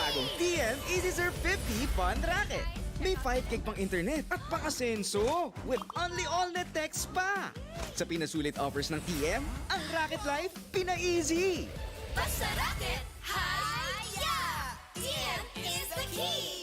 Bagong TM Easy Surf 50 Fun Racket. May 5 gig pang internet at pang-asenso with only all-net text pa. Sa pinasulit offers ng TM, ang Racket Life pina-easy. Basta racket, hi-ya! TM is the key!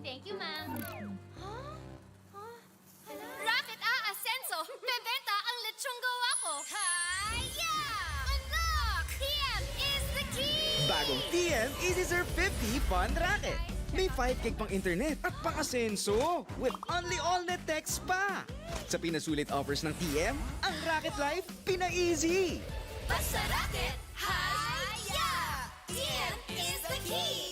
Thank you, ma'am. Racket Asenso! Bebenta ang lechong gawa ko! Hi-ya! Unlock! TM is the key! Bagong TM Easy Surf 50 Fun Racket. May 5 gig pang internet at pang-asenso with only all-net text pa. Sa pinasulit offers ng TM, ang Racket Life pina-easy. Basta racket, hi-ya! TM is the key!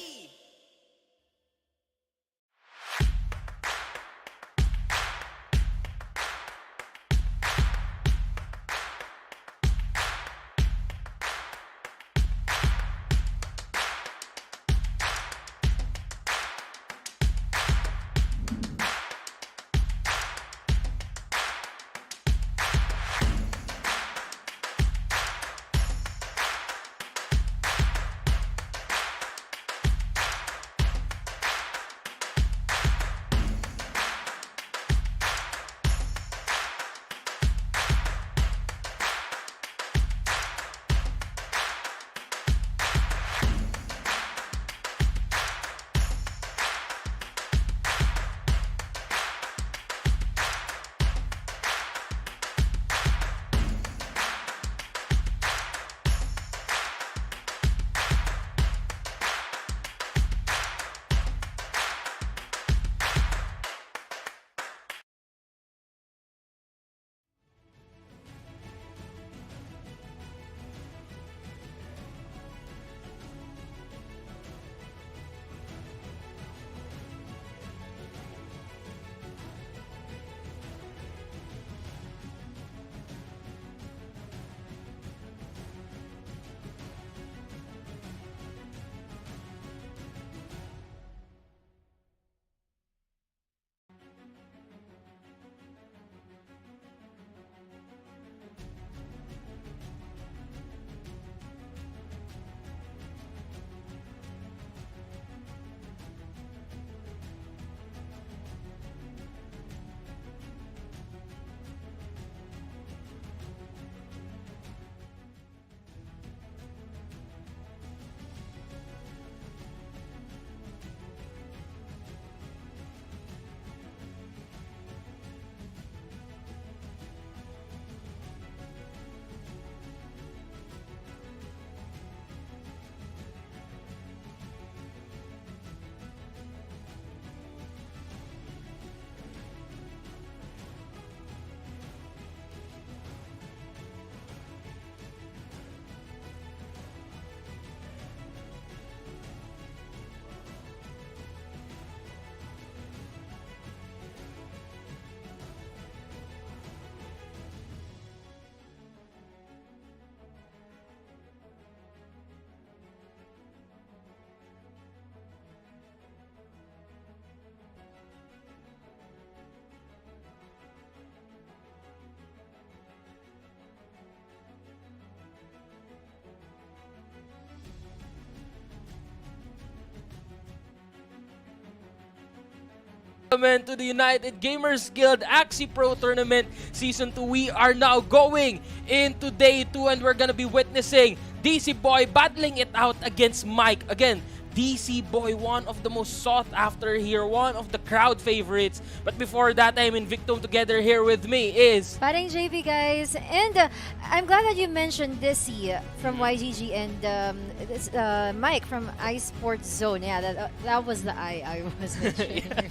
Welcome to the United Gamers Guild Axie Pro Tournament Season 2. We are now going into Day 2 and we're gonna be witnessing DC Boy battling it out against Mike. Again, DC Boy, one of the most sought after here, one of the crowd favorites. But before that, I'm in Victim. Together here with me is... Parang JV, guys. And I'm glad that you mentioned Dizzy from YGG and Mike from iSports Zone. Yeah, that was the I was mentioning.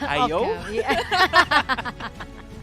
Ayo? Okay, yeah.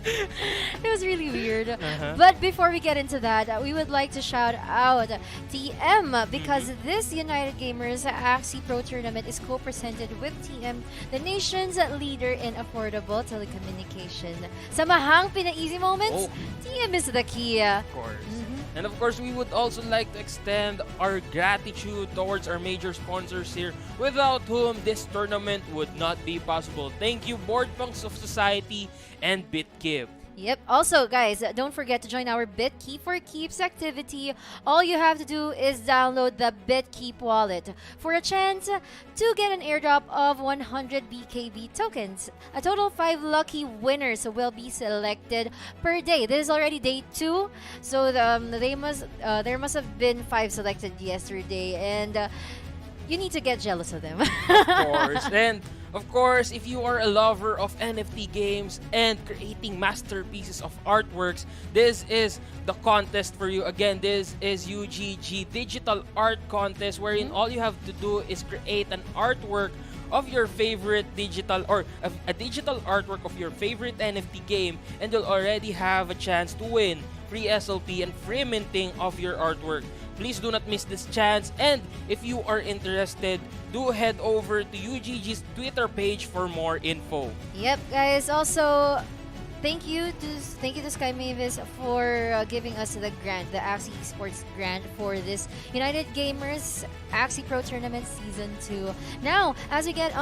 It was really weird. But before we get into that, we would like to shout out TM because this United Gamers Axie Pro Tournament is co-presented with TM, the nation's leader in affordable telecommunication. Sa mahang pina-easy moments, TM is the key. Of course. And of course, we would also like to extend our gratitude towards our major sponsors here, without whom this tournament would not be possible. Thank you, Board Punks of Society and BitKeep. Yep. Also, guys, don't forget to join our BitKeep for Keeps activity. All you have to do is download the BitKeep wallet for a chance to get an airdrop of 100 BKB tokens. A total of 5 lucky winners will be selected per day. This is already day 2, so there must have been 5 selected yesterday, and you need to get jealous of them. Of course. And of course, if you are a lover of NFT games and creating masterpieces of artworks, this is the contest for you. Again, this is UGG Digital Art Contest, wherein all you have to do is create an artwork of your favorite digital, or a digital artwork of your favorite NFT game, and you'll already have a chance to win free SLP and free minting of your artwork. Please do not miss this chance, and if you are interested, do head over to UGG's Twitter page for more info. Yep, guys. Also, thank you to Sky Mavis for giving us the grant, the Axie Esports grant for this United Gamers Axie Pro Tournament Season 2. Now, as we get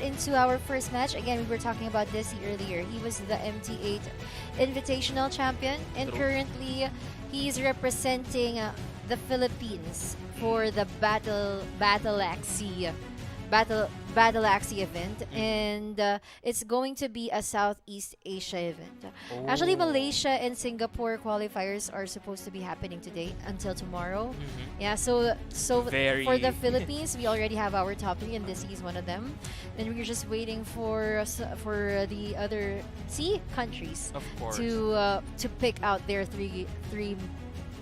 into our first match, again, we were talking about this earlier. He was the MT8 Invitational Champion, and currently he's representing the Philippines for the Battle Axie event, and it's going to be a Southeast Asia event. Actually, Malaysia and Singapore qualifiers are supposed to be happening today until tomorrow. Yeah, so for the Philippines, we already have our top 3, and this is one of them. And we're just waiting for the other countries, Of course. to pick out their three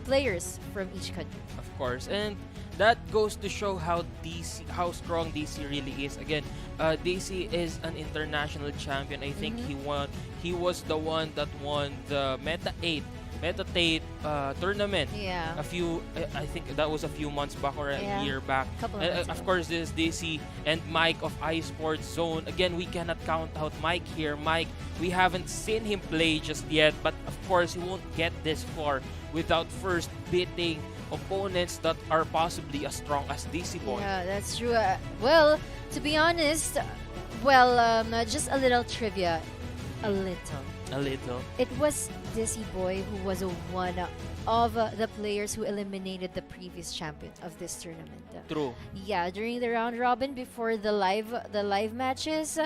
players from each country. Of course, and that goes to show how strong DC really is. Again, DC is an international champion. I think he was the one that won the Meta 8 tournament. Yeah. I think that was a few months back or a year back. Couple of months Of ago. course, this is DC and Mike of iSports Zone. Again, we cannot count out Mike here. Mike, we haven't seen him play just yet, but of course, he won't get this far without first beating opponents that are possibly as strong as DC Boy. Yeah, that's true. Well, to be honest, just a little trivia. A little. It was Dizzy Boy who was one of the players who eliminated the previous champion of this tournament. True. Yeah, during the round robin before the live matches,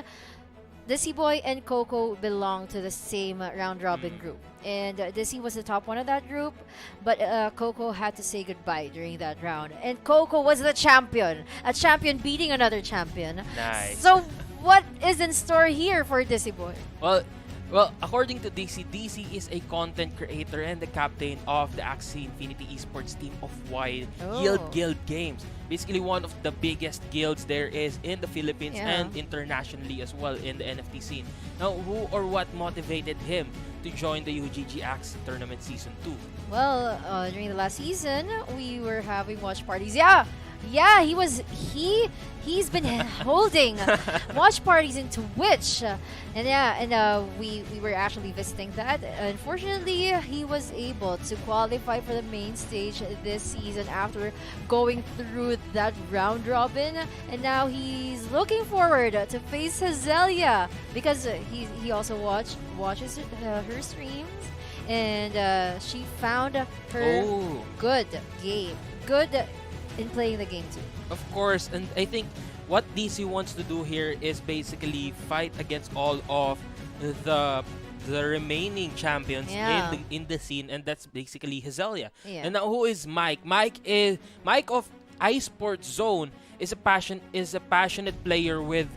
Dizzy Boy and Coco belong to the same round robin group. And Dizzy was the top one of that group, but Coco had to say goodbye during that round. And Coco was the champion, a champion beating another champion. Nice. So what is in store here for Dizzy Boy? Well, according to DC is a content creator and the captain of the Axie Infinity esports team of Yield Guild Games. Basically, one of the biggest guilds there is in the Philippines and internationally as well in the NFT scene. Now, who or what motivated him to join the UGG Axie Tournament Season 2? Well, during the last season, we were having watch parties. He's been holding watch parties in Twitch, and we were actually visiting that. Unfortunately, he was able to qualify for the main stage this season after going through that round robin, and now he's looking forward to face Hazelia because he also watches her streams, and she found her good in playing the game too. Of course, and I think what DC wants to do here is basically fight against all of the remaining champions Yeah. in the scene, and that's basically Hazelia. Yeah. And now who is Mike? Mike of iSports Zone is a passionate player with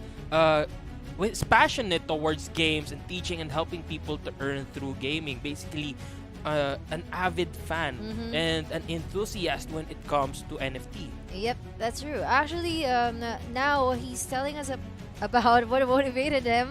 is passionate towards games and teaching and helping people to earn through gaming. Basically, an avid fan and an enthusiast when it comes to NFT. Yep, that's true. Actually, now he's telling us about what motivated him,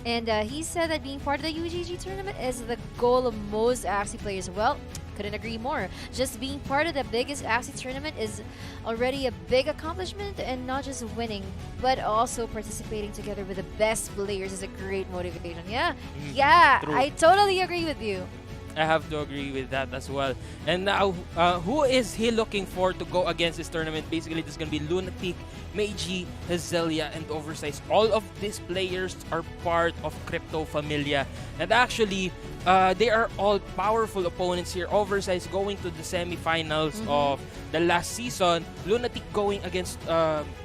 and he said that being part of the UGG tournament is the goal of most Axie players. Well, couldn't agree more. Just being part of the biggest Axie tournament is already a big accomplishment, and not just winning, but also participating together with the best players is a great motivation. Yeah, True. I totally agree with you. I have to agree with that as well. And now, who is he looking for to go against this tournament? Basically, this is going to be Lunatic, Meiji, Hazelia, and Oversize. All of these players are part of Crypto Familia. And actually, they are all powerful opponents here. Oversize going to the semifinals of the last season. Lunatic going against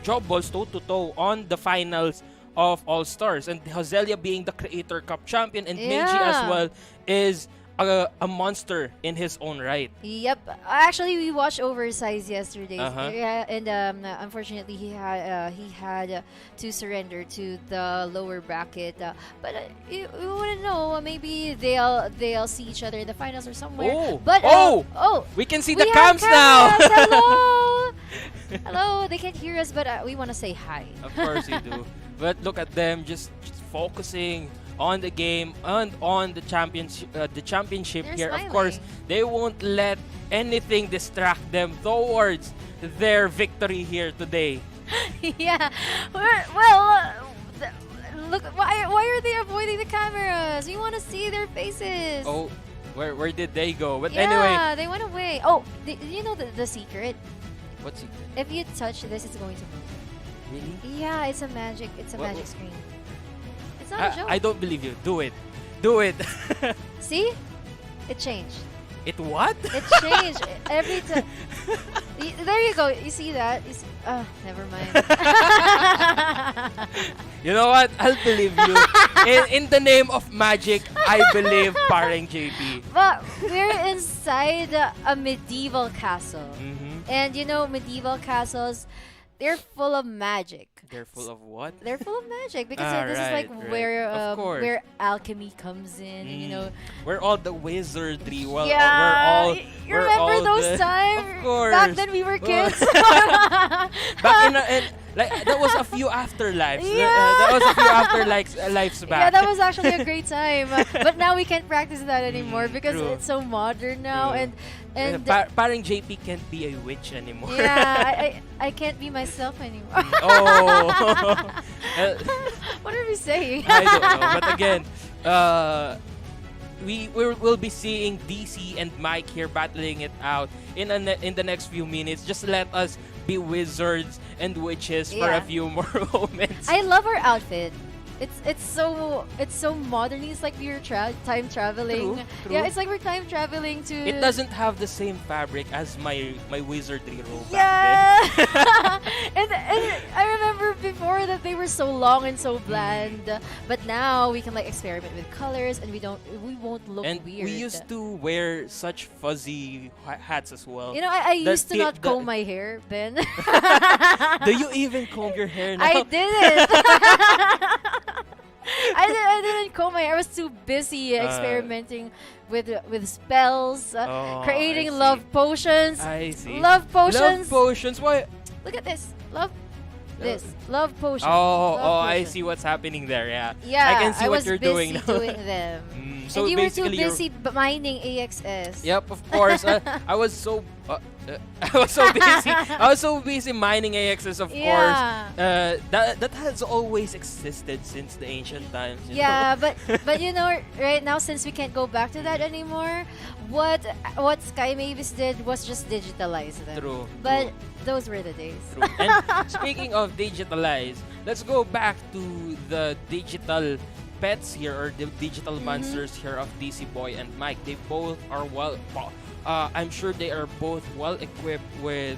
Job Balls toe-to-toe on the finals of All Stars. And Hazelia being the Creator Cup champion. And Meiji as Yeah. well is a monster in his own right. Yep. Actually, we watched Oversize yesterday. Uh-huh. Yeah, and unfortunately, he had to surrender to the lower bracket. But you wouldn't know. Maybe they'll see each other in the finals or somewhere. Oh. But We can see we the have cams now. cameras. Hello. Hello. They can't hear us, but we want to say hi. Of course you do. But look at them just focusing on the game and on the championship. They're Here, of smiling. course, they won't let anything distract them towards their victory here today. Yeah. Well, look. Why are they avoiding the cameras? We want to see their faces. Oh, where did they go? But yeah, anyway, they went away. Oh, you know the secret? what's it? If you touch this, it's going to move. Really? Yeah, it's a magic. It's a What- magic screen. It's not a joke. I don't believe you. Do it. Do it. See? It changed. It what? It changed every time. There you go. You see that? Never mind. You know what? I'll believe you. In the name of magic, I believe Parang JP. But we're inside a medieval castle. And you know, medieval castles, they're full of magic. They're full of what? They're full of magic because Ah, this is like right. where Of course. where alchemy comes in, and you know. We're all the wizardry. Well, Yeah, you we're remember all those the- times? Of course. Back then we were kids. Back in like that was a few afterlives. Yeah. That was a few lives back. Yeah, that was actually a great time. But now we can't practice that anymore because true. it's so modern now, True. and Parang JP can't be a witch anymore. yeah, I can't be myself anymore. Oh. What are we saying? I don't know. But again, we'll be seeing DC and Mike here battling it out in the next few minutes. Just let us be wizards and witches for a Yeah. few more moments. I love our outfit. It's so modern. It's like we're time traveling. True, Yeah, true. it's like we're time traveling to. It doesn't have the same fabric as my wizardry robe back Yeah. and I remember before that they were so long and so bland, but now we can like experiment with colors and we won't look then. And weird. we used to wear such fuzzy hats as well. You know, I The used to ti- not the- comb my hair then. Do you even comb your hair now? I didn't. I didn't comb my hair. I was too busy experimenting with spells, Oh, creating I see. love potions. I see. Love potions. Love potions. Why? Look at this. This. Love potions. Oh, Love I potions. see what's happening there. Yeah. Yeah, I can see what was you're busy doing now. doing them. So and you were too basically you're- busy mining AXS. Yep, of course. I was so busy. I was so busy mining AXs, of Yeah. course. That has always existed since the ancient times. You Yeah, know? but you know, right now since we can't go back to that anymore, what Sky Mavis did was just digitalize them. True. But those were the days. True. And speaking of digitalized, let's go back to the digital pets here, or the digital monsters here of DC Boy and Mike. They both are I'm sure they are both well equipped with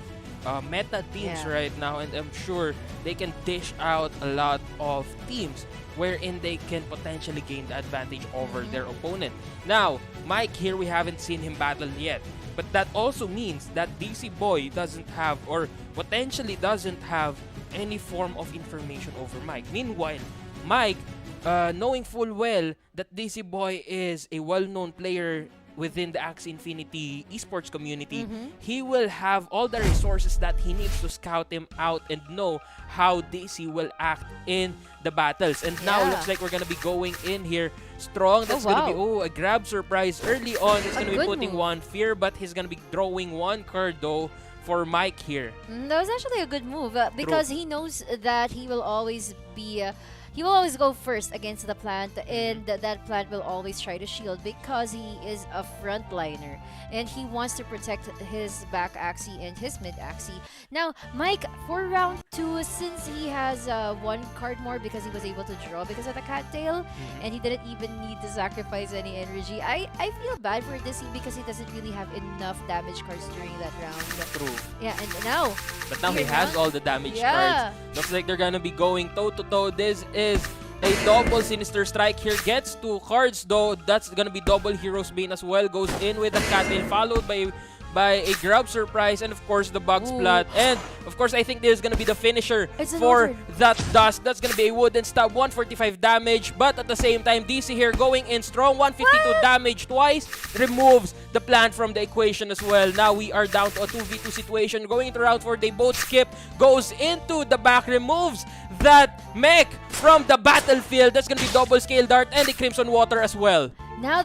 meta teams Yeah. right now, and I'm sure they can dish out a lot of teams wherein they can potentially gain the advantage over their opponent. Now, Mike here, we haven't seen him battle yet, but that also means that DC Boy doesn't have, or potentially doesn't have, any form of information over Mike. Meanwhile, Mike, knowing full well that DC Boy is a well-known player within the Axie Infinity esports community, he will have all the resources that he needs to scout him out and know how DC will act in the battles. And now Yeah. looks like we're gonna be going in here strong. That's gonna be a grab surprise early on. He's gonna be good putting move. one fear, but he's gonna be drawing one card though for Mike here. That was actually a good move because he knows that he will always be. He will always go first against the plant, and that plant will always try to shield because he is a frontliner and he wants to protect his back Axie and his mid Axie. Now, Mike, for round 2, since he has one card more because he was able to draw because of the cattail, and he didn't even need to sacrifice any energy, I feel bad for Dizzy because he doesn't really have enough damage cards during that round. True. Yeah, and now. But now he Here has now? all the damage Yeah. cards. Looks like they're gonna be going toe-to-toe. This is a double Sinister Strike here. Gets 2 cards though. That's gonna be double Hero's Bane as well. Goes in with the Cattail, followed by a grab surprise, and of course the bug splat. And of course I think this is gonna be the finisher It's an for order. that dust. That's gonna be a wooden stab, 145 damage. But at the same time, DC here going in strong, 152 damage twice. Removes the plant from the equation as well. Now we are down to a 2v2 situation. Going into round 4, they both skip. Goes into the back, removes that mech from the battlefield. That's gonna be double scale dart and the Crimson Water as well. Now,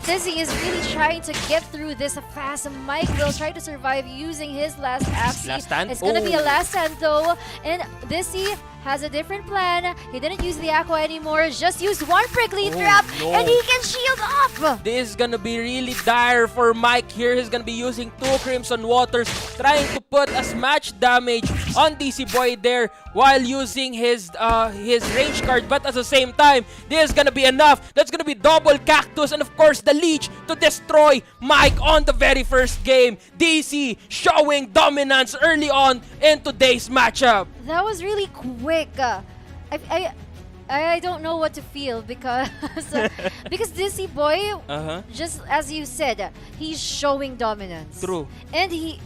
Dizzy is really trying to get through this fast. Mike will try to survive using his last Axie. Last stand? It's gonna be a Oh. last stand though. And Dizzy has a different plan. He didn't use the Aqua anymore. Just used one prickly trap no. and he can shield up. This is gonna be really dire for Mike here. He's gonna be using 2 Crimson Waters, trying to put as much damage on DC Boy there while using his range card. But at the same time, this is gonna be enough. That's gonna be double Cactus and of course the Leech to destroy Mike on the very first game. DC showing dominance early on in today's matchup. That was really quick. I don't know what to feel because because Dizzy Boy, just as you said, he's showing dominance. True. And he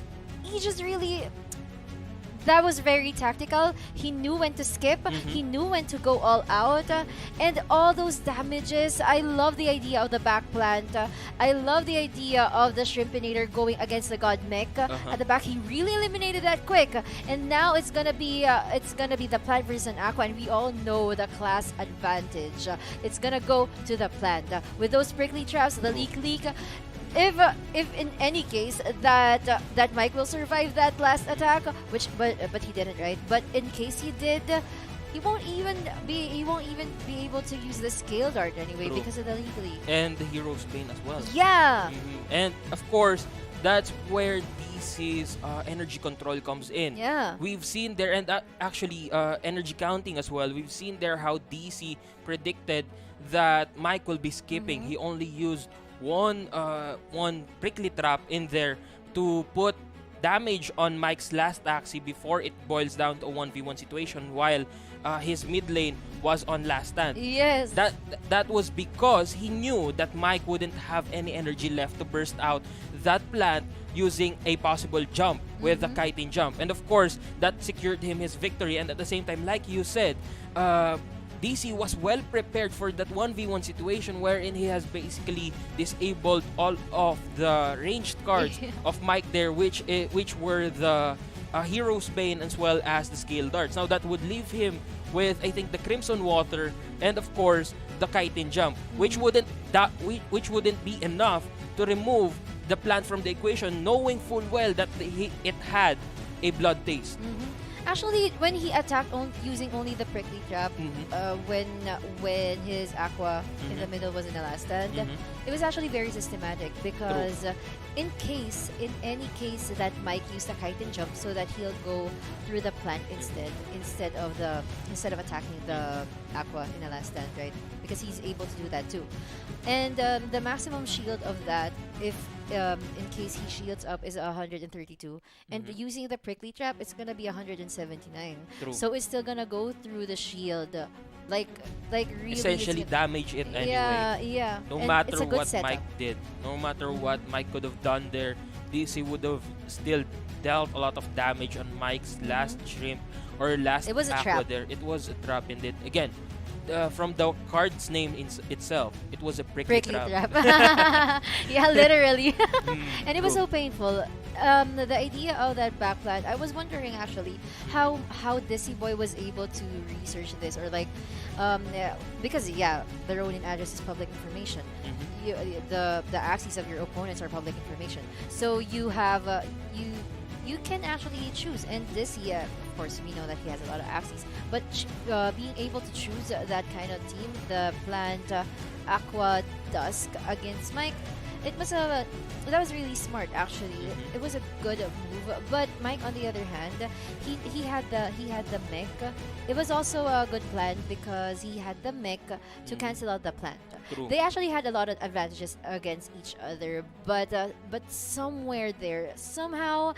just really, that was very tactical. He knew when to skip. He knew when to go all out. And all those damages, I love the idea of the back plant. I love the idea of the Shrimpinator going against the God Mech at the back. He really eliminated that quick. And now it's gonna be the plant versus an Aqua, and we all know the class advantage. It's gonna go to the plant with those prickly traps, the leak. If in any case that Mike will survive that last attack, but he didn't, right? But in case he did, he won't even be able to use the scale dart anyway. True. Because of the leak. And the Hero's Bane as well. Yeah. And of course, that's where DC's energy control comes in. Yeah. We've seen there, and actually energy counting as well. We've seen there how DC predicted that Mike will be skipping. He only used one prickly trap in there to put damage on Mike's last Axie before it boils down to a 1v1 situation, while his mid lane was on last stand. Yes. That was because he knew that Mike wouldn't have any energy left to burst out that plant using a possible jump with the kiting jump. And of course, that secured him his victory. And at the same time, like you said, DC was well prepared for that 1v1 situation wherein he has basically disabled all of the ranged cards of Mike there, which were the Hero's Bane as well as the Scale Darts. Now that would leave him with, I think, the Crimson Water and of course the Chitin Jump, which wouldn't be enough to remove the plant from the equation, knowing full well that it had a blood taste. Actually, when he attacked using only the prickly trap, when his Aqua in the middle was in the last stand, it was actually very systematic because in any case that Mike used the kite and jump so that he'll go through the plant instead of attacking the Aqua in the last stand, right? Because he's able to do that too. And the maximum shield of that, if in case he shields up is 132, and using the prickly trap, it's gonna be 179. True. So it's still gonna go through the shield, like really. Essentially it's gonna- damage it anyway. Yeah. No And matter it's a good what setup. Mike did, no matter what Mike could have done there, DC would have still dealt a lot of damage on Mike's last shrimp or last It was a aqua trap. there. It was a trap indeed. Again, from the card's name itself, it was a prickly trap. Yeah, literally. Mm, And it was true. so painful. The idea of that backplant, I was wondering actually how Dizzy Boy was able to research this, or like, yeah, because the Ronin address is public information. Mhm. The axes of your opponents are public information. So you have you can actually choose, and Dizzy, of course, we know that he has a lot of axes, but being able to choose that kind of team, the plant Aqua Dusk against Mike, it was that was really smart actually. It was a good move. But Mike, on the other hand, he had the mech. It was also a good plan because he had the mech to cancel out the plant. True. They actually had a lot of advantages against each other, but somewhere there, somehow,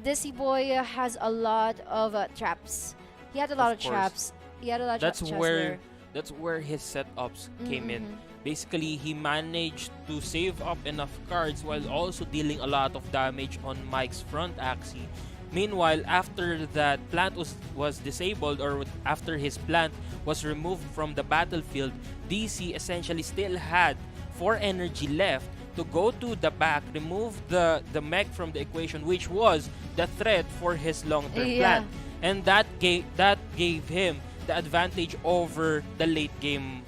Dizzy Boy has a lot of traps. He had a lot Of of course. traps. He had a lot of That's traps where there. that's where his setups came in. Mhm. Basically, he managed to save up enough cards while also dealing a lot of damage on Mike's front Axie. Meanwhile, after that plant was disabled, or after his plant was removed from the battlefield, DC essentially still had 4 energy left to go to the back, remove the mech from the equation, which was the threat for his long-term Yeah. plan. And that gave him the advantage over the late game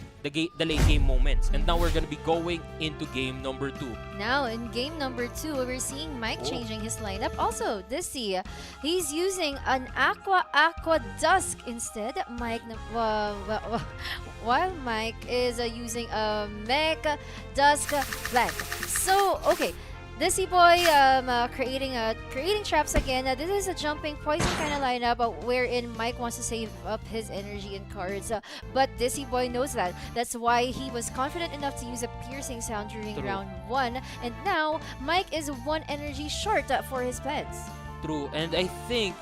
moments. And now we're gonna be going into game number 2. Now in game number 2, we're seeing Mike Oh. changing his lineup. Also, Dizzy, he's using an Aqua Dusk instead. While Mike is using a Mech Dusk Black. So okay. Dizzy Boy creating traps again. This is a jumping poison kind of lineup wherein Mike wants to save up his energy and cards. But Dizzy Boy knows that. That's why he was confident enough to use a piercing sound during True. round 1. And now Mike is 1 energy short for his plans. True, and I think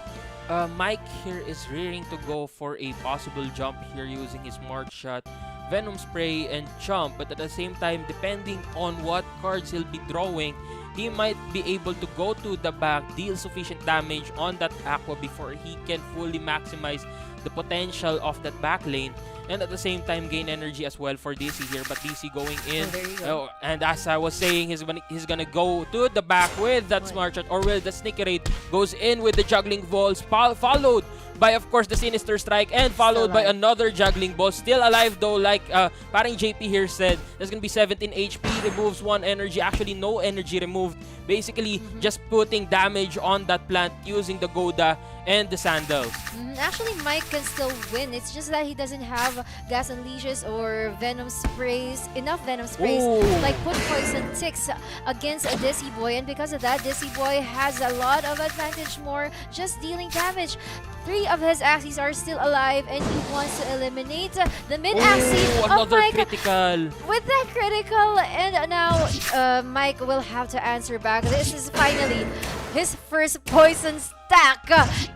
Mike here is rearing to go for a possible jump here using his Smart Shot, Venom Spray, and Jump. But at the same time, depending on what cards he'll be drawing, he might be able to go to the back, deal sufficient damage on that Aqua before he can fully maximize the potential of that back lane, and at the same time gain energy as well for DC here. But DC going in, Oh, there you go. and as I was saying, he's gonna go to the back with that Smart Shot, or with the Sneaky Raid, goes in with the Juggling Balls, followed by, of course, the Sinister Strike, and followed by alive. another Juggling Ball. Still alive though, like parang JP here said, there's gonna be 17 HP, removes 1 energy, actually no energy removed. Basically, just putting damage on that plant using the Goda and the Sandals. Actually, Mike can still win. It's just that he doesn't have gas unleashes or venom sprays, enough venom sprays, Ooh. like put poison ticks against a Dizzy Boy. And because of that, Dizzy Boy has a lot of advantage more just dealing damage. 3 of his Axies are still alive, and he wants to eliminate the mid Axie of Another Mike critical. with that critical. And now Mike will have to answer back. This is finally his first poison stack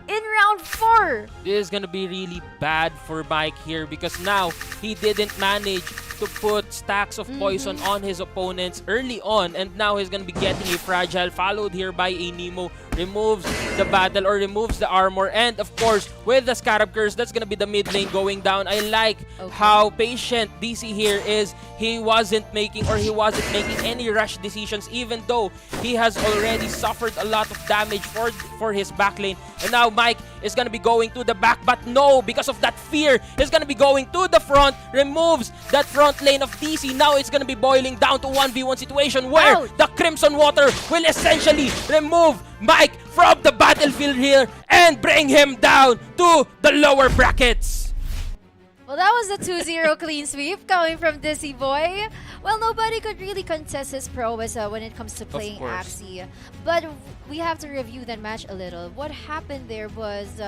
in round 4. This is gonna be really bad for Mike here because now he didn't manage to put stacks of poison on his opponents early on, and now he's gonna be getting a fragile, followed here by a Nemo, removes the battle or removes the armor, and of course with the Scarab Curse, that's gonna be the mid lane going down. I like how patient DC here is. He wasn't making any rush decisions, even though he has already suffered a lot of damage for his back lane. And now Mike is gonna be going to the back, but no, because of that fear, he's gonna be going to the front, removes that front lane of DC. Now it's gonna be boiling down to 1v1 situation where Ouch. the Crimson Water will essentially remove Mike from the battlefield here and bring him down to the lower brackets. Well, that was a 2-0 clean sweep coming from Dizzy Boy. Well, nobody could really contest his prowess when it comes to playing course. Axie. But we have to review that match a little. What happened there was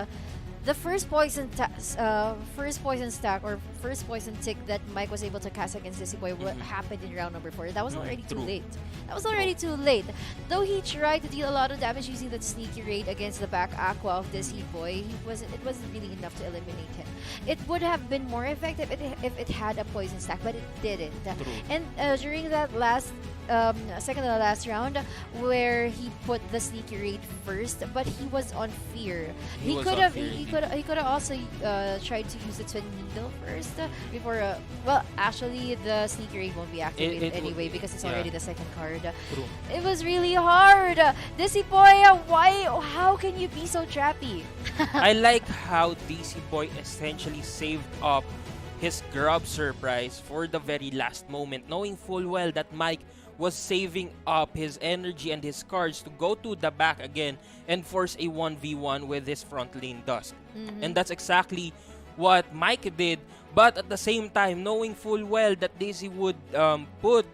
the first first poison stack or first poison tick that Mike was able to cast against Dizzy Boy happened in round number 4. That was already too True. late. That was already too late. Though he tried to deal a lot of damage using that sneaky raid against the back aqua of Dizzy Boy, it wasn't really enough to eliminate him. It would have been more effective if it had a poison stack, but it didn't. True. And during that last second to the last round, where he put the sneaky raid first, but he was on fear. He He was could on have fear, he could have also tried to use the twin needle first before. Well, actually, the sneaky raid won't be activated it would- anyway because it's yeah. already the second card. True. It was really hard. Dizzy Boy, how can you be so trappy? I like how DC Boy essentially saved up his grub surprise for the very last moment, knowing full well that Mike was saving up his energy and his cards to go to the back again and force a 1v1 with his front lane Dusk. And that's exactly what Mike did, but at the same time, knowing full well that Daisy would put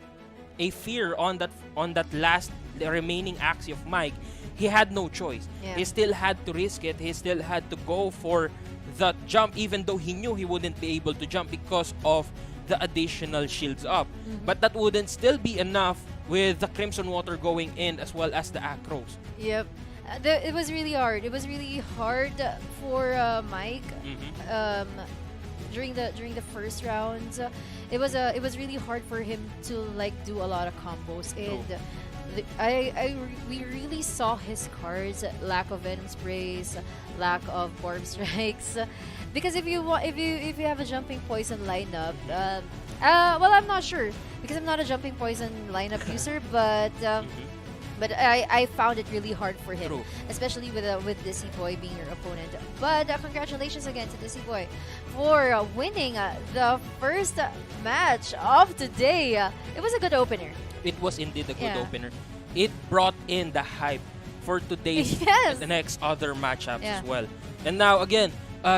a fear on that last remaining Axie of Mike, he had no choice. Yeah. He still had to risk it. He still had to go for that jump, even though he knew he wouldn't be able to jump because of the additional shields up. But that wouldn't still be enough with the Crimson Water going in as well as the Acros. Yep. It was really hard. It was really hard for Mike during the first round. It was really hard for him to like do a lot of combos, and we really saw his cards, lack of venom sprays, lack of barb strikes. Because if you have a jumping poison lineup, well, I'm not sure because I'm not a jumping poison lineup user, but I found it really hard for him, True. especially with Dizzy Boy being your opponent. But congratulations again to Dizzy Boy for winning the first match of today. It was a good opener. It was indeed a good Yeah. opener. It brought in the hype for today's Yes. the next other matchups Yeah. as well. And now again,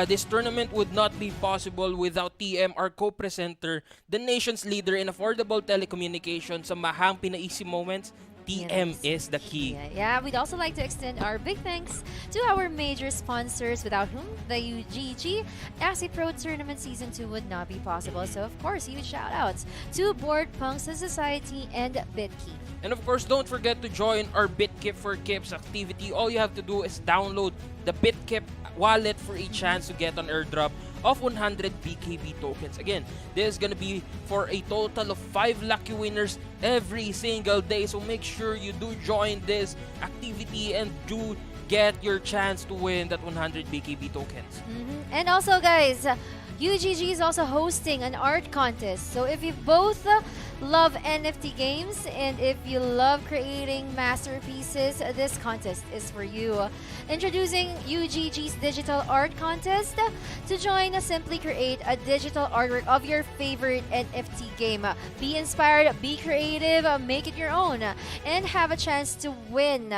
this tournament would not be possible without TM, our co-presenter, the nation's leader in affordable telecommunications sa mahang pinaisim moments. TM is the key. Yeah, we'd also like to extend our big thanks to our major sponsors, without whom the UGG Axie Pro Tournament Season 2 would not be possible. So, of course, huge shout-outs to Board Punks Society and BitKey. And of course, don't forget to join our BitKip for Kips activity. All you have to do is download the BitKip wallet for a chance to get an airdrop of 100 BKB tokens. Again, this is gonna be for a total of 5 lucky winners every single day. So make sure you do join this activity and do get your chance to win that 100 BKB tokens. And also, guys, UGG is also hosting an art contest. So if you both love NFT games and if you love creating masterpieces, this contest is for you. Introducing UGG's digital art contest. To join, simply create a digital artwork of your favorite NFT game. Be inspired, be creative, make it your own, and have a chance to win.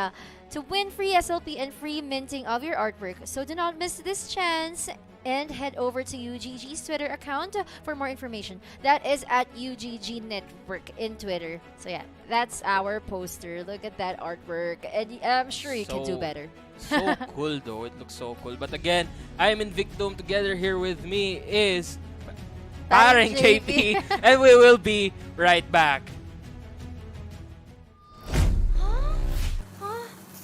To win free SLP and free minting of your artwork. So do not miss this chance and head over to UGG's Twitter account for more information. That is at UGG Network in Twitter. So yeah, that's our poster. Look at that artwork, and I'm sure you can do better. So cool though, it looks so cool. But again, I'm Invictum. Together here with me is Parang JP, and we will be right back.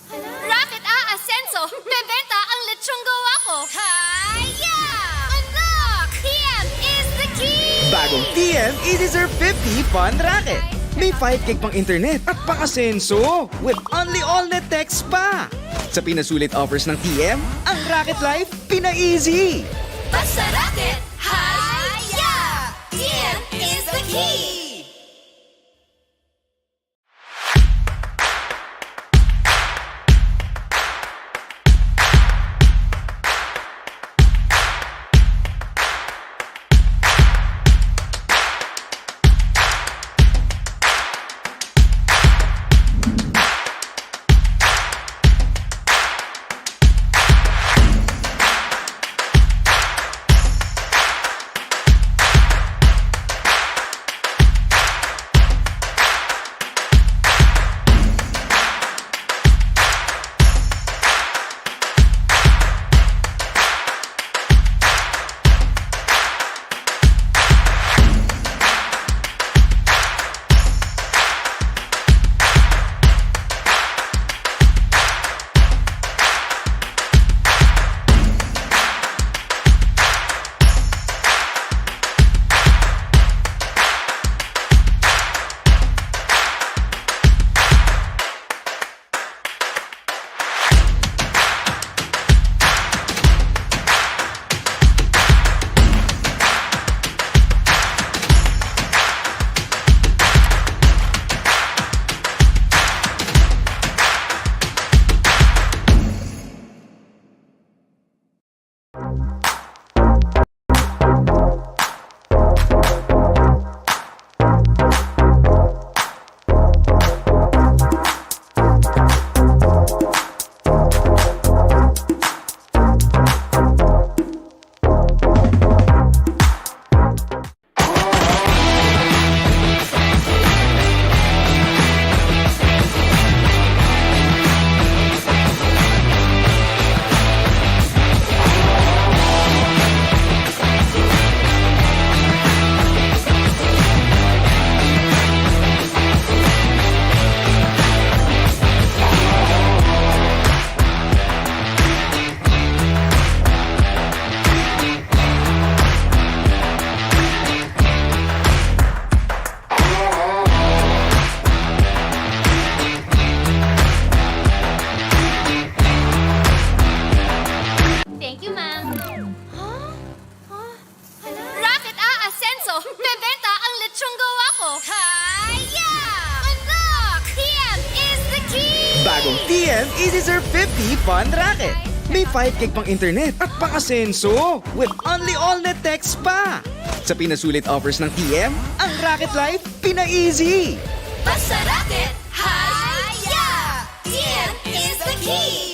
Rocket Ascenso! Bebenta ang lechong gawa ko! Hiya! Unlock! TM is the key! Bagong TM Easy Serve 50 Fun Racket. May 5 gig pang internet at pang-asenso with only all-net text pa. Sa pinasulit offers ng TM, ang Racket Life pina-easy. Basta Rocket! Hiya! TM is the key! Bagong TM Easy Surf 50 Fun Racket. May 5 gig pang internet at pang-asenso with only all-net text pa. Sa pinasulit offers ng TM, ang Racket Life pina-easy. Basta racket, haya! TM is the key!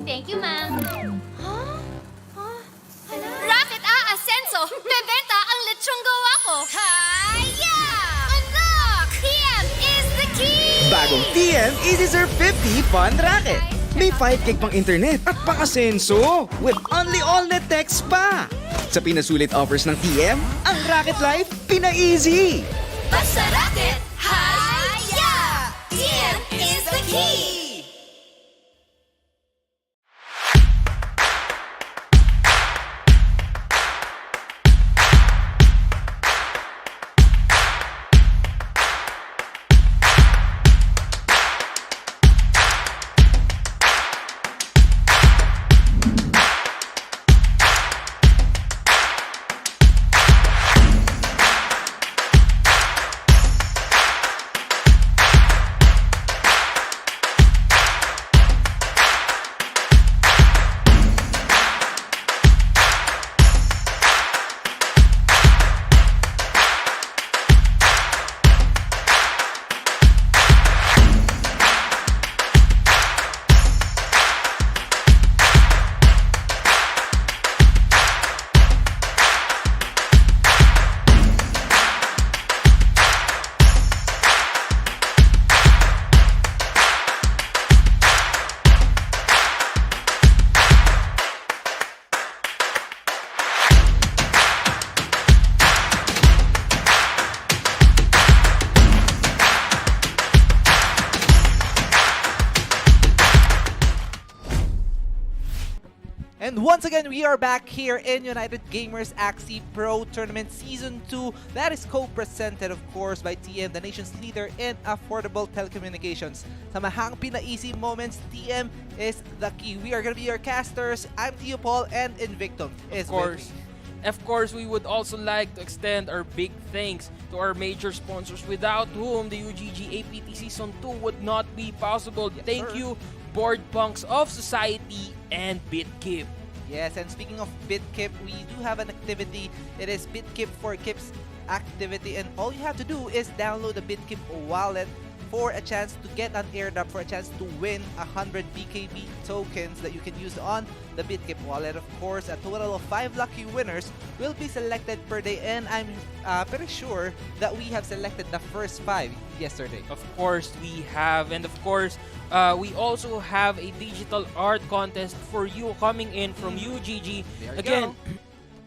Thank you, ma'am. Racket Asenso! Bebenta ang lechong gawa ko! Haya! Unlock! TM is the key! Bagong TM Easy Surf 50 Fun Racket. May 5 gig pang internet at pang-asenso with only all-net text pa. Sa pinasulit offers ng TM, ang Racket Life pina-easy. Basta racket, haya! TM is the key! And once again, we are back here in United Gamers Axie Pro Tournament Season 2. That is co-presented, of course, by TM, the nation's leader in affordable telecommunications. Sa mahang pina-easy moments, TM is the key. We are going to be your casters. I'm Tio Paul, and Invictum is with me. Of course, we would also like to extend our big thanks to our major sponsors, without whom the UGG APT Season 2 would not be possible. Thank you, Board Punks of Society and BitKeep. Yes, and speaking of BitKip, we do have an activity. It is BitKip for Kips activity, and all you have to do is download the BitKip wallet for a chance to get an airdrop, for a chance to win 100 BKB tokens that you can use on the BitKip wallet. Of course, a total of 5 lucky winners will be selected per day, and I'm pretty sure that we have selected the first 5 yesterday. Of course, we have. And of course, we also have a digital art contest for you coming in from UGG. There you Again, go.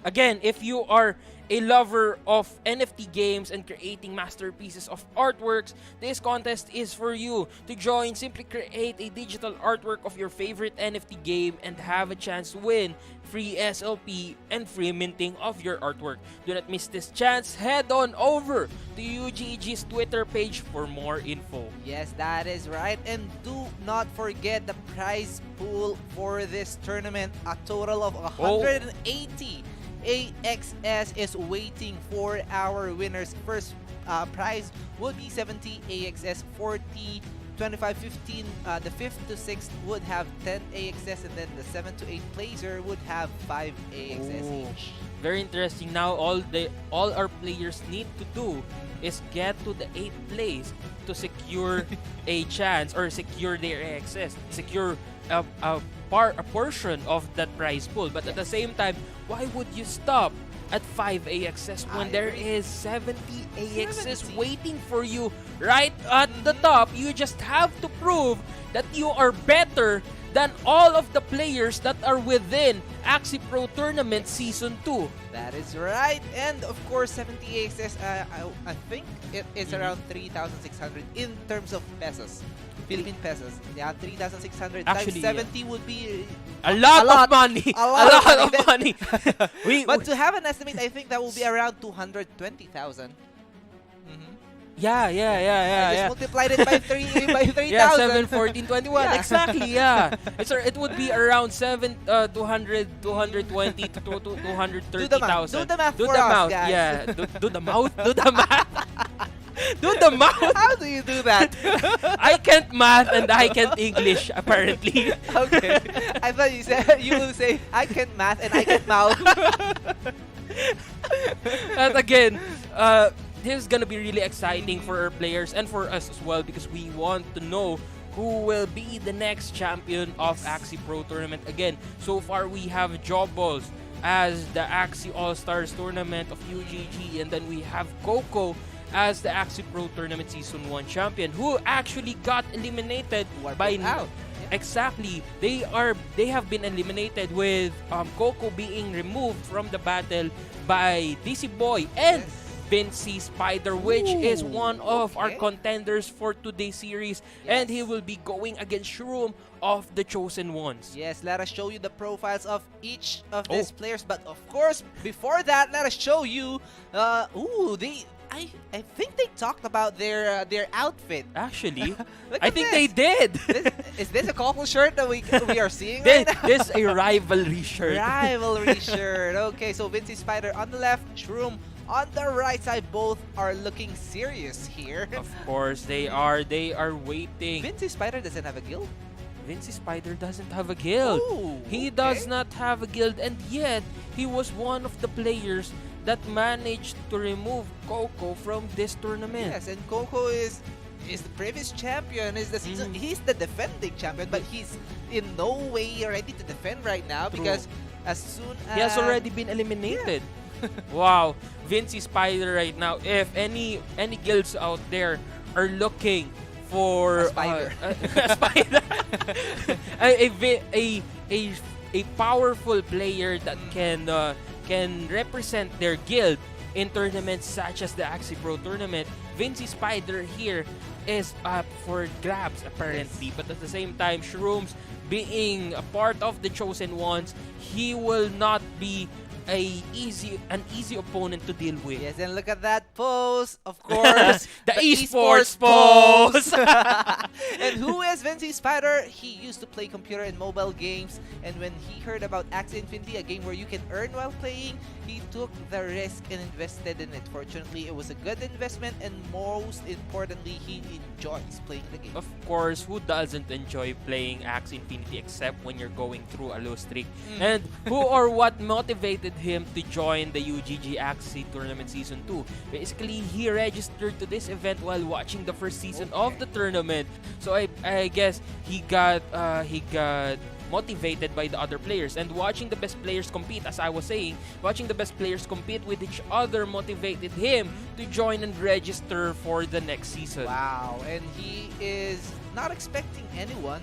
again, if you are a lover of NFT games and creating masterpieces of artworks, this contest is for you. To join, simply create a digital artwork of your favorite NFT game and have a chance to win free SLP and free minting of your artwork. Do not miss this chance. Head on over to UGG's Twitter page for more info. Yes, that is right. And do not forget the prize pool for this tournament. A total of 180 AXS is waiting for our winners. First prize would be 70 AXS, 40, 25, 15. The 5th to 6th would have 10 AXS, and then the 7th to 8th placer would have 5 AXS Oh. each. Very interesting. Now all our players need to do is get to the 8th place to secure a chance or secure their access, secure a portion of that prize pool. But at the same time, why would you stop at 5 AXS when there is 70 AXS 70. waiting for you right at the top? You just have to prove that you are better than all of the players that are within Axie Pro Tournament Season 2. That is right. And of course, 70 AXS, I think it is around 3,600 in terms of pesos. Philippine pesos. Yeah, 3,600 times Actually, 70 would be A lot lot. of money! A lot of of money! But to have an estimate, I think that will be around 220,000. Yeah. I just multiplied it by 3,000. Yeah, 7, 14, 21. Yeah. Exactly, yeah. It would be around 200, 220 to 230,000. Do the math for us, guys. Yeah. Do the mouth. Do the math. Do the mouth. How do you do that? I can't math and I can't English, apparently. Okay. I thought you will say I can math and I can mouth. And again, this is gonna be really exciting for our players and for us as well, because we want to know who will be the next champion of Axie Pro Tournament. Again, so far we have Jobos as the Axie All-Stars Tournament of UGG, and then we have Coco as the Axie Pro Tournament Season 1 champion, who actually got eliminated Who are by both out. Exactly. They have been eliminated with Coco being removed from the battle by DC Boy and Yes. Vinci Spider, which is Ooh, one of our okay. contenders for today's series, and he Yes. will be going against Shroom of the Chosen Ones. Yes, let us show you the profiles of each of these players. But of course, before that, let us show you. I think they talked about their outfit. Actually, Look I at think this. they did. Is this a Coco shirt that we are seeing right now? This a rivalry shirt. Rivalry shirt. Okay, so Vinci Spider on the left, Shroom on the right side. Both are looking serious here. Of course, they are. They are waiting. Vinci Spider doesn't have a guild. Vinci Spider doesn't have a guild. Ooh, He okay. does not have a guild, and yet he was one of the players that managed to remove Coco from this tournament. Yes, and Coco is the previous champion. Is the season. He's the defending champion, but he's in no way ready to defend right now True. because as soon as He has already been eliminated. Wow, Vinci Spider right now. If any guilds out there are looking for A spider. a spider, a powerful player that can represent their guild in tournaments such as the Axie Pro Tournament, Vinci Spider here is up for grabs apparently. But at the same time, Shrooms being a part of the Chosen Ones, he will not be an easy opponent to deal with. Yes, and look at that pose, of course. The esports pose. And who is Vinci Spider? He used to play computer and mobile games, and when he heard about Axie Infinity, a game where you can earn while playing, he took the risk and invested in it. Fortunately, it was a good investment, and most importantly, he enjoys playing the game. Of course, who doesn't enjoy playing Axie Infinity except when you're going through a low streak? And who or what motivated him to join the UGG Axie Tournament Season 2? Basically, he registered to this event while watching the first season of the tournament. So I guess he got motivated by the other players, and watching the best players compete, as I was saying, watching the best players compete with each other motivated him to join and register for the next season. Wow, and he is not expecting anyone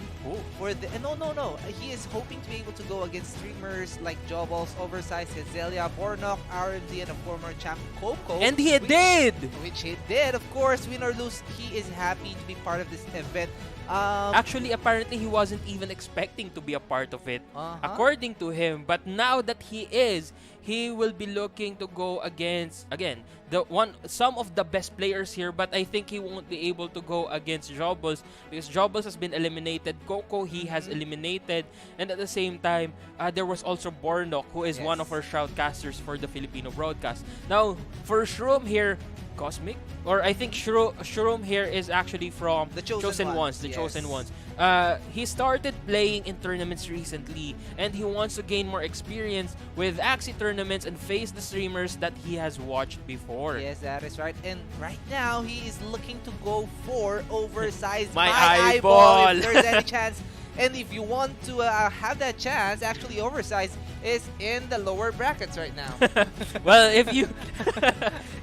for the no. He is hoping to be able to go against streamers like Jawballs, Oversized, Hazelia, Bornok, RMZ, and a former champ Coco. And he did! Which he did, of course. Win or lose, he is happy to be part of this event. Actually, apparently, he wasn't even expecting to be a part of it, according to him. But now that he is, he will be looking to go against, again, some of the best players here. But I think he won't be able to go against Jobbles, because Jobbles has been eliminated. Coco, he has eliminated. And at the same time, there was also Bornok, who is one of our shoutcasters for the Filipino broadcast. Now, for Shroom here, Cosmic, or I think Shroom here is actually from the Chosen Ones. Chosen Ones. He started playing in tournaments recently, and he wants to gain more experience with Axie tournaments and face the streamers that he has watched before. Yes, that is right. And right now, he is looking to go for Oversized My eyeball. If there's any chance. And if you want to have that chance, actually Oversized is in the lower brackets right now. Well, if you...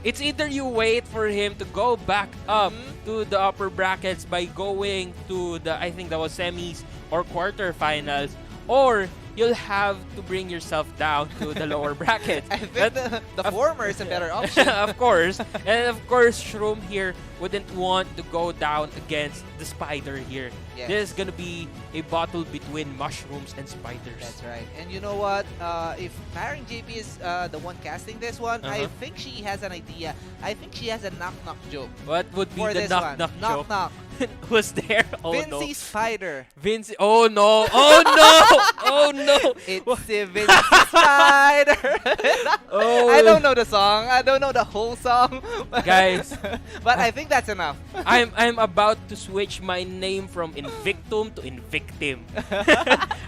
it's either you wait for him to go back up to the upper brackets by going to the, I think that was semis or quarterfinals, or you'll have to bring yourself down to the lower bracket. I think the former is a better option. Of course. And of course, Shroom here wouldn't want to go down against the spider here. Yes. This is gonna be a battle between mushrooms and spiders. That's right. And you know what? If Firing JP is the one casting this one, I think she has an idea. I think she has a knock-knock joke. What would be for the this knock-knock one. joke? Knock-knock. Who's there? Oh Vinci no. Spider. Vinci. Oh no. Oh no. Oh no. It's the Vinci Spider. Oh. I don't know the song. I don't know the whole song. Guys. But I think that's enough. I'm about to switch my name from Invictum to Invictim.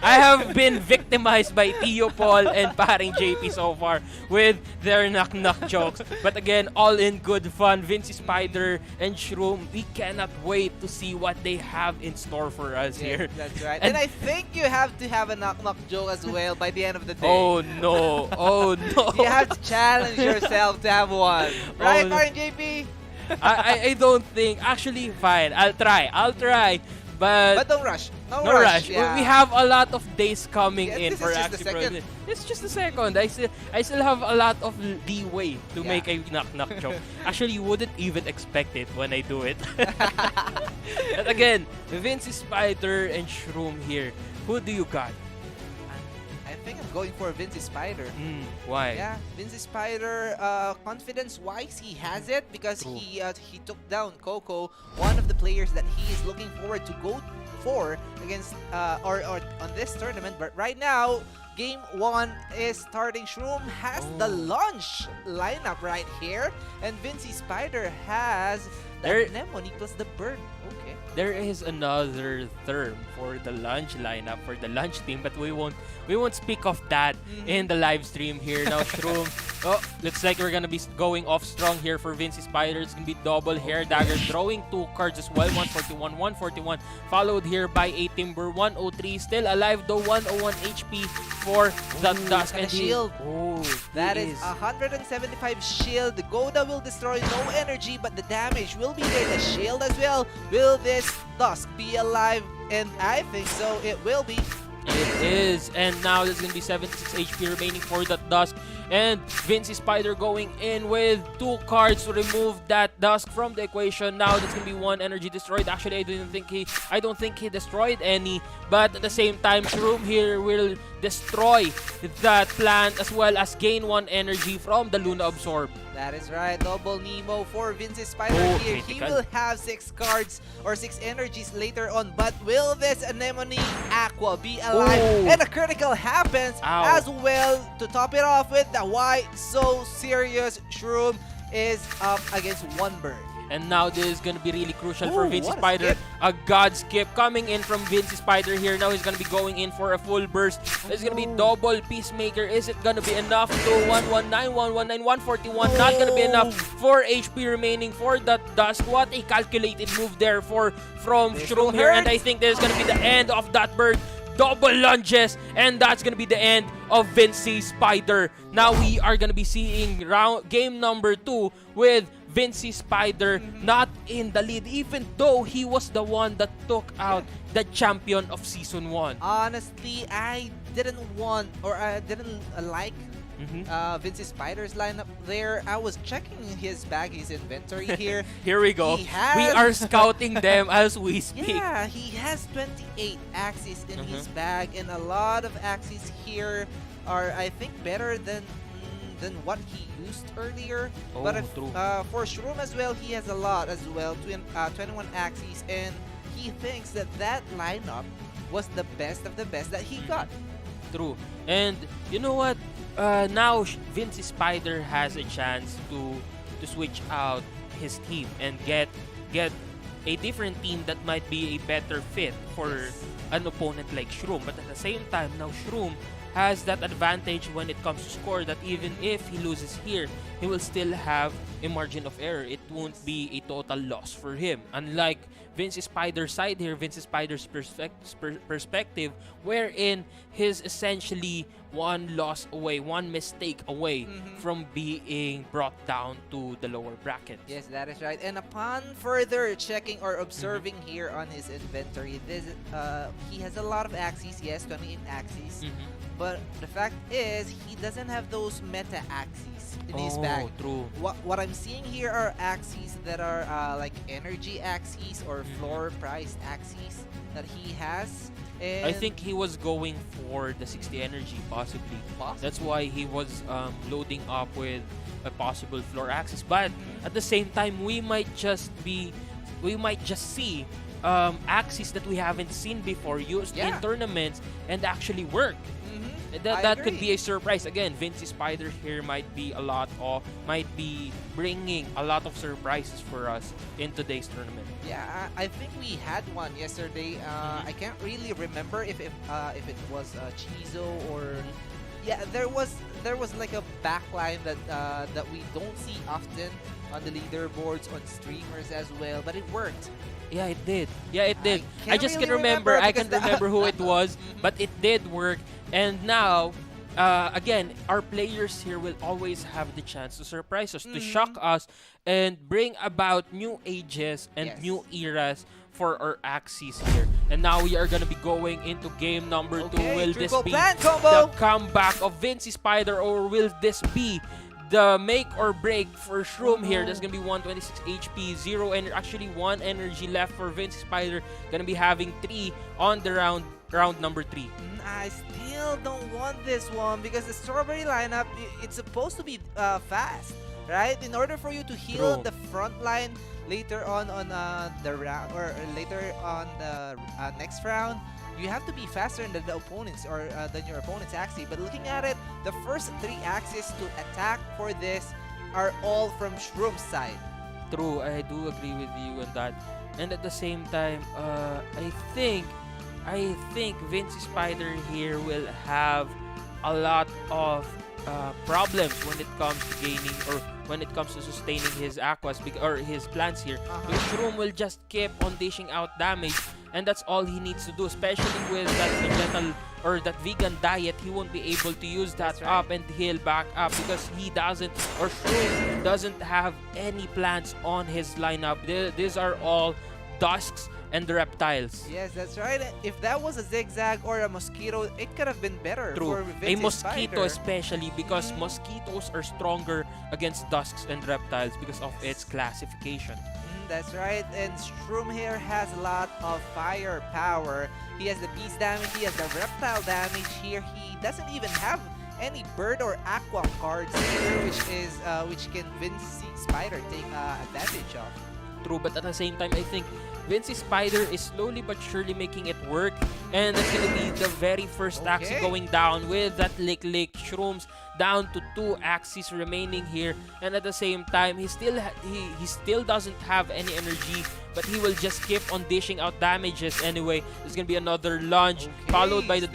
I have been victimized by Tio Paul and Paring JP so far with their knock-knock jokes. But again, all in good fun. Vinci Spider and Shroom, we cannot wait to see what they have in store for us here. That's right. And I think you have to have a knock-knock joke as well by the end of the day. Oh no. Oh no. You have to challenge yourself to have one. Right, no. Paring JP? I don't think. Actually, fine. I'll try. But don't rush. No rush. Yeah. We have a lot of days coming in this for is just the Axie Pro. second. It's just a second. I still have a lot of leeway to make a knock-knock joke. Actually, you wouldn't even expect it when I do it. But again, Vinci Spider and Shroom here. Who do you got? I think I'm going for Vinci Spider. Why? Yeah, Vinci Spider, confidence-wise, he has it because he took down Coco, one of the players that he is looking forward to go for against or on this tournament. But right now, Game 1 is starting. Shroom has the launch lineup right here, and Vinci Spider has the Anemone plus the bird. Okay. There is another term for the lunch lineup, for the lunch team, but we won't speak of that in the live stream here. Now, Shroom, looks like we're gonna be going off strong here for Vinci Spider. It's gonna be double hair dagger, throwing 2 cards as well, 141, 141, followed here by a Timber 103, still alive though, 101 HP for the Dusk and shield. That is 175 shield. The Goda will destroy no energy, but the damage will be there. The shield as well. Will this Dusk be alive? And I think so. It will be. It is, and now there's gonna be 76 HP remaining for that Dusk, and Vinci Spider going in with 2 cards to remove that Dusk from the equation. Now there's gonna be 1 energy destroyed. Actually, I don't think he destroyed any, but at the same time, Shroom here will destroy that plant as well as gain 1 energy from the Luna Absorb. That is right, double Nemo for Vinci Spider Oh, here. He critical. will have 6 cards or 6 energies later on, but will this Anemone Aqua be alive? Oh. And a critical happens Ow. as well to top it off with the why so serious Shroom is up against 1 bird. And now this is going to be really crucial for Ooh, Vinci what a Spider. skip. A god skip coming in from Vinci Spider here. Now he's going to be going in for a full burst. There's going to be double Peacemaker. Is it going to be enough to 119, 119, 141? Not going to be enough. 4 HP remaining for that Dusk. What a calculated move there from This Shroom will here. And hurt. I think this is going to be the end of that bird. Double lunges, and that's gonna be the end of Vinci Spider. Now we are gonna be seeing game number 2 with Vinci Spider not in the lead, even though he was the one that took out the champion of Season 1. Honestly, I didn't want or I didn't like Vinci Spider's lineup there. I was checking his bag, his inventory here. Here we go. He has- We are scouting them as we speak. Yeah, he has 28 Axies in his bag, and a lot of Axies here are, I think, better than what he used earlier. Oh, But true. for Shroom as well, he has a lot as well, 21 Axies, and he thinks that that lineup was the best of the best that he got. True. And you know what? Now Vinci Spider has a chance to switch out his team and get a different team that might be a better fit for an opponent like Shroom. But at the same time, now Shroom has that advantage when it comes to score, that even if he loses here, he will still have a margin of error. It won't be a total loss for him. Unlike Vinci Spider's side here, Vinci Spider's perspective, wherein he's essentially 1 loss away, 1 mistake away from being brought down to the lower bracket. Yes, that is right. And upon further checking or observing here on his inventory, he has a lot of Axies. Yes, 28 Axies. But the fact is, he doesn't have those meta Axies in his bag. True. What I'm seeing here are Axies that are like energy Axies or floor priced Axies that he has. And I think he was going for the 60 energy, possibly. That's why he was loading up with a possible floor axis. But at the same time, we might just see axes that we haven't seen before used in tournaments and actually work. That could be a surprise. Again, Vinci Spider here might be bringing a lot of surprises for us in today's tournament. Yeah, I think we had one yesterday. I can't really remember if it was Chizo or there was like a backline that we don't see often on the leaderboards, on streamers as well, but it worked. Yeah, it did. Yeah, it did. I can't just really can remember. I because can't remember who it was, but it did work. And now, again, our players here will always have the chance to surprise us, to shock us, and bring about new ages and new eras for our Axies here. And now we are going to be going into game number 2. Will this triple be plant combo. the comeback of Vinci Spider, or will this be the make or break for Shroom here? That's gonna be 126 HP, 0 and actually 1 energy left for Vinci Spider. Gonna be having 3 on the round number 3. I still don't want this one because the strawberry lineup, it's supposed to be fast, right? In order for you to heal True. the front line later on the round, or later on the next round, you have to be faster than the opponents, or than your opponent's Axie. But looking at it, the first 3 Axies to attack for this are all from Shroom's side. True, I do agree with you on that. And at the same time, I think Vinci Spider here will have a lot of problems when it comes to gaining, or when it comes to sustaining his aquas or his plants here. Because Shroom will just keep on dishing out damage, and that's all he needs to do, especially with that vegetal or that vegan diet. He won't be able to use that up and heal back up because he doesn't, or Shroom doesn't have any plants on his lineup. These are all Dusks and the reptiles. Yes, that's right. If that was a zigzag or a mosquito, it could have been better True. for A Vince's mosquito Spider. especially because mosquitoes are stronger against dusks and reptiles because of its classification. That's right. And Shroom here has a lot of firepower. He has the beast damage, he has the reptile damage here. He doesn't even have any bird or aqua cards here, which can Vince's Spider take advantage of. True, but at the same time, I think Vince's Spider is slowly but surely making it work, and that's gonna be the very first Axie going down with that lick. Shrooms down to 2 Axies remaining here, and at the same time, he still doesn't have any energy, but he will just keep on dishing out damages anyway. There's gonna be another lunge followed by the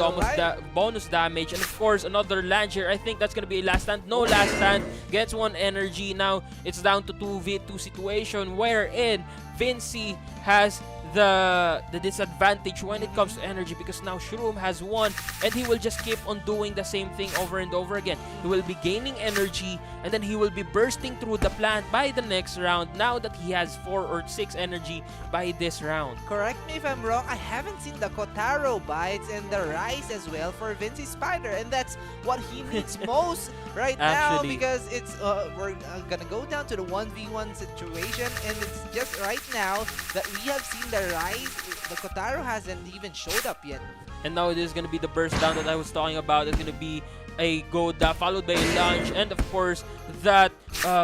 bonus damage, and of course another lunge here. I think that's gonna be a last stand. No last stand, gets 1 energy. Now it's down to 2v2 situation wherein Vincey has the disadvantage when it comes to energy, because now Shroom has 1 and he will just keep on doing the same thing over and over again. He will be gaining energy and then he will be bursting through the plant by the next round, now that he has 4 or 6 energy by this round. Correct me if I'm wrong, I haven't seen the Kotaro bites and the rise as well for Vince's Spider, and that's what he needs most right now, because it's we're gonna go down to the 1v1 situation, and it's just right now that we have seen the rise. The Kotaro hasn't even showed up yet. And now it is going to be the burst down that I was talking about. It's going to be a go down followed by a lunge, and of course that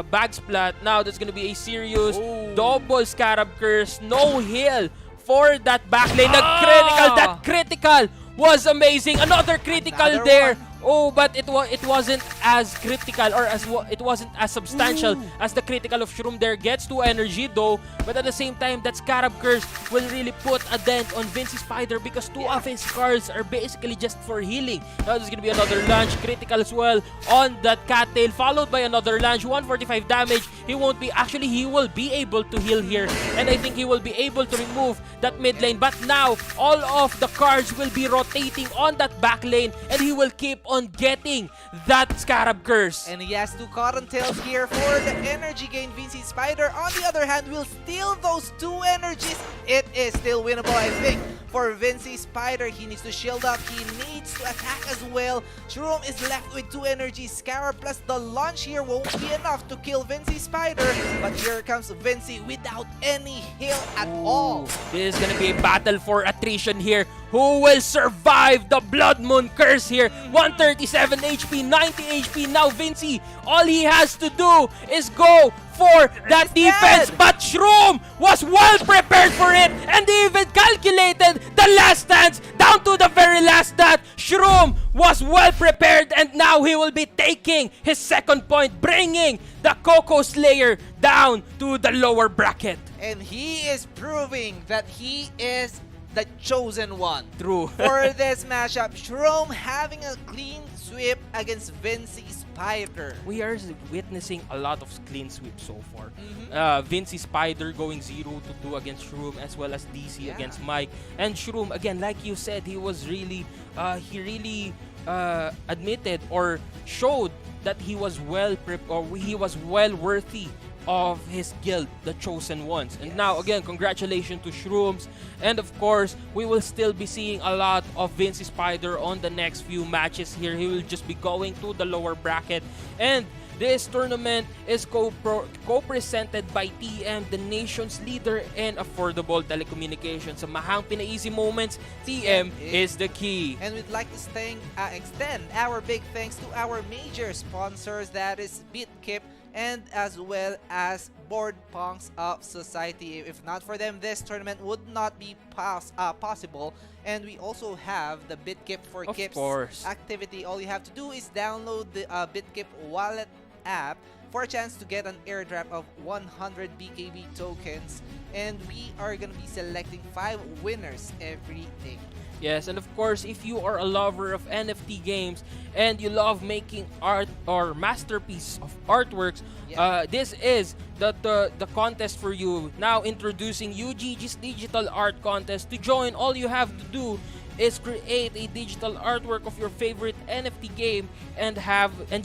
bag splat. Now there's going to be a serious double scarab curse, no heal for that back lane. That critical was amazing. Another critical there. Oh, but it wasn't as critical, or it wasn't as substantial as the critical of Shroom there. Gets 2 energy though, but at the same time, that Scarab Curse will really put a dent on Vince's Spider, because 2 of his cards are basically just for healing. Now there's gonna be another lunge, critical as well on that cattail, followed by another lunge, 145 damage. He will be able to heal here, and I think he will be able to remove that mid lane. But now all of the cards will be rotating on that back lane, and he will keep on getting that Scarab Curse. And he has 2 Cottontails here for the energy gain. Vince's Spider, on the other hand, will steal those 2 energies. It is still winnable, I think. For Vince's Spider, he needs to shield up. He needs to attack as well. Shroom is left with 2 energies. Scarab plus the launch here won't be enough to kill Vince's Spider. But here comes Vincey without any heal at all. This is gonna be a battle for attrition here. Who will survive the Blood Moon Curse here? 137 HP, 90 HP. Now Vincey, all he has to do is go for that defense, but Shroom was well prepared for it, and even calculated the last stands down to the very last stat. Shroom was well prepared, and now he will be taking his second point, bringing the Coco Slayer down to the lower bracket. And he is proving that he is the chosen one. True. For this matchup, Shroom having a clean sweep against Vincey's Spider. We are witnessing a lot of clean sweeps so far. Vincey's Spider going 0-2 against Shroom, as well as DC against Mike. And Shroom, again, like you said, he really admitted or showed that he was well worthy of his guild, the Chosen Ones. And now again, congratulations to Shrooms, and of course we will still be seeing a lot of Vince's Spider on the next few matches here. He will just be going to the lower bracket, and this tournament is co-presented by TM, the nation's leader in affordable telecommunications. Sa mahang pina-easy moments, TM is the key. And we'd like to extend our big thanks to our major sponsors, that is BitKip, and as well as Board Punks of Society. If not for them, this tournament would not be possible. And we also have the BitKip for Kips activity. All you have to do is download the BitKip wallet app for a chance to get an airdrop of 100 BKB tokens. And we are going to be selecting 5 winners every day. Yes, and of course, if you are a lover of NFT games and you love making art or masterpiece of artworks, this is the contest for you. Now introducing UGG's digital art contest. To join, all you have to do is create a digital artwork of your favorite NFT game and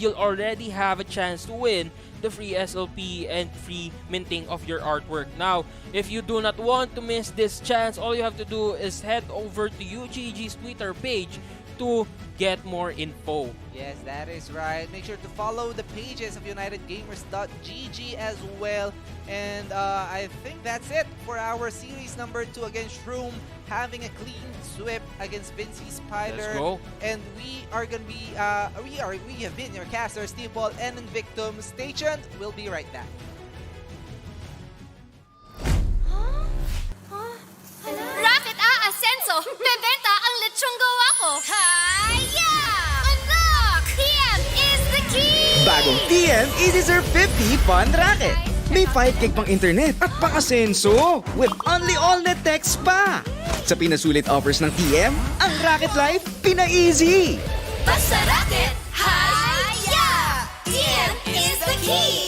you'll already have a chance to win the free SLP and free minting of your artwork. Now, if you do not want to miss this chance, all you have to do is head over to UGG's Twitter page to get more info. Yes, that is right. Make sure to follow the pages of UnitedGamers.gg as well. And I think that's it for our series number 2 against Shroom, having a clean sweep against Vinci Spider. Let's go. And we are gonna be we have been your casters, Steve Paul and Invictum. Stay tuned. We'll be right back. Rocket Ascenso! Bebenta ang lechong gawa ko! Haya! Unlock! TM is the key! Bagong TM Easy Surf 50 Fun Racket. May 5 gig pang internet at pang-asenso with only all-net text pa. Sa pinasulit offers ng TM, ang Racket Life pina-easy. Basta racket, haya! TM is the key!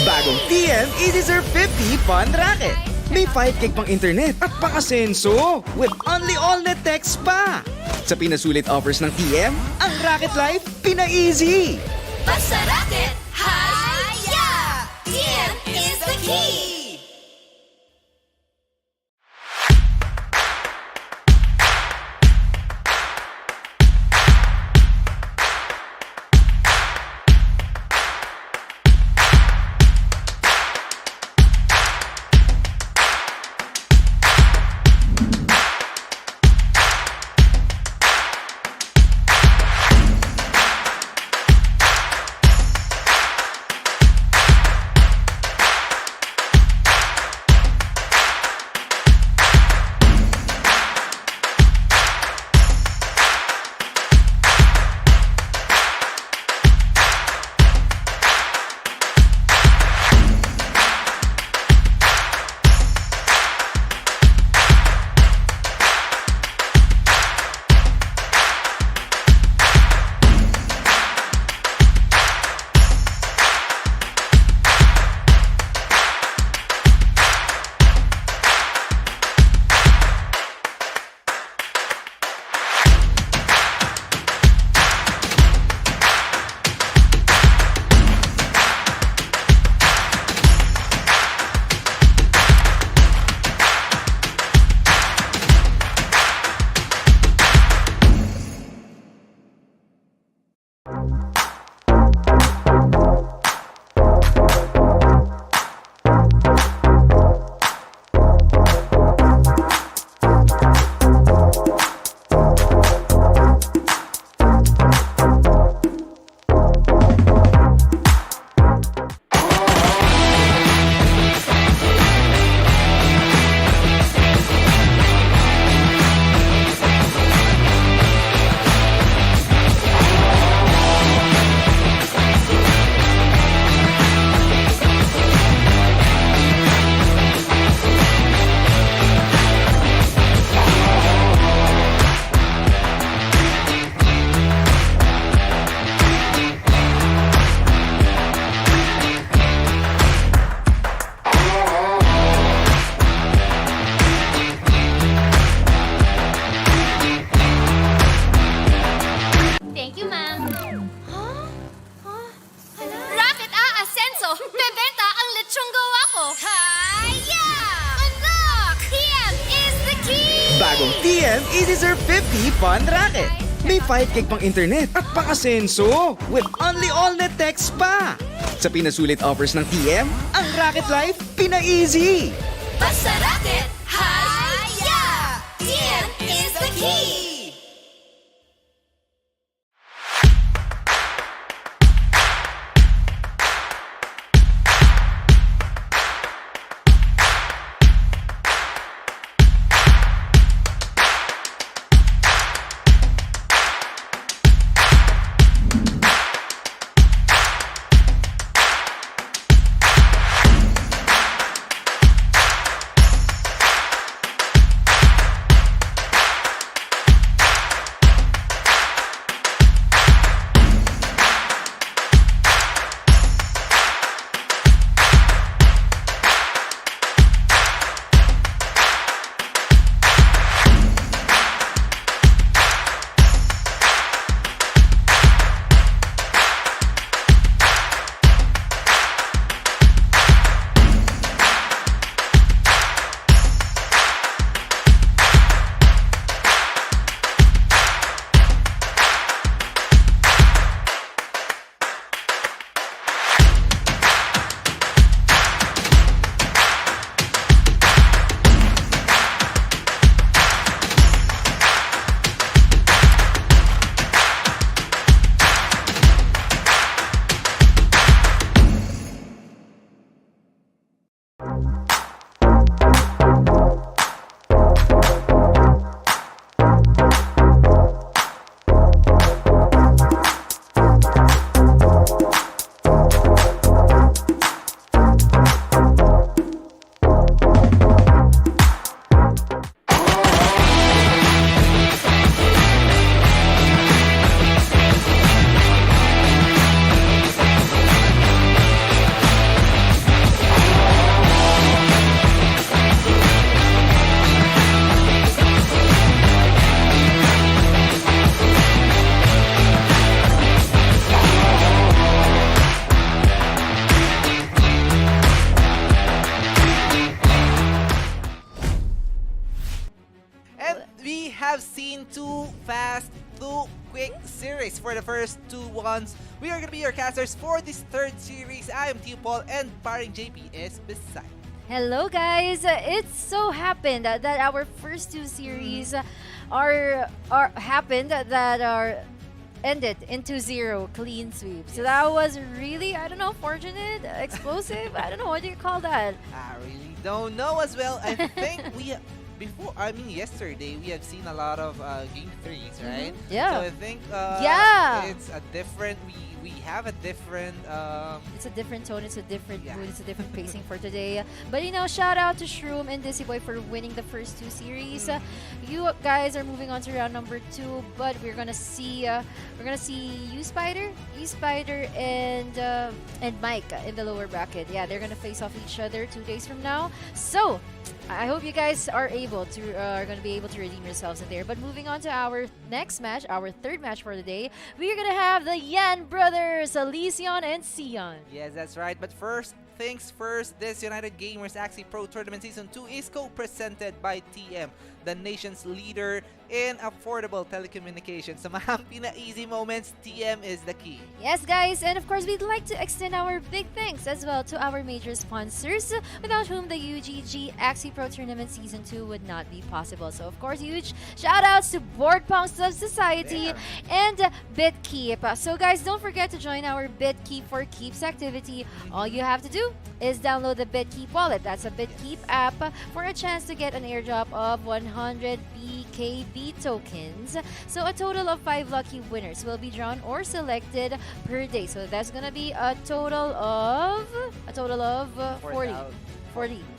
Bagong TM Easy Surf 50 Fun Racket. May 5 gig pang internet at pang-asenso with only all-net text pa. Sa pinasulit offers ng TM, ang Racket Life pina-easy. Basta racket, haya! TM is the key! deserve 50 fun racket. May 5 gig pang internet at pang-asenso with only all-net text pa. Sa pinasulit offers ng TM, ang Racket Life pina-easy. Basta racket, hi-ya! TM is the key! have seen two fast, two quick series for the first two ones. We are going to be your casters for this third series. I am Tio Paul and paring JP is beside. Hello guys! It so happened that our first two series are ended into 0 clean sweep. So that was really, I don't know, fortunate, explosive. I don't know, what do you call that? I really don't know as well. I think yesterday we have seen a lot of game 3s, right? Yeah. So I think it's a different, we have a different it's a different tone, it's a different mood, it's a different pacing for today. But you know, shout out to Shroom and Dizzy Boy for winning the first two series. You guys are moving on to round number 2, but we're gonna see you Spider, and Mike in the lower bracket. Yeah, they're gonna face off each other 2 days from now. So I hope you guys are gonna be able to redeem yourselves in there. But moving on to our next match, our third match for the day, we're gonna have the Yan brothers, Elysion and Xion. Yes, that's right. But first things first, this United Gamers Axie Pro Tournament Season 2 is co-presented by TM, the nation's leader in affordable telecommunications. Sa mga pina-easy moments, TM is the key. Yes, guys, and of course, we'd like to extend our big thanks as well to our major sponsors, without whom the UGG Axie Pro Tournament Season 2 would not be possible. So, of course, huge shout-outs to Board Punks of Society and BitKeep. So, guys, don't forget to join our BitKeep for Keeps activity. All you have to do is download the BitKeep wallet. That's a BitKeep app for a chance to get an airdrop of 100 BKB tokens. So a total of 5 lucky winners will be drawn or selected per day. So that's gonna be a total of 40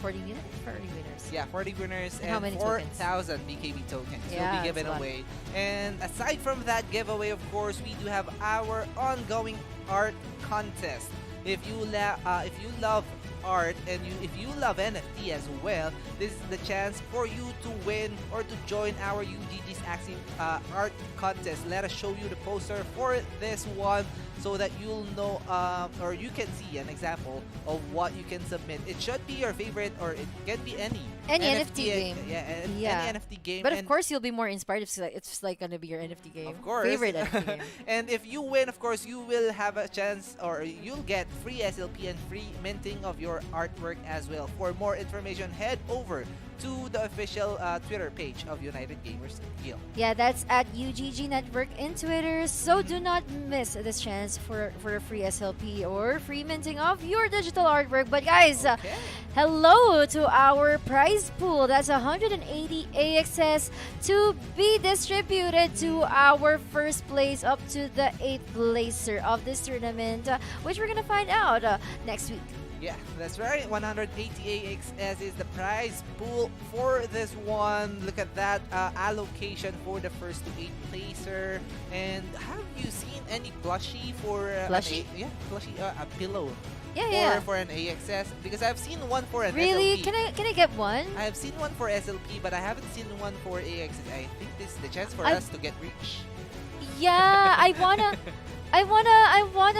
winners. Yeah, 40 winners And how and many 4,000 BKB tokens will be given away. And aside from that giveaway, of course, we do have our ongoing art contest. If you love art, and if you love NFT as well, this is the chance for you to win or to join our UGG's Axie art contest. Let us show you the poster for this one so that you'll know or you can see an example of what you can submit. It should be your favorite, or it can be any NFT game. Any NFT game. But of course, you'll be more inspired if it's like gonna be your NFT game. Of course. Favorite NFT game. And if you win, of course, you will have a chance, or you'll get free SLP and free minting of your artwork as well. For more information, head over to the official Twitter page of United Gamers Guild. Yeah, that's at UGG Network in Twitter. So do not miss this chance for a free SLP or free minting of your digital artwork. But guys, hello to our prize pool. That's 180 AXS to be distributed to our first place up to the 8th placer of this tournament, which we're gonna find out next week. Yeah, that's right. 180 AXS is the prize pool for this one. Look at that allocation for the first to 8th placer. And have you seen any plushie for Plushie? Plushie, a pillow. Yeah. For an AXS, because I've seen one for an Really? SLP. Can I get one? I have seen one for SLP, but I haven't seen one for AXS. I think this is the chance for us to get rich. Yeah, I want an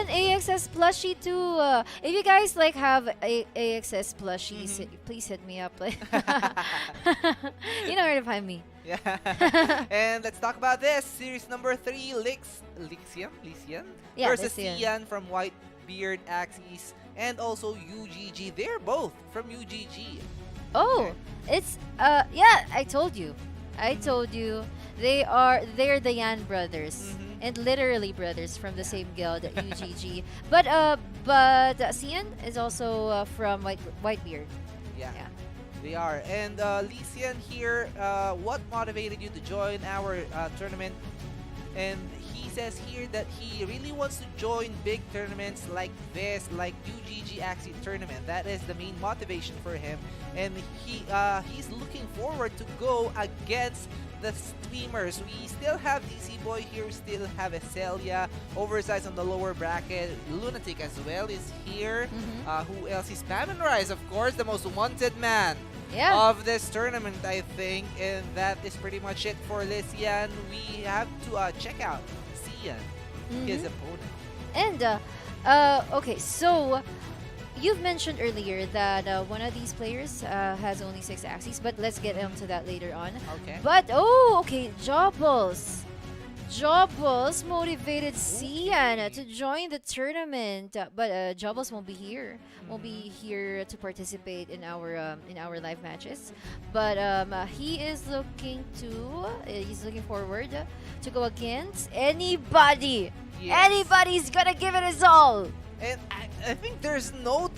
AXS plushie too. If you guys like have AXS plushies, please hit me up. You know where to find me. Yeah. And let's talk about this. Series number 3, Elysion Yeah, versus Elysion. Xion from Whitebeard Axies, and also UGG. They're both from UGG. Oh, it's yeah, I told you. They're the Yan brothers. And literally brothers from the same guild, UGG. But Xion is also from Whitebeard. Yeah, they are. And Elysion here, what motivated you to join our tournament? And he says here that he really wants to join big tournaments like this, like UGG Axie Tournament. That is the main motivation for him. And he's looking forward to go against the streamers. We still have DC Boy here, we still have Hazelia, Oversized on the lower bracket, Lunatic as well is here. Who else is Spam and Rise, of course, the most wanted man of this tournament, I think. And that is pretty much it for Elysion. We have to check out Xion, his opponent. And okay, so you've mentioned earlier that one of these players has only 6 Axies, but let's get into that later on. Okay. But okay, Jobbles motivated Xion to join the tournament, but Jobbles won't be here. Won't be here to participate in our live matches. But he is looking forward to go against anybody. Yes. Anybody's gonna give it his all. And I think there's no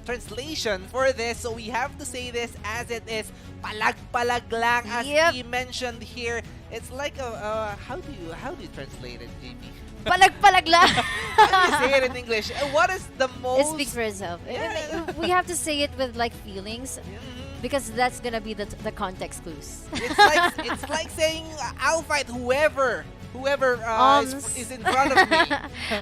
translation for this, so we have to say this as it is. Palag-palag lang, as he mentioned here. It's like how do you translate it, JB? Palag-palag lang. How do you say it in English? What is the most? It speaks for itself. We have to say it with like feelings, because that's gonna be the context clues. It's like saying I'll fight whoever is in front of me.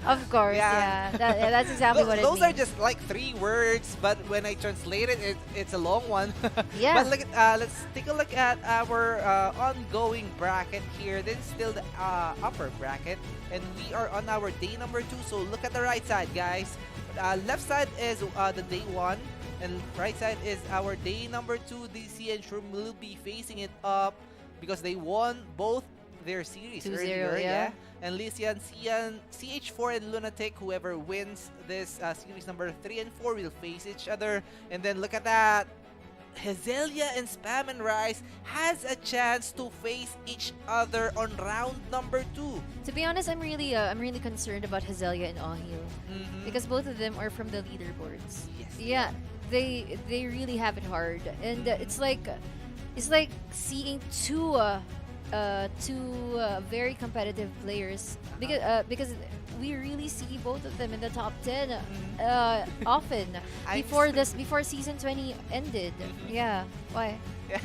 Of course, that's exactly what it means. Those are just like 3 words, but when I translate it, it's a long one. Yeah. But look at, let's take a look at our ongoing bracket here. This is still the upper bracket, and we are on our day number 2. So look at the right side, guys. Left side is the day 1. And right side is our day number 2. DC and Shroom will be facing it up because they won both their series 2-0, earlier. yeah. And Xion, CH4 and Lunatic, whoever wins this series number 3 and 4 will face each other. And then look at that. Hazelia and Spam and Rise has a chance to face each other on round number 2. To be honest, I'm really concerned about Hazelia and Awie, because both of them are from the leaderboards. Yes. Yeah, they really have it hard, and it's like seeing two very competitive players, because we really see both of them in the top 10 often before season 20 ended. Yeah, why? Yeah,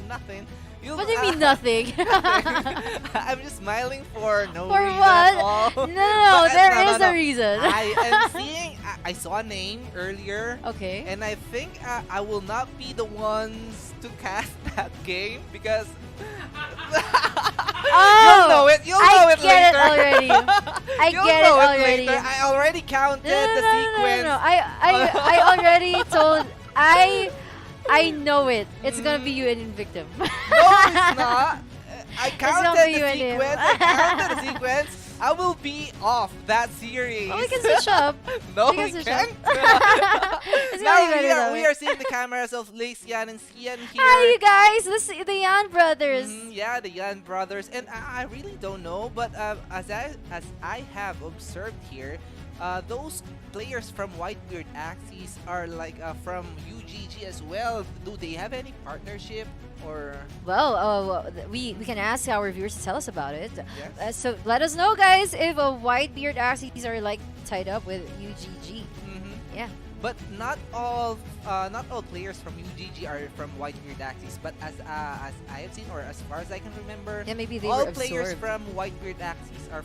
nothing. What do you mean nothing? I'm just smiling for no For reason what? at all. No, But, there is a reason. I am seeing. I saw a name earlier. Okay. And I think I will not be the ones to cast that game because you'll know it. You'll know it get later. it already. I You'll get it know already. later. I already counted the sequence. No. I already told. I know it. It's gonna be you and Invictum. No, it's not. I gonna counted be the you and him. sequence. I counted the sequence. I will be off that series. Oh, we can switch up. No, we can we switch can't. up. It's Now gonna be better we though. are seeing the cameras of Elysion and Xion here. Hi, you guys. The Yan brothers. Yeah, the Yan brothers, and I really don't know, but as I have observed here, those players from Whitebeard Axies are like from UGG as well. Do they have any partnership or? Well, we can ask our viewers to tell us about it. Yes. So let us know, guys, if Whitebeard Axies are like tied up with UGG. Yeah. But not all players from UGG are from Whitebeard Axies. But as I have seen, or as far as I can remember, Yeah, maybe they all were players absorbed. from Whitebeard Axies are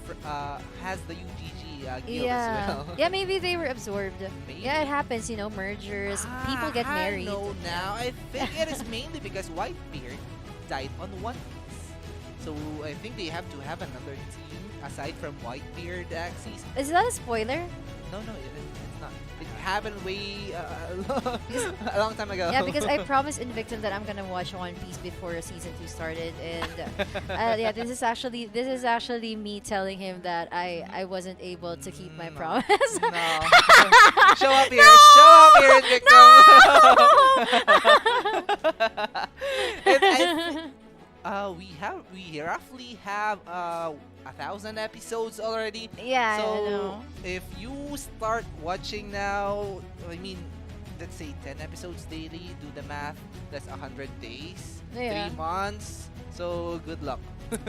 has the UGG guild Yeah. as well. Yeah, maybe they were absorbed. Maybe. Yeah, it happens, mergers. People get married. I know now. I think it is mainly because Whitebeard died on One Piece. So I think they have to have another team aside from Whitebeard Axies. Is that a spoiler? No, it's not. It happened way a long time ago. Yeah, because I promised Invictum that I'm gonna watch One Piece before season 2 started, and yeah, this is actually me telling him that I wasn't able to keep my promise. No. Show up here. Show up here, Invictum. And we roughly have 1,000 episodes already. Yeah, So I know. if you start watching now, I mean, let's say 10 episodes daily, do the math, that's 100 days, Yeah. 3 months. So good luck.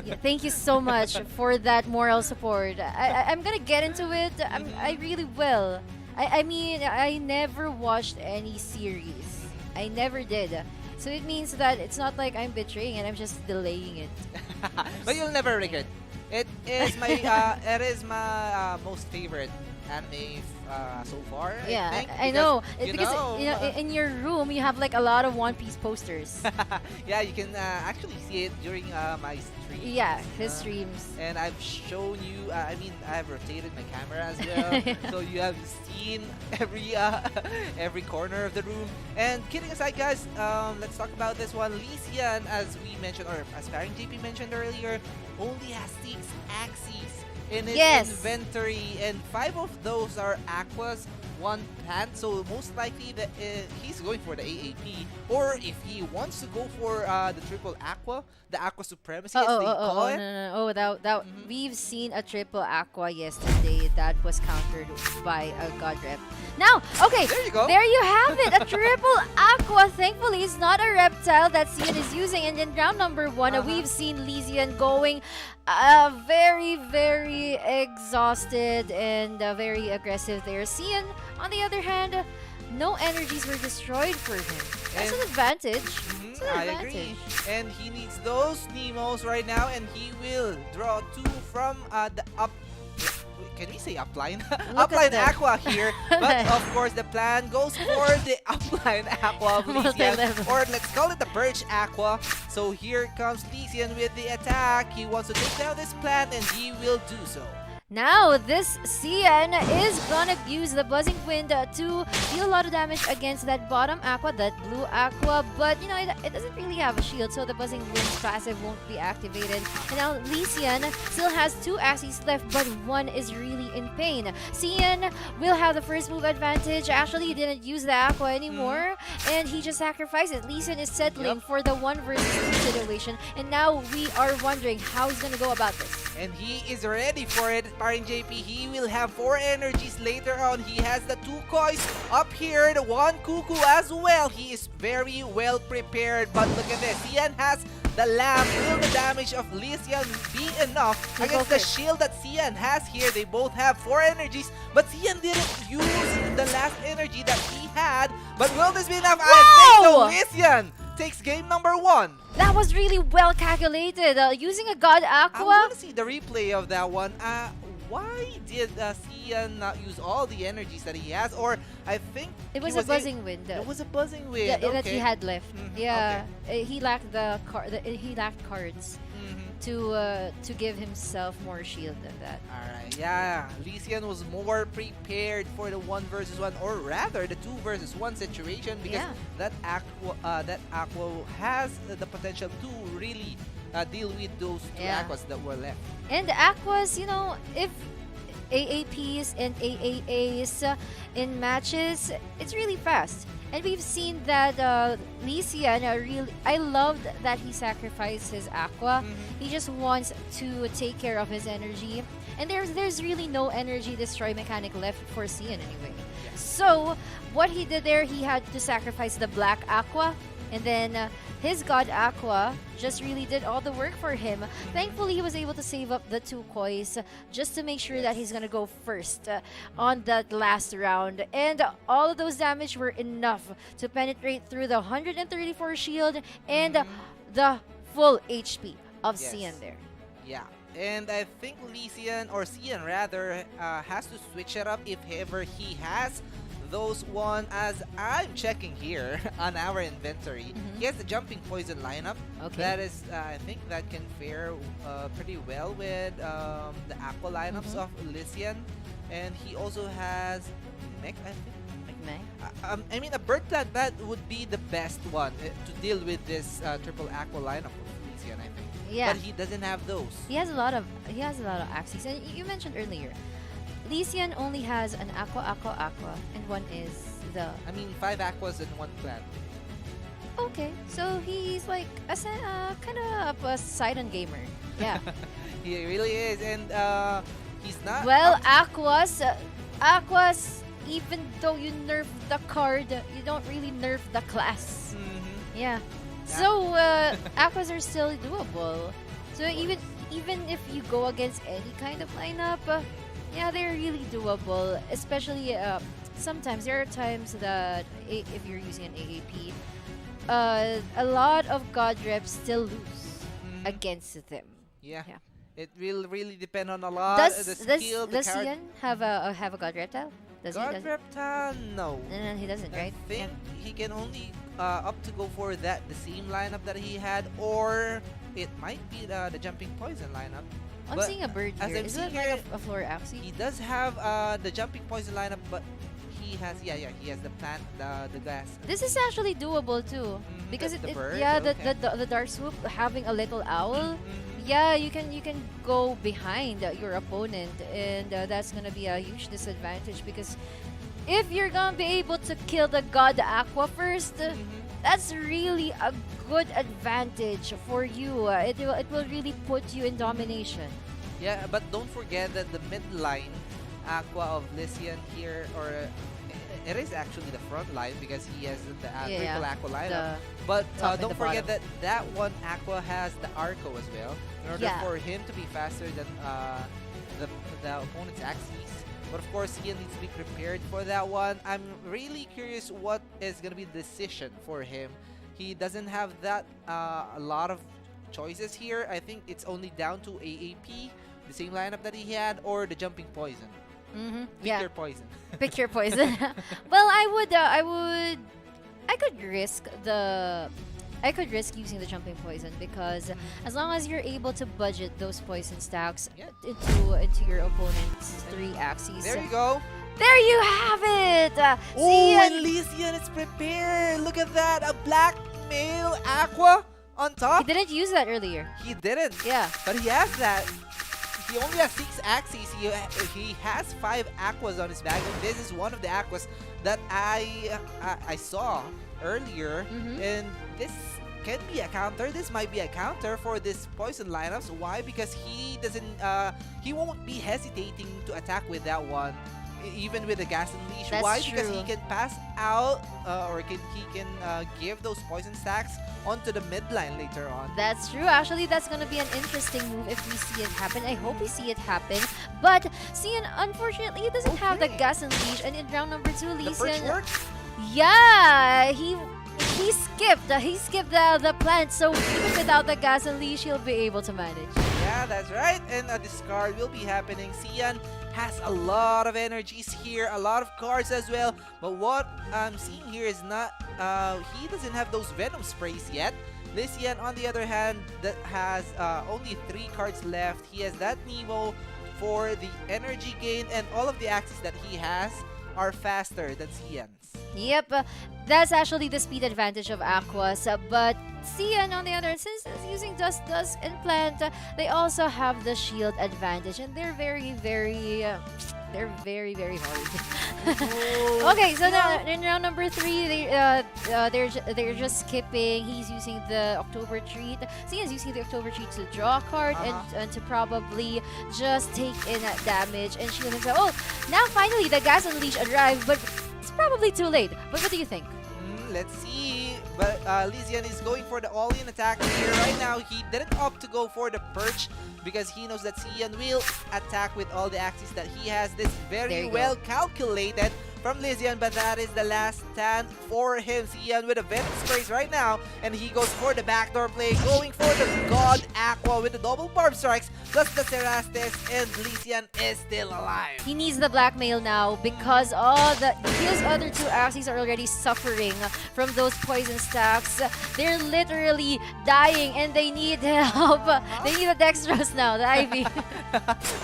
Yeah, thank you so much for that moral support. I'm gonna get into it. I really will. I mean, I never watched any series. I never did. So it means that it's not like I'm betraying it. I'm just delaying it. But you'll never regret. It is my most favorite anime so far. Yeah, I think, I know. because, Because in your room you have like a lot of One Piece posters. yeah, you can actually see it during my stream. Yeah, his streams. And I've shown you. I mean, I've rotated my camera as well, so you have seen every corner of the room. And kidding aside, guys, let's talk about this one. Elysion, as we mentioned, or as Sparring JP mentioned earlier, only has 6 Axies in his Yes. inventory, and 5 of those are Aquas, 1 Pant. So most likely that he's going for the AAP, or if he wants to go for the triple Aqua, the Aqua Supremacy as they call it. No. That we've seen a triple aqua yesterday that was countered by a god rep. Now, okay, There you go. there you have it, a triple aqua. Thankfully, it's not a reptile that Xion is using. And in round number 1, we've seen Elysion going very, very exhausted and very aggressive there. Xion, on the other hand, no energies were destroyed for him. That's an advantage. It's an I advantage. agree. And he needs those Nemos right now, and he will draw 2 from the up. Can we say upline? Look at Upline them. Aqua here. But of course, the plan goes for the upline Aqua of Elysion. Multi-level. Or let's call it the Birch Aqua. So here comes Elysion with the attack. He wants to take down this plant, and he will do so. Now, this Xion is gonna use the Buzzing Wind to deal a lot of damage against that bottom Aqua, that blue Aqua, but it doesn't really have a shield, so the Buzzing Wind passive won't be activated. And now Elysion still has 2 Axies left, but 1 is really in pain. Xion will have the first move advantage. Actually, he didn't use the Aqua anymore, and he just sacrificed it. Elysion is settling for the 1 versus 2 situation, and now we are wondering how he's gonna go about this. And he is ready for it. Sparring JP, he will have 4 energies later on. He has the 2 Kois up here, the 1 Cuckoo as well. He is very well prepared. But look at this. Xion has the lamp. Will the damage of Elysion be enough against the shield that Xion has here? They both have 4 energies, but Xion didn't use the last energy that he had. But will this be enough? I think so. Elysion takes game number 1. That was really well calculated. Using a God I Aqua. want to see the replay of that one. why did Xion not use all the energies that he has? Or I think It was he a buzzing wind. It was a buzzing wind. That he Okay. had left. Mhm, Yeah, he lacked he lacked cards Mhm. to give himself more shield than that. Alright, yeah. Elysion was more prepared for the 1 versus 1, or rather the 2 versus 1 situation, because Yeah. that Aqua has the potential to really deal with those two Yeah. Aquas that were left. And the Aquas, you know, if AAPs and AAAs in matches, it's really fast. And we've seen that Elysion I loved that he sacrificed his Aqua. He just wants to take care of his energy. And there's really no energy destroy mechanic left for Xion anyway. So what he did there, he had to sacrifice the black Aqua. And then his God Aqua just really did all the work for him. Thankfully, he was able to save up the 2 coins just to make sure that he's going to go first on that last round. And all of those damage were enough to penetrate through the 134 shield and the full HP of Yes. Xion there. Yeah. And I think Elysion, or Xion rather, has to switch it up if ever he has those one. As I'm checking here on our inventory, he has the jumping poison lineup. Okay. That is, I think that can fare pretty well with the Aqua lineups of Elysion. And he also has Mech, I think. I mean, a bird plant that would be the best one to deal with this triple Aqua lineup of Elysion, I think. Yeah. But he doesn't have those. He has a lot of Axies. And you mentioned earlier, Elysion only has an Aqua, and one is the... I mean, 5 Aquas in 1 plant. Okay, so he's like kind of a Sidon gamer. Yeah. He really is, and he's not... Well, up Aquas, even though you nerf the card, you don't really nerf the class. Mhm. Yeah. So Aquas are still doable. So even if you go against any kind of lineup, yeah, they're really doable. Especially sometimes there are times that if you're using an AAP, a lot of God reps still lose against them. Yeah. Yeah. It will really depend on a lot. Does The skill, the Xion have a God reptile? Does he? God Does Reptile, no. no, he doesn't, right? I think he can only up to go for the same lineup that he had, or it might be the jumping poison lineup. I'm But seeing a bird as here. I'm Is seeing it like here, a floor Axie? he does have the jumping poison lineup, but he has he has the plant, the glass. This is actually doable too, because the it bird, yeah, okay. the dark swoop having a little owl. Yeah, you can go behind your opponent, and that's gonna be a huge disadvantage because if you're gonna be able to kill the God Aqua first, that's really a good advantage for you. It will really put you in domination. Yeah, but don't forget that the mid line Aqua of Elysion here, or it is actually the front line because he has the triple Aqua lineup. But top and don't the forget bottom. that one Aqua has the Arco as well, in order Yeah. for him to be faster than the opponent's Axies. But of course, he needs to be prepared for that one. I'm really curious what is going to be the decision for him. He doesn't have that a lot of choices here. I think it's only down to AAP, the same lineup that he had, or the jumping poison. Pick Yeah, your poison. pick your poison. Well, I could risk using the jumping poison because as long as you're able to budget those poison stacks into your opponent's 3 Axies. There you go. There you have it! Oh, Xion- Elysion is prepared. Look at that. A black male Aqua on he top. didn't use that earlier. He didn't. Yeah. But he has that. He only has 6 Axies. He has 5 Aquas on his bag. And this is one of the Aquas that I saw earlier. And this can be a counter. This might be a counter for this poison lineups. Why? Because he doesn't. He won't be hesitating to attack with that one, even with the gas and leash. That's Why? Because true. he can pass out, or he can give those poison stacks onto the mid line later on. That's true. Actually, that's gonna be an interesting move if we see it happen. I hope we see it happen. But Xion, unfortunately, he doesn't have the gas and leash. And in round number 2, The perch Elysion, works. yeah, he skipped the plant. So even without the gas and leash, he'll be able to manage. Yeah, that's right. And a discard will be happening. Xion has a lot of energies here, a lot of cards as well. But what I'm seeing here is not, he doesn't have those Venom sprays yet. Elysion, on the other hand, that has only 3 cards left. He has that Nemo for the energy gain, and all of the axes that he has are faster than Xion's. Yep, that's actually the speed advantage of Aquas. But Xion, on the other hand, since it's using Dusk, and Plant, they also have the shield advantage, and they're very, very hard. Okay, so now in round number 3, they're just skipping. He's using the October Treat. Xion's using the October Treat to draw a card and to probably just take in that damage and shield himself. Oh, now finally the Gas Unleash arrived, but it's probably too late. But what do you think? Let's see. But Elysion is going for the all-in attack here. Right now, he didn't opt to go for the perch because he knows that Xion will attack with all the axes that he has. This very well calculated from Elysion, but that is the last stand for him. Xion with a Venom sprays right now, and he goes for the backdoor play, going for the God Aqua with the double barb strikes, plus the Cerastes, and Elysion is still alive. He needs the blackmail now because his other 2 Axies are already suffering from those poison stacks. They're literally dying and they need help. They need a Dextrose now, the Ivy.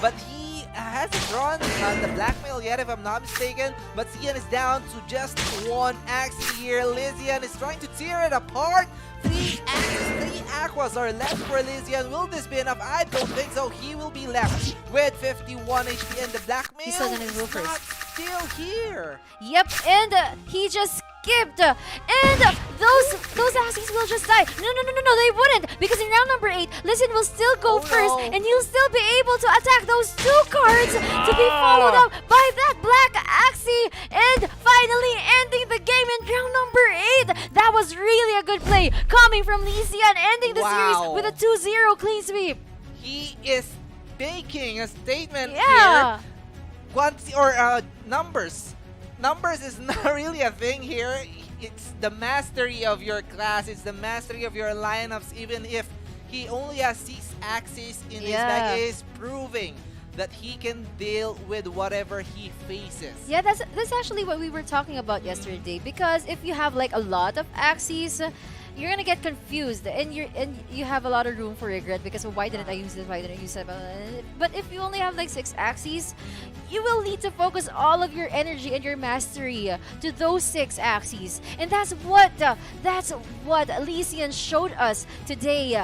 But he hasn't drawn the blackmail yet, if I'm not mistaken. But Xion is down to just 1 Axie here. Elysion is trying to tear it apart. 3 Axes, 3 Aquas are left for Elysion. Will this be enough? I don't think so. He will be left with 51 HP, and the blackmail He's still gonna go is first. not still here. Yep, and he just skipped. And those Axies will just die. No, they wouldn't. Because in round number 8, Elysion will still go first, and he'll still be able to attack those 2 cards to be followed up by that black Axie. And finally ending the game in round number 8. That was really a good play coming from Elysion, ending the series with a 2-0 clean sweep. He is making a statement Yeah. here. Quantity or numbers. Numbers is not really a thing here. It's the mastery of your class. It's the mastery of your lineups. Even if he only has 6 axes in his bag, is proving that he can deal with whatever he faces. Yeah, that's actually what we were talking about yesterday. Because if you have like a lot of axes, you're gonna get confused, and you have a lot of room for regret because why didn't I use this? Why didn't I use that? But if you only have like 6 axes, you will need to focus all of your energy and your mastery to those 6 axes, and that's what Elysion showed us today.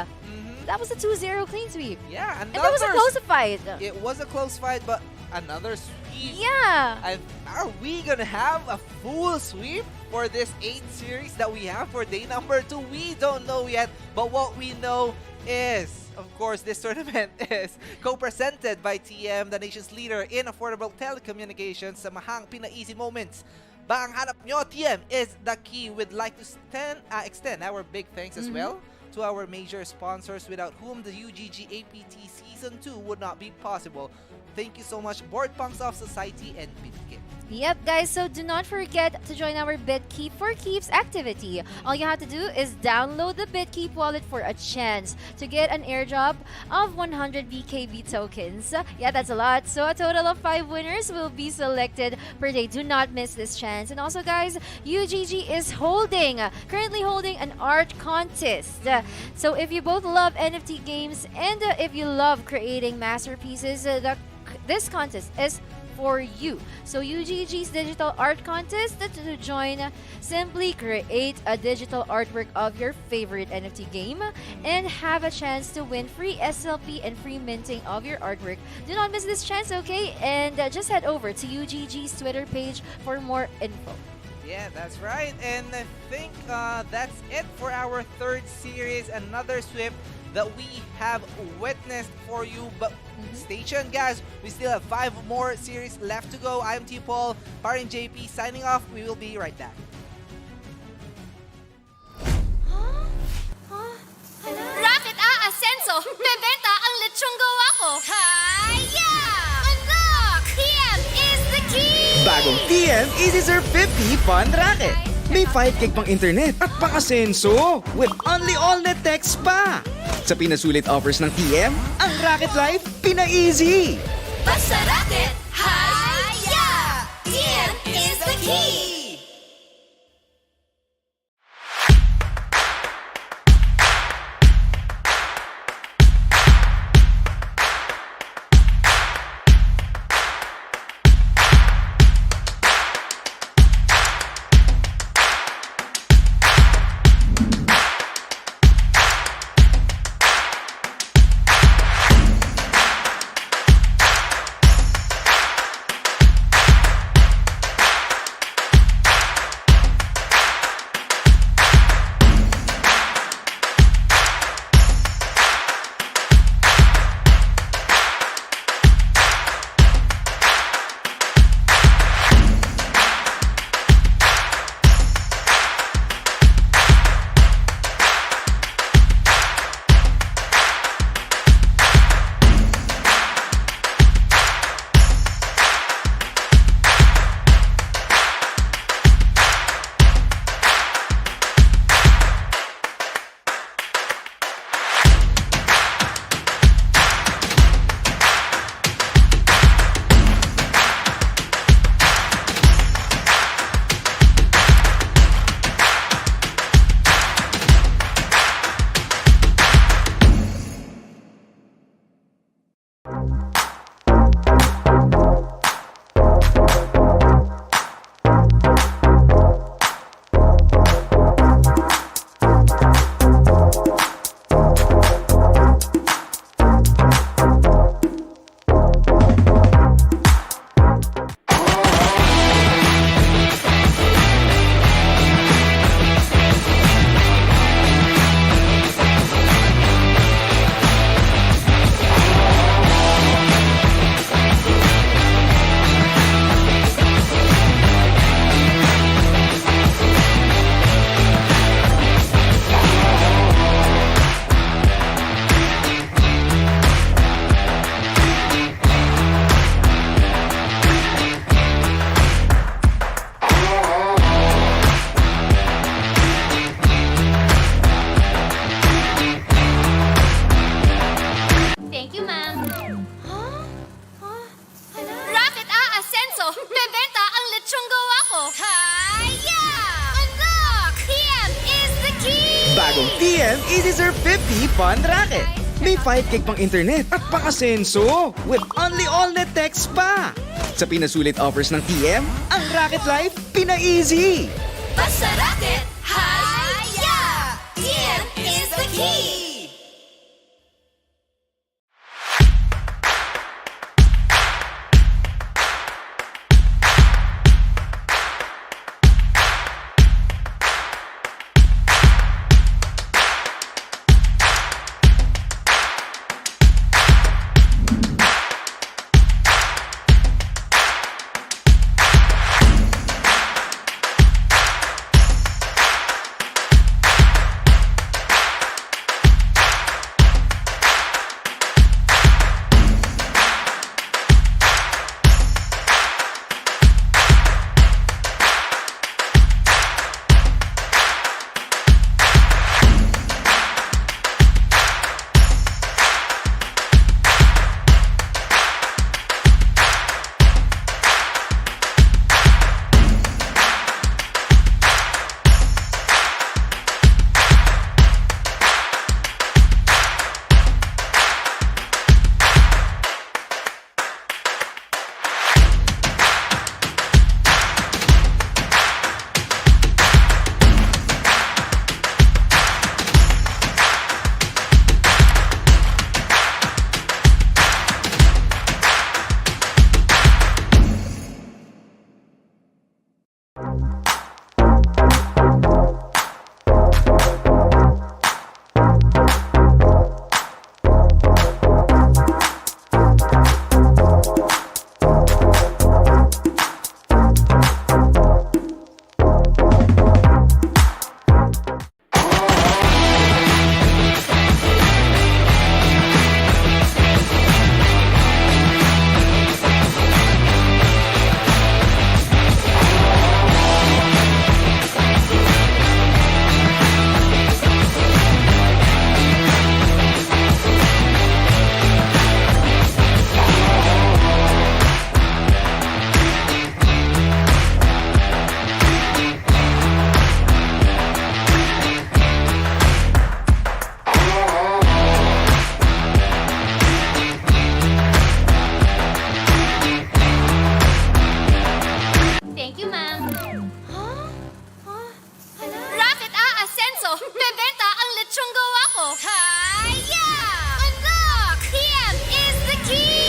That was a 2-0 clean sweep. Yeah, And that was a close fight. It was a close fight, but another sweep. Yeah. Are we gonna have a full sweep for this 8th series that we have for day number 2? We don't know yet, but what we know is, of course, this tournament is co-presented by TM, the nation's leader in affordable telecommunications. Sa mahang pina-easy moments ba ang hanap nyo? TM is the key. We'd like to extend our big thanks as well to our major sponsors, without whom the UGG APT Season 2 would not be possible. Thank you so much, Board Punks of Society and BitKit. Yep, guys, so do not forget to join our BitKeep for Keeps activity. All you have to do is download the BitKeep wallet for a chance to get an airdrop of 100 BKB tokens. Yeah, that's a lot. So a total of 5 winners will be selected per day. Do not miss this chance. And also, guys, UGG is currently holding an art contest. So if you both love NFT games and if you love creating masterpieces, this contest is for you. So UGG's digital art contest, to join, simply create a digital artwork of your favorite NFT game and have a chance to win free SLP and free minting of your artwork. Do not miss this chance, okay? And just head over to UGG's Twitter page for more info. Yeah, that's right. And I think that's it for our 3rd series. Another sweep that we have witnessed for you. But stay tuned, guys. We still have 5 more series left to go. I'm T. Paul, Parin JP signing off. We will be right back. Rocket Ascenso! Bebenta ang lechong gawa ko! Haya! Unlock! TM is the key! Bagong TM Easy Surf 50 Fun Racket. May 5 gig pang internet at pang asenso with only all net text pa. Sa pinasulit offers ng TM, ang Racket Life pina-easy! Basta racket, haya! TM is the key! Thank you, ma'am. Racket Ascenso! Bebenta ang lechong gawa ko! Haya! Unlock! TM is the key! Bagong TM Easy Serve 50 Fun Racket. May 5 gig pang internet at pang-asenso with only all-net text pa. Sa pinasulit offers ng TM, ang Racket Life pina-easy! Basta racket, haya! TM is the key!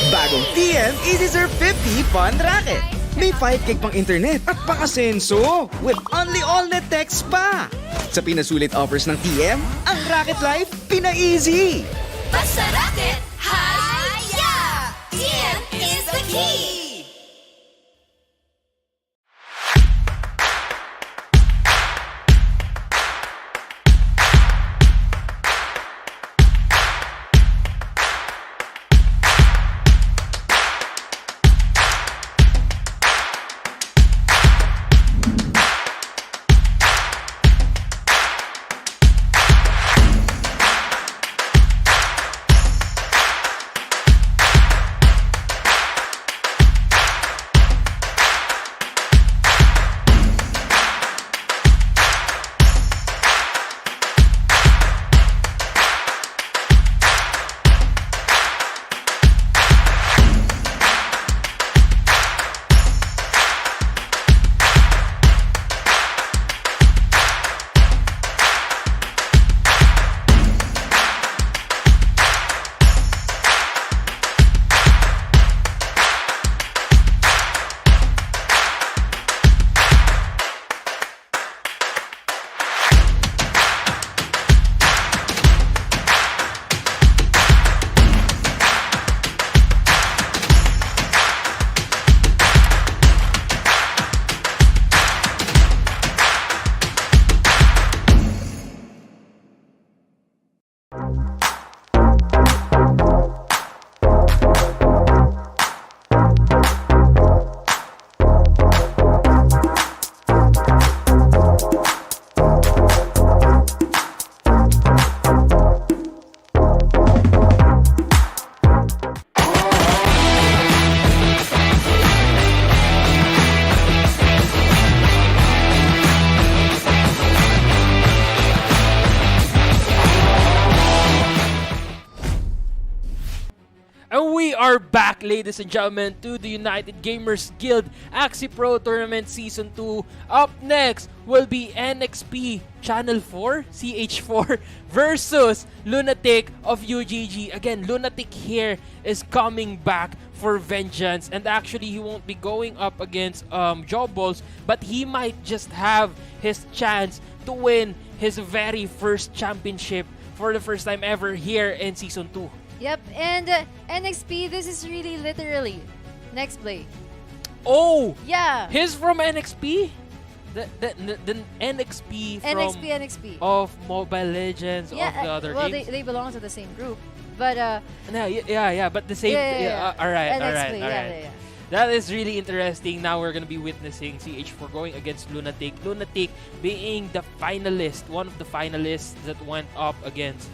Bagong TM Easy Surf 50 Fun Racket. May 5 gig pang internet at pang-asenso with only all-net text pa. Sa pinasulit offers ng TM, ang Racket Life pina-easy. Basta racket, hi-ya! TM is the key! And we are back, ladies and gentlemen, to the United Gamers Guild Axie Pro Tournament Season 2. Up next will be NXP Channel 4, CH4 versus Lunatic of UGG. Again, Lunatic here is coming back for vengeance, and actually he won't be going up against Jawballs, but he might just have his chance to win his very first championship for the first time ever here in Season 2. Yep, and NXP, this is really literally next play. Oh! Yeah. He's from NXP? The NXP from NXP. of Mobile Legends, of the other well, games? they belong to the same group, but Yeah, but the same. Alright. NXP, yeah. That is really interesting. Now we're gonna be witnessing CH4 going against Lunatic. Lunatic being the finalist, one of the finalists that went up against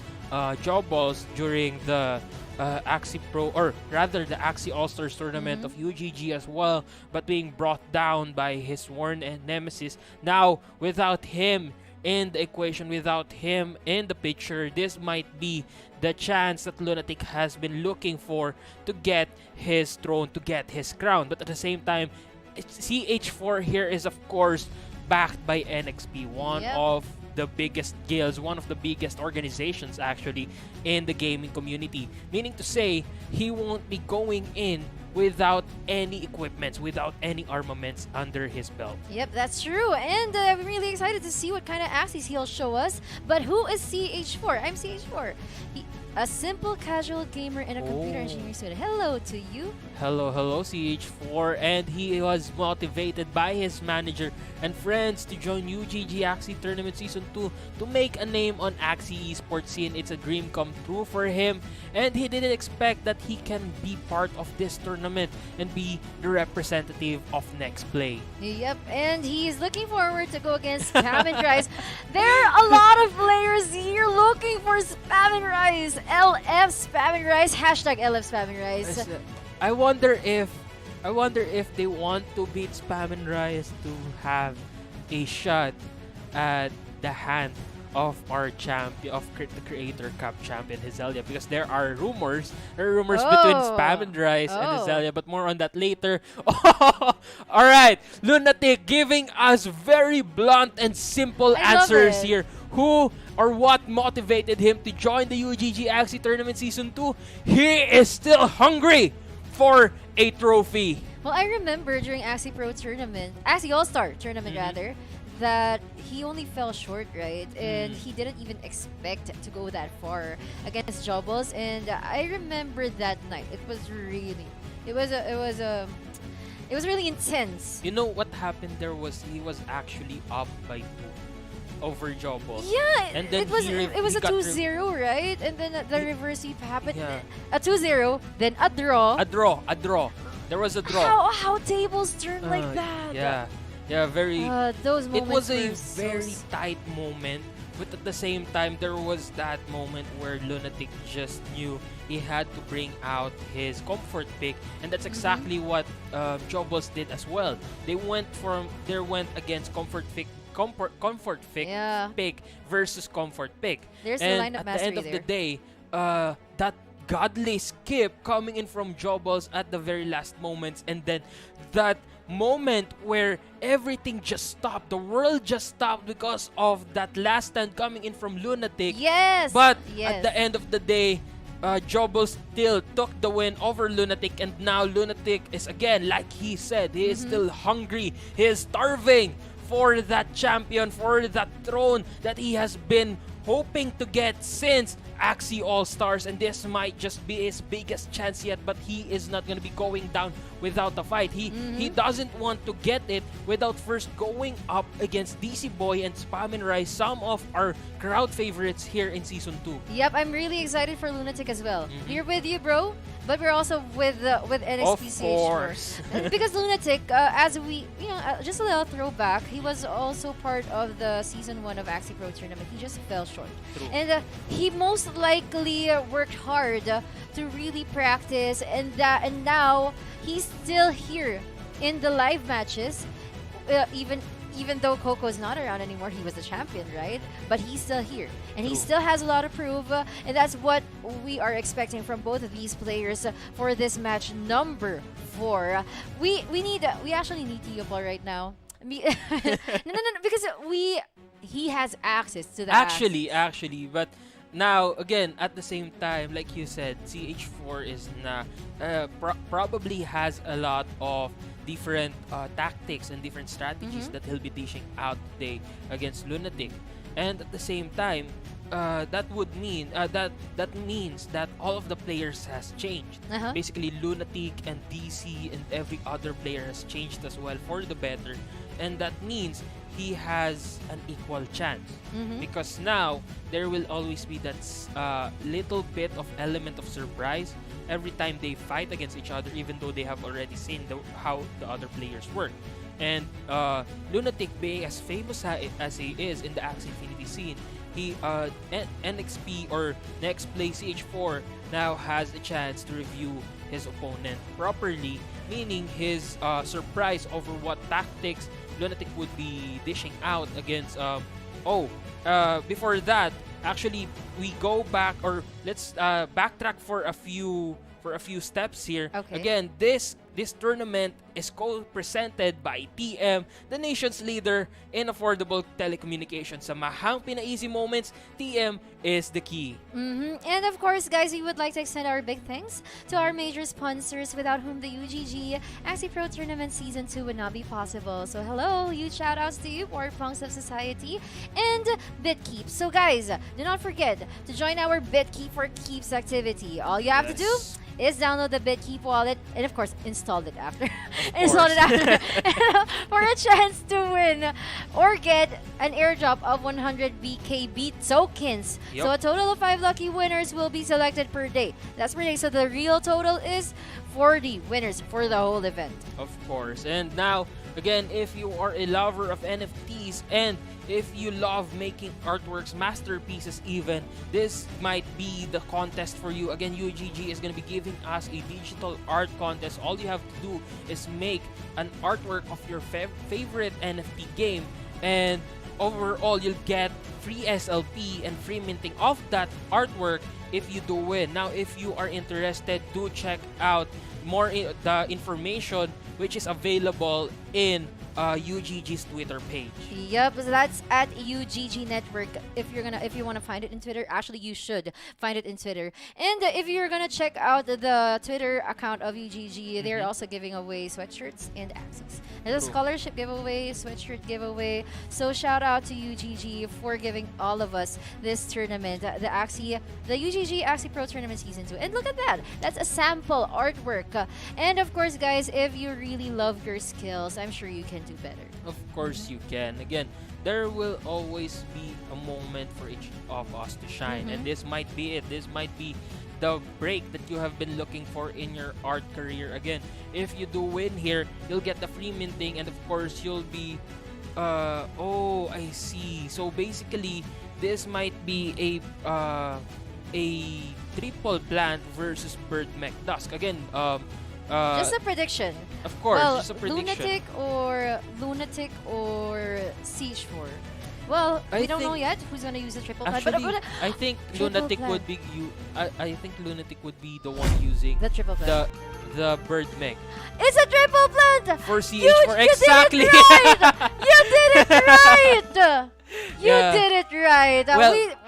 Jawballs during the Axie Pro, or rather the Axie All-Stars tournament of UGG as well, but being brought down by his sworn and nemesis. Now, without him in the equation, without him in the picture, this might be the chance that Lunatic has been looking for to get his throne, to get his crown. But at the same time, CH4 here is of course backed by NXP, one of the biggest guilds, one of the biggest organizations actually in the gaming community. Meaning to say, he won't be going in without any equipments, without any armaments under his belt. Yep, that's true. And I'm really excited to see what kind of Axies he'll show us. But who is CH4? I'm CH4. A simple casual gamer and a computer engineering student. Hello to you. Hello, CH4. And he was motivated by his manager and friends to join UGG Axie Tournament Season 2 to make a name on Axie esports scene. It's a dream come true for him, and he didn't expect that he can be part of this tournament and be the representative of next play. Yep, and he's looking forward to go against Spam and Rise. There are a lot of players here looking for Spam and Rise. LF Spam and Rise. Hashtag LF Spam and Rise. I wonder if they want to beat Spam and Rise to have a shot at the hand of our champion, of the Creator Cup champion Hazelia, because there are rumors between Spam and Rise and Hazelia, but more on that later. All right, Lunatic giving us very blunt and simple answers here. Who or what motivated him to join the UGG Axie Tournament Season 2? He is still hungry for a trophy. Well, I remember during Axie Pro Tournament, Axie All-Star Tournament rather, that he only fell short, right? And he didn't even expect to go that far against Jobbles. And I remember that night. It was really intense. You know what happened there was he was actually up by 2 over Jobbles. Yeah, And then it was a got 2-0, right? And then the reverse sweep happened. Yeah. A 2-0, then a draw. A draw. There was a draw. How tables turn like that? Yeah, very. Those It moments was a were so very tight moment, but at the same time, there was that moment where Lunatic just knew he had to bring out his comfort pick, and that's exactly what Jobbles did as well. They went against comfort pick. Comfort pick versus comfort pick. There's the and lineup at the end of mastery the day, that godly skip coming in from Jobbles at the very last moments, and then that moment where everything just stopped, the world just stopped because of that last stand coming in from Lunatic. Yes. But yes. at the end of the day, Jobbles still took the win over Lunatic, and now Lunatic is again, like he said, he is still hungry, he is starving for that champion, for that throne that he has been hoping to get since Axie All-Stars, and this might just be his biggest chance yet, but he is not going to be going down without a fight. He doesn't want to get it without first going up against DC Boy and Spam and Rise, some of our crowd favorites here in Season 2. Yep, I'm really excited for Lunatic as well. We're with you, bro, but we're also with NXT Of course. because Lunatic, as we, just a little throwback, he was also part of the Season 1 of Axie Pro Tournament. He just fell short. True. And he most likely worked hard to really practice, and now he's still here in the live matches, even though Coco's not around anymore. He was the champion, right? But he's still here, and he True. still has a lot of proof, and that's what we are expecting from both of these players for this match number 4. We actually need Theobald right now. No, because he has access to the Actually, but now again at the same time, like you said, CH4 is probably has a lot of different tactics and different strategies that he'll be dishing out today against Lunatic, and at the same time, that would mean that means that all of the players has changed. Basically, Lunatic and DC and every other player has changed as well for the better, and that means he has an equal chance because now there will always be that little bit of element of surprise every time they fight against each other, even though they have already seen how the other players work. And Lunatic, being as famous as he is in the Axie Infinity scene, he NXP or Next Play CH4 now has a chance to review his opponent properly, meaning his surprise over what tactics Lunatic would be dishing out against. Before that, actually, we go back, or let's backtrack for a few steps here. Okay. Again, this tournament is co-presented by TM, the nation's leader in affordable telecommunications. Sa mahang pina-easy moments, TM is the key. And of course, guys, we would like to extend our big thanks to our major sponsors, without whom the UGG Axie Pro Tournament Season 2 would not be possible. So hello, huge shout outs to you, War Punks of Society and BitKeep. So guys, do not forget to join our BitKeep for Keeps activity. All you have to do is download the BitKeep wallet and of course install it after. For a chance to win or get an airdrop of 100 BKB tokens. Yup. So a total of 5 lucky winners will be selected per day. That's per day. So the real total is 40 winners for the whole event. Of course. And now, again, if you are a lover of NFTs and if you love making artworks, masterpieces even, this might be the contest for you. Again, UGG is going to be giving us a digital art contest. All you have to do is make an artwork of your favorite NFT game, and overall you'll get free SLP and free minting of that artwork if you do win. Now, if you are interested, do check out more the information which is available in UGG's Twitter page. Yep, so that's at UGG Network. If you want to find it in Twitter, actually you should find it in Twitter. And if you're gonna check out the Twitter account of UGG, they're also giving away sweatshirts and Axies. There's a True. scholarship giveaway, sweatshirt giveaway. So shout out to UGG for giving all of us this tournament, the UGG Axie Pro Tournament Season 2. And look at that, that's a sample artwork. And of course, guys, if you really love your skills, I'm sure you can do better. Of course you can. Again, there will always be a moment for each of us to shine, and this might be it. This might be the break that you have been looking for in your art career. Again, if you do win here, you'll get the free minting, and of course you'll be oh, I see. So basically, this might be a triple plant versus Bird Mech Dusk. Again, Just a prediction. of course, Well, just a prediction. Lunatic or Siege 4. Well, I we don't know think- yet who's gonna use the triple plant, Actually, but I think Triple Lunatic plant. would be I think Lunatic would be the one using the triple plant. the Bird Mech It's a triple plant. for You CH4. Exactly. did it right. You did it right. You Yeah. did it right.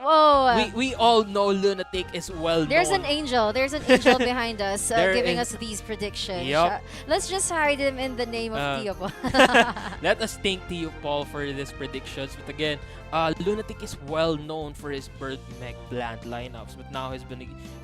Well, we all know Lunatic is well There's known. an angel. There's an angel behind us There giving is- us these predictions. Yup. Let's just hide him in the name of Tio. Let us thank to you, Paul, for these predictions. But again, Lunatic is well known for his Bird Mech Plant lineups. But now he's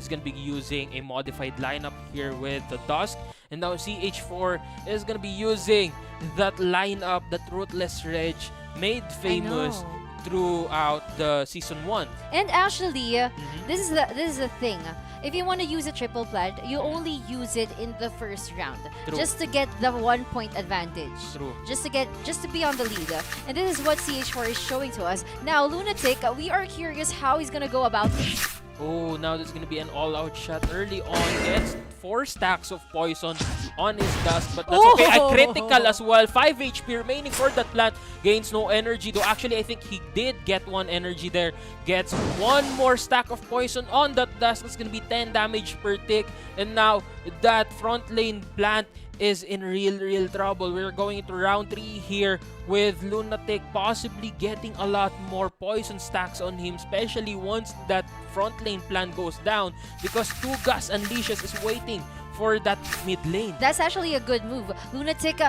gonna be using a modified lineup here with the Dusk. And now CH4 is gonna be using that lineup that Ruthless Reg made famous know. throughout the season 1. And actually, this is the thing. If you want to use a triple plant, you only use it in the first round, True. just to get the 1 point advantage. True. Just to be on the lead. And this is what CH4 is showing to us. Now, Lunatic, we are curious how he's gonna go about this. Oh, now there's gonna be an all-out shot early on. Gets 4 stacks of poison on his Dusk, but that's okay. A critical as well. 5 HP remaining for that plant. Gains no energy, though actually I think he did get 1 energy there. Gets 1 more stack of poison on that Dusk. That's gonna be 10 damage per tick. And now that front lane plant is in real trouble. We're going into round 3 here with Lunatic possibly getting a lot more poison stacks on him, especially once that front lane plan goes down, because 2 Gas Unleashes is waiting for that mid lane. That's actually a good move. Lunatic,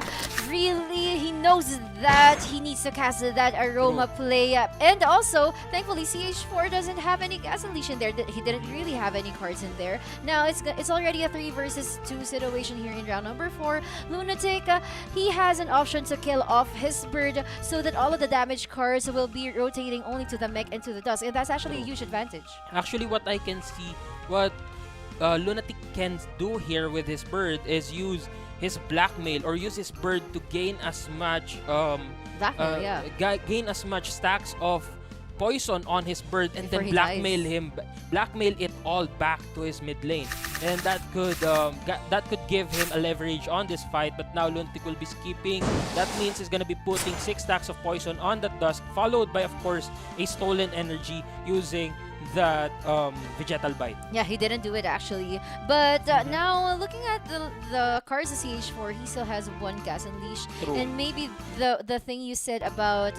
really, he knows that he needs to cast that aroma play. And also, thankfully, CH4 doesn't have any gas unleash in there. He didn't really have any cards in there. Now, it's already a 3 versus 2 situation here in round number 4. Lunatic, he has an option to kill off his bird so that all of the damage cards will be rotating only to the mech and to the Dusk. And that's actually a huge advantage. Actually, what I can see, what Lunatic can do here with his bird is use his blackmail or use his bird to gain as much Blackmail, yeah. gain as much stacks of poison on his bird and Before then he blackmail it all back to his mid lane, and that could give him a leverage on this fight. But now Lunatic will be skipping. That means he's gonna be putting 6 stacks of poison on that Dusk, followed by of course a stolen energy using that vegetal bite. Yeah, he didn't do it actually. But now looking at the cards of CH4, he still has 1 gas unleash. True. And maybe the thing you said about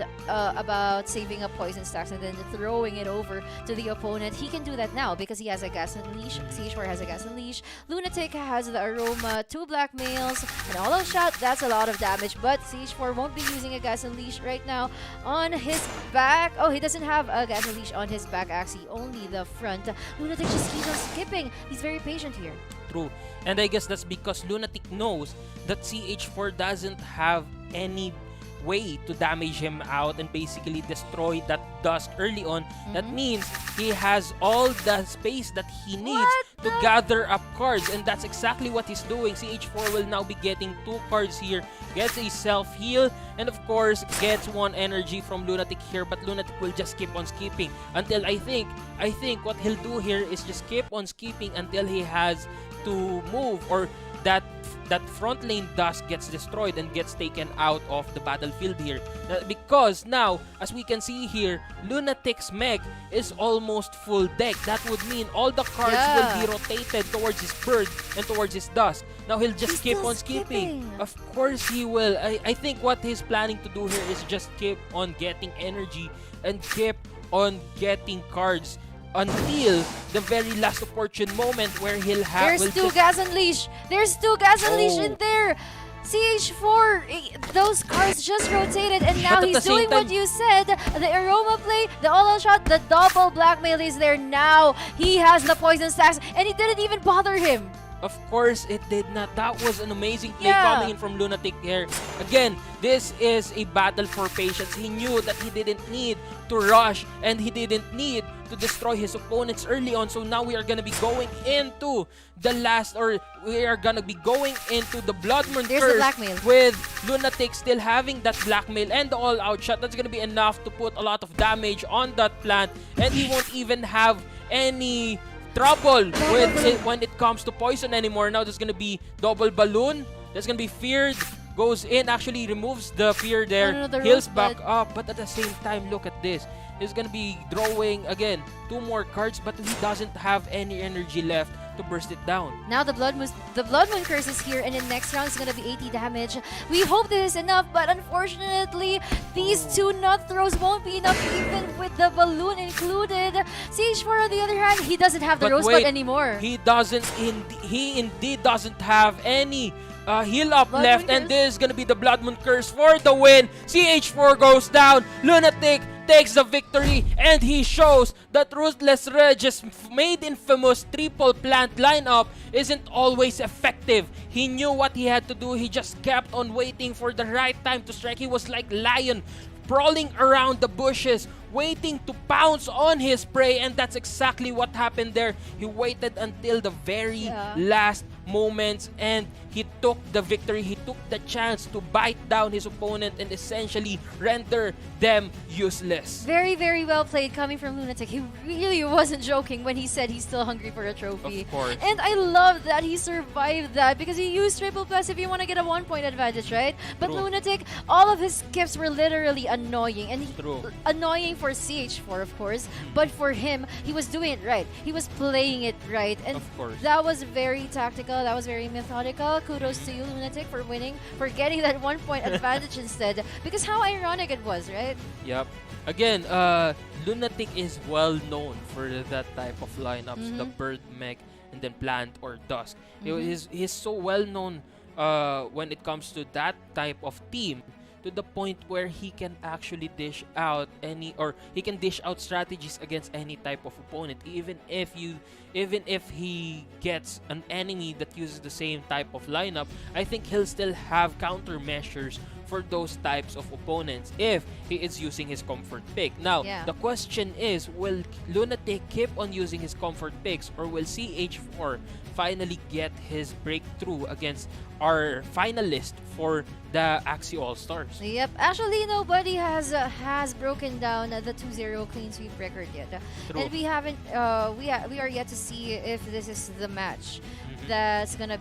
saving up poison stacks and then throwing it over to the opponent, he can do that now because he has a gas unleash. CH4 has a gas unleash. Lunatic has the aroma, 2 blackmails, an all-out shot. That's a lot of damage, but CH4 won't be using a gas unleash right now on his back. Oh, he doesn't have a gas unleash on his back, actually. Only the front. Lunatic just keeps on skipping. He's very patient here. True. And I guess that's because Lunatic knows that CH4 doesn't have any way to damage him out and basically destroy that Dusk early on. That means he has all the space that he needs to gather up cards, and that's exactly what he's doing. CH4 will now be getting 2 cards here, gets a self-heal, and of course gets 1 energy from Lunatic here, but Lunatic will just keep on skipping until I think what he'll do here is just keep on skipping until he has to move, or that front lane Dusk gets destroyed and gets taken out of the battlefield here. Because now, as we can see here, Lunatic's mech is almost full deck. That would mean all the cards will be rotated towards his bird and towards his Dusk. Now he'll just keep on skipping. Of course he will. I think what he's planning to do here is just keep on getting energy and keep on getting cards until the very last opportune moment where he'll have... There's two gas unleash. There's two gas unleash in there. CH4, those cards just rotated, and now he's doing what you said. The aroma play, the all-out shot, the double blackmail is there now. He has the poison stacks, and it didn't even bother him. Of course, it did not. That was an amazing play coming in from Lunatic here. Again, this is a battle for patience. He knew that he didn't need to rush and he didn't need to destroy his opponents early on. So now we are going to be going into the last, or we are going to be going into the Blood Moon Curse with Lunatic still having that blackmail and the all-out shot. That's going to be enough to put a lot of damage on that plant, and he won't even have any trouble with it when it comes to poison anymore. Now there's gonna be double balloon. There's gonna be feared. Goes in, actually removes the fear there. Heals back up, but at the same time, look at this. He's gonna be drawing again 2 more cards, but he doesn't have any energy left to burst it down. Now the Blood Moon Curse is here, and in next round is gonna be 80 damage. We hope this is enough, but unfortunately, these 2 nut throws won't be enough even with the balloon included. CH4 on the other hand, he doesn't have the rosebud anymore. He doesn't. He indeed doesn't have any heal up left, and this is gonna be the Blood Moon Curse for the win. CH4 goes down. Lunatic takes the victory, and he shows that Ruthless Reg's made infamous triple plant lineup isn't always effective. He knew what he had to do. He just kept on waiting for the right time to strike. He was like lion crawling around the bushes, waiting to pounce on his prey, and that's exactly what happened there. He waited until the very last moments, and he took the victory. He took the chance to bite down his opponent and essentially render them useless. Very, very well played coming from Lunatic. He really wasn't joking when he said he's still hungry for a trophy. Of course. And I love that he survived that, because he used triple plus if you want to get a 1-point advantage, right? But Lunatic, all of his skips were literally annoying, and annoying for CH4, of course, but for him, he was doing it right. He was playing it right, and that was very tactical. That was very methodical. Kudos to you, Lunatic, for winning, for getting that 1-point advantage instead. Because how ironic it was, right? Yep. Again, Lunatic is well known for that type of lineups, the bird mech and then plant or dusk. He's so well known when it comes to that type of team, to the point where he can actually dish out strategies against any type of opponent, even if he gets an enemy that uses the same type of lineup. I think he'll still have countermeasures for those types of opponents if he is using his comfort pick. Now, the question is, will Lunatic keep on using his comfort picks, or will CH4 finally get his breakthrough against our finalist for the Axie All-Stars? Yep. Actually, nobody has broken down the 2-0 clean sweep record yet. And we haven't we are yet to see if this is the match that's gonna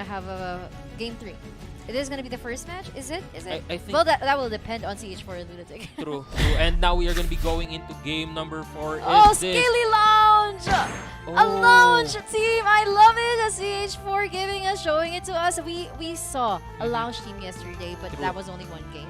have a game 3. It is going to be the first match, is it? I think, well, that will depend on CH4 and Lunatic. True. And now we are going to be going into game number 4. Scaly Lounge! A lounge team! I love it! CH4 showing it to us. We saw a lounge team yesterday, but that was only 1 game.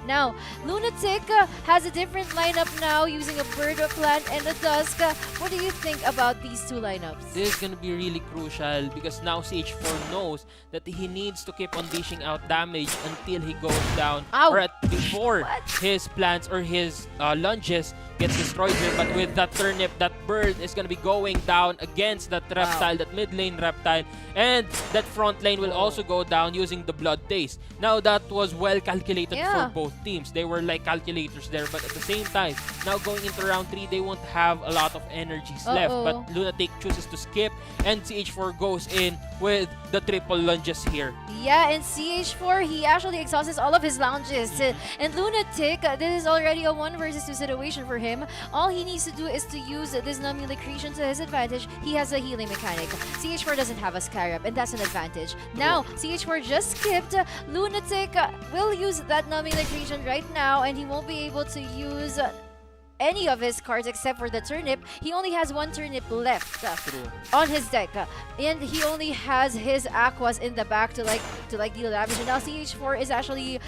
Now, Lunatic has a different lineup now, using a bird, a plant, and a dusk. What do you think about these 2 lineups? This is going to be really crucial, because now CH4 knows that he needs to keep on dishing out damage until he goes down, or before his plants or his lunges gets destroyed here. But with that turnip, that bird is going to be going down against that reptile, that mid lane reptile, and that front lane will also go down using the blood taste. Now that was well calculated for both teams. They were like calculators there, but at the same time, now going into round 3, they won't have a lot of energies left. But Lunatic chooses to skip, and CH4 goes in with the triple lunges here. Yeah, and CH4, he actually exhausts all of his lounges. And Lunatic, this is already a 1 versus 2 situation for him. him. All he needs to do is to use this numbing creation to his advantage. He has a healing mechanic. CH4 doesn't have a Skyrap, and that's an advantage. Now, CH4 just skipped. Lunatic will use that numbing creation right now, and he won't be able to use any of his cards except for the turnip. He only has one turnip left on his deck, and he only has his aquas in the back to deal damage. And now CH4 is actually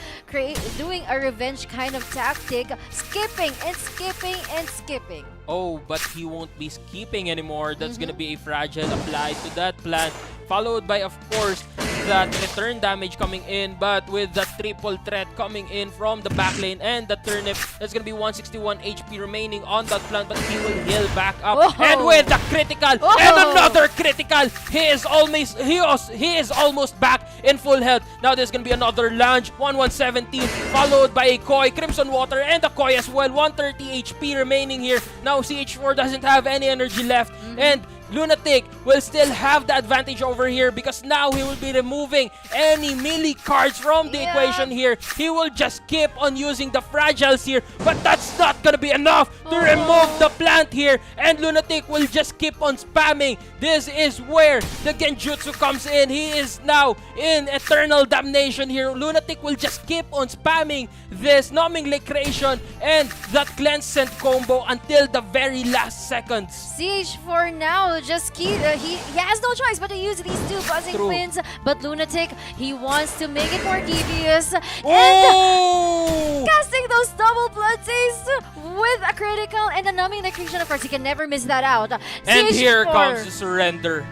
doing a revenge kind of tactic, skipping and skipping and skipping. Oh, but he won't be skipping anymore. That's gonna be a fragile applied to that plant, followed by, of course, that return damage coming in, but with the triple threat coming in from the back lane and the turnip, that's gonna be 161 HP remaining on that plant, but he will heal back up. And with the critical and another critical, he is almost back in full health. Now there's gonna be another lunge, 117, followed by a Koi, Crimson Water, and a Koi as well. 130 HP remaining here. Now CH4 doesn't have any energy left, and Lunatic will still have the advantage over here because now he will be removing any melee cards from the equation here. He will just keep on using the fragiles here, but that's not gonna be enough to remove the plant here, and Lunatic will just keep on spamming. This is where the Genjutsu comes in. He is now in eternal damnation here. Lunatic will just keep on spamming this numbing creation and that cleanse scent combo until the very last seconds. CH4 now just he has no choice but to use these two buzzing twins, but Lunatic, he wants to make it more devious and casting those double blood taste with a critical and a numbing creation. Of course, he can never miss that out. And CH4. here comes the surrender.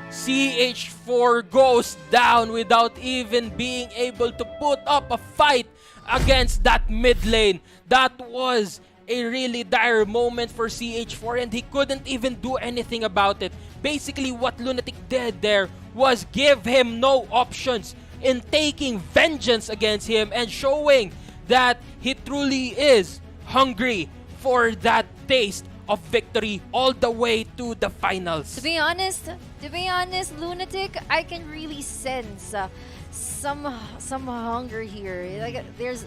CH4 goes down without even being able to put up a fight against that mid lane. That was a really dire moment for CH4, and he couldn't even do anything about it. Basically, what Lunatic did there was give him no options in taking vengeance against him and showing that he truly is hungry for that taste of victory all the way to the finals. To be honest, Lunatic, I can really sense some hunger here. Like there's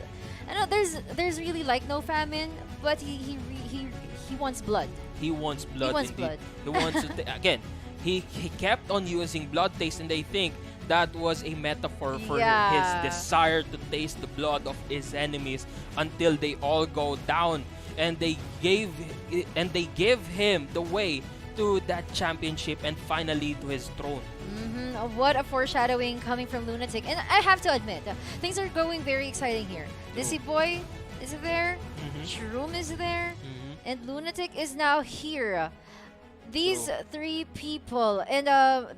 really like no famine, but he wants blood. He wants blood. He wants indeed. blood. He wants to again. He kept on using blood taste, and I think that was a metaphor for his desire to taste the blood of his enemies until they all go down, and they give him the way to that championship and finally to his throne. What a foreshadowing coming from Lunatic. And I have to admit, things are going very exciting here. Dizzy Boy is there, Shroom is there, and Lunatic is now here. These three people, and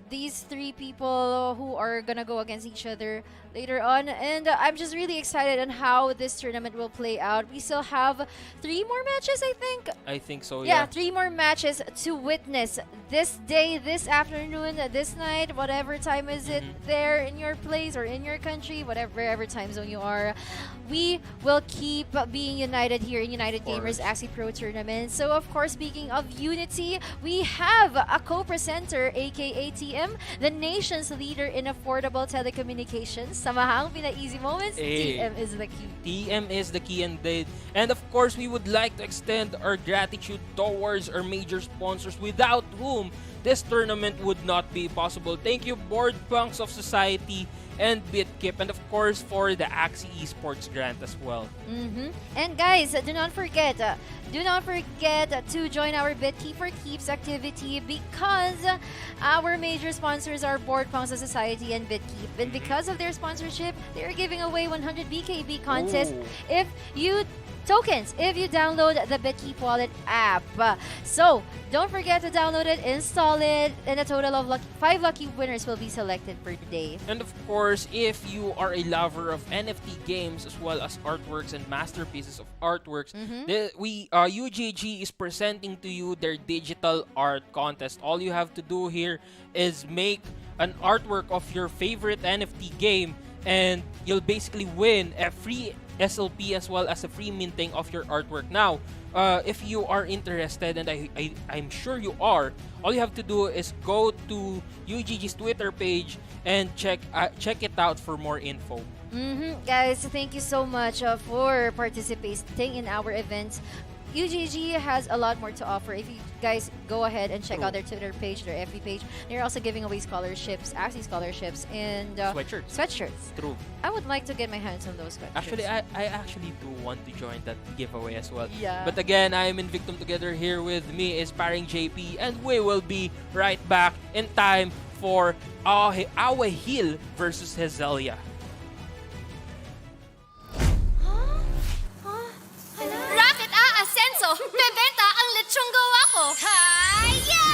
these three people who are gonna go against each other later on, and I'm just really excited on how this tournament will play out. We still have 3 more matches, I think. I think so, Yeah, 3 more matches to witness this day, this afternoon, this night, whatever time is it there in your place or in your country, wherever time zone you are. We will keep being united here in United Gamers Axie Pro Tournament. So, of course, speaking of unity, we have a co-presenter, aka TM, the nation's leader in affordable telecommunications. Samahang pina-easy moments, TM is the key. TM is the key indeed. And of course, we would like to extend our gratitude towards our major sponsors without whom this tournament would not be possible. Thank you, Board Punks of Society and BitKeep, and of course for the Axie Esports grant as well. And guys, do not forget to join our BitKeep for Keeps activity, because our major sponsors are Board Punks of Society and BitKeep, and because of their sponsorship, they are giving away 100 BKB contest if you download the BitKeep wallet app. So don't forget to download it, install it, and a total of 5 lucky winners will be selected per day. And of course, if you are a lover of NFT games as well as artworks and masterpieces of artworks, UGG is presenting to you their digital art contest. All you have to do here is make an artwork of your favorite NFT game, and you'll basically win a free SLP as well as a free minting of your artwork. Now, if you are interested, and I'm sure you are, all you have to do is go to UGG's Twitter page and check it out for more info. Guys, thank you so much for participating in our event. UGG has a lot more to offer. If you guys go ahead and check True. out their Twitter page, their FB page, they're also giving away scholarships, Axie scholarships, and Sweatshirts. sweatshirts. True. I would like to get my hands on those sweatshirts. Actually, I actually do want to join that giveaway as well. Yeah. But again, I am in Victim Together. Here with me is Paring JP, and we will be right back in time for Awie Hill versus Hazelia. Rocket Ascenso! Bebenta ang lechong gawa ko! Haya!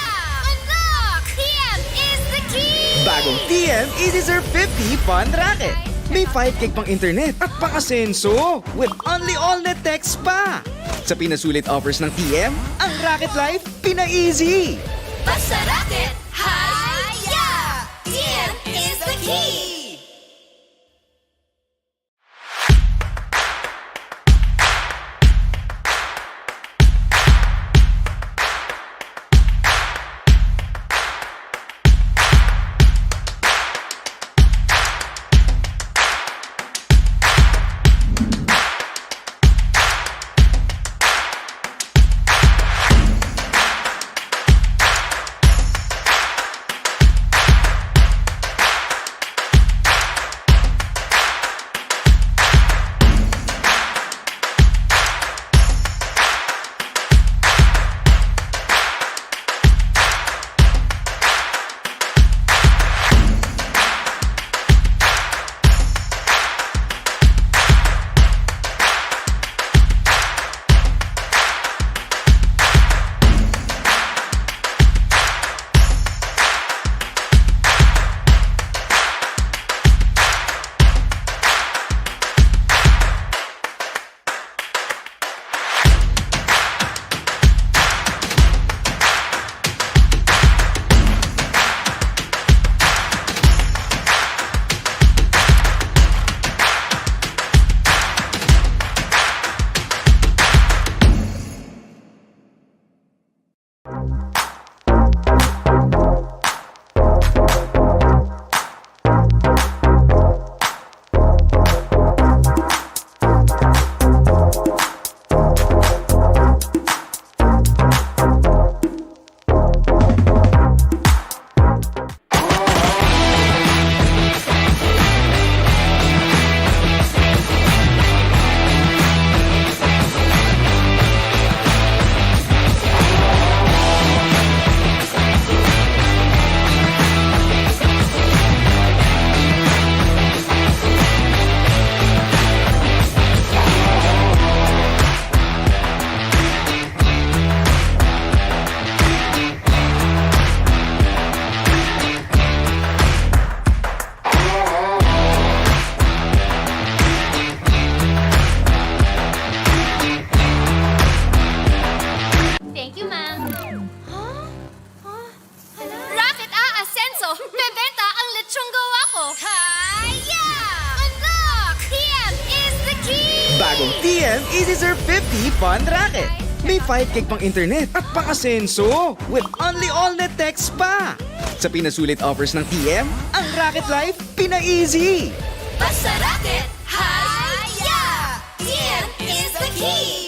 Unlock! TM is the key! Bagong TM Easy Serve 50 Fun Racket. May 5 gig pang internet at pang-asenso with only all-net text pa. Sa pinasulit offers ng TM, ang Racket Life pina-easy. Basta racket, haya! TM is the key! Thank you, ma'am. Rocket Ascenso! Bebenta ang lechong gawa ko! Haya! Unlock! TM is the key! Bagong TM Easy Serve 50 Fun Racket. May 5 gig pang internet at pang-asenso with only all-net text pa. Sa pinasulit offers ng TM, ang Racket Life pina-easy. Basta racket, haya! TM is the key!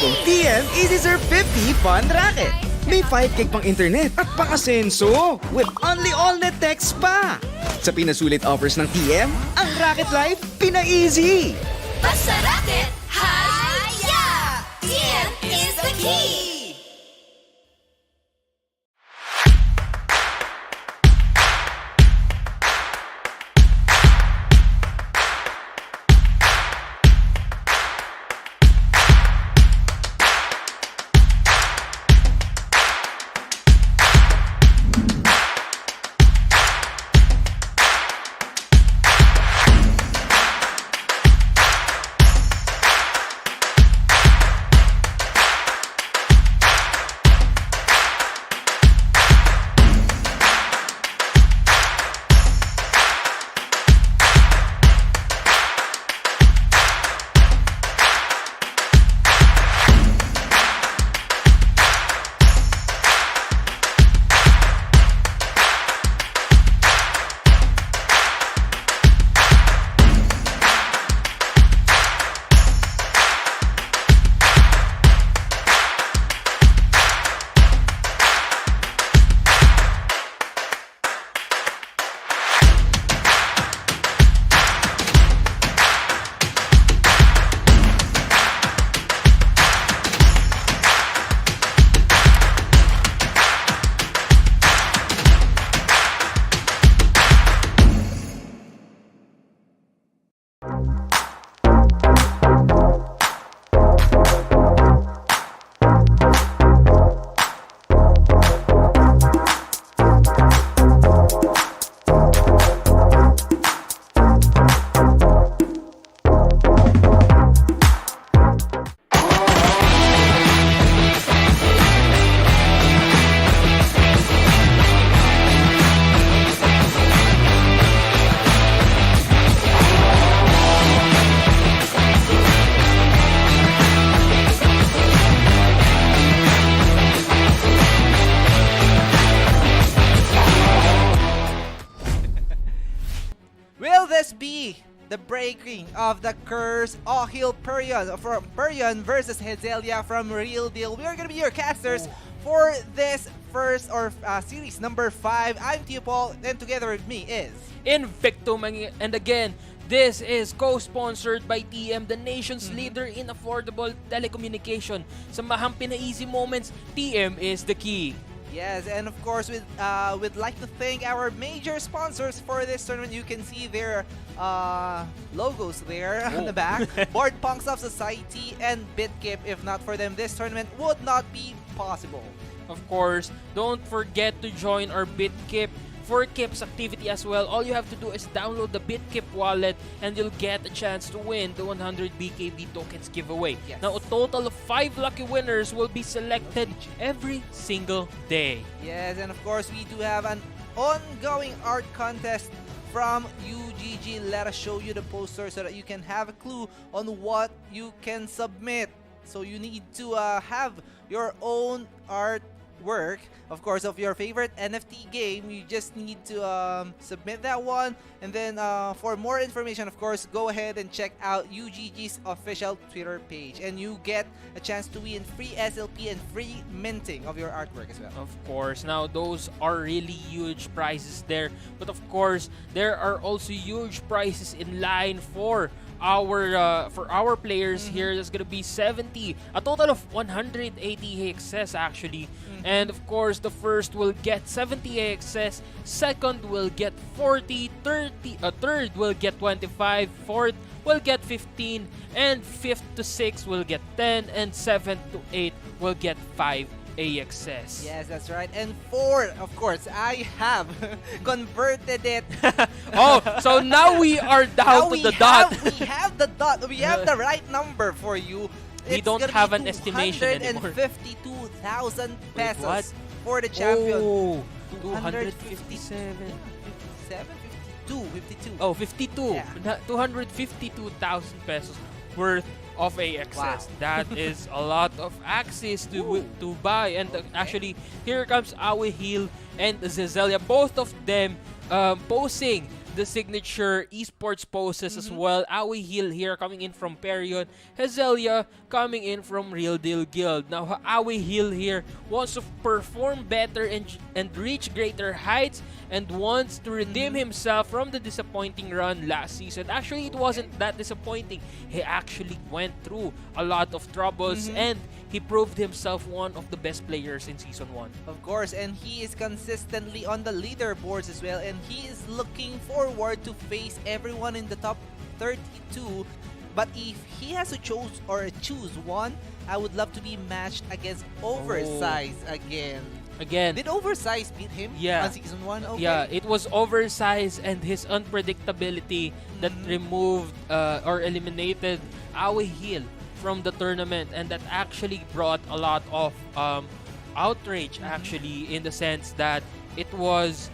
bagong TM Easy Surf 50 Fun Racket. May 5 gig pang internet at pang-asenso with only all-net text pa. Sa pinasulit offers ng TM, ang Racket Life pina-easy. Basta racket, haya! TM is the key! the breaking of the curse Ohil Perion versus Hazelia from Real Deal. We are going to be your casters for this first series number 5. I'm Tio Paul, and together with me is Invictum, and again, this is co-sponsored by TM, the nation's leader in affordable telecommunication. Sa mahang pina-easy moments, TM is the key. Yes, and of course, we'd like to thank our major sponsors for this tournament. You can see their logos there on the back. Board Punks of Society and BitKip. If not for them, this tournament would not be possible. Of course, don't forget to join our BitKip for Kip's activity as well. All you have to do is download the BitKip wallet and you'll get a chance to win the 100 BKB tokens giveaway. Yes. Now, a total of 5 lucky winners will be selected every single day. Yes, and of course, we do have an ongoing art contest from UGG. Let us show you the poster so that you can have a clue on what you can submit. So you need to have your own artwork, of course, of your favorite NFT game. You just need to submit that one, and then for more information, of course, go ahead and check out UGG's official Twitter page, and you get a chance to win free SLP and free minting of your artwork as well. Of course, now those are really huge prizes there, but of course there are also huge prizes in line for our players here. There's gonna be 70, a total of 180 AXS actually. And of course, the first will get 70 AXS, second will get 40, third will get 25, fourth will get 15, and fifth to 6 will get 10, and 7th to 8 will get 5 AXS. Yes, that's right. And 4, of course, I have converted it. Oh, so now we are down to the dot. We have the dot. We have the right number for you. We don't have an estimation anymore. 252,000 pesos what? for the champion. Oh, 257. 52. Oh, 52. Yeah. 252,000 pesos worth of AXS. Wow. That is a lot of Axies to buy. And actually, here comes Awie and Hazelia. Both of them posing the signature esports poses as well. Awie Heal here coming in from Perion. Hazelia coming in from Real Deal Guild. Now, Awie Heal here wants to perform better and reach greater heights and wants to redeem himself from the disappointing run last season. Actually, it wasn't that disappointing. He actually went through a lot of troubles and he proved himself one of the best players in Season 1. Of course, and he is consistently on the leaderboards as well, and he is looking forward to face everyone in the top 32. But if he has to choose one, I would love to be matched against Oversize again. Did Oversize beat him on Season 1? Okay. Yeah, it was Oversize and his unpredictability that removed or eliminated Awie Heal from the tournament, and that actually brought a lot of outrage actually, in the sense that it was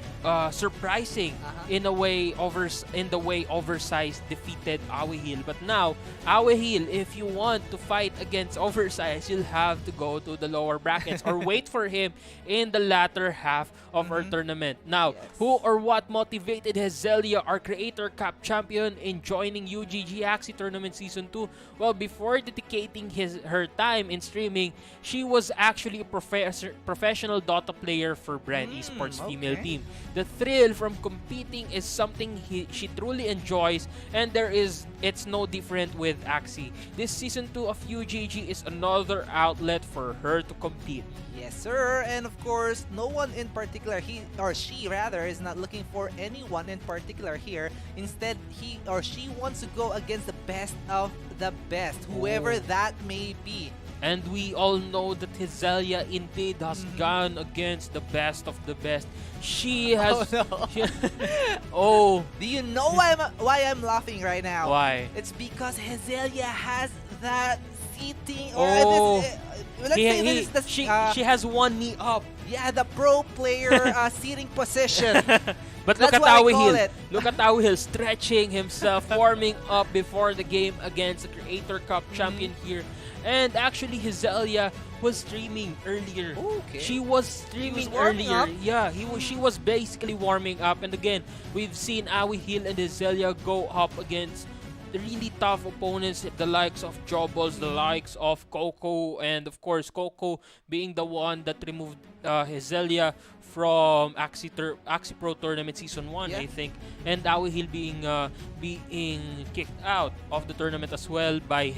surprising in the way Oversize defeated Awie Heal. But now, Awie Heal, if you want to fight against Oversize, you'll have to go to the lower brackets or wait for him in the latter half of our tournament. Now, who or what motivated Hazelia, our Creator Cup champion, in joining UGG Axie Tournament Season 2? Well, before dedicating her time in streaming, she was actually a professional Dota player for Brand Esports female team. The thrill from competing is something she truly enjoys, and it's no different with Axie. This Season 2 of UGG is another outlet for her to compete. Yes, sir. And of course, no one in particular, he or she rather, is not looking for anyone in particular here. Instead, he or she wants to go against the best of the best, whoever that may be. And we all know that Hazelia indeed has gone against the best of the best. She has... Do you know why I'm laughing right now? Why? It's because Hazelia has that seating... She has one knee up. Yeah, the pro player seating position. But look at Awie Heal. Look at Awie Heal stretching himself, warming up before the game against the Creator Cup champion here. And actually, Hazelia was streaming earlier. She was streaming earlier. Yeah, she was basically warming up. And again, we've seen Awie Heal and Hazelia go up against the really tough opponents, the likes of Jobbles, the likes of Coco, and of course Coco being the one that removed Hazelia from Axie Pro Tournament Season 1, I think, and Awie Heal being kicked out of the tournament as well by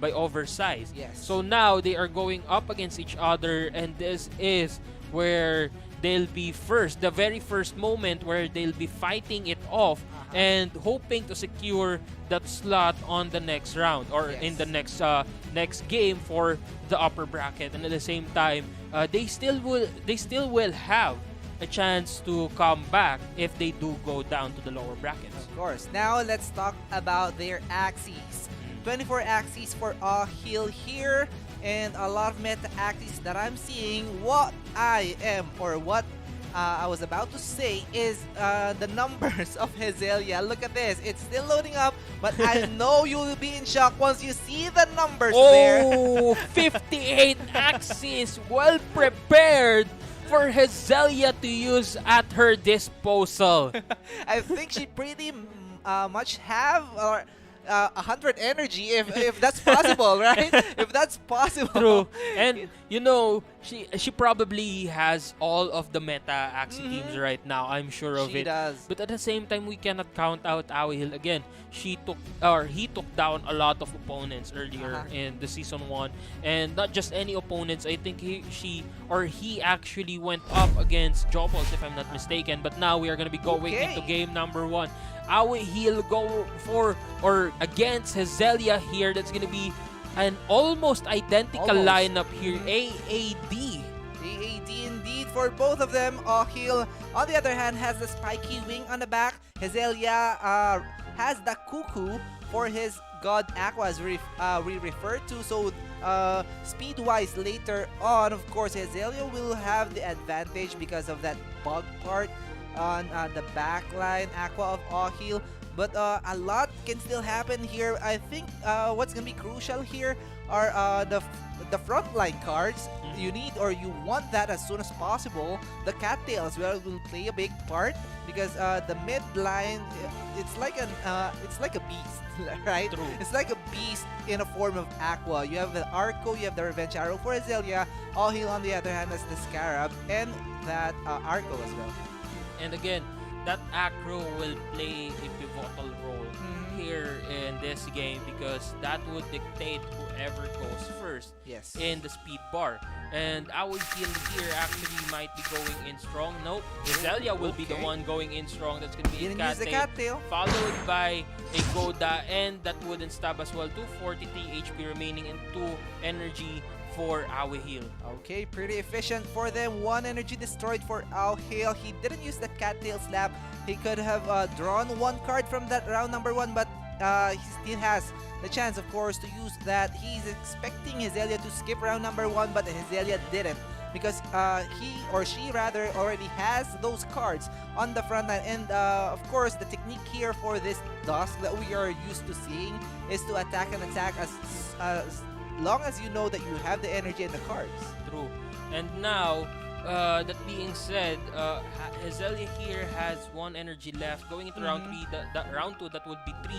Oversize. So now they are going up against each other, and this is where they'll be the very first moment where they'll be fighting it off and hoping to secure that slot on the next round or in the next game for the upper bracket. And at the same time, they still will have a chance to come back if they do go down to the lower brackets. Of course. Now let's talk about their Axies. 24 Axies for Heal here, and a lot of meta Axies that I'm seeing. What I was about to say is the numbers of Hazelia. Look at this. It's still loading up, but I know you will be in shock once you see the numbers there. 58 Axies, well prepared for Hazelia to use at her disposal. I think she pretty much have 100 energy if that's possible, right? If that's possible. True. And you know, she probably has all of the meta Axie teams right now. I'm sure of it. She does. But at the same time, we cannot count out Awie Heal again. He took down a lot of opponents earlier in the Season 1, and not just any opponents. I think he actually went up against Jobbles, if I'm not mistaken. But now we are going to be going into game number 1. Awie Heal go for or against Hazelia here. That's going to be an almost identical lineup here. AAD indeed for both of them. Heal, on the other hand, has the spiky wing on the back. Hazelia has the cuckoo for his God Aqua, as we referred to. So speed-wise later on, of course, Hazelia will have the advantage because of that bug part on the backline Aqua of Heal. But a lot can still happen here. I think what's gonna be crucial here are the frontline cards, you need or you want that as soon as possible. The cattail as well will play a big part because the mid line, it's like a beast, right? True. It's like a beast in a form of Aqua. You have the Arco, you have the Revenge Arrow for Hazelia. All Heal on the other hand has the Scarab and that Arco as well. And again, that Acro will play a pivotal role here in this game because that would dictate whoever goes first Yes. in the speed bar. And Awie here actually might be going in strong. Nope, Hazelia will be the Okay. one going in strong. That's gonna be You a didn't use the Cattail, cattail. followed by a Goda, and that wouldn't stab as well. 243 HP remaining and 2 energy for Awie heal. Okay, pretty efficient for them. 1 energy destroyed for Hail. He didn't use the cattail slap. He could have drawn 1 card from that round number 1, but he still has the chance, of course, to use that. He's expecting Hazelia to skip round number 1, but Hazelia didn't because he or she rather already has those cards on the front line. And of course, the technique here for this Dusk that we are used to seeing is to attack and attack as long as you know that you have the energy and the cards. True. And now, that being said, Hazelia here has 1 energy left. Going into round 3, that round 2, that would be 3.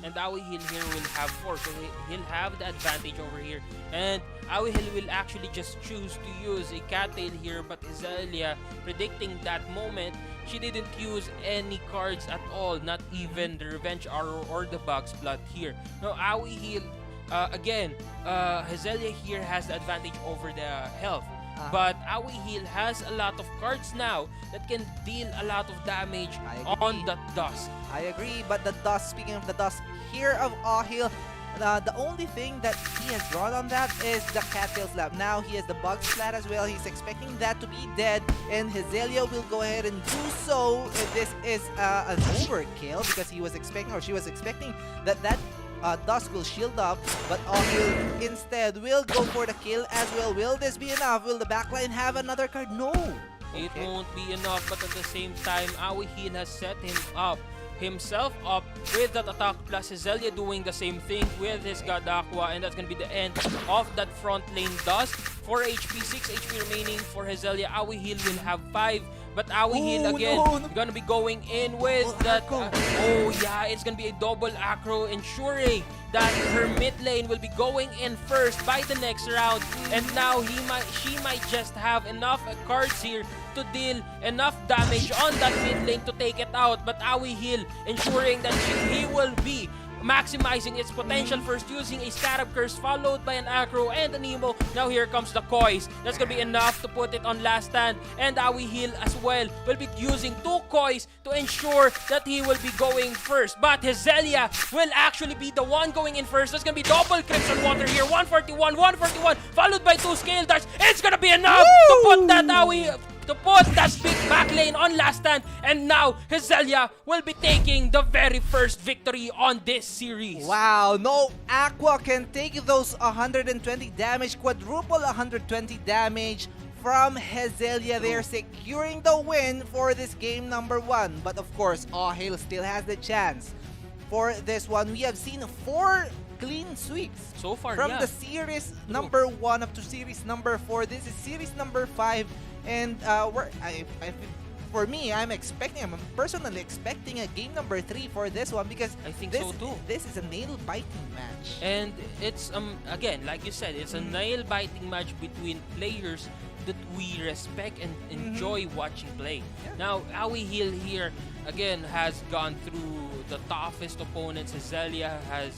And Awie here will have 4. So he'll have the advantage over here. And Awie will actually just choose to use a Cattail here. But Hazelia, predicting that moment, she didn't use any cards at all. Not even the Revenge Arrow or the Bug's Blood here. Now, Awie again, Hazelia here has the advantage over the health. But Awie has a lot of cards now that can deal a lot of damage on the Dusk. I agree, but the Dusk, speaking of the Dusk here of Ahil, the only thing that he has drawn on that is the Cattail Slap. Now he has the Bug Splat as well. He's expecting that to be dead, and Hazelia will go ahead and do so. This is an overkill because he was expecting, or she was expecting, that Dusk will shield up, but Ahil instead will go for the kill as well. Will this be enough? Will the backline have another card? No! It Okay. won't be enough, but at the same time, Awie has set himself up with that attack, plus Hazelia doing the same thing with his God Aqua, and that's gonna be the end of that front lane Dusk. 4 HP, 6 HP remaining for Hazelia. Awie will have 5, but Awie again no. gonna be going in with that. Acro. Oh yeah, it's gonna be a double Acro, ensuring that her mid lane will be going in first by the next round. And now she might just have enough cards here to deal enough damage on that mid lane to take it out. But Awie ensuring that he will be maximizing its potential first using a Scarab Curse followed by an Acro and an Emo. Now here comes the Kois. That's gonna be enough to put it on last stand, and Awie as well will be using 2 Kois to ensure that he will be going first. But Hazelia will actually be the one going in first. That's gonna be double Crimson Water here. 141, 141, followed by 2 Scale Darts. It's gonna be enough to put that to put that big back lane on last stand, and now Hazelia will be taking the very first victory on this series. Wow, no Aqua can take those 120 damage, quadruple 120 damage from Hazelia. They're securing the win for this game number 1. But of course, Ahil still has the chance. For this one, we have seen 4 clean sweeps So far, from yeah. the series number 1 up to series number 4. This is series number 5. And for me, I'm personally expecting a game number 3 for this one because I think this, so too. This is a nail-biting match. And it's again, like you said, it's a nail-biting match between players that we respect and enjoy watching play. Yeah. Now, Awie here again has gone through the toughest opponents. Hazelia has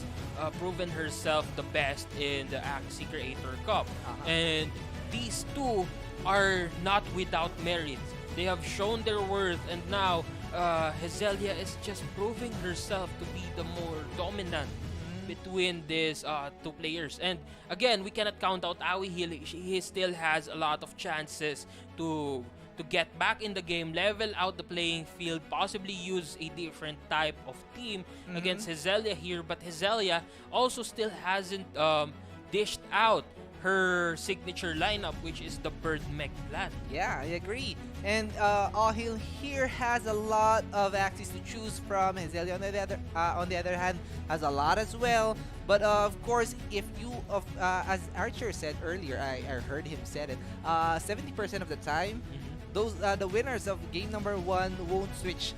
proven herself the best in the Axie Creator Cup, and these two are not without merit. They have shown their worth, and now Hazelia is just proving herself to be the more dominant between these 2 players. And again, we cannot count out Awie. He still has a lot of chances to get back in the game, level out the playing field, possibly use a different type of team against Hazelia here. But Hazelia also still hasn't dished out her signature lineup, which is the Bird Mech Plant. Yeah, I agree. And Ahil here has a lot of Axies to choose from. Hazelia on the other hand has a lot as well. But of course, if you as Archer said earlier, I heard him said it. 70% of the time, those the winners of game number 1 won't switch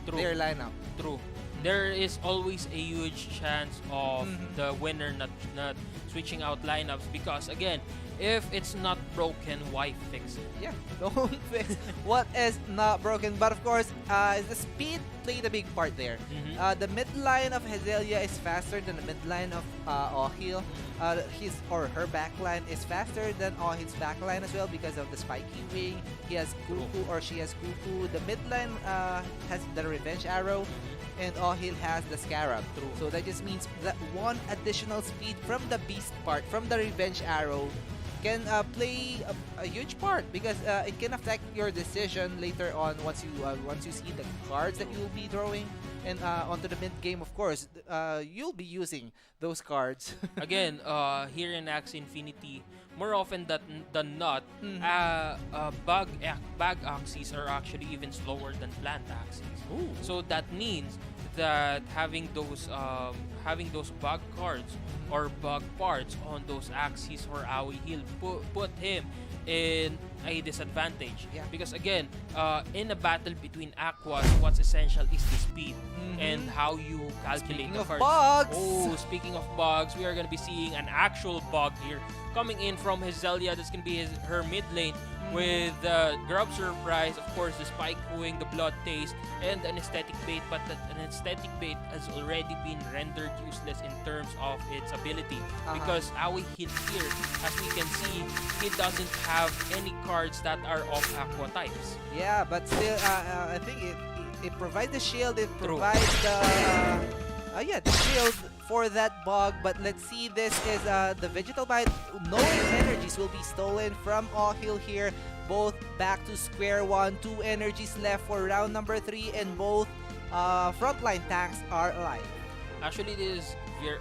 their lineup. True. There is always a huge chance of the winner not switching out lineups because again, if it's not broken, why fix it? Yeah, don't fix what is not broken. But of course, the speed played a big part there. The mid line of Hazelia is faster than the mid line of Ahil. His or her backline is faster than Ahil's backline as well because of the spiky wing. He has Cuckoo or she has Cuckoo. The mid line has the Revenge Arrow. And Ahil has the Scarab. So that just means that one additional speed from the Beast part, from the Revenge Arrow, can play a huge part because it can affect your decision later on once you see the cards that you will be drawing. And onto the mid game, of course, you'll be using those cards. Again, here in Axie Infinity, more often than not, bag Axies are actually even slower than plant Axies. So that means that having those bug cards or bug parts on those Axies or Awie heal put him in a disadvantage. Yeah. Because again, in a battle between Aquas, what's essential is the speed and how you calculate Speaking the of cards. bugs. Oh, speaking of bugs, we are going to be seeing an actual bug here coming in from Hazelia. That's going to be her mid lane with Grub Surprise, of course, the Spike Wing, the Blood Taste, and an Aesthetic Bait. But an Aesthetic Bait has already been rendered useless in terms of its ability. Because Awie here, as we can see, he doesn't have any cards that are of Aqua types. Yeah, but still, I think it provides the shield. It True. provides the shield for that bug. But let's see, this is the Vegetal Bite. No energies will be stolen from Ahil here. Both back to square one. 2 energies left for round number 3, and both frontline tanks are alive. Actually, this is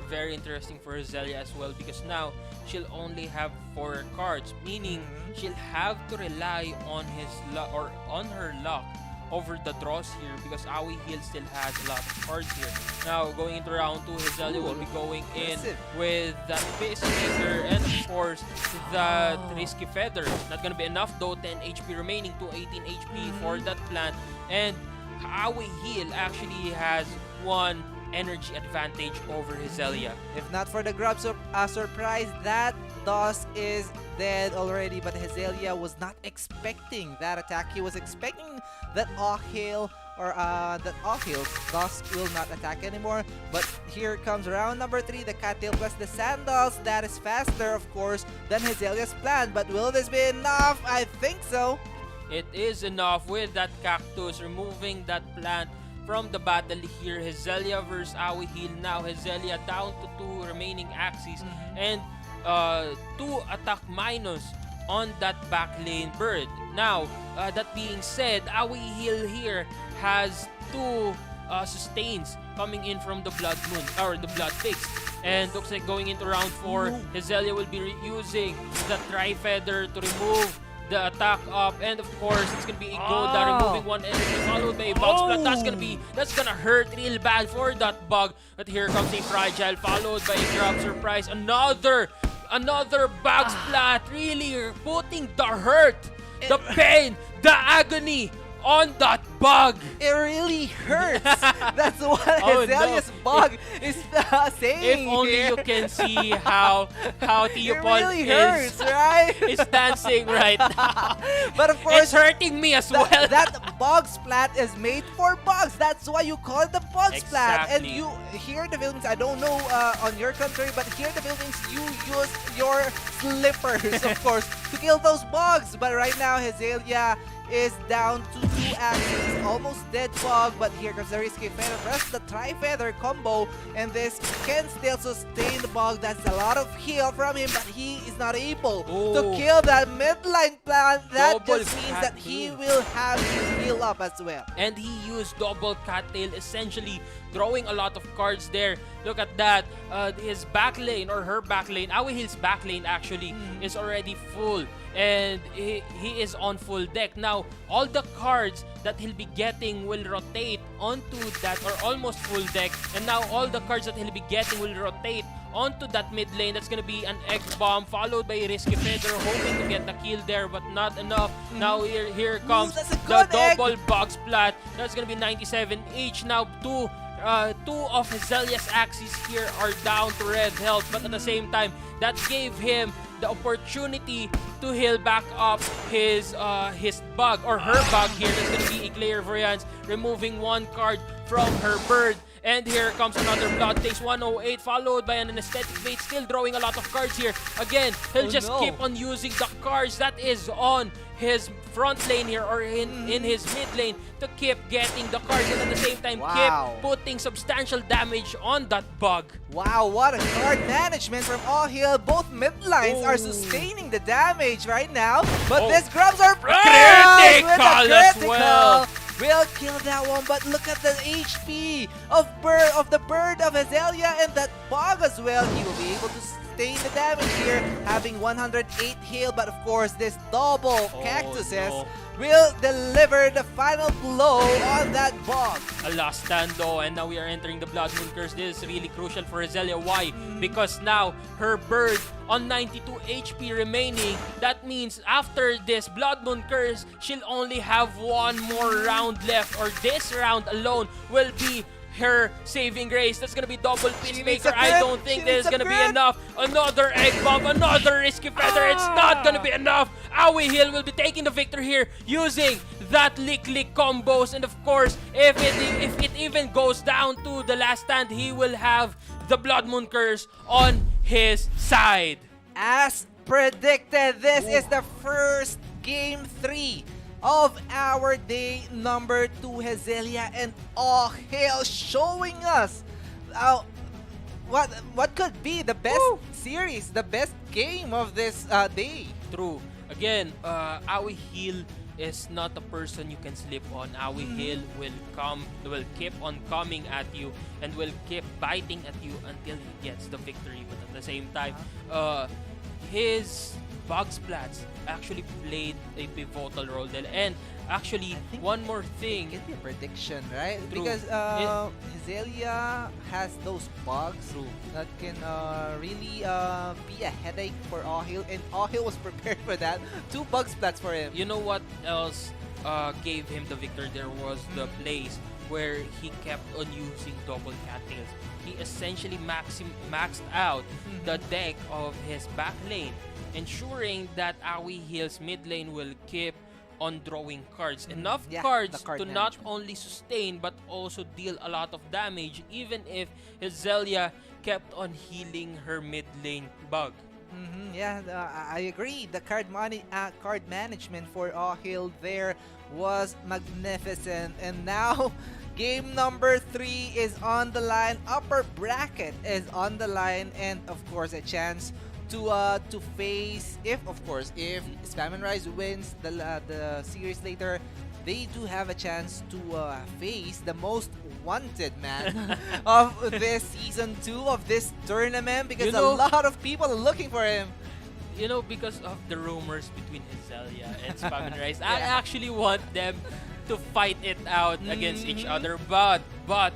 very interesting for Hazelia as well because now she'll only have 4 cards, meaning she'll have to rely on his luck or on her luck over the draws here because Awie Hill still has a lot of cards here. Now, going into round 2, Hazelia will be going in with that Pacemaker and of course that Risky Feather. Not gonna be enough though, 10 HP remaining to 18 HP for that plant. And Awie Hill actually has 1 energy advantage over Hazelia. If not for the Grub Surprise, that Dusk is dead already. But Hazelia was not expecting that attack. He was expecting that Ahil or that Ahil's Dusk will not attack anymore. But here comes round number 3, the Cattail plus the Sandals. That is faster, of course, than Hazelia's plan. But will this be enough? I think so. It is enough with that Cactus, removing that plant from the battle here. Hazelia versus Awie Hill. Now Hazelia down to 2 remaining Axies and 2 attack minus on that back lane bird. Now, that being said, Awie Hill here has 2 sustains coming in from the Blood Moon or the Blood Fix. And looks like going into round 4, Hazelia will be using the Tri-Feather to remove the attack up, and of course it's gonna be a Goda removing 1 energy followed by a Bug Splat. That's gonna hurt real bad for that bug. But here comes a Fragile followed by a Grub Surprise. Another Bug Splat, really putting the hurt, the pain, the agony on that bug. It really hurts. That's what Hazelia's bug is saying. If only here. you can see how Theopol really hurts, right? is dancing right now. But of course, It's hurting me as well. that bug splat is made for bugs. That's why you call it the bug splat. And Exactly. you here in the Philippines, I don't know on your country, but here in the Philippines, you use your slippers, of course, to kill those bugs. But right now, Hazelia is down to 2 Axies. Almost dead Fog, but here comes the risky feather. Press the Tri-Feather combo, and this can still sustain the Bog. That's a lot of heal from him, but he is not able to kill that midline plant. That Double just means cat that he tail. will have his heal up as well. And he used double cattail, essentially drawing a lot of cards there. Look at that. His back lane, or her back lane, Awihil's back lane actually, is already full. And he is on full deck. Now, all the cards that he'll be getting will rotate onto that, or almost full deck. And now all the cards that he'll be getting will rotate onto that mid lane. That's gonna be an Egg Bomb, followed by a Risky Feather, hoping to get the kill there, but not enough. Now here comes that's a the good egg. double Bug Splat. That's gonna be 97 each. Now, two of Hazelia's Axies here are down to red health, but at the same time, that gave him the opportunity to heal back up his bug, or her bug here. That's gonna be a Clairvoyance, removing one card from her bird. And here comes another Blood Taste, 108, followed by an Anesthetic Bait, still drawing a lot of cards here. Again, he'll just keep on using the cards that is on his front lane here, or in his mid lane, to keep getting the cards, and at the same time keep putting substantial damage on that bug. Wow, what a card management from Awihil. Both mid lines are sustaining the damage right now, but this grabs our critical as well. Will kill that one, but look at the HP of the bird of Hazelia, and that bog as well. He will be able to sustain the damage here, having 108 heal, but of course this double cactuses will deliver the final blow on that bog. A last stand though, and now we are entering the Blood Moon Curse. This is really crucial for Hazelia. Why? Because now her bird on 92 HP remaining. That means after this Blood Moon Curse, she'll only have one more round left, or this round alone will be her saving grace. That's gonna be double Peacemaker. I don't think this is gonna be enough. Another Egg Bomb, another Risky Feather. It's not gonna be enough. Awihil will be taking the victory here using that lick combos, and of course, if it even goes down to the last stand, he will have the Blood Moon Curse on his side. As predicted, this is the first game 3 of our day number 2. Hazelia and Awihil showing us what could be the best series, the best game of this day. True. Again, Awihil is not a person you can sleep on. Awihil will keep on coming at you and will keep biting at you until he gets the victory. But at the same time, his Bug Splats actually played a pivotal role there. And actually, one more thing. It can be a prediction, right? True. Because Hazelia has those bugs that can really be a headache for Awihil, and Awihil was prepared for that. 2 bug splats for him. You know what else gave him the victory? There was the place where he kept on using double cattails. He essentially maxed out the deck of his back lane, ensuring that Awihil's mid lane will keep on drawing cards. Enough cards to not only sustain but also deal a lot of damage, even if Hazelia kept on healing her mid lane bug. Yeah, I agree. The card management for Awihil there was magnificent. And now, game number 3 is on the line. Upper bracket is on the line, and of course a chance to face, if Spam and Rise wins the series later, they do have a chance to face the most wanted man of this season 2 of this tournament, because a lot of people are looking for him. You know, because of the rumors between Hazelia and Spam and Rise, I actually want them to fight it out against each other. But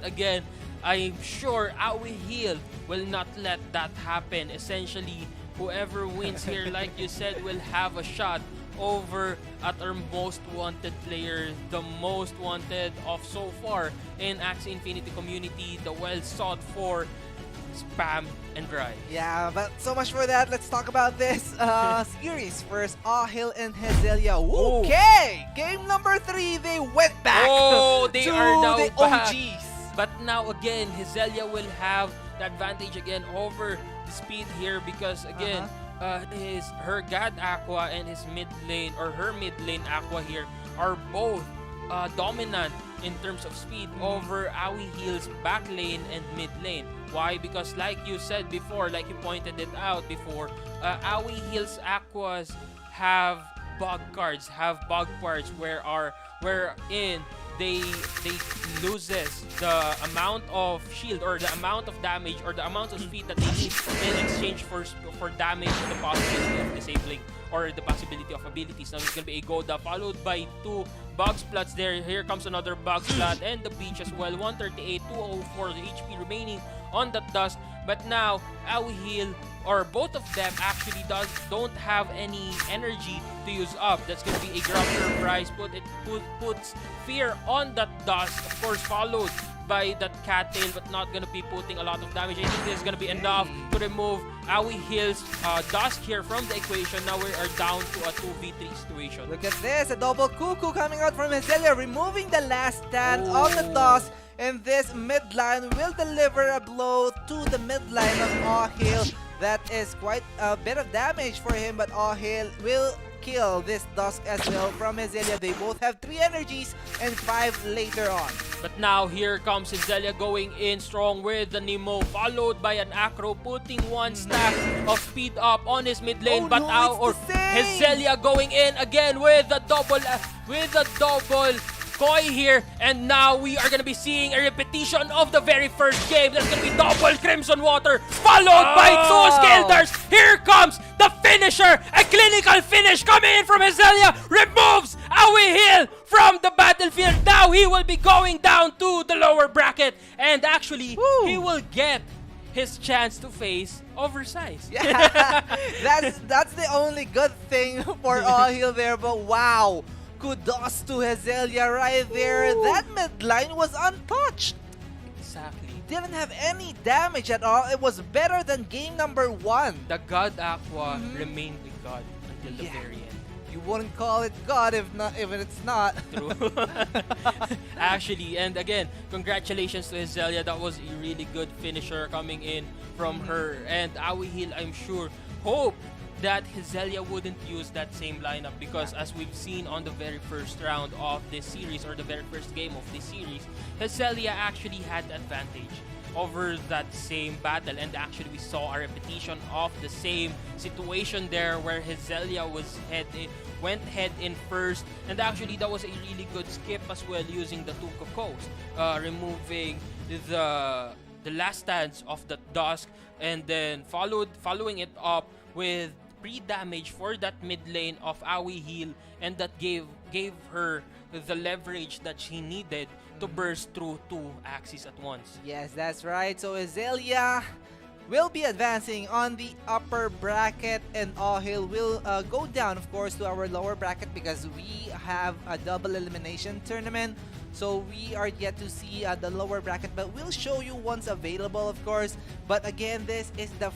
again, I'm sure Awihil will not let that happen. Essentially, whoever wins here, like you said, will have a shot over at our most wanted player, the most wanted of so far in Axie Infinity community, the well sought for Spam and Rise. Yeah, but so much for that. Let's talk about this series first. Awihil and Hazelia. Okay, game number 3, they went back they to are now the back. OGs. But now again, Hazelia will have the advantage again over the speed here, because again, her God Aqua and his mid lane, or her mid lane Aqua here, are both dominant in terms of speed over Awie Heal's back lane and mid lane. Why? Because like you said before, like you pointed it out before, Awie Heal's Aquas have bug cards, have bug parts wherein they loses the amount of shield or the amount of damage or the amount of speed that they need in exchange for damage and the possibility of disabling or the possibility of abilities. Now it's gonna be a Goda followed by 2 bug splats there. Here comes another bug splat and the beach as well. 138, 204 the HP remaining on that dust. But now Awie Heal or both of them actually don't have any energy to use up. That's gonna be a grab surprise. Puts fear on that dust, of course followed by that cattail, but not gonna be putting a lot of damage. I think this is gonna be enough to remove Awie Heal's dust here from the equation. Now we are down to a 2v3 situation. Look at this, a double cuckoo coming out from Hazelia, removing the last stand of the dust. And this mid line will deliver a blow to the mid line of Ahil. That is quite a bit of damage for him, but Ahil will kill this Dusk as well from Hazelia. They both have 3 energies and 5 later on. But now here comes Hazelia going in strong with the Nemo, followed by an Acro, putting 1 stack of speed up on his mid lane. Oh but no, it's the same! Hazelia going in again with the double Koi here, and now we are gonna be seeing a repetition of the very first game. That's gonna be double Crimson Water, followed by 2 Scale Darts. Here comes the finisher, a clinical finish coming in from Hazelia, removes Awie Hill from the battlefield. Now he will be going down to the lower bracket, and actually, he will get his chance to face Oversize. Yeah, that's the only good thing for Ahil there, but wow. Kudos to Hazelia right there. That mid line was untouched. Exactly. Didn't have any damage at all. It was better than game number 1. The God Aqua remained a God until the very end. You wouldn't call it God if it's not. True. Actually, and again, congratulations to Hazelia. That was a really good finisher coming in from her. And Awie Hill, I'm sure, hope that Hazelia wouldn't use that same lineup, because as we've seen on the very first round of this series or the very first game of this series, Hazelia actually had advantage over that same battle, and actually we saw a repetition of the same situation there where Hazelia went head in first, and actually that was a really good skip as well using the 2 Cocos, removing the last stands of the Dusk, and then following it up with pre-damage for that mid lane of Awie Heal, and that gave her the leverage that she needed to burst through 2 Axies at once. Yes, that's right. So Hazelia will be advancing on the upper bracket, and Ahil will go down, of course, to our lower bracket because we have a double elimination tournament. So we are yet to see the lower bracket, but we'll show you once available, of course. But again, this is the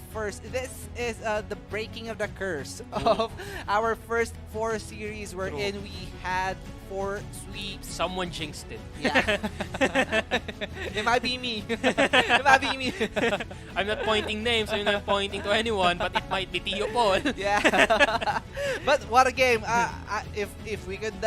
breaking of the curse of our first 4 series wherein we had 4 sweeps. Someone jinxed it. Yeah. It might be me. It might be me. I'm not pointing names, I'm not pointing to anyone, but it might be Tio Paul. Yeah. But what a game. If we could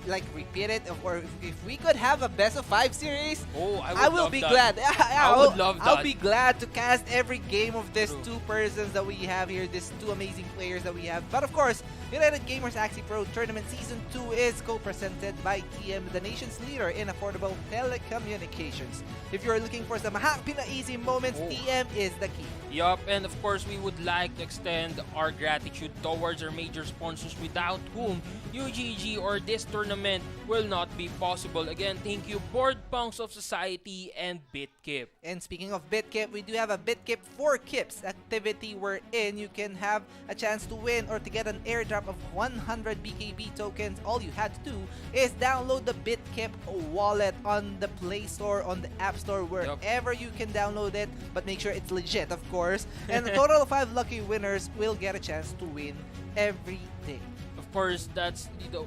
like repeat it, or if we could have a best of 5 series, I will be glad. I would love that. I'll be glad to cast every game of these 2 persons that we have here, these 2 amazing players that we have. But of course, United Gamers Axie Pro Tournament Season 2 is co-presented by TM, the nation's leader in affordable telecommunications. If you're looking for some happy na easy moments, TM is the key. Yup, and of course we would like to extend our gratitude towards our major sponsors, without whom UGG or this tournament will not be possible. Again, thank you Board Punks of Society and BitKip. And speaking of BitKip, we do have a BitKip 4 Kips activity wherein you can have a chance to win or to get an airdrop of 100 BKB tokens. All you have to do is download the BitKip wallet on the Play Store, on the App Store, wherever you can download it, but make sure it's legit, of course. And a total of 5 lucky winners will get a chance to win every day. Of course,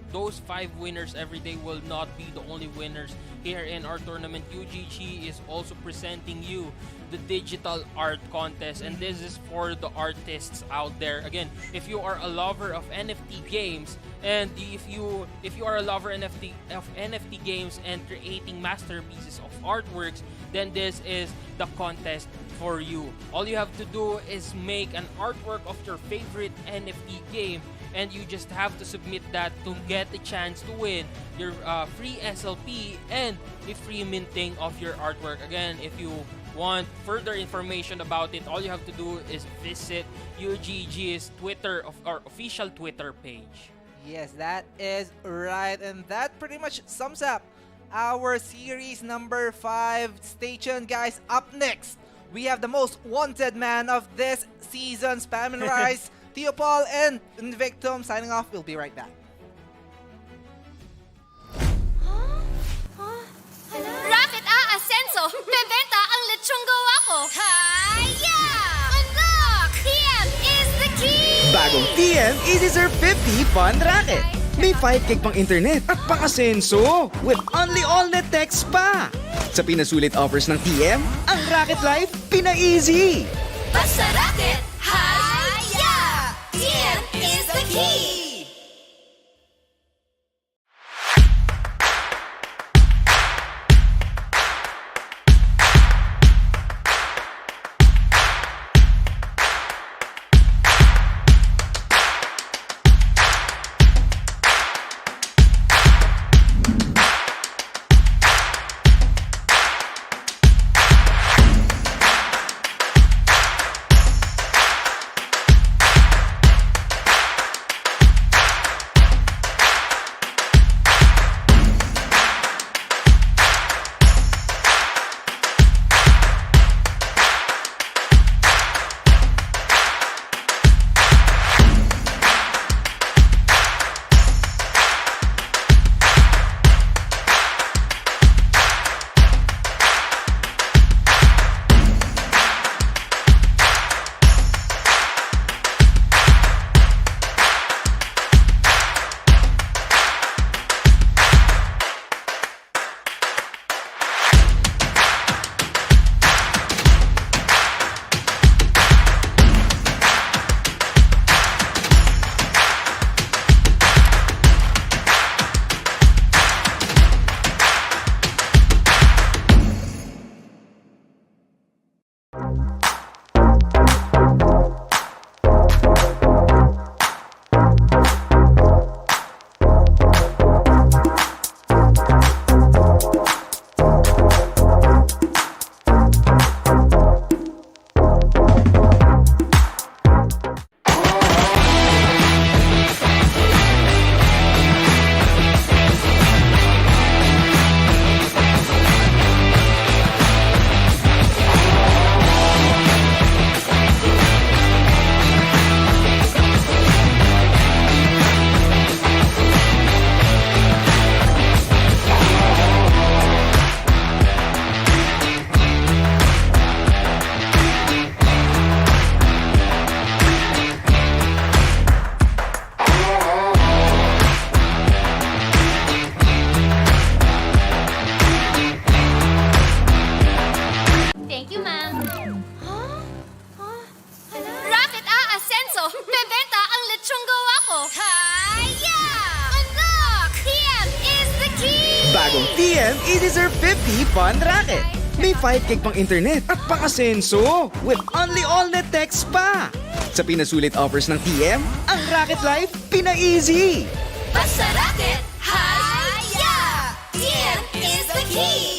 those 5 winners every day will not be the only winners here in our tournament. UGG is also presenting you the digital art contest, and this is for the artists out there. Again, if you are a lover of NFT games, and if you are a lover of NFT games and creating masterpieces of artworks, then this is the contest for you. All you have to do is make an artwork of your favorite NFT game, and you just have to submit that to get a chance to win your free SLP and the free minting of your artwork. Again, if you want further information about it, all you have to do is visit UGG's Twitter or official Twitter page. Yes, that is right. And that pretty much sums up our series number 5. Stay tuned, guys. Up next, we have the most wanted man of this season, Spam and Rise, Theopol and Invictum signing off. We'll be right back. Rocket Ascenso! Bebenta ang lechong gawa ko! Haya! Unlock! TM is the key! Bagong TM Easy Serve 50 Fun Racket. May 5 gig pang internet at pang-asenso with only all-net text pa. Sa pinasulit offers ng TM, ang Racket Life pina-easy. Basta racket, haya! TM is the key! Bagong TM Easy Serve 50 Fun Racket. May 5 gig pang internet at pang-asenso with only all-net text pa. Sa pinasulit offers ng TM, ang Racket Life pina-easy. Basta racket, haya! TM is the key!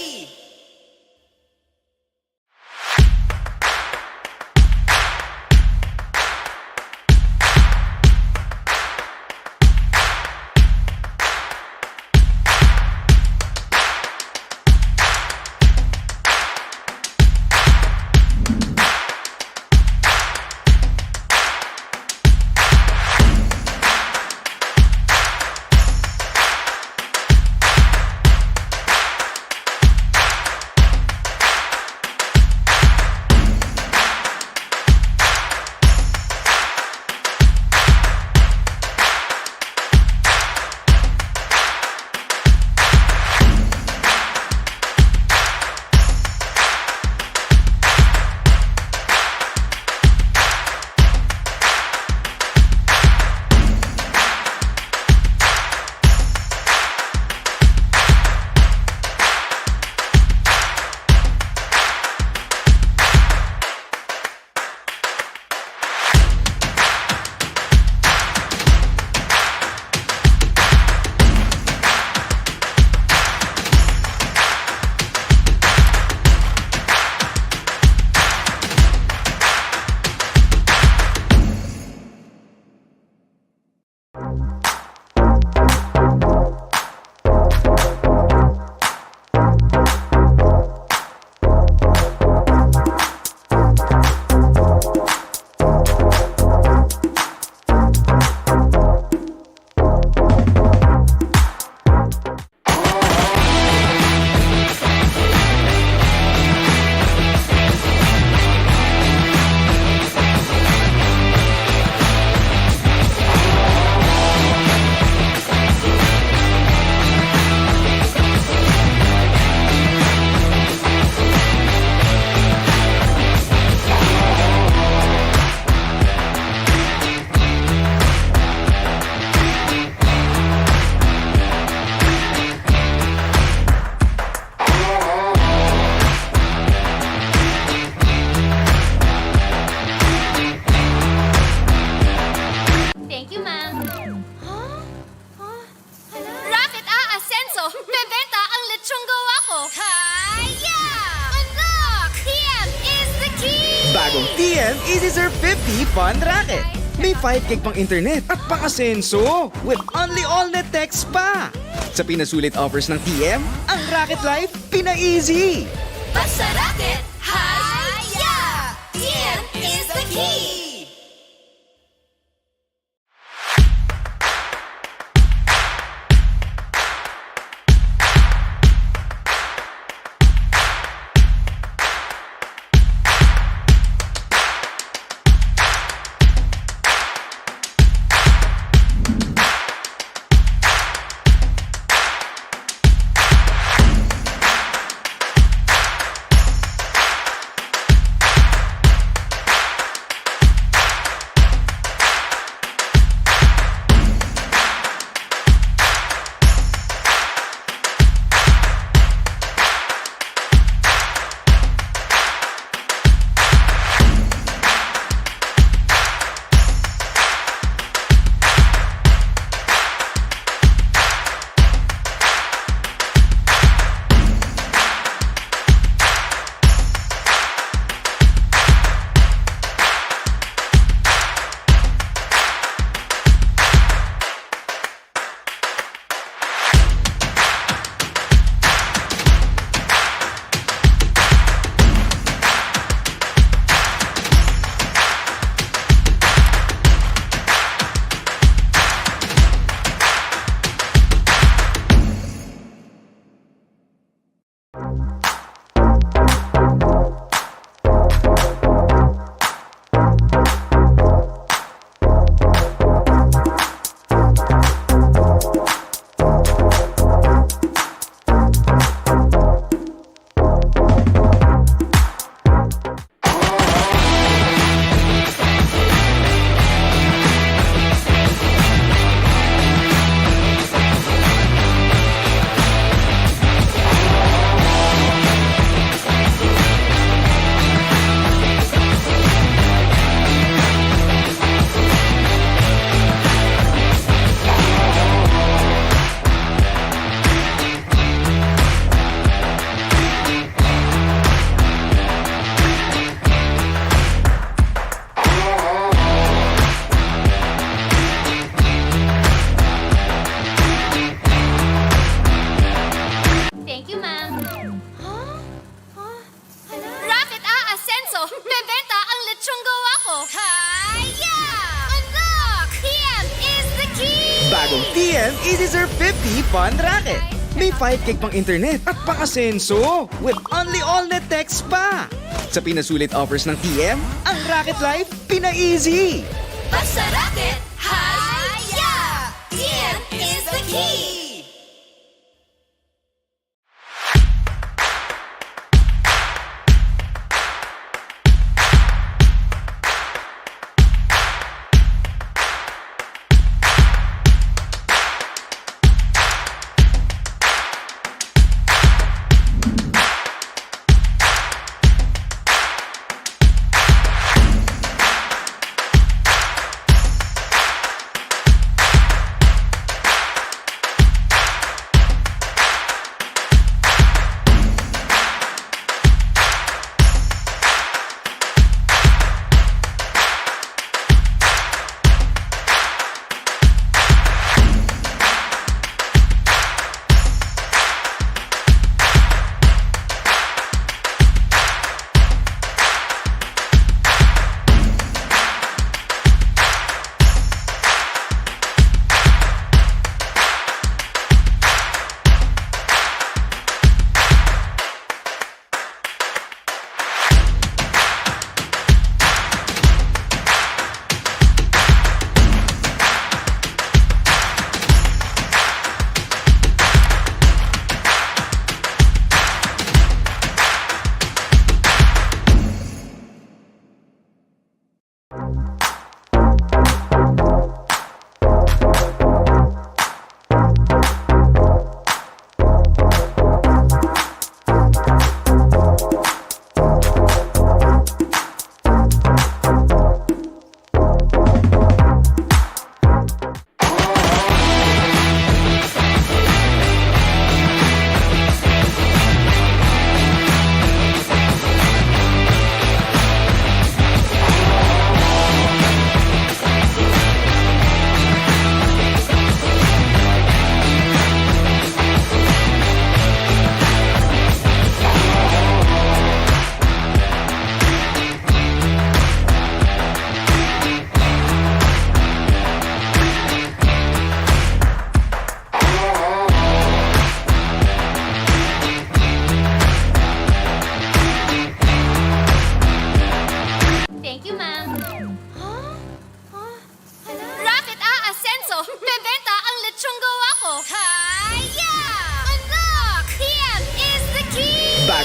Bagong TM Easy Surf 50 Fun Racket. May 5 gig pang internet at pang-asenso with only all-net text pa. Sa pinasulit offers ng TM, ang Racket Life pina-easy. Basta racket, haya! TM is the key! Thank you, ma'am. Racket Ascenso! Bebenta ang lechong gawa ko! Haya! Unlock! TM is the key! Bagong TM Easy Surf 50 Fun Racket. May 5 gig pang internet at pang-asenso with only all-net text pa. Sa pinasulit offers ng TM, ang Racket Life pina-easy. Basta racket, haya! TM is the key!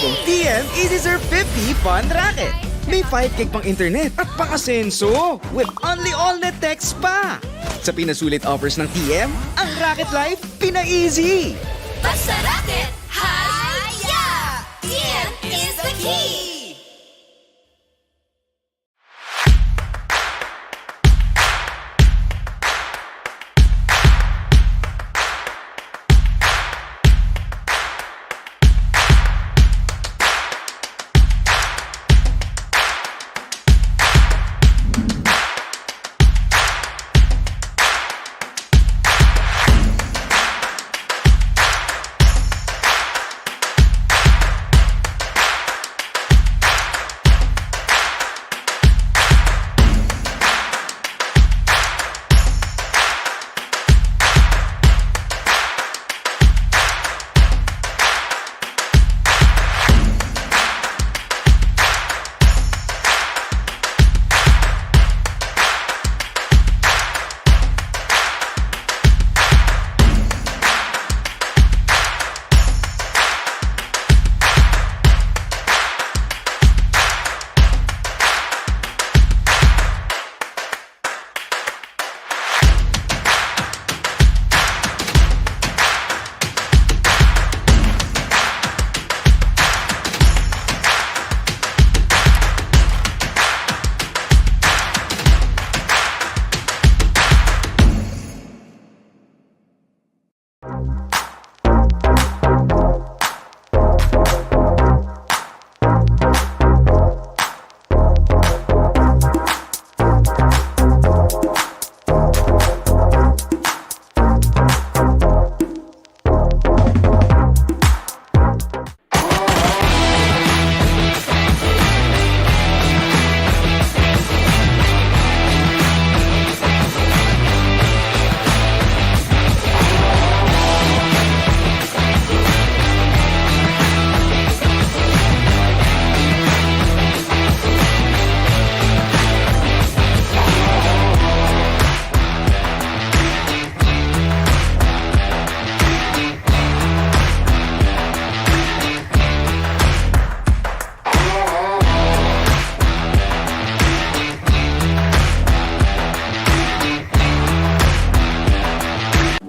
Bagong TM Easy Surf 50 Fun Racket. May 5 gig pang internet at pang-asenso with only all-net text pa. Sa pinasulit offers ng TM, ang Racket Life pina-easy. Basta racket, hi-ya! TM is the key!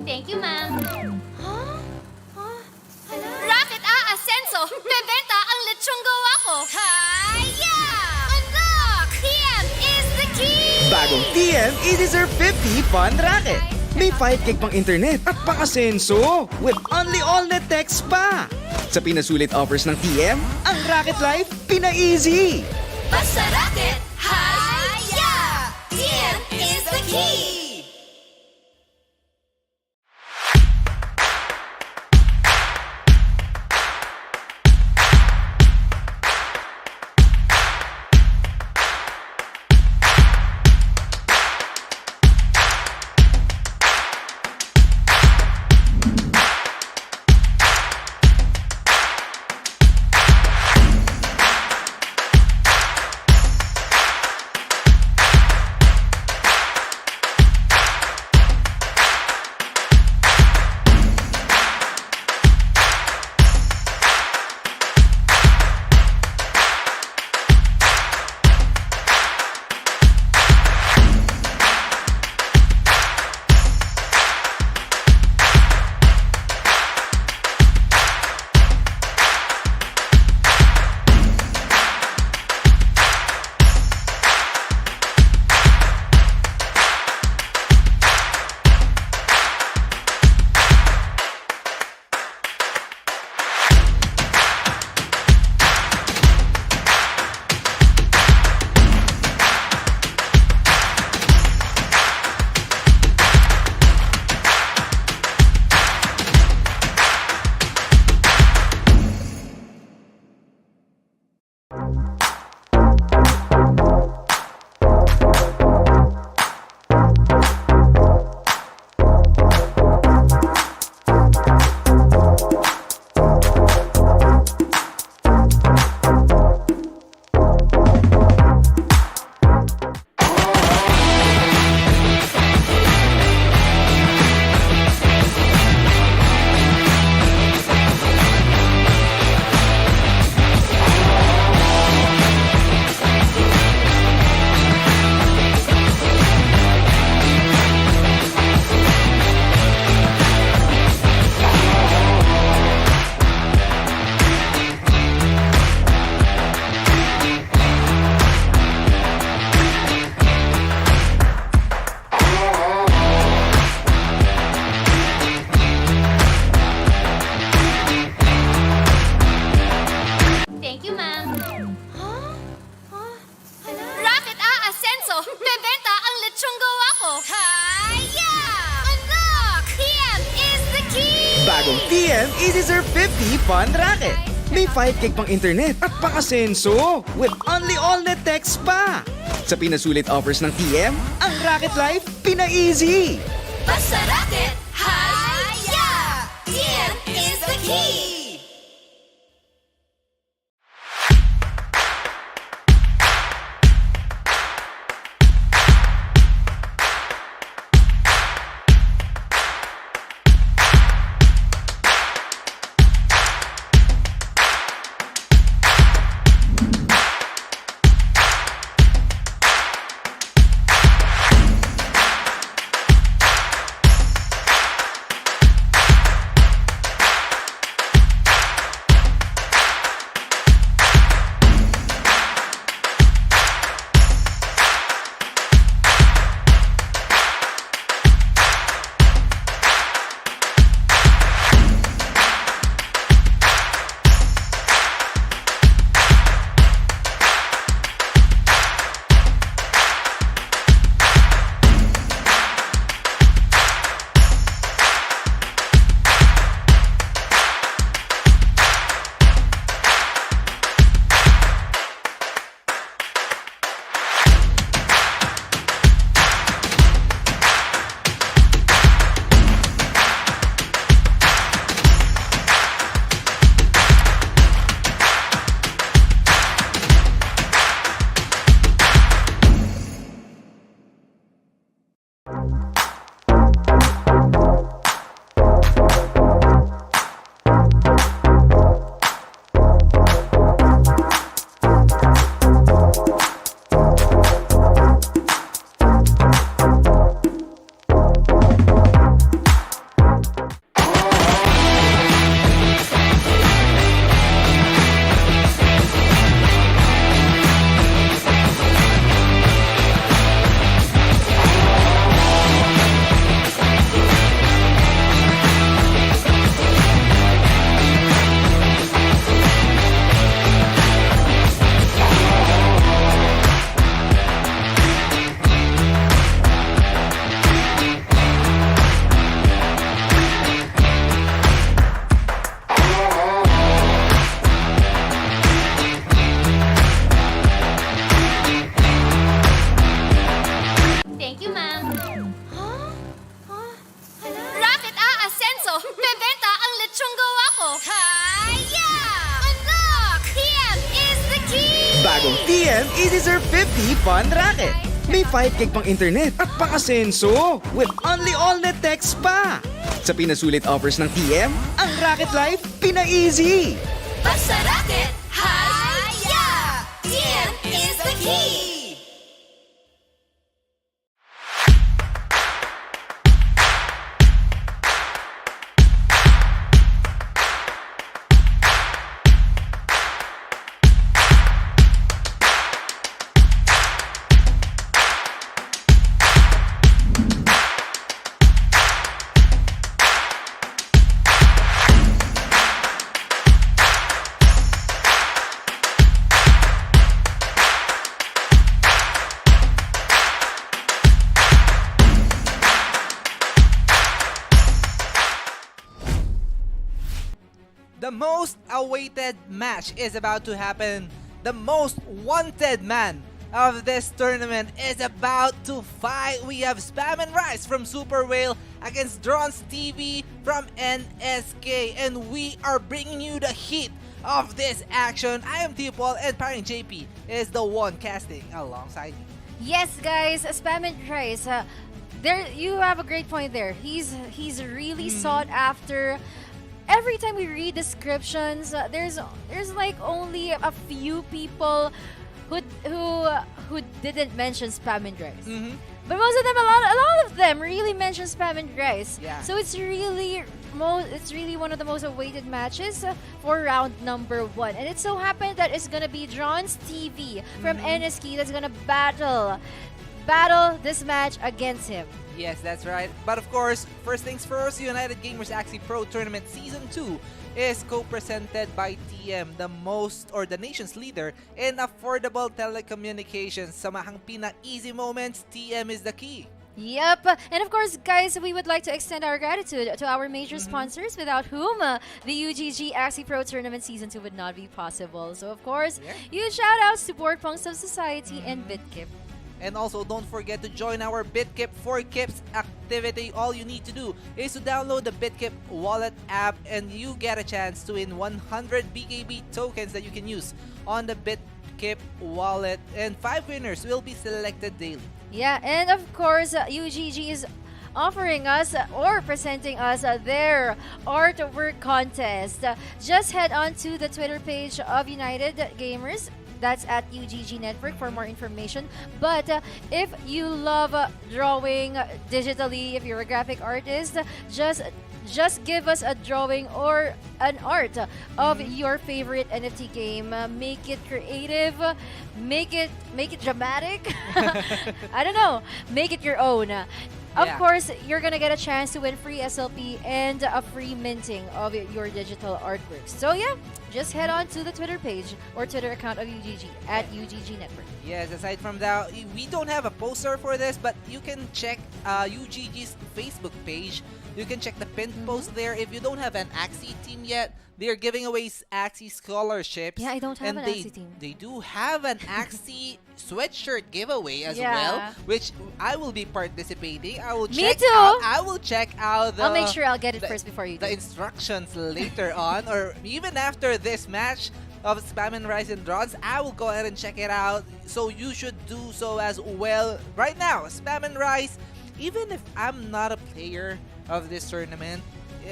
Thank you, ma'am. Racket Ascenso! Bebenta ang lechong gawa ko! Hi-ya! Unlock! TM is the key! Bagong TM Easy Surf 50 Fun Racket. May 5 gig pang internet at pang-asenso with only all-net text pa. Sa pinasulit offers ng TM, ang Racket Life pina-easy. Basta racket, hi-ya! TM is the key! TM Easy Serve 50 Fun Racket. May 5 gig pang internet at pang-asenso with only all-net text pa. Sa pinasulit offers ng TM, ang Racket Life pina-easy. Basta racket, hi-ya! TM is the key! Thank you, ma'am. Racket Ascenso! Bebenta ang lechong gawa ko! Hi-ya! Unlock! TM is the key! Bagong TM Easy Serve 50 Fun Racket. May 5 gig pang internet at pang-asenso with only all-net text pa. Sa pinasulit offers ng TM, ang Racket Life pina-easy. Basta racket, hi-ya! TM is the key! The most awaited match is about to happen. The most wanted man of this tournament is about to fight. We have Spam and Rice from Super Whale against Dronz TV from NSK, and we are bringing you the heat of this action. I am T-Paul, and Paring JP is the one casting alongside me. Yes, guys, Spam and Rice. There, you have a great point there. He's really sought after. Every time we read descriptions, there's like only a few people who didn't mention Spam and Rice. But most of them, a lot of them really mention Spam and Rice. Yeah. So it's really one of the most awaited matches for round number 1. And it so happened that it's gonna be Dronz TV from NSK that's gonna battle this match against him. Yes, that's right. But of course, first things first, United Gamers Axie Pro Tournament Season 2 is co-presented by TM, the nation's leader in affordable telecommunications. Sa mahang pina-easy moments, TM is the key. Yep. And of course, guys, we would like to extend our gratitude to our major sponsors, without whom the UGG Axie Pro Tournament Season 2 would not be possible. So, of course, huge shout outs to Board Punks of Society and BitKip. And also, don't forget to join our BitKip for Kips activity. All you need to do is to download the BitKip wallet app and you get a chance to win 100 BKB tokens that you can use on the BitKip wallet. And 5 winners will be selected daily. Yeah, and of course, UGG is offering us or presenting us their artwork contest. Just head on to the Twitter page of United Gamers. That's at UGG Network for more information. But if you love drawing digitally, if you're a graphic artist, just give us a drawing or an art of your favorite NFT game. Make it creative, make it dramatic. I don't know. Make it your own. Of course, you're gonna get a chance to win free SLP and a free minting of your digital artworks. So yeah, just head on to the Twitter page or Twitter account of UGG at UGG Network. Yes, aside from that, we don't have a poster for this, but you can check UGG's Facebook page. You can check the pinned post there. If you don't have an Axie team yet, they're giving away Axie scholarships. Yeah, I don't have and an they, Axie team. They do have an Axie sweatshirt giveaway as Yeah. well, which I will be participating. I will Me check too. out. I will check out the. I'll make sure I'll get it the- first before you the do. instructions later on, or even after this match of Spam and Rise and Dronz, I will go ahead and check it out. So you should do so as well. Right now, Spam and Rise, even if I'm not a player of this tournament,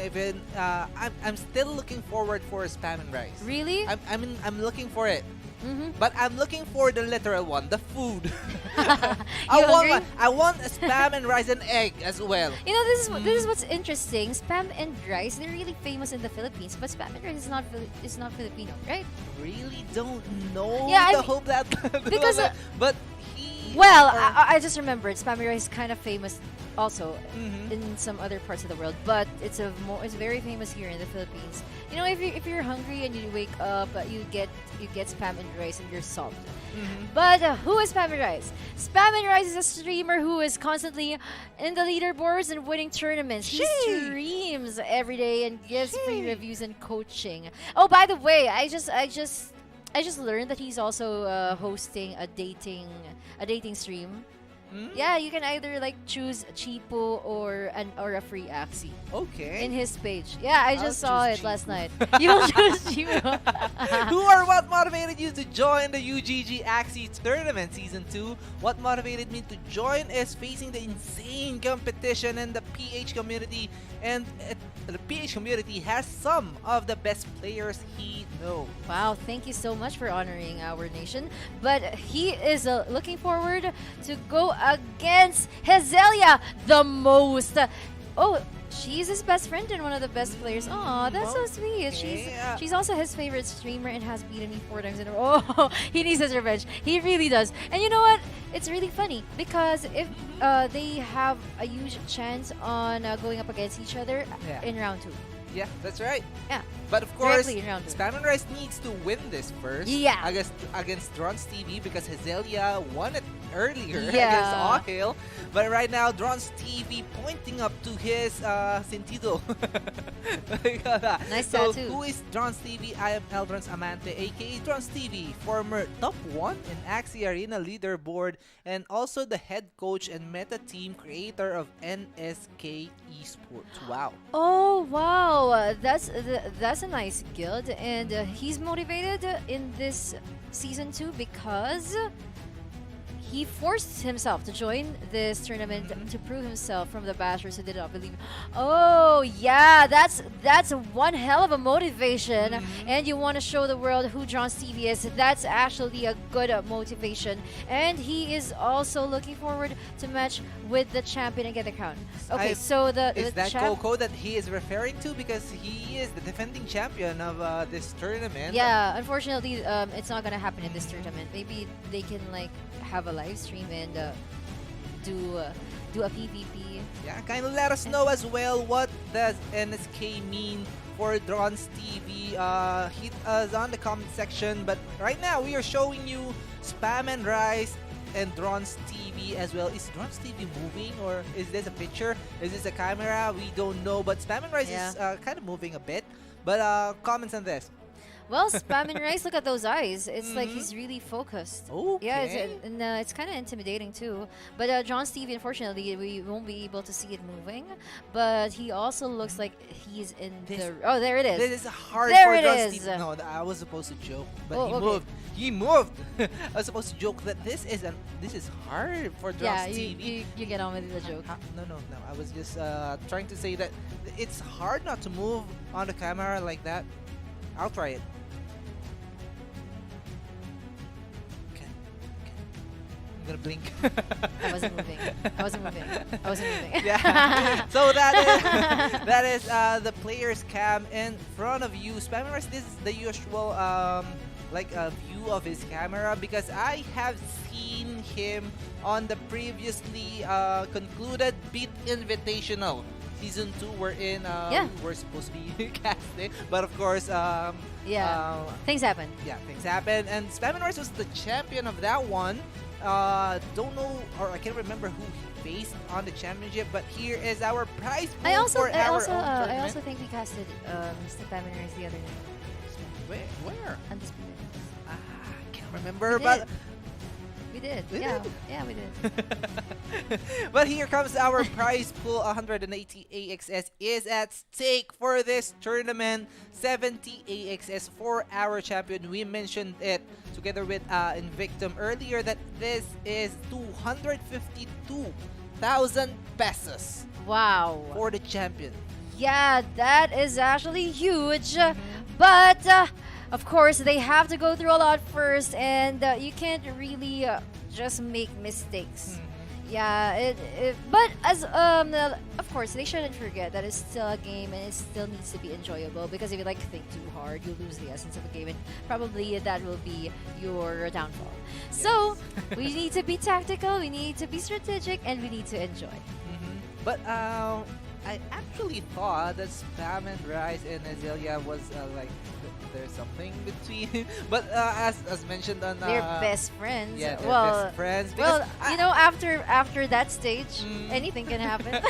even I'm still looking forward for Spam and Rise. Really? I'm looking for it. Mm-hmm. But I'm looking for the literal one, the food. You I want hungry? one. I want a Spam and Rice and egg as well. You know, this is what's interesting. Spam and rice, they're really famous in the Philippines, but spam and rice is not Filipino, right? Really don't know Yeah, the I whole that because, but he Well, or- I just remembered spam and rice is kind of famous also in some other parts of the world, but it's very famous here in the Philippines. You know, if you're hungry and you wake up, you get spam and rice and you're solved. But who is Spam and Rice? Spam and Rice is a streamer who is constantly in the leaderboards and winning tournaments. He streams every day and gives free reviews and coaching. Oh, by the way, I just learned that he's also hosting a dating stream. Yeah, you can either like choose cheapo or a free Axie Okay. in his page. Yeah, I I'll just saw choose it last cheapo. night. You will choose cheapo. Who or what motivated you to join the UGG Axie Tournament Season 2? What motivated me to join is facing the insane competition in the PH community, and the PH community has some of the best players he knows. Wow, thank you so much for honoring our nation. But he is looking forward to go against Hazelia the most. Oh, she's his best friend and one of the best players. Aw, that's so sweet. Yeah. She's also his favorite streamer and has beaten me 4 times in a row. Oh, he needs his revenge. He really does. And you know what? It's really funny because if they have a huge chance on going up against each other in round 2. Yeah, that's right. Yeah. But of course, Directly in round 2. Spam and Rice needs to win this first. Yeah. Against Dronz TV because Hazelia won it earlier Yeah. against Ahil. But right now, Dronz TV pointing up to his sentido. Nice so tattoo. who is Dronz TV? I am Eldronz Amante, aka Dronz TV, former top 1 in Axie Arena leaderboard, and also the head coach and meta team creator of NSK Esports. Wow. Oh wow, that's a nice guild, and he's motivated in this season 2 because he forced himself to join this tournament to prove himself from the bashers who did not believe. Oh yeah, that's one hell of a motivation, and you want to show the world who Dronz TV is. That's actually a good motivation, and he is also looking forward to match with the champion and get the crown. Okay, so Is the that champ. Coco that he is referring to? Because he is the defending champion of this tournament. Yeah, unfortunately, it's not gonna happen in this tournament. Maybe they can like have a live stream and do a PvP. Yeah, kind of let us know as well what does NSK mean for Dronz TV. Hit us on the comment section. But right now we are showing you Spam and Rice and Dronz TV as well. Is Dronz TV moving, or is this a picture? Is this a camera? We don't know, but Spam and Rise is kind of moving a bit. But comments on this. Well, Spam and Rice, look at those eyes. It's like he's really focused. Okay. Yeah, it's kind of intimidating too. But John Steve, unfortunately, we won't be able to see it moving. But he also looks like he's in the... Oh, there it is. This is hard There for it Dronz is. TV. No, I was supposed to joke, but Oh, he okay. moved. He moved. I was supposed to joke that this is hard for Dronz Yeah, TV. you get on with the joke. No. I was just trying to say that it's hard not to move on the camera like that. I'll try it. Okay. I'm gonna blink. I wasn't moving. I wasn't moving. Yeah. So that is the player's cam in front of you. Spammers, this is the usual view of his camera, because I have seen him on the previously concluded Beat Invitational Season 2 wherein we were supposed to be casting, but of course Things happen. yeah, things happen, and Spam and Rice was the champion of that one. Don't know, or I can't remember who he faced on the championship, but here is our prize pool I also for our own I tournament. also think we casted Spam and Rice the other day. Where? Undisputed. I can't remember, We but did. We did. We Yeah. did? Yeah, we did. but here comes our prize pool. 180 AXS is at stake for this tournament. 70 AXS for our champion. We mentioned it together with Invictum earlier that this is 252,000 pesos Wow. for the champion. Yeah, that is actually huge. But of course, they have to go through a lot first, and you can't really just make mistakes. Yeah, but as of course, they shouldn't forget that it's still a game and it still needs to be enjoyable, because if you think too hard, you lose the essence of the game, and probably that will be your downfall. So we need to be tactical, we need to be strategic, and we need to enjoy. But I actually thought that Spam and Rice and Hazelia was there's something between. But as mentioned on They're best friends. yeah, they're well, best friends. well, Because after that stage, anything can happen.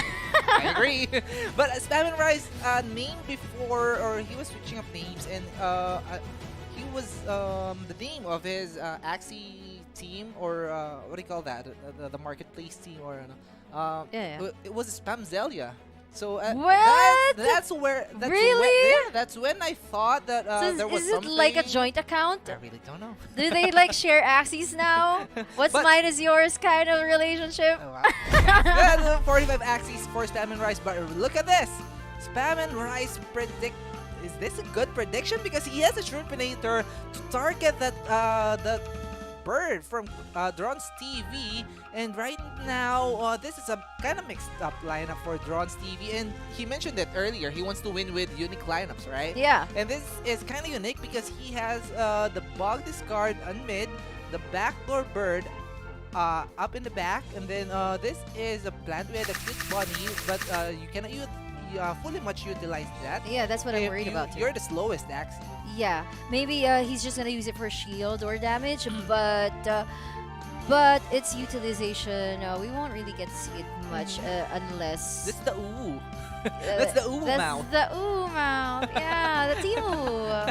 I agree. But Spam and Rice name before, or he was switching up names, and he was the name of his Axie team, or what do you call that? The marketplace team, or Yeah. it was Spamzelia. So What? that's where Really? that's when I thought that So there was is it something. like a joint account? I really don't know. Do they share Axies now? What's But- mine is yours kind of relationship? Oh, wow. 45 Axies for Spam and Rice, but look at this. Spam and Rice predict. Is this a good prediction? Because he has a Shrimpinator to target that bird from Dronz TV, and right now this is a kind of mixed up lineup for Dronz TV, and he mentioned it earlier. He wants to win with unique lineups, right? Yeah. And this is kind of unique because he has the bug discard on mid, the backdoor bird up in the back, and then this is a plant with a cute bunny, but you cannot fully much utilize that. Yeah, that's what I'm If worried about too. You're the slowest, Axie. Yeah, maybe he's just gonna use it for shield or damage, but its utilization we won't really get to see it much unless That's the ooh. That's the ooh mouth. The ooh mouth. Yeah, the team ooh.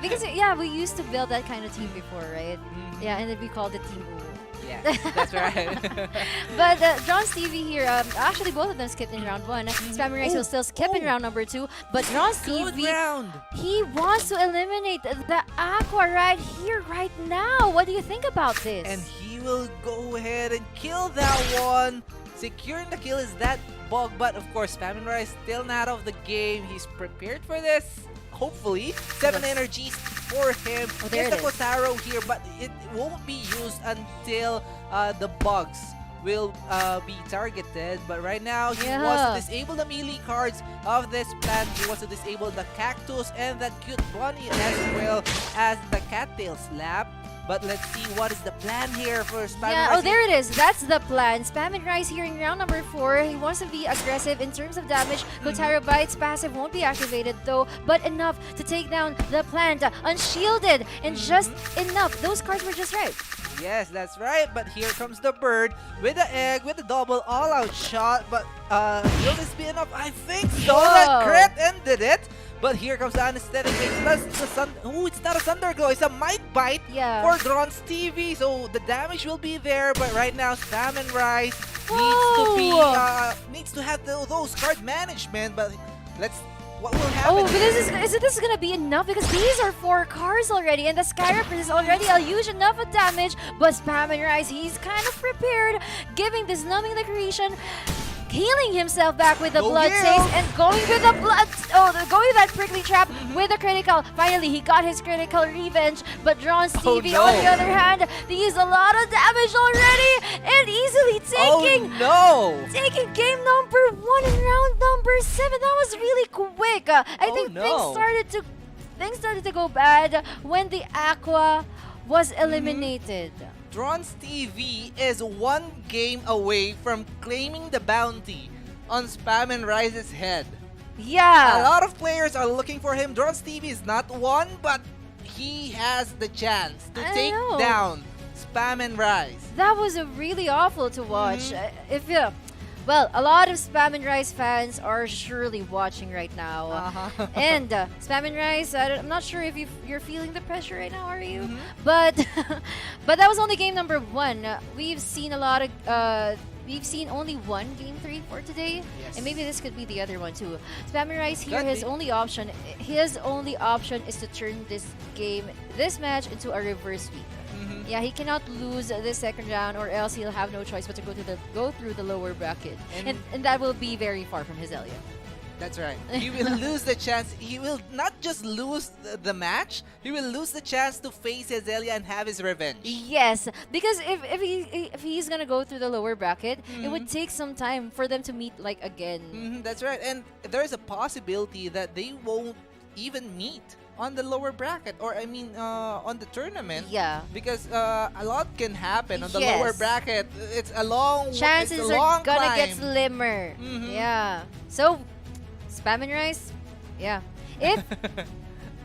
Because we used to build that kind of team before, right? Yeah, and then we called it Team Ooh. Yeah, that's right. But Dronz TV here, actually both of them skipped in round 1. Spam and Rice will still skip in round number 2. But Dronz Good TV, round. he wants to eliminate the Aqua right here, right now. What do you think about this? And he will go ahead and kill that one. Securing the kill is that bug, but of course, Spam and Rice still not out of the game. He's prepared for this. Hopefully, 7 energies for him. Oh, there There's it the is. Kotaro here, but it won't be used until the bugs will be targeted. But right now, he wants to disable the melee cards of this plant. He wants to disable the cactus and that cute bunny, as well as the cattail slap. But let's see what is the plan here for Spam and Yeah, Rice. oh, there it is. That's the plan. Spam and Rice here in round number 4. He wants to be aggressive in terms of damage. Kotaro Bites passive won't be activated though, but enough to take down the plant. Unshielded and just enough. Those cards were just right. Yes, that's right. But here comes the bird with the egg, with the double all-out shot. But will this be enough? I think so. Whoa. That crit ended it. But here comes the anesthetic mix plus the sun. Oh, it's not a Thunderglow. It's a Might Bite Yeah. for Dronz TV. So the damage will be there. But right now, Spam and Rise needs to have those card management. But what will happen? Oh, but this is gonna be enough because these are 4 cards already, and the Skyrim is already a huge enough of damage. But Spam and Rise, he's kind of prepared, giving this numbing decoration, healing himself back with the blood taste, and going with the going with that prickly trap with the critical. Finally, he got his critical revenge. But Dronz TV, on the other hand, he used a lot of damage already and easily taking. Taking game number 1 in round number 7. That was really quick. I think things started to go bad when the Aqua was eliminated. Dronz TV is 1 game away from claiming the bounty on Spam and Rise's head. Yeah. A lot of players are looking for him. Dronz TV is not one, but he has the chance to take down Spam and Rise. That was really awful to watch. Well, a lot of Spam and Rise fans are surely watching right now. And Spam and Rise, I'm not sure if you're feeling the pressure right now, are you? But that was only game number 1. We've seen a lot of we've seen only 1 game 3 for today, and maybe this could be the other one too. Spam and Rise here, his only option is to turn this match into a reverse sweep. Yeah, he cannot lose this second round, or else he'll have no choice but to go through the lower bracket, and that will be very far from Hazelia. That's right. He will lose the chance. He will not just lose the match. He will lose the chance to face Hazelia and have his revenge. Yes, because if he's gonna go through the lower bracket, it would take some time for them to meet again. That's right, and there is a possibility that they won't even meet on the lower bracket, or I mean on the tournament. Yeah, because a lot can happen on the lower bracket. It's a long chances it's a long are gonna climb. get slimmer. Yeah, so Spam and Rise, yeah, if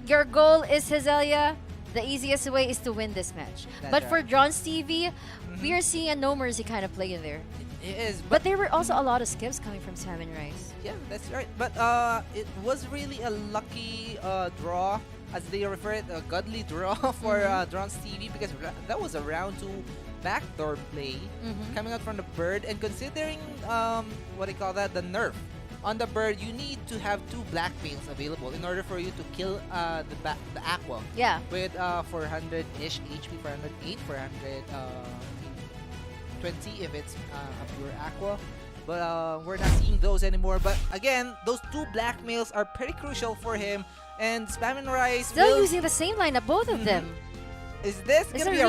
your goal is Hazelia, the easiest way is to win this match. But for Dronz TV, we are seeing a no mercy kind of play in there. It is, but there were also a lot of skips coming from Spam and Rise. Yeah, that's right. But it was really a lucky draw, as they refer it, a godly draw for Dronz TV, because that was a round 2 backdoor play coming out from the bird. And considering what do you call that, the nerf on the bird, you need to have 2 blackmails available in order for you to kill the Aqua. Yeah. With 400-ish HP, 408, 420 if it's a pure Aqua. But we're not seeing those anymore. But again, those 2 blackmails are pretty crucial for him. And Spam and Rise still using the same lineup, both of them. Is this It's gonna be a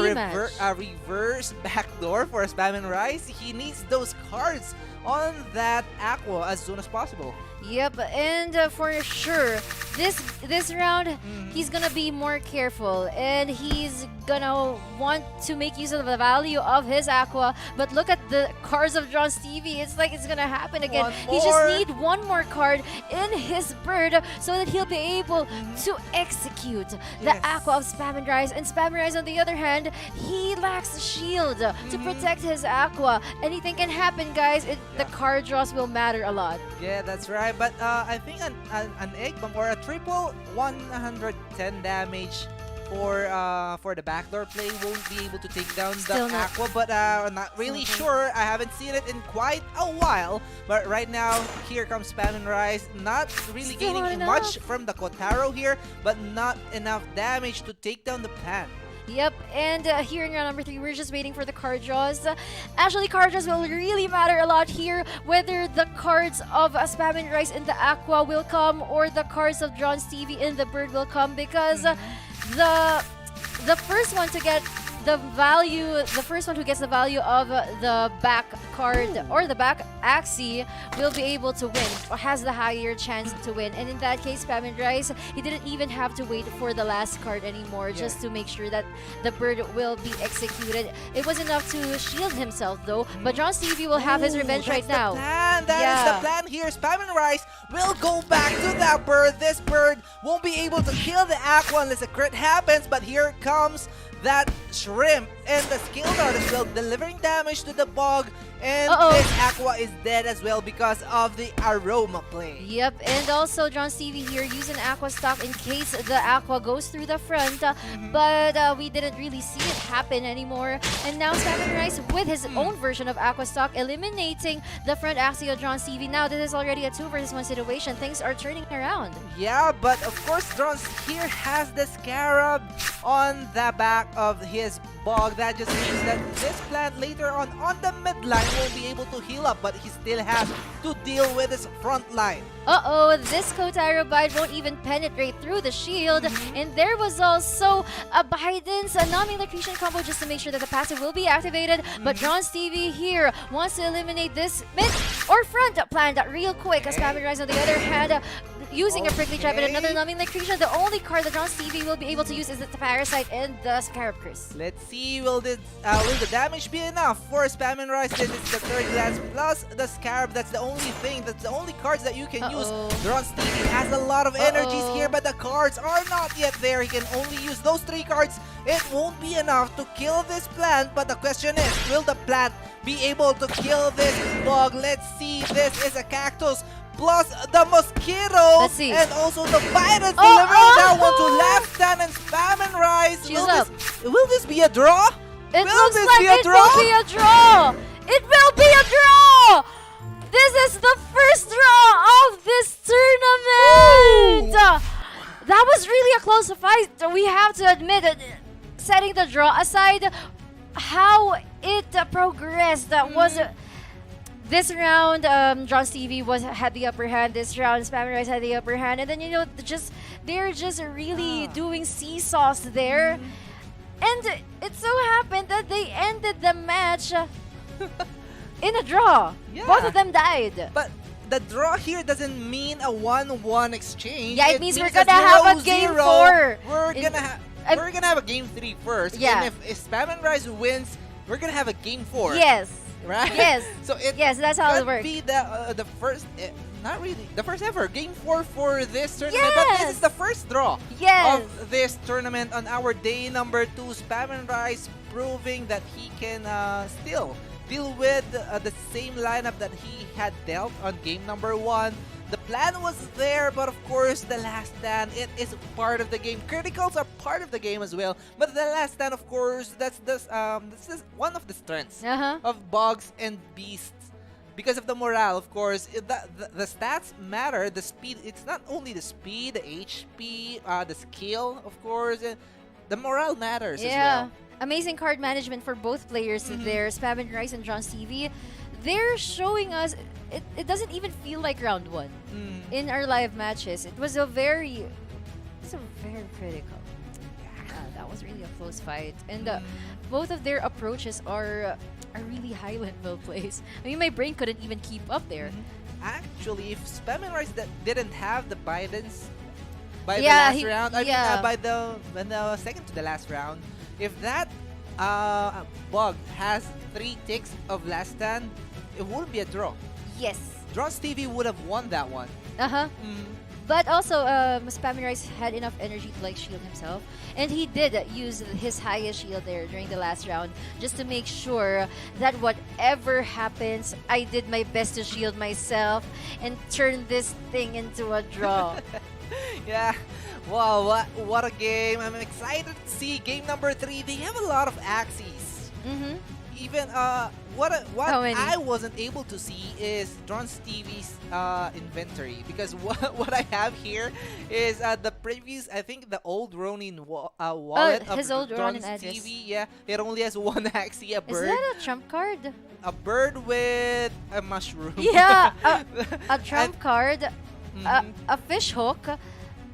a reverse backdoor for Spam and Rise? He needs those cards on that Aqua as soon as possible. Yep, and for sure, this round, he's gonna be more careful, and he's gonna want to make use of the value of his Aqua. But look at the cards of Dronz TV. It's like it's gonna happen again. He just need 1 more card in his bird so that he'll be able to execute the Aqua of Spam and Rise. And Spam and Rise, on the other hand, he lacks shield to protect his Aqua. Anything can happen, guys. The card draws will matter a lot. Yeah, that's right. But I think an egg bomb or a triple 110 damage for the backdoor play won't be able to take down the Aqua. But I'm not really sure. I haven't seen it in quite a while. But right now, here comes Spam and Rise. Not really gaining much from the Kotaro here, but not enough damage to take down the plan. Yep, and here in round number 3, we're just waiting for the card draws. Actually, card draws will really matter a lot here, whether the cards of Spam and Rise in the Aqua will come or the cards of Dronz TV in the bird will come, because the first one to get the value, the first one who gets the value of the back card or the back Axie will be able to win, or has the higher chance to win. And in that case, Spam and Rise, he didn't even have to wait for the last card anymore, just to make sure that the bird will be executed. It was enough to shield himself though, but Dronz TV will have his revenge right now. That is the plan here. Spam and Rise will go back to that bird. This bird won't be able to kill the Aqua unless a crit happens, but here comes that Shrimp and the skill dart as well, delivering damage to the bog. And this Aqua is dead as well because of the aroma play. Yep, and also Dronz TV here using Aqua stock in case the Aqua goes through the front, but we didn't really see it happen anymore. And now Salmon Rice with his own version of Aqua stock, eliminating the front Axie of Dronz TV. Now this is already a 2 versus 1 situation. Things are turning around. Yeah, but of course Dronz here has the Scarab on the back of his bog. That just means that this plant later on the mid line won't be able to heal up, but he still has to deal with his front line. This Kotaro Bite won't even penetrate through the shield. And there was also a Biden's Nami Electrocution combo just to make sure that the passive will be activated. But Dronz TV here wants to eliminate this mid or front plant real quick. As Salmon Rise on the other hand, using a Prickly Trap and another Numbing Electrocution, the only card that Dronz TV will be able to use is the Parasite and the Scarab Curse. Let's see, will the damage be enough for Spam and Rise? This is the third glance plus the Scarab. That's the only thing, that's the only cards that you can use. Dronz TV has a lot of energies here, but the cards are not yet there. He can only use those 3 cards. It won't be enough to kill this plant, but the question is, will the plant be able to kill this bog? Let's see, this is a cactus plus the mosquito. Let's see. And also the Biden's delivering that one to left hand and Spam and Rise. Will this be a draw? It will looks this like be a it draw? will be a draw! It will be a draw! This is the first draw of this tournament! That was really a close fight, we have to admit it. Setting the draw aside, how it progressed was... This round, Dronz TV had the upper hand. This round, Spam Rise had the upper hand. And then, they're just really doing seesaws there. And it so happened that they ended the match in a draw. Yeah. Both of them died. But the draw here doesn't mean a 1-1 exchange. Yeah, it means we're means gonna have a game 0-0. 4. We're gonna have a game 3 first. Yeah. And if Spam and Rise wins, we're gonna have a game 4. Yes. Right? Yes. So yes, that's how it could works. be the first, not really, the first ever game 4 for this tournament. Yes. But this is the first draw Yes. of this tournament on our day number 2. Spam and Rise proving that he can still deal with the same lineup that he had dealt on game number 1. The plan was there, but of course, the last stand, it is part of the game. Criticals are part of the game as well, but the last stand, of course, this is one of the strengths of Bogs and Beasts. Because of the morale, of course, the stats matter, the speed, it's not only the speed, the HP, the skill, of course, the morale matters as well. Amazing card management for both players there, Spam and Rise and Dronz TV. They're showing us it doesn't even feel like round 1 in our live matches. It was very critical. That was really a close fight, and both of their approaches are really high level plays. I mean, my brain couldn't even keep up there. Actually, if Spam and Rise didn't have the Bidens by the Yeah, last round, I mean, by the second to the last round, if that bug has 3 ticks of last stand, it wouldn't be a draw. Yes. Dronz TV would have won that one. But also, Spam and Rise had enough energy to shield himself, and he did use his highest shield there during the last round just to make sure that whatever happens, I did my best to shield myself and turn this thing into a draw. Yeah. Wow, what a game. I'm excited to see game number 3. They have a lot of Axies. Even what I wasn't able to see is Dronz TV's inventory, because what I have here is the previous, I think the old Ronin wallet of his old Ronin Dronz address. TV. Yeah, it only has one Axie, a bird. Is that a trump card? A bird with a mushroom. Yeah, a trump card, a fish hook,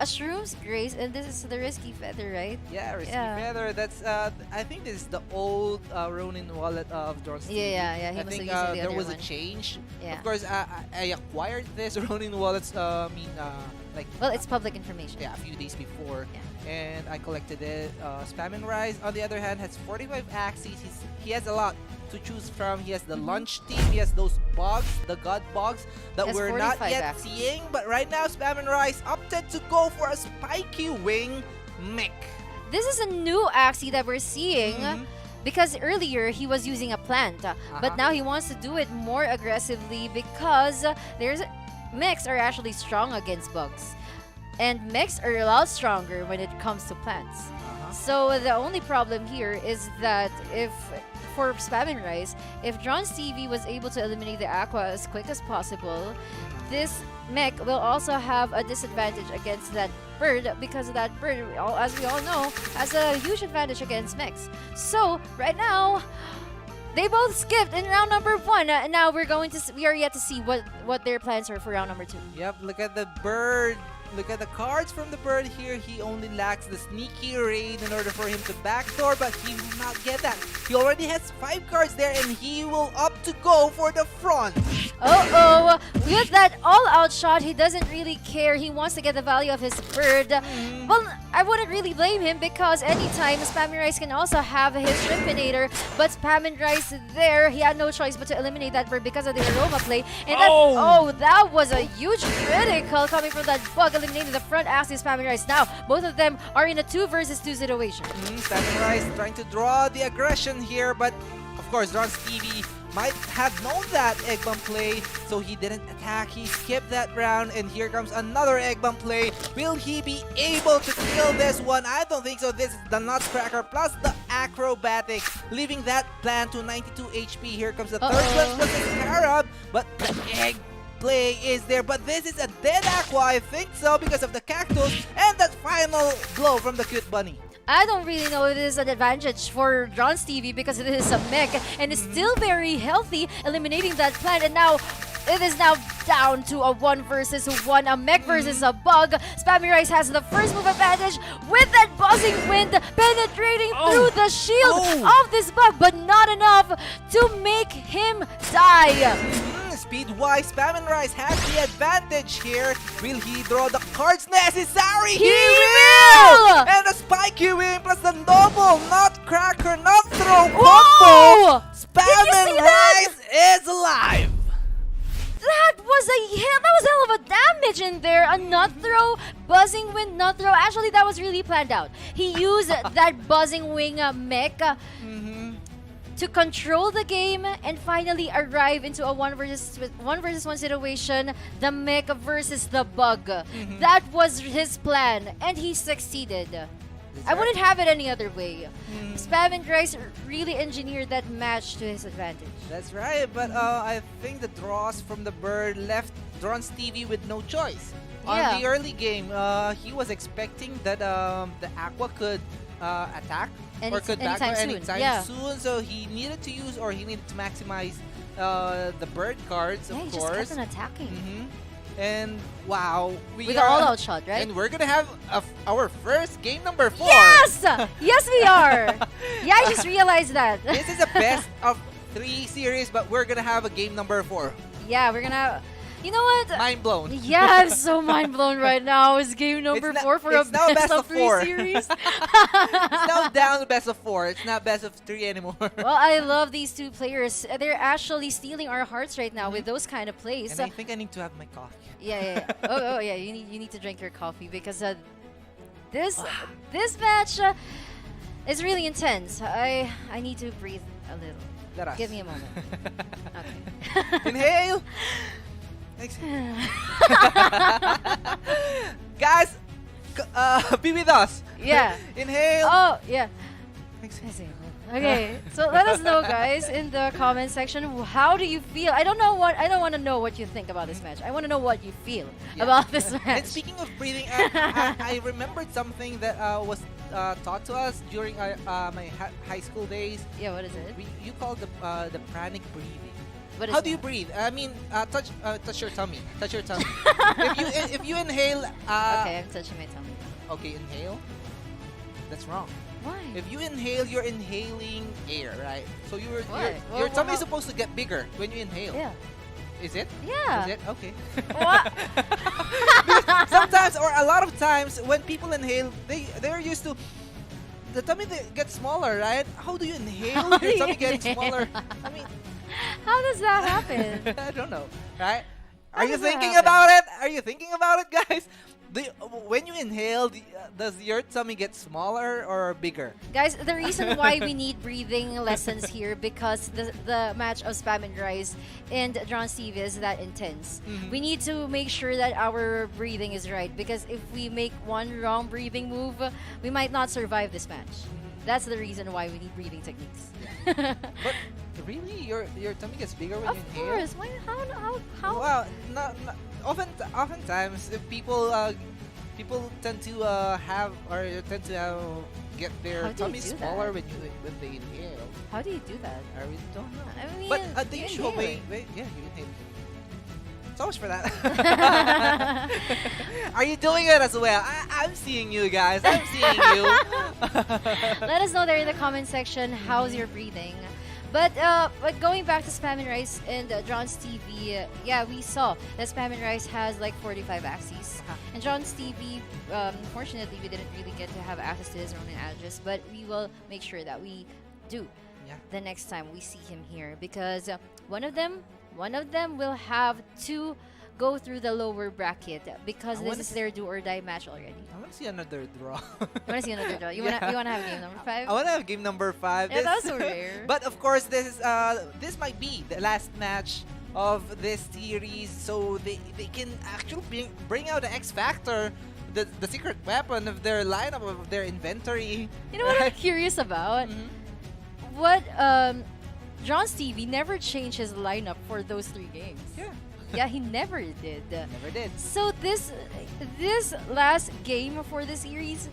a Shroom's Grace, and this is the Risky Feather, right? Yeah, Risky Feather. That's I think this is the old Ronin wallet of Dronz TV. Yeah. I think there was a change. Of course, I acquired this Ronin wallet. Well, it's public information. Yeah, a few days before, and I collected it. Spam and Rise, on the other hand, has 45 Axies. He has a lot to choose from. He has the lunch team. He has those bogs, the god bogs that we're not yet seeing. But right now, Spam and Rise opted to go for a spiky wing mech. this is a new Axie that we're seeing. Because earlier he was using a plant, but now he wants to do it more aggressively because there's mechs are actually strong against bugs, and mechs are a lot stronger when it comes to plants. So the only problem here is that if for Spam and Rice, if Dronz TV was able to eliminate the Aqua as quick as possible, this mech will also have a disadvantage against that bird because that bird, as we all know, has a huge advantage against mechs. So right now, they both skipped in round number 1. Now we are yet to see what their plans are for round number 2. Yep, look at the bird. Look at the cards from the bird here. He only lacks the sneaky raid in order for him to backdoor, but he will not get that. He already has 5 cards there, and he will opt to go for the front. Uh-oh! With that all-out shot, he doesn't really care. He wants to get the value of his bird. Well, I wouldn't really blame him because anytime Spam and Rice can also have his Shrimpinator, but Spam and Rice there, he had no choice but to eliminate that bird because of the aroma play. And that was a huge critical coming from that bug, eliminating the front Axie Spam and Rice. Now, both of them are in a 2 versus 2 situation. Spam and Rice trying to draw the aggression here, but of course, Dronz TV might have known that egg bomb play, so he didn't attack. He skipped that round, and here comes another egg bomb play. Will he be able to kill this one? I don't think so. This is the Nutcracker plus the acrobatics, leaving that plan to 92 HP. Here comes the third one plus the Scarab, but the egg play is there, but this is a dead Aqua, I think so, because of the cactus and that final blow from the cute bunny. I don't really know if it is an advantage for Dronz TV because it is a mech and is still very healthy, eliminating that plant, and now it is now down to a 1 versus 1, a mech versus a bug. Spammy Rice has the first move advantage with that buzzing wind penetrating through the shield of this bug, but not enough to make him die. Speed-wise, Spam and Rice has the advantage here. Will he draw the cards necessary? He will! And the spiky wing plus the double Nutcracker Nut Throw combo. Spam and Rice is alive. That was a hell of a damage in there. A nut throw, buzzing wind nut throw. Actually, that was really planned out. He used that buzzing wing mech to control the game and finally arrive into a 1 versus 1 situation. The mech versus the bug. That was his plan, and he succeeded. I wouldn't have it any other way. Spam and Rice really engineered that match to his advantage. That's right, but I think the draws from the bird left Dronz TV with no choice. Yeah. On the early game, he was expecting that the Aqua could attack or could backdoor anytime soon, so he needed to use or he needed to maximize the bird cards, of he course. just kept on attacking. And wow, with an all-out shot, right? And we're gonna have our first game number 4. Yes! Yes, we are! Yeah, I just realized that. This is a best of 3 series, but we're gonna have a game number 4. Yeah, we're gonna... You know what? Mind blown. Yeah, I'm so mind blown right now. It's game number 4 for a best of 3 series. It's now down to best of 4. It's not best of 3 anymore. Well, I love these 2 players. They're actually stealing our hearts right now with those kind of plays. And I think I need to have my coffee. Yeah. Oh, yeah. You need to drink your coffee because this match is really intense. I need to breathe a little. Let us. Give me a moment. Okay. Inhale. Guys, be with us. Yeah. Inhale. Oh, yeah. Okay, so let us know, guys, in the comment section. How do you feel? I don't want to know what you think about this match. I want to know what you feel about this match. And speaking of breathing, I remembered something that was taught to us during my high school days. Yeah, what is it? You call the pranic breathing. How do you breathe? I mean, touch your tummy. Touch your tummy. if you inhale. Okay, I'm touching my tummy. Okay, inhale. That's wrong. Why? If you inhale, you're inhaling air, right? So your tummy is supposed to get bigger when you inhale. Yeah. Is it? Yeah. Is it? Okay. What? Sometimes, or a lot of times, when people inhale, they're used to the tummy gets smaller, right? How do you inhale? Your tummy gets smaller. I mean. How does that happen? I don't know, right? How Are you does that thinking happen? about it? Are you thinking about it, guys? When you inhale, does your tummy get smaller or bigger? Guys, the reason why we need breathing lessons here because the match of Spam and Rice and Dronz TV is that intense. We need to make sure that our breathing is right because if we make one wrong breathing move, we might not survive this match. That's the reason why we need breathing techniques. But really, your tummy gets bigger when Of you inhale? course. Why? How? Well, oftentimes people tend to get their How do you tummy do smaller that? when they inhale. How do you do that? I really don't know. I mean, But the you usual inhale way, it. yeah, you inhale. So much for that. Are you doing it as well? I'm seeing you guys. I'm seeing you. Let us know there in the comment section how's your breathing. But going back to Spam and Rice and Dronz TV, yeah, we saw that Spam and Rice has like 45 Axies. And Dronz TV, fortunately, we didn't really get to have access to his Ronin address, but we will make sure that we do the next time we see him here because one of them will have to go through the lower bracket because this is their do or die match already. I want to see another draw. You want to see another draw? You want to have game number 5? I want to have game number 5. Yeah, that was so rare. But of course, this might be the last match of this series, so they can actually bring out the X Factor, the secret weapon of their lineup of their inventory. You know what I'm curious about? What Dronz TV never changed his lineup for those 3 games. Yeah, he never did. Never did. So this last game for the series,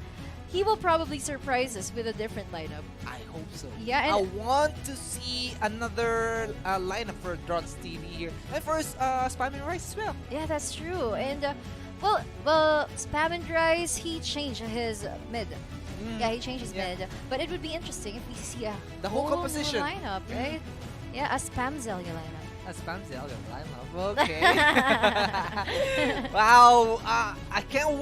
he will probably surprise us with a different lineup. I hope so. Yeah, I and want to see another lineup for Dronz TV here, and for Spam and Rice as well. yeah, that's true. And well, Spam and Rice, he changed his mid. Yeah, he changed his mid. But it would be interesting if we see The whole new composition. lineup, right? Yeah, a Spam Hazelia lineup. A Spam Zelda lineup. Okay. Wow. I can't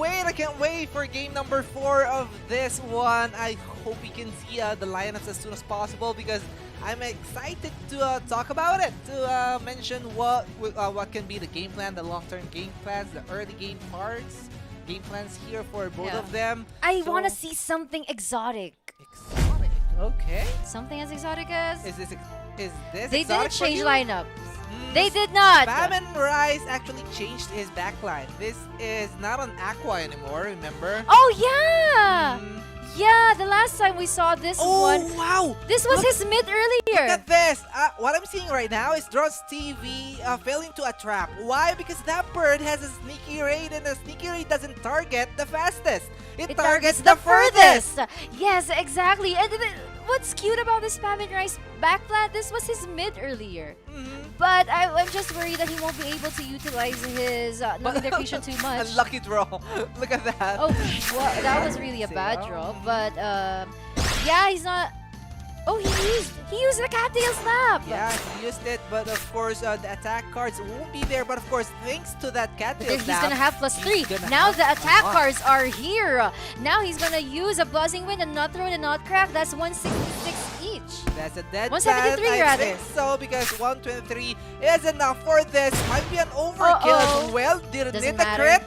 wait for game number 4 of this one. I hope we can see the lineups as soon as possible because I'm excited to talk about it. To mention what can be the game plan, the long-term game plans, the early game parts, game plans here for both of them. I So- want to see something exotic. Exotic. Okay. Something as exotic as... Is this They exotic didn't for change you? lineups. They did not. Spam and Rice actually changed his backline. This is not an Aqua anymore, remember? Oh, yeah. Mm. Yeah, the last time we saw this one, Wow! this was his mid earlier. Look at this! What I'm seeing right now is Dronz TV fell into a trap. Why? Because that bird has a sneaky raid and the sneaky raid doesn't target the fastest. It targets the furthest! Yes, exactly. And what's cute about this Spam and Rice backplant, this was his mid earlier. But I'm just worried that he won't be able to utilize his non-decretion too much. Unlucky draw. Look at that. Oh, well, that was really a bad draw. But yeah, he's not. Oh, he used the cattail snap. Yeah, he used it, but of course the attack cards won't be there. But of course, thanks to that cattail He's snap, gonna have +3. gonna Now have the attack a lot. cards are here. Now he's gonna use a buzzing wind, a nut throw, and a nut crack. That's 166 each. That's a dead 173 I rather. think so, because 123 is enough for this. Might be an overkill Uh-oh. as well. Didn't Doesn't hit the matter. crit.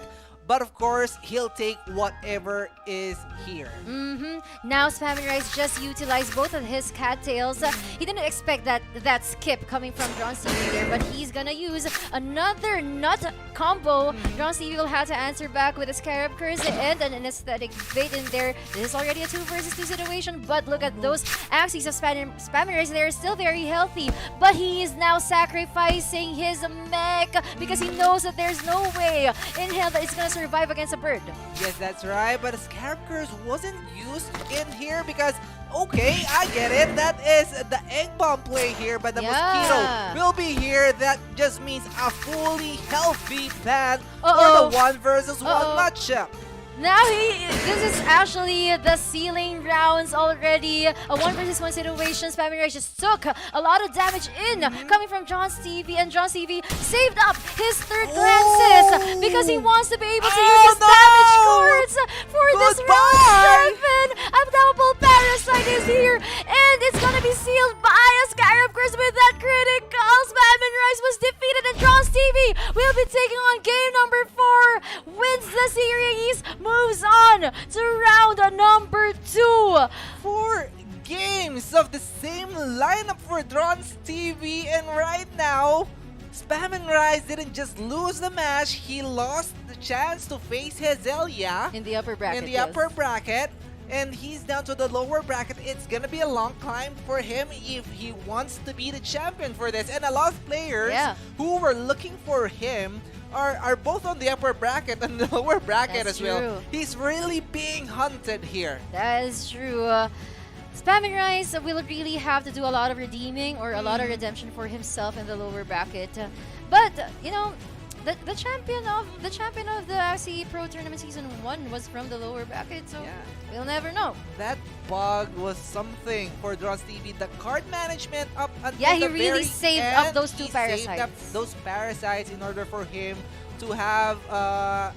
But of course, he'll take whatever is here. Now Spam and Rice just utilized both of his cattails. He didn't expect that skip coming from Dronz TV there, but he's gonna use another nut combo. Dronz TV will have to answer back with a Scarab Curse and an anesthetic bait in there. This is already a 2 versus 2 situation, but look at those Axies of Spam and Rice. They're still very healthy, but he is now sacrificing his mech because he knows that there's no way in hell that it's gonna survive against a bird. Yes, that's right. But the Scarab Curse wasn't used in here because, okay, I get it. That is the egg bomb play here, but the mosquito will be here. That just means a fully healthy plan for the 1 versus 1 matchup. Now this is actually the ceiling rounds already. A 1 versus 1 situation. Spam and Rice just took a lot of damage in coming from Dronz TV, and Dronz TV saved up his 3rd glances because he wants to be able to use his damage cards for this round 7. A double parasite is here, and it's gonna be sealed by a Scarab Curse with that critical. Spam and Rice was defeated, and Dronz TV will be taking on game number 4. Wins the series to round number 2. 4 games of the same lineup for Dronz TV, and right now, Spam and Rise didn't just lose the match, he lost the chance to face Hazelia In the upper bracket. in the yes. upper bracket, and he's down to the lower bracket. It's gonna be a long climb for him if he wants to be the champion for this. And a lot of players Yeah. who were looking for him are both on the upper bracket and the lower bracket That's as well. true. He's really being hunted here. That is true. Spam and Rise will really have to do a lot of redeeming or a lot of redemption for himself in the lower bracket. But you know, the champion of the Axie Pro Tournament Season 1 was from the lower bracket, so Yeah. we'll never know. That bug was something for Dronz TV. The card management up until Yeah, he the really very saved end, up those two he saved up parasites. those parasites in order for him to have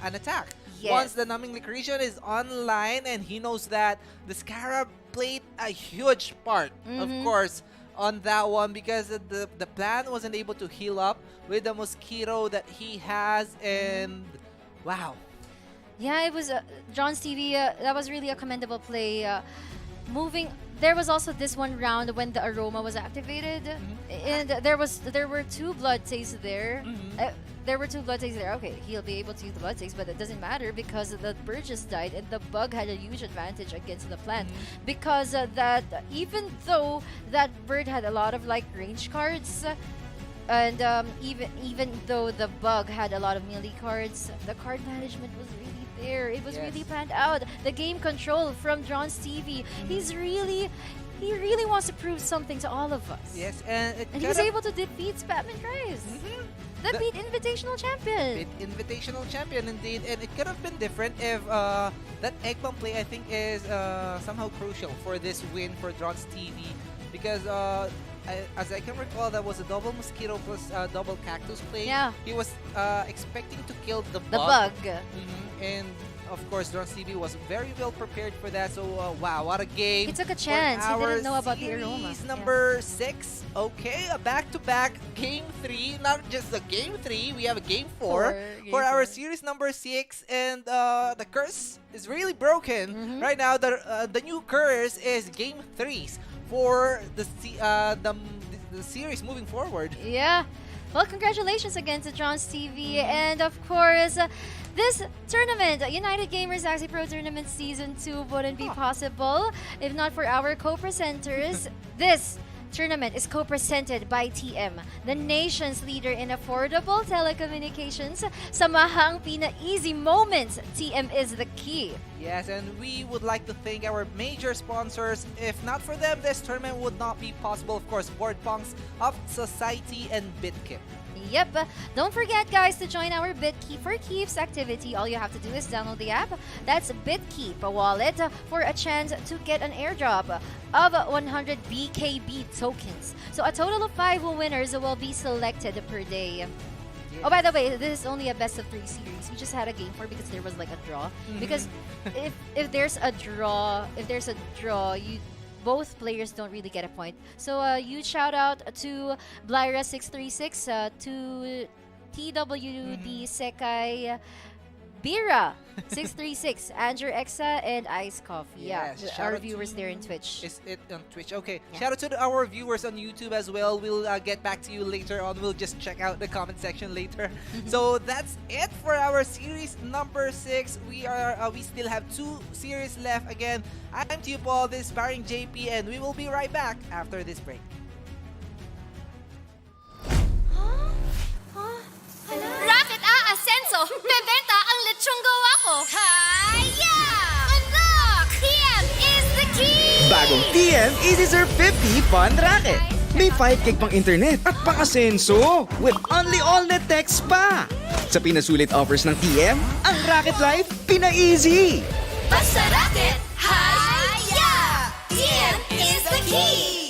an attack. Yes. Once the numbing liquidation is online, and he knows that the Scarab played a huge part, of course, on that one, because the plan wasn't able to heal up with the mosquito that he has, and wow. Yeah, it was John's TV. That was really a commendable play. Moving, there was also this one round when the aroma was activated, and there were 2 blood takes there. There were 2 blood takes there. Okay, he'll be able to use the blood takes, but it doesn't matter because the bird just died, and the bug had a huge advantage against the plant because that even though that bird had a lot of like range cards. And even though the bug had a lot of melee cards, the card management was really there. It was really planned out. The game control from Dronz TV. He really wants to prove something to all of us. Yes, and He was able to defeat Spam and Rise. The beat invitational champion. Invitational champion indeed, and it could have been different if that egg bomb play, I think, is somehow crucial for this win for Dronz TV, because as I can recall, that was a double mosquito plus double cactus play. Yeah. He was expecting to kill the The bug. bug. And of course, Dronz TV was very well prepared for that. So wow, what a game! He took a for chance. He our didn't know about the aroma. series Yeah. number 6. Okay, a back-to-back game 3. Not just a game 3, we have a game 4 for our series number 6, and the curse is really broken right now. The new curse is game 3s for the series moving forward. Yeah. Well, congratulations again to Dronz TV. And of course, this tournament, United Gamers Axie Pro Tournament Season 2, wouldn't be possible if not for our co-presenters. This tournament is co-presented by TM, the nation's leader in affordable telecommunications. Samahang pina-easy moments, TM is the key. Yes, and we would like to thank our major sponsors. If not for them, this tournament would not be possible. Of course, Board Punks, Up Society, and BitKit. Yep. Don't forget, guys, to join our BitKeep for Keeps activity. All you have to do is download the app. That's BitKeep, a wallet, for a chance to get an airdrop of 100 BKB tokens. So a total of 5 winners will be selected per day. Oh, by the way, this is only a best of 3 series. We just had a game 4 because there was like a draw. Because if there's a draw, both players don't really get a point. So huge shout out to Blyra636, to TWD Sekai, Bira 636, Andrew Exa, and Ice Coffee. Yes, Yeah, shout our out viewers to- there in Twitch. Is it on Twitch? Okay. Yeah. Shout out to our viewers on YouTube as well. We'll get back to you later on. We'll just check out the comment section later. So that's it for our series number 6. We still have 2 series left. Again, I'm Tio Paul, this is Sparring JP, and we will be right back after this break. Rocket Ascenso! Bebenta ang lechong gawa ko! Haya! Unlock! TM is the key! Bagong TM Easy Surf 50 Fun Racket. May 5 gig pang internet at pang-asenso with only all-net text pa. Sa pinasulit offers ng TM, ang Racket Life pina-easy. Basta Rocket, Haya! TM is the key!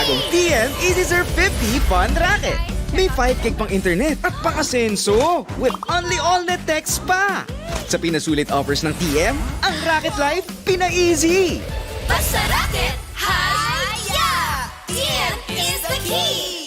Bagong TM Easy Surf 50 Fun Racket. May 5 gig pang internet at pang-asenso with only all-net text pa. Sa pinasulit offers ng TM, ang Racket Life pina-easy. Basta racket, hi-ya! TM is the key!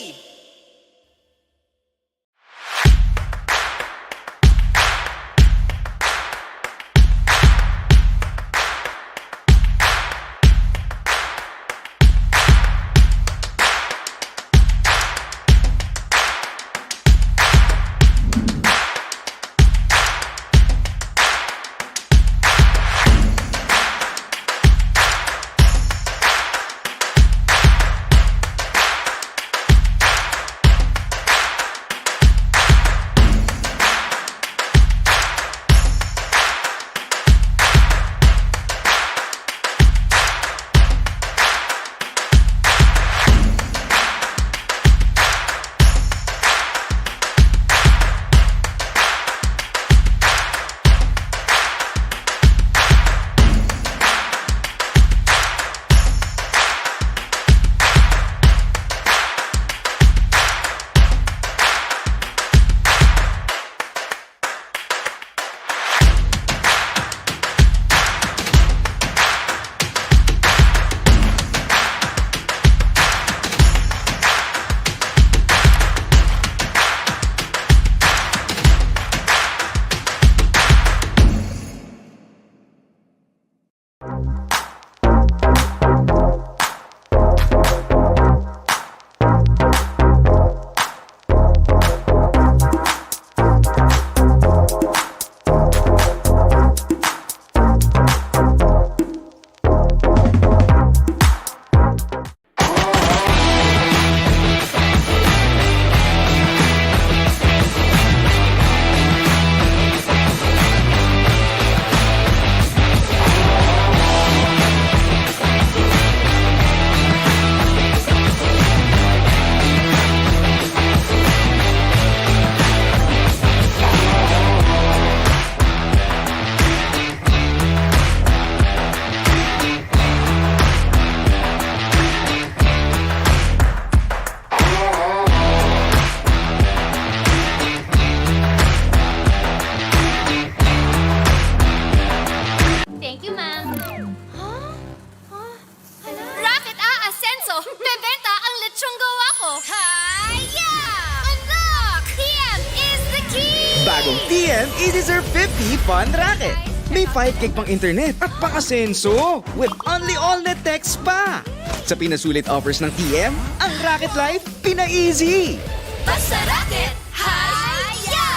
Bagong TM Easy Surf 50 Fun Racket. May 5 gig pang internet at pang-asenso with only all-net text pa. Sa pinasulit offers ng TM, ang Racket Life pina-easy. Basta racket, hi-ya!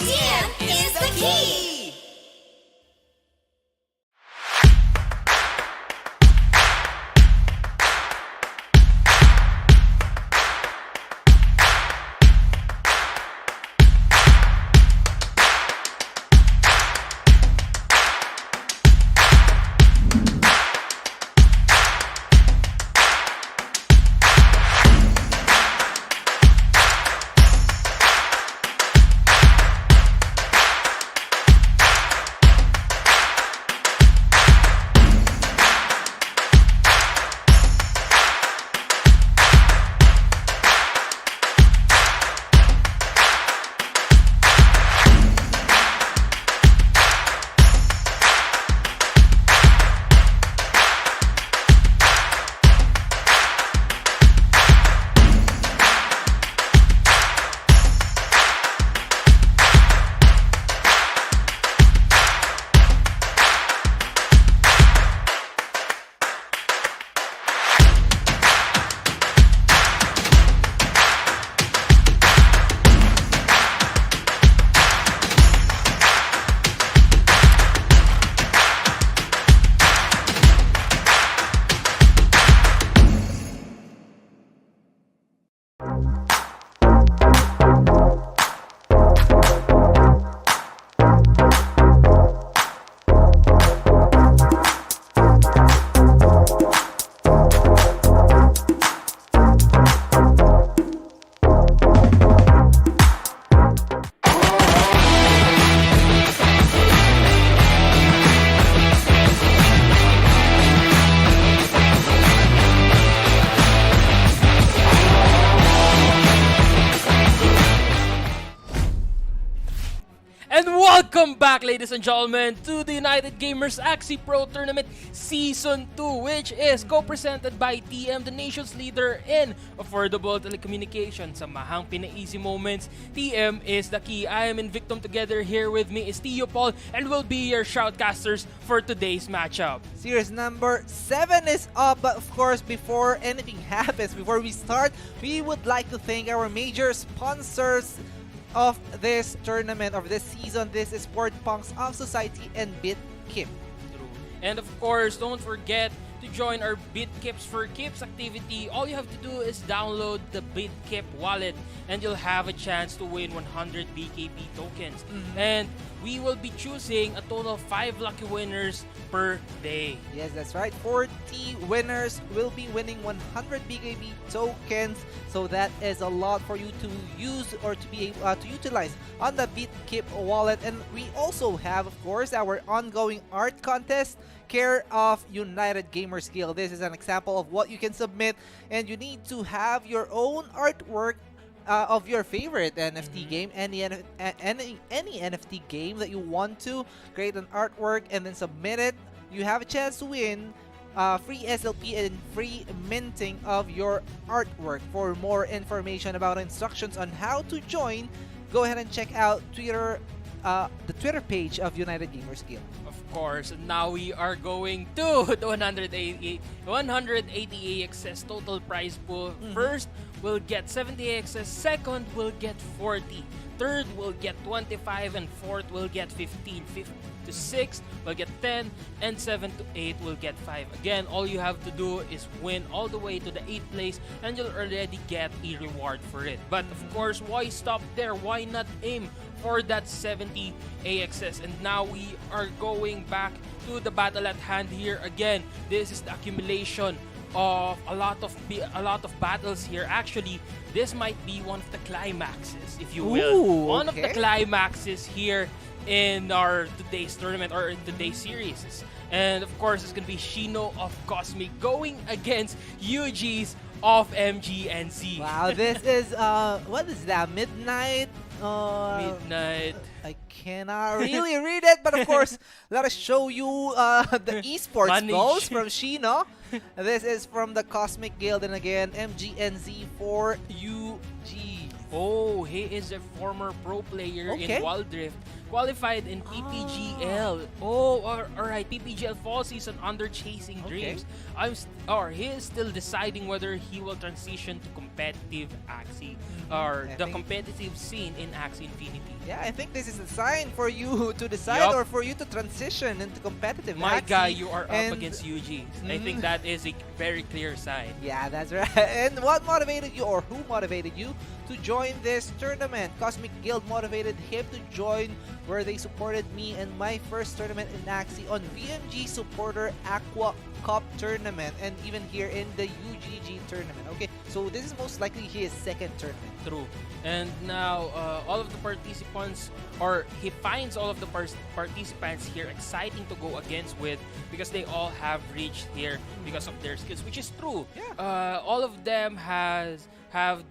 TM is the key! Welcome back, ladies and gentlemen, to the United Gamers Axie Pro Tournament Season 2, which is co-presented by TM, the nation's leader in affordable telecommunications. Sa mahang pina-easy moments, TM is the key. I am in Victim. Together here with me is Tio Paul, and we'll be your shoutcasters for today's matchup. Series number 7 is up, but of course, before anything happens, before we start, we would like to thank our major sponsors of this tournament, of this season. This is Sport Punks of Society and BitKip. True. And of course, don't forget to join our BitKips for Kips activity. All you have to do is download the BitKip wallet and you'll have a chance to win 100 BKB tokens. And we will be choosing a total of 5 lucky winners per day. Yes, that's right. 40 winners will be winning 100 BKB tokens. So that is a lot for you to use or to be able to utilize on the BitKip wallet. And we also have, of course, our ongoing art contest, care of United Gamers Guild. This is an example of what you can submit, and you need to have your own artwork of your favorite NFT game, any NFT game that you want to create an artwork and then submit it. You have a chance to win free SLP and free minting of your artwork. For more information about instructions on how to join, go ahead and check out the Twitter page of United Gamers Guild. Of course, now we are going to the 180 AXS total prize pool. First, we'll get 70 AXS. Second, we'll get 40. Third, we'll get 25. And fourth, we'll get 15. Fifth to 6, we'll get 10. And 7 to 8, we'll get 5. Again, all you have to do is win all the way to the 8th place and you'll already get a reward for it. But of course, why stop there? Why not aim for that 70 AXS? And now we are going back to the battle at hand here again. This is the accumulation of a lot of battles here. Actually, this might be one of the climaxes, if you will. Ooh, one of the okay. climaxes here in our today's tournament or in today's series. And of course, it's gonna be Shino of Cosmic going against UG's of MGNC. Wow, this is what is that? Midnight. Midnight. I cannot really read it, but of course, let us show you the esports Money. goals from Shino. This is from the Cosmic Guild, and again, MGNZ for UG. Oh, he is a former pro player in Wild Rift, qualified in PPGL. Oh, alright, PPGL fall season under Chasing Dreams. He is still deciding whether he will transition to competitive Axie or the competitive scene in Axie Infinity. Yeah, I think this is a sign for you to decide or for you to transition into competitive My Axie. guy, you are up against UG. I think that is a very clear sign. Yeah, that's right. And what motivated you, or who motivated you to join this tournament? Cosmic Guild motivated him to join, where they supported me in my first tournament in Axie on VMG Supporter Aqua Cup tournament, and even here in the UGG tournament. Okay, so this is most likely his second tournament. True. And now, all of the participants, or he finds all of the participants here exciting to go against with, because they all have reached here because of their skills, which is true. Yeah. All of them have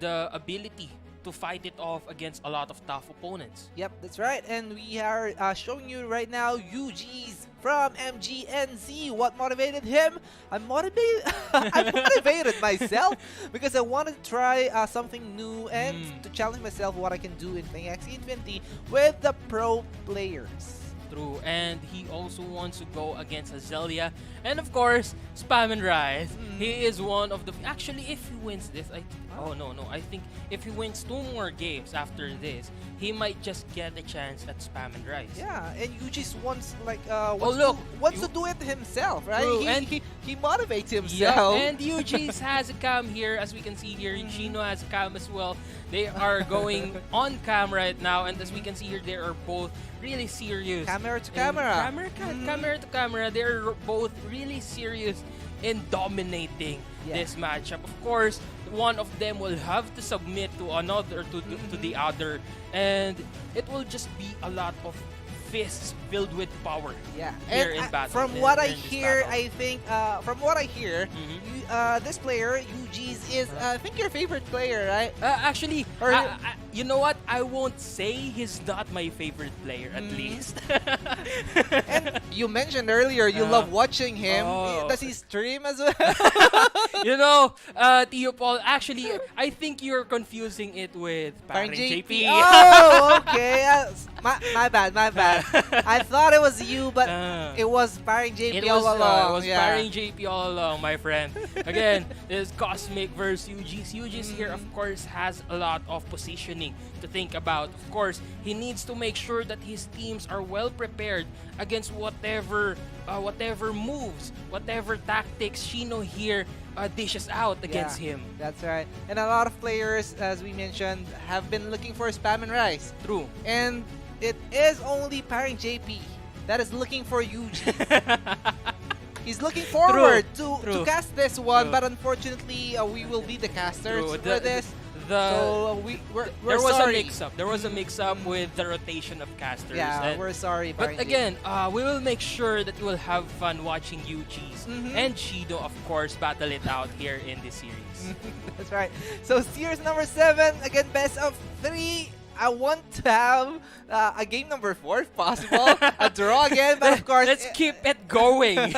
the ability to fight it off against a lot of tough opponents. Yep, that's right. And we are showing you right now UG's from MGNZ. What motivated him? I'm motivated. I'm motivated myself because I wanted to try something new and to challenge myself what I can do in playing Axie Infinity with the pro players. True, and he also wants to go against Hazelia, and of course, Spam and Rise. He is one of the. Actually, if he wins this, I think if he wins 2 more games after this, he might just get a chance at Spam and Rise. Yeah, and you just wants to do it himself, right? True, He motivates Yeah, himself. and UG's has a cam here, as we can see here. Shino has a cam as well. They are going on cam right now, and as we can see here, they are both really serious. Camera to And camera. camera to camera. They're both really serious in dominating this matchup. Of course, one of them will have to submit to another, to the other, and it will just be a lot of fists filled with power. Yeah, Here and in battle, from in- what I in this hear, battle. I think from what I hear, Mhm. this player UG's is I think your favorite player, right? Actually, Or- you know what? I won't say he's not my favorite player, at Mm. least. And you mentioned earlier you love watching him. oh. Does he stream as well? You know, Tio Paul, actually, I think you're confusing it with Parang JP. Oh, okay. My bad, my bad. I thought it was you, but it was Parang JP It was, all along. it was yeah. Parang JP all along, my friend. Again, this Cosmic versus UG's. UG's here, of course, has a lot of positioning to think about. Of course, he needs to make sure that his teams are well prepared against whatever moves, whatever tactics Shino here dishes out against Yeah, him. That's right. And a lot of players, as we mentioned, have been looking for Spam and Rise. True. And it is only Parang JP that is looking for UG. He's looking forward to True. cast this one, True. but unfortunately, we will be the casters True. for this. So we're there was sorry. a mix-up. There was a mix-up with the rotation of casters. Yeah, and- we're sorry. But Parang again, we will make sure that you will have fun watching UG's Mhm. and Shido, of course, battle it out here in this series. That's right. So series number 7, again, best of 3. I want to have a game number 4 if possible. A draw again, but of course, Let's keep it going.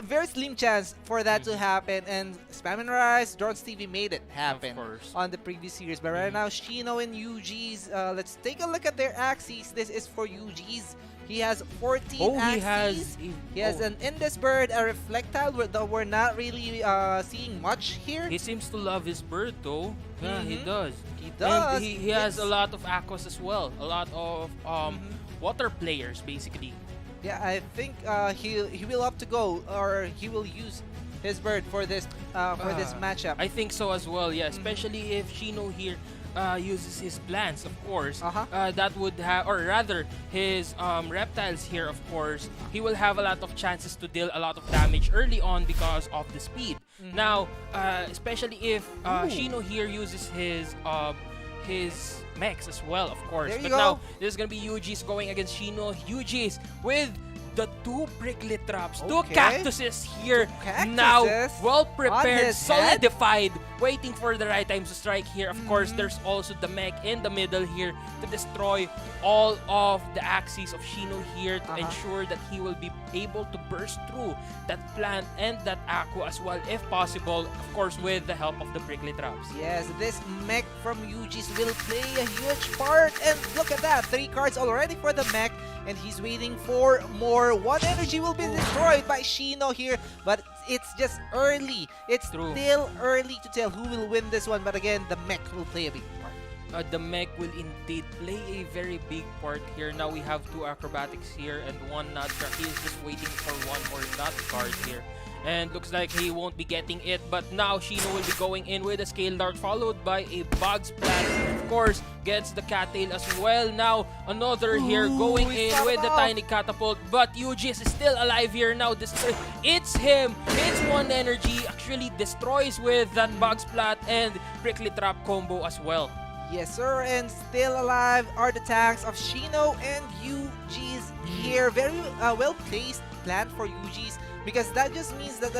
very slim chance for that to happen. And Spam and Rise, Dronz TV made it happen course. on the previous series. But right now, Shino and UG's, let's take a look at their Axies. This is for UG's. He has 14 Axies. He has an Indus Bird, a Reflectile, though we're not really seeing much here. He seems to love his bird, though. Yeah, he Mhm. does. He does. And he has It's- a lot of aquas as well. A lot of water players, basically. Yeah, I think he will up to go, or he will use his bird for this matchup. I think so as well, yeah. Especially if Shino here uses his plants, of course. That would have, or rather, his reptiles here, of course. He will have a lot of chances to deal a lot of damage early on because of the speed. Now, especially if Shino here uses his mechs as well, of course. There you But go. now, this is gonna be UG's going against Shino. UG's with the 2 prickly traps, 2 Okay. cactuses here. Cactuses Now, well on prepared, his head? solidified, waiting for the right time to strike here. Of course, there's also the mech in the middle here to destroy all of the axes of Shino here to ensure that he will be able to burst through that plant and that aqua as well, if possible, of course, with the help of the prickly traps. Yes, this mech from UG's will play a huge part. And look at that, 3 cards already for the mech. And he's waiting for more. 1 energy will be destroyed by Shino here. But it's just early. It's True. still early to tell who will win this one. But again, the mech will play a big part. The mech will indeed play a very big part here. Now we have 2 acrobatics here and 1 nutcrack. He is just waiting for 1 or nut card here. And looks like he won't be getting it. But now Shino will be going in with a Scale Dart followed by a Bug Splat. Of course, gets the Cattail as well. Now another here going he in started with the off. Tiny Catapult. But UGS is still alive here now. It's him. It's 1 energy. Actually destroys with that Bug Splat and Prickly Trap combo as well. Yes, sir, and still alive are the tanks of Shino and UG's here. Very well-placed plan for UG's, because that just means that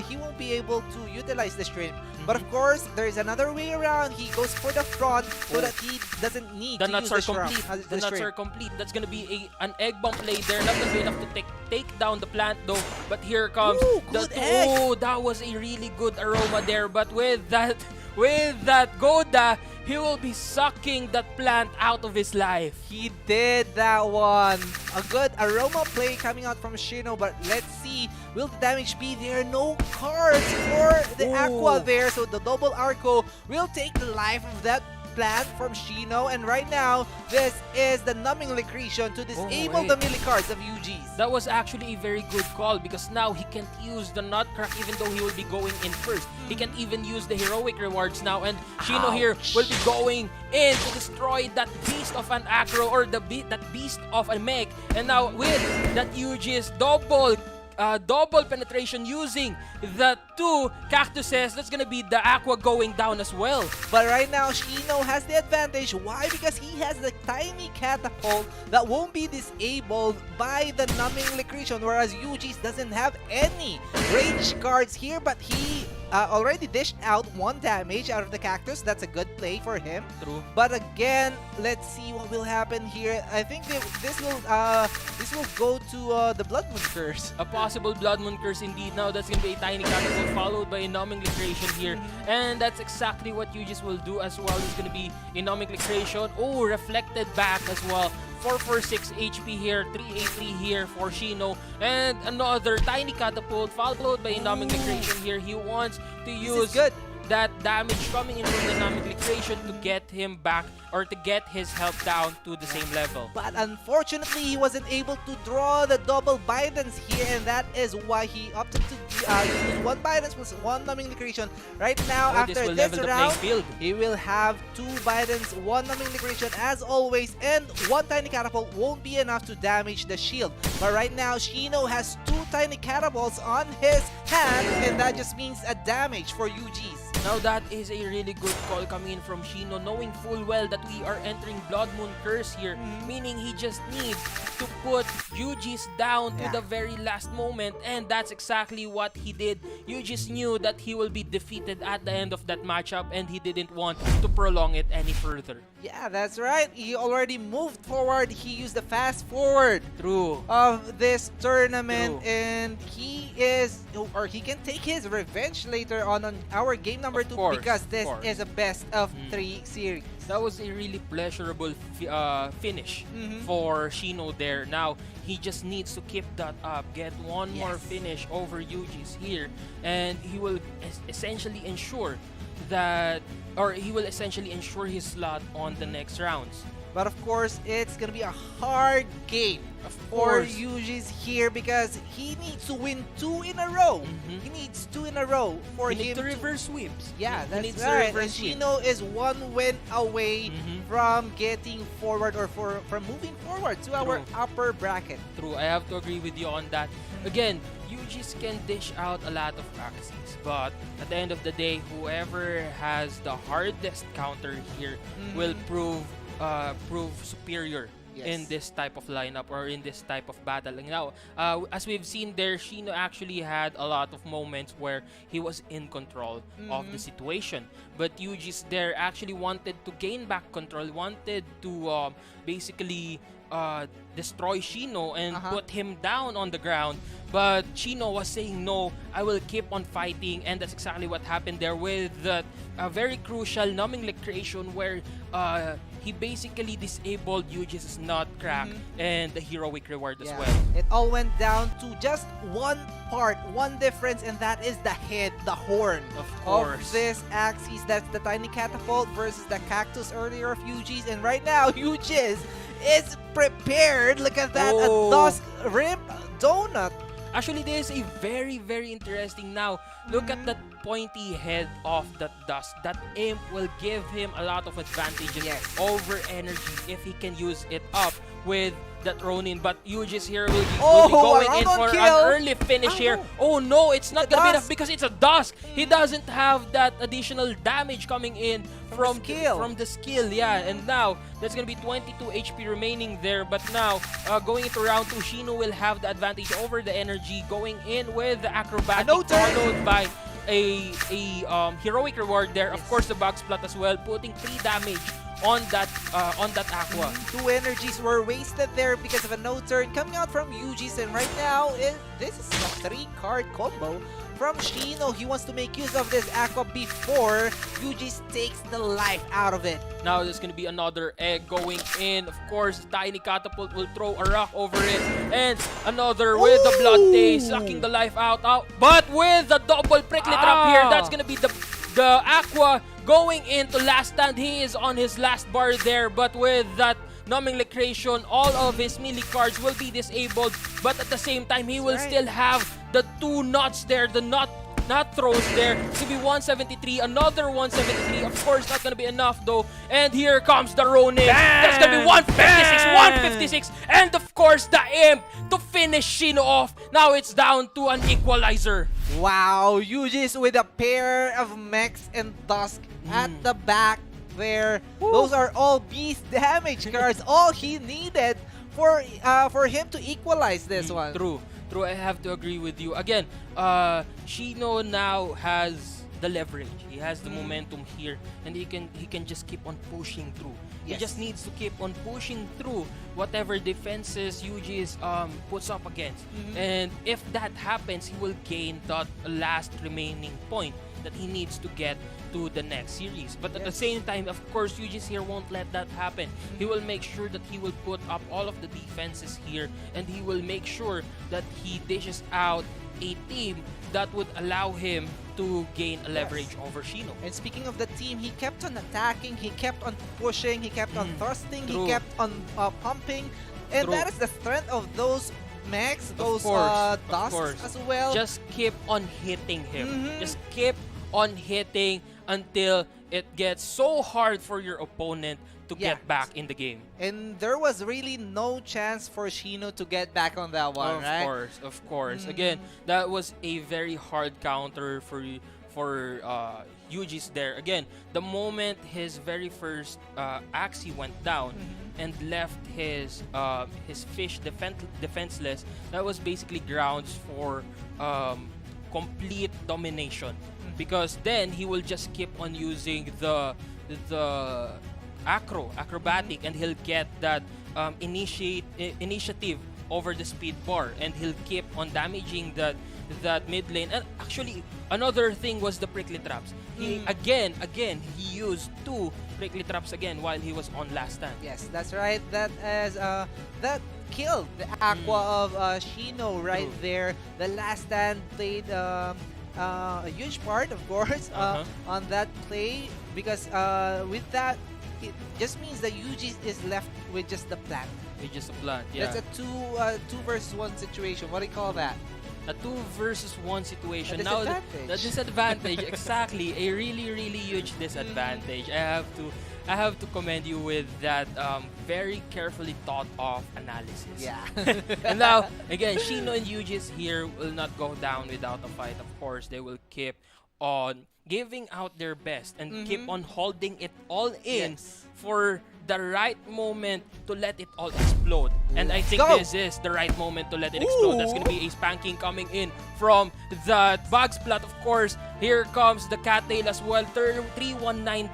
he won't be able to utilize the shrimp. But of course, there is another way around. He goes for the front so that he doesn't need The to nuts use are the shrimp. complete. The nuts are complete. That's gonna be an egg bomb play there. Not gonna be enough to take down the plant though. But here comes Ooh, the good egg. oh, that was a really good aroma there. But with that Goda, he will be sucking that plant out of his life. He did that one. A good aroma play coming out from Shino, but let's see. Will the damage be there? No cards for the Aqua there, so the double Arco will take the life of that plant from Shino. And right now, this is the Numbing Licretion to disable the melee cards of UG's. That was actually a very good call because now he can't use the Nutcrack even though he will be going in first. He can't even use the heroic rewards now, and Shino here will be going in to destroy that beast of an acro or that beast of a mech. And now with that UG's double double penetration using the 2 cactuses. That's gonna be the Aqua going down as well. But right now, Shino has the advantage. Why? Because he has the tiny catapult that won't be disabled by the numbing electrocution, whereas UG's doesn't have any range cards here, but he already dished out 1 damage out of the cactus. That's a good play for him. True. But again, let's see what will happen here. I think this will go to the Blood Moon Curse. A possible Blood Moon Curse indeed. Now that's gonna be a tiny catapult followed by a numbing liquidation here. And that's exactly what UG's will do as well. It's gonna be a numbing liquidation. Oh, reflected back as well. 446 HP here, 383 here for Shino, and another tiny catapult followed by a numbing liquidation here. He wants to use that damage coming in from the numbing liquidation to get him back or to get his health down to the same level. But unfortunately, he wasn't able to draw the double Bidens here, and that is why he opted to use 1 Bidens plus 1 numbing liquidation. Right now, after this will this level the round, playing field. he will have 2 Bidens, 1 numbing liquidation as always, and 1 tiny catapult won't be enough to damage the shield. But right now, Shino has 2 tiny catapults on his hand, and that just means a damage for UG's. Now that is a really good call coming in from Shino, knowing full well that we are entering Blood Moon Curse here, meaning he just needs to put UG's down to the very last moment, and that's exactly what he did. UG's knew that he will be defeated at the end of that matchup, and he didn't want to prolong it any further. Yeah, that's right. He already moved forward. He used the fast forward of this tournament, and he can take his revenge later on our game number 2 because this is a best of 3 series. That was a really pleasurable finish for Shino there. Now, he just needs to keep that up, get one more finish over UG's here, and he will essentially ensure that, or he will essentially ensure his slot on the next rounds. But of course, it's gonna be a hard game for UG's here because he needs to win 2 in a row. He needs 2 in a row for him to reverse sweeps. Yeah, he that's needs right. to reverse And Shino is 1 win away from getting forward or from moving forward to our upper bracket. True, I have to agree with you on that. Again, UG's can dish out a lot of Axies, but at the end of the day, whoever has the hardest counter here will prove superior in this type of lineup or in this type of battle. And now, as we've seen there, Shino actually had a lot of moments where he was in control of the situation. But UG's there actually wanted to gain back control, wanted to basically destroy Shino and put him down on the ground. But Shino was saying, no, I will keep on fighting, and that's exactly what happened there with that very crucial numbing liquidation where he basically disabled UG's Nutcrack and the heroic reward as well. It all went down to just one part, one difference, and that is the head, the horn of this Axies. That's the tiny catapult versus the cactus earlier of UG's, and right now UG's is prepared. Look at that, a dusk rim donut. Actually, this is a very, very interesting. Now, look at that pointy head of that dust. That imp will give him a lot of advantages over energy if he can use it up with that Ronin. But UG's here will be going in for an early finish here. Oh no, it's not gonna be enough because it's a dusk. He doesn't have that additional damage coming in from the skill. Yeah, and now that's gonna be 22 HP remaining there. But now going into round 2, Shino will have the advantage over the energy, going in with the acrobatic followed by a heroic reward there. Of course, the bug splat as well, putting 3 damage on that Aqua. 2 energies were wasted there because of a no turn coming out from UG's, and right now this is a 3-card combo from Shino. He wants to make use of this Aqua before UG's takes the life out of it. Now there's gonna be another egg going in. Of course, tiny catapult will throw a rock over it, and another with the blood taste, sucking the life out. But with the double prickly trap here, that's gonna be the Aqua going into last stand. He is on his last bar there, but with that numbing liquidation, all of his melee cards will be disabled, but at the same time, he will still have the 2 nuts there, the nut throws there to be 173, another 173. Of course, not gonna be enough though. And here comes the Ronin. That's gonna be 156, 156, and of course, the Imp to finish Shino off. Now it's down to an equalizer. Wow, UG's with a pair of mechs and Dusk at the back there. Those are all beast damage cards. All he needed for him to equalize this one. True. I have to agree with you. Again, Shino now has the leverage. He has the momentum here, and he can just keep on pushing through. He Yes. just needs to keep on pushing through whatever defenses UG puts up against. And if that happens, he will gain that last remaining point that he needs to get to the next series. But at the same time, of course, UG's here won't let that happen. He will make sure that he will put up all of the defenses here, and he will make sure that he dishes out a team that would allow him to gain a leverage over Shino. And speaking of the team, he kept on attacking, he kept on pushing, he kept on thrusting, True. he kept on pumping. And True. that is the strength of those mechs, those Of Dusks course. as well. Just keep on hitting him. Just keep on hitting until it gets so hard for your opponent to Yeah. get back in the game. And there was really no chance for Shino to get back on that one, right? Of course. Again, that was a very hard counter for UG's there. Again, the moment his very first Axie went down and left his fish defenseless, that was basically grounds for complete domination. Because then he will just keep on using the acrobatic, and he'll get that initiative over the speed bar, and he'll keep on damaging that mid lane. And actually, another thing was the prickly traps. He again he used 2 prickly traps again while he was on last stand. Yes, that's right. That that killed the Aqua of Shino right True. there. The last stand played a huge part, of course, on that play, because with that, it just means that UG is left with just the plant. With just a plant, yeah. That's a two versus one situation. What do you call that? A 2 versus 1 situation. A Now, disadvantage. the disadvantage, exactly, a really huge disadvantage. I have to commend you with that very carefully thought of analysis. Yeah. And now, again, Shino and Yujis here will not go down without a fight. Of course, they will keep on giving out their best and keep on holding it all in Yes. for the right moment to let it all explode. And I think go. this is the right moment to let it explode. That's going to be a spanking coming in from the Bug Splat, of course. Here comes the Cattail as well. 319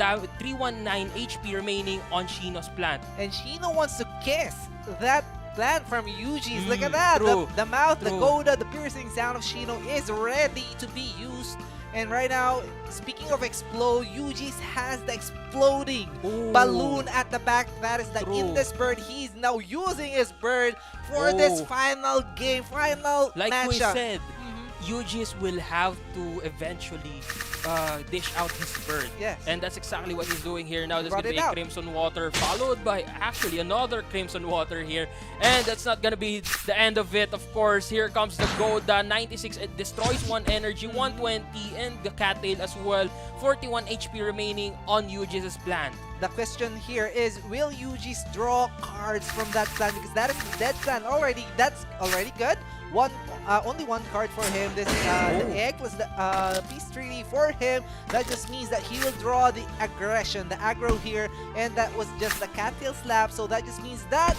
HP remaining on Shino's plant. And Shino wants to kiss that plant from UG's. Look at that. True. The mouth, the True. Goda, the piercing sound of Shino is ready to be used. And right now, speaking of explode, UG's has the exploding Ooh. balloon at the back. That is the True. Indus bird. He's now using his bird for this Oh. final game, final Like we matchup. said, Yujis will have to eventually dish out his bird. Yes. And that's exactly what he's doing here. Now there's Brought going to it be a out. Crimson Water, followed by actually another Crimson Water here. And that's not going to be the end of it, of course. Here comes the Goda, 96. It destroys 1 energy, 120, and the Cattail as well. 41 HP remaining on Yujis' plant. The question here is, will UG's draw cards from that plan? Because that is the dead plan already. That's already good. Only 1 card for him. This is the egg plus the Peace Treaty for him. That just means that he will draw the aggression, the aggro here, and that was just the Cattail Slap. So that just means that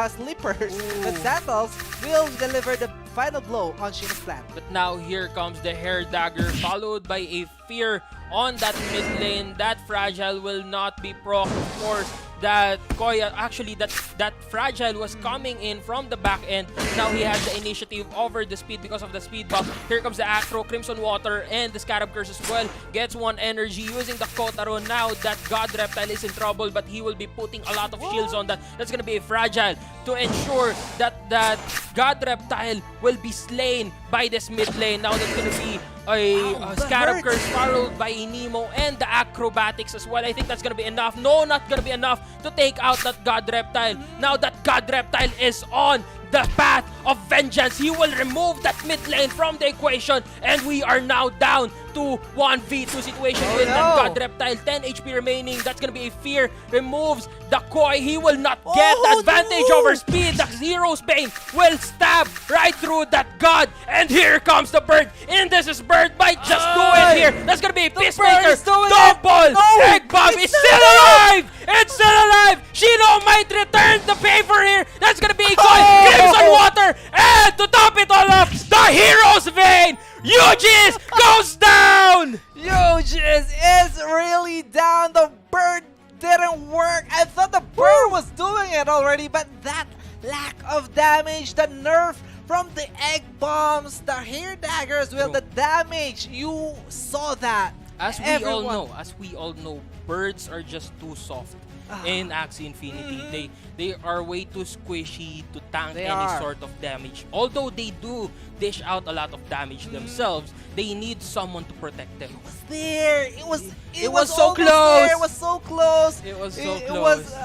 Slippers, the Sandals, will deliver the final blow on Shino's plan. But now here comes the Hair Dagger, followed by a Fear on that mid lane. That Fragile will not be proc, of course. That Koya, actually that Fragile was coming in from the back end. Now he has the initiative over the speed because of the speed buff. Here comes the Acro, Crimson Water, and the Scarab Curse as well. Gets 1 energy using the Kotaro. Now that God Reptile is in trouble, but he will be putting a lot of shields on that. That's gonna be a Fragile to ensure that God Reptile will be slain by this mid lane. Now that's gonna be a Scarab Curse followed by a Nemo and the Acrobatics as well. I think that's gonna be enough. No, not gonna be enough to take out that God Reptile. Now that God Reptile is on the path of vengeance, he will remove that mid lane from the equation, and we are now down 2 1v2 situation Oh, with that no. God Reptile. 10 HP remaining. That's gonna be a fear. Removes the Koi. He will not get the advantage no. over speed. The Hero's Bane will stab right through that God. And here comes the bird. And this is Bird might just do it here. That's gonna be a Peacemaker. is doing it. Double No, Egg Bomb is still alive. It's still alive. Shino might return the favor here. That's gonna be a Koi. Crimson Water. And to top it all off, the Hero's Vein. UGG goes down. UGG is really down. The bird didn't work. I thought the bird was doing it already, but that lack of damage, the nerf from the egg bombs, the hair daggers, well, the damage, you saw that. As we all know, birds are just too soft in Axie Infinity. They are way too squishy to tank any sort of damage. Although they do dish out a lot of damage themselves, they need someone to protect them. It was there. It was so almost close. there. It was so close. It was so It close. was.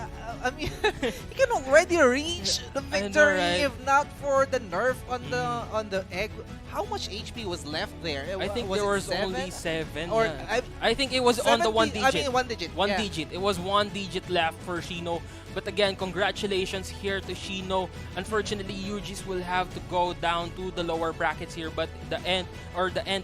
I mean, you can already reach the I know, victory right? if not for the nerf on the egg. How much HP was left there? I think was there it was only 7. Or yeah. I think it was on the 1 digit. I mean, 1 digit. One yeah. digit. It was 1 digit left for Shino. But again, congratulations here to Shino. Unfortunately, UGG will have to go down to the lower brackets here, but the end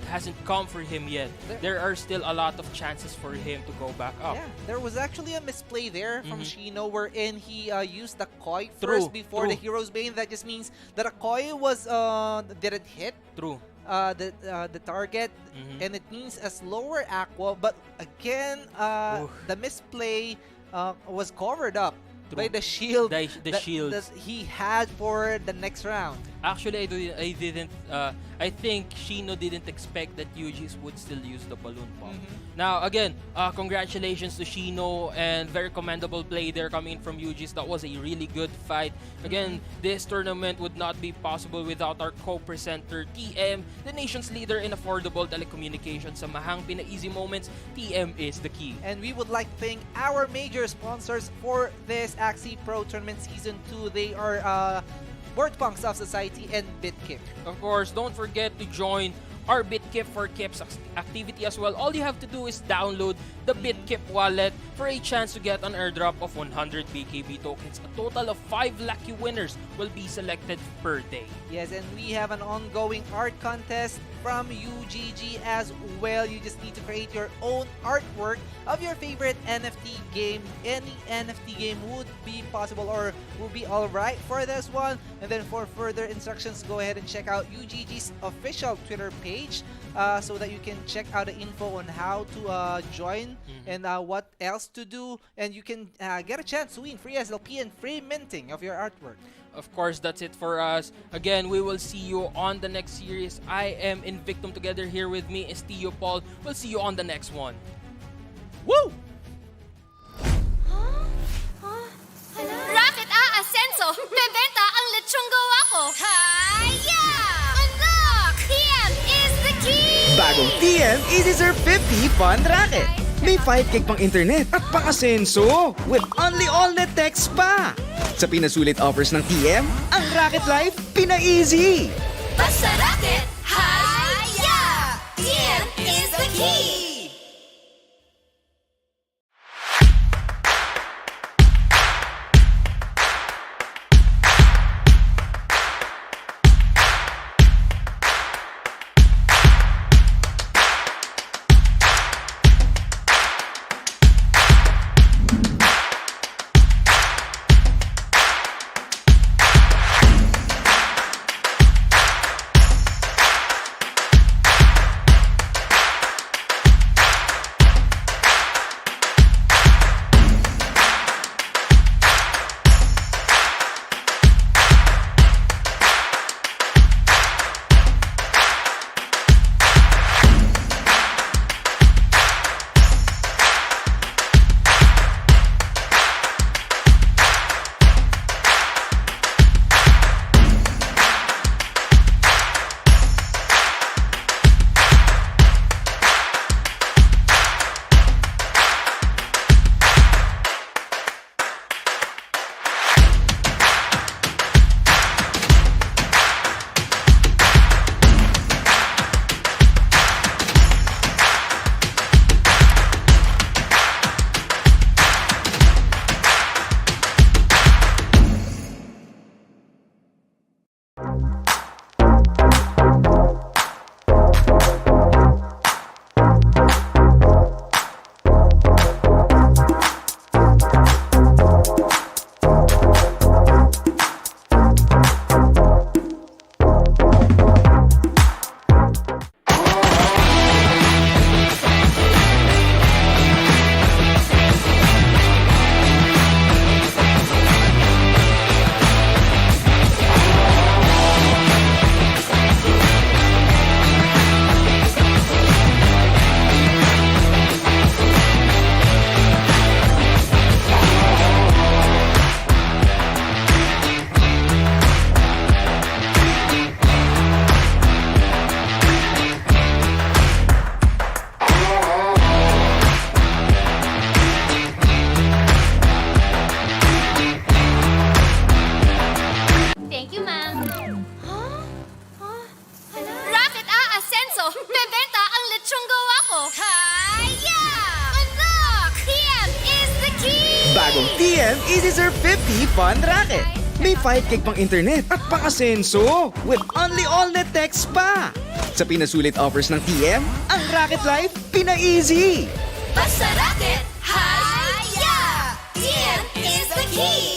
hasn't come for him yet. There are still a lot of chances for him to go back up. Yeah, there was actually a misplay there from Shino wherein he used the Koi True, first before the true. Hero's Bane. That just means that a Koi was didn't hit True. the target, and it means a slower Aqua. But again, the misplay was covered up by the shield, The shield. that he had for the next round. Actually, I think Shino didn't expect that UGG would still use the balloon pump. Now, again, congratulations to Shino and very commendable play there coming from UGG. That was a really good fight. Again, this tournament would not be possible without our co-presenter, TM, the nation's leader in affordable telecommunications. Sa mahang pina-easy moments, TM is the key. And we would like to thank our major sponsors for this Axie Pro Tournament Season 2. They are Board Punks of Society and BitKip. Of course, don't forget to join our BitKip for Kips activity as well. All you have to do is download the BitKip wallet for a chance to get an airdrop of 100 BKB tokens. A total of 5 lucky winners will be selected per day. Yes, and we have an ongoing art contest from UGG as well. You just need to create your own artwork of your favorite NFT game. Any NFT game would be possible or will be alright for this one. And then for further instructions, go ahead and check out UGG's official Twitter page so that you can check out the info on how to join and what else to do. And you can get a chance to win free SLP and free minting of your artwork. Of course, that's it for us. Again, we will see you on the next series. I am Invictum. Together here with me is Tio Paul. We'll see you on the next one. Woo! Rocket Ascenso! Bebenta ang lechong gawa ko! Haya! Unlock! TM is the key! Bagong TM Easy Surf 50 Fun Racket. May 5 gig pang internet at pang-asenso with only all-net text pa. Sa pinasulit offers ng TM, ang Racket Life pina-easy. Basta Rocket, Haya! TM is the key! Bagong TM Easy Surf 50 Fun Racket. May 5 gig pang internet at pang-asenso with only all-net text pa. Sa pinasulit offers ng TM, ang Racket Life pina-easy. Basta racket, hi-ya! TM is the key!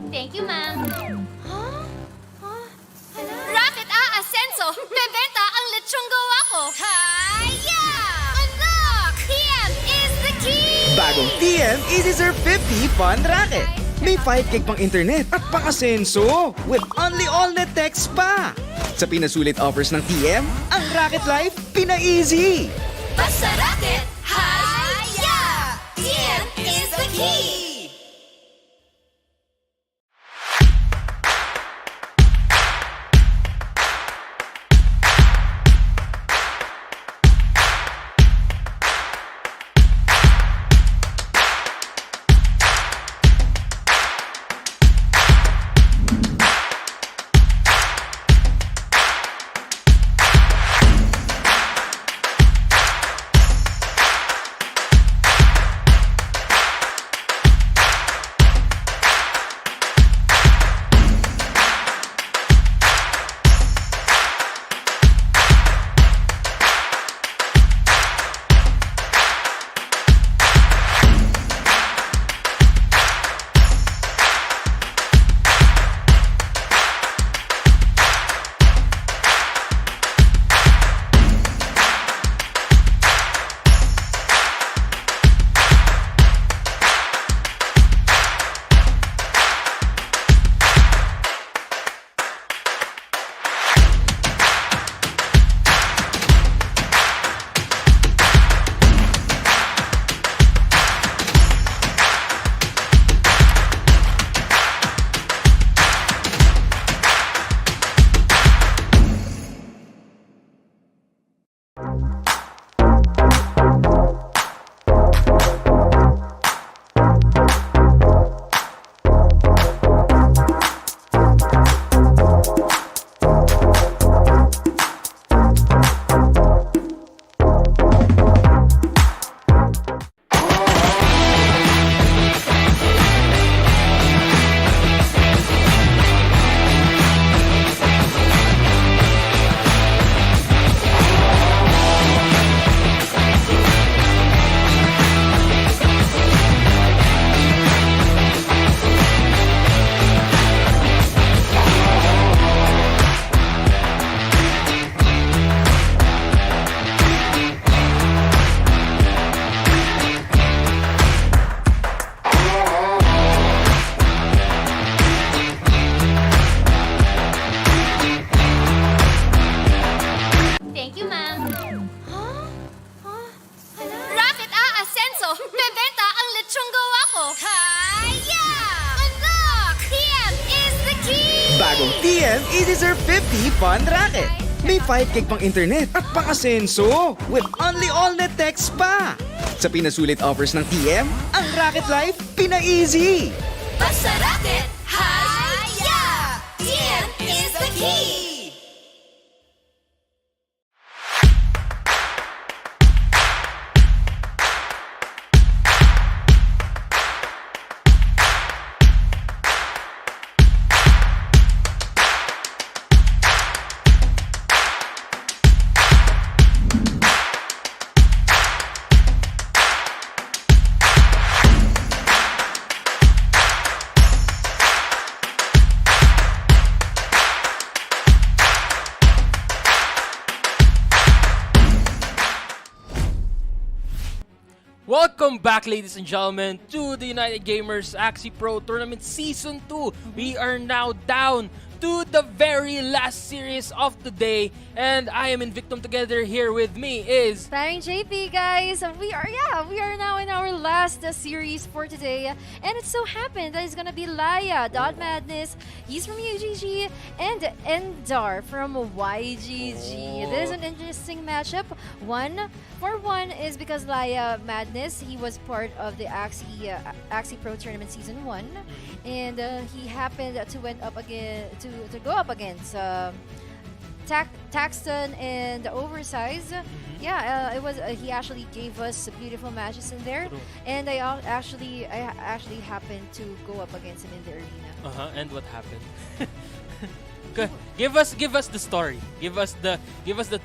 Thank you, ma'am. Racket Ascenso! Bebenta ang lechong gawa ko! Hi-ya! Unlock! TM is the key! Bagong TM Easy Surf 50 Fun Racket. May 5 gig pang internet at pang-asenso with only all-net text pa. Sa pinasulit offers ng TM, ang Racket Life pina-easy. Basta racket, hi-ya! TM is the key! bagong TM Easy Surf 50 Fun Racket. May 5 gig pang internet at pang-asenso with only all-net text pa. Sa pinasulit offers ng TM, ang Racket Life pina-easy. Basta racket, hi-ya! TM is the key! Welcome back, ladies and gentlemen, to the United Gamers Axie Pro Tournament Season 2. We are now down to the very last series of the day, and I am Invictum. Together here with me is... Starring JP, guys. We are now in our last series for today, and it so happened that it's gonna be Laya, Dot Madness, he's from UGG, and Endar from YGG. This is an interesting matchup. 1-for-1 is because Laya Madness, he was part of the Axie Pro Tournament Season 1, and he happened to went up again to go up against Taxton and Oversize. Yeah, it was. He actually gave us beautiful matches in there, True. and I actually happened to go up against him in the arena. And what happened? Give us the story. Give us the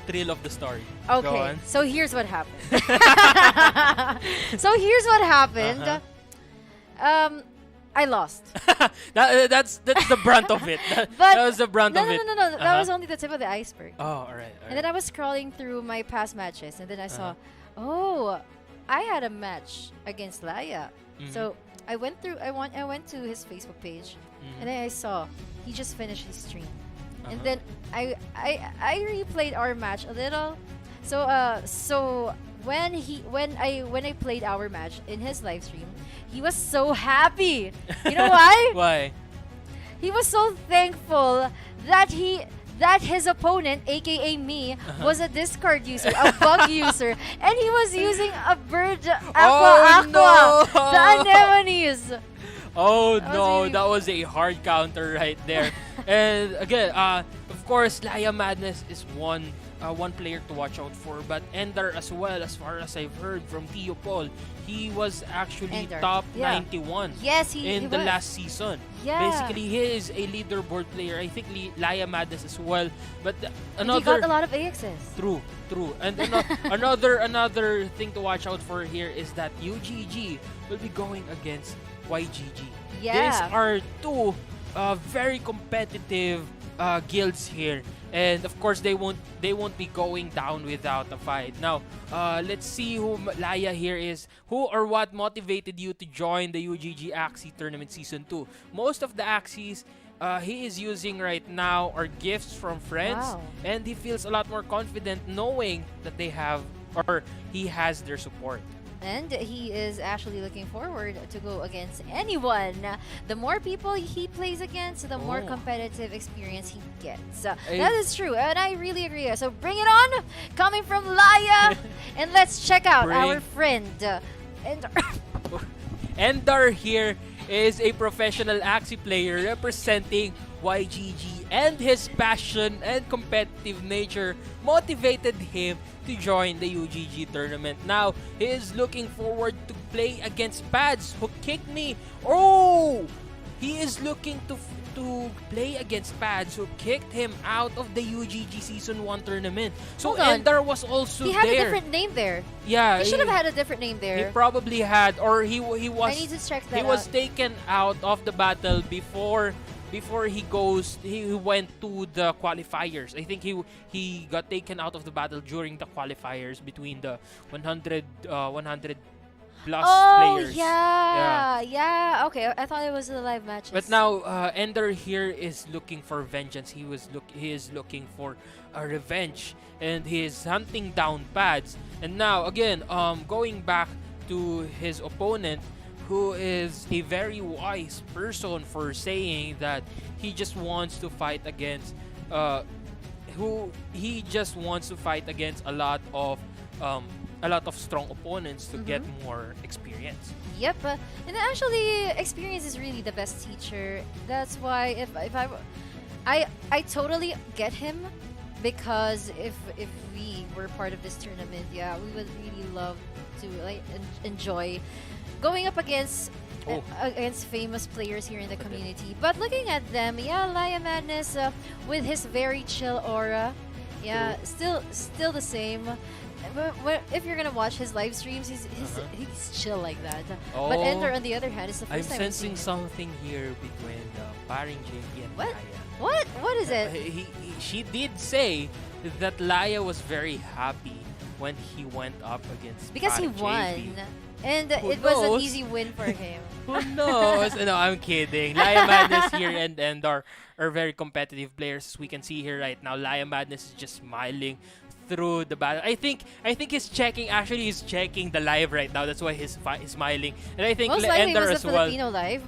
thrill of the story. Go Okay, on. so here's what happened. So here's what happened. I lost. That's the brunt of it. That was the brunt of it. No. That was only the tip of the iceberg. Oh, alright. And then I was scrolling through my past matches, and then I saw, oh, I had a match against Laya. So I went to his Facebook page, and then I saw he just finished his stream, and then I replayed our match a little. So when I played our match in his live stream, he was so happy. You know why? Why? He was so thankful that his opponent, aka me, was a discard user, a bug user, and he was using a bird aqua, no! the anemones. Oh That was no, really- that was a hard counter right there. And again, of course, Laya Madness is one player to watch out for, but Ender as well, as far as I've heard from Tio Paul, he was actually Ender, top yeah. 91 Yes, he in the was. last season. Yeah. Basically, he is a leaderboard player. I think Laya Madness as well. But And he another got a lot of AXs. True. And another thing to watch out for here is that UGG will be going against YGG. Yeah. These are two very competitive guilds here, and of course they won't be going down without a fight. Now, let's see who Laya here is. Who or what motivated you to join the UGG Axie Tournament Season 2? Most of the Axies he is using right now are gifts from friends, Wow. and he feels a lot more confident knowing that they have or he has their support. And he is actually looking forward to go against anyone. The more people he plays against, the more Oh. competitive experience he gets. I- That is true, and I really agree. So bring it on, coming from Laya, and let's check out our friend. And Endar here is a professional Axie player representing YGG, and his passion and competitive nature motivated him to join the UGG tournament. Now, he is looking forward to play against Pads, who kicked me. Oh! He is looking to play against Pads, who kicked him out of the UGG Season 1 tournament. So Hold on. Endar was also he had there. a different name there. Yeah, He should have had a different name He there. probably had, or he was. I need to check that He was out. taken out of the battle before he went to the qualifiers. I think he got taken out of the battle during the qualifiers between the 100 plus Oh, players. yeah. Okay, I thought it was the live matches. But now Ender here is looking for vengeance. He is looking for a revenge, and he is hunting down Pads. And now again, going back to his opponent, who is a very wise person for saying that he just wants to fight against a lot of strong opponents to get more experience. Yep, and actually, experience is really the best teacher. That's why if I totally get him, because if we were part of this tournament, yeah, we would really love to like enjoy going up against against famous players here in the community. But looking at them, yeah, Laya Madness with his very chill aura, yeah, still the same. If you're gonna watch his live streams, he's chill like that. But Ender, on the other hand, is the I'm first time sensing we've seen something here between paring JP and What? Laya. What is it? She did say that Laya was very happy when he went up against Because he paring JP. won, and Who it was an knows? easy win for him. Who knows? No, I'm kidding. Laya Madness here and Endar are very competitive players. As we can see here right now, Laya Madness is just smiling through the battle. I think he's checking. Actually, he's checking the live right now. That's why he's smiling. And I think Most likely it Endar was as the well. Filipino live.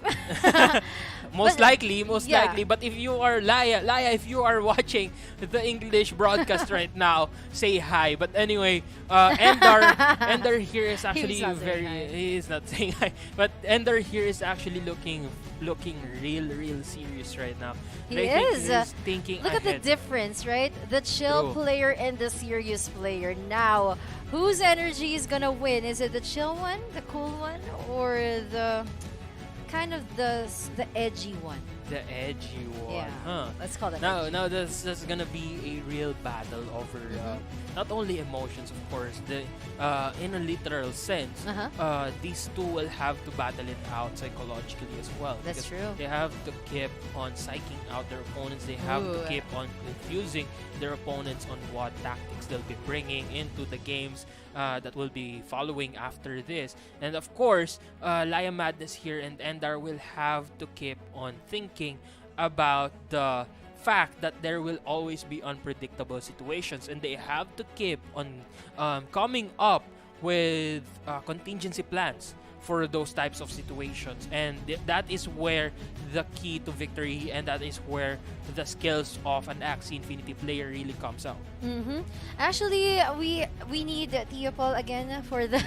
Most likely. yeah. But if you are Laya, if you are watching the English broadcast right now, say hi. But anyway, Ender here is actually not saying hi. he is not saying hi. But Ender here is actually looking real serious right now. He And I think is. he's thinking Look at the ahead. difference, right? The chill True. player and the serious player. Now, whose energy is gonna win? Is it the chill one, the cool one, or the kind of the edgy one? The edgy one. Yeah, Huh. let's call it. Now that's gonna be a real battle over not only emotions, of course. In a literal sense, these two will have to battle it out psychologically as well. That's because true. They have to keep on psyching out their opponents. They have to Ooh. keep on confusing their opponents on what tactics they'll be bringing into the games that will be following after this. And of course, Laya Madness here and Endar will have to keep on thinking about the fact that there will always be unpredictable situations, and they have to keep on coming up with contingency plans for those types of situations, and that is where the key to victory, and that is where the skills of an Axie Infinity player really comes out. Actually, we need Theopol again for the.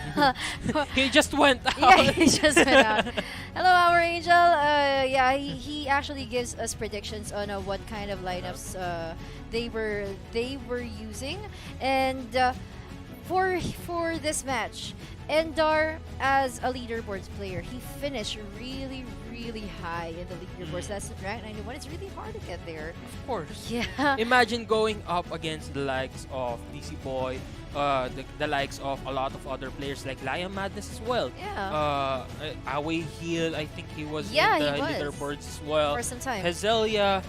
He just went out. Yeah, he just went out. Hello, our angel. Yeah, he actually gives us predictions on what kind of lineups they were using, and for this match, Endar as a leaderboards player, he finished really high in the leaderboards. That's rank 91. It's really hard to get there. Of course. Yeah. Imagine going up against the likes of DC Boy, the likes of a lot of other players like Laya Madness as well. Yeah. Awie Heal, I think he was Yeah, in the he was. leaderboards as well. For some time. Hazelia,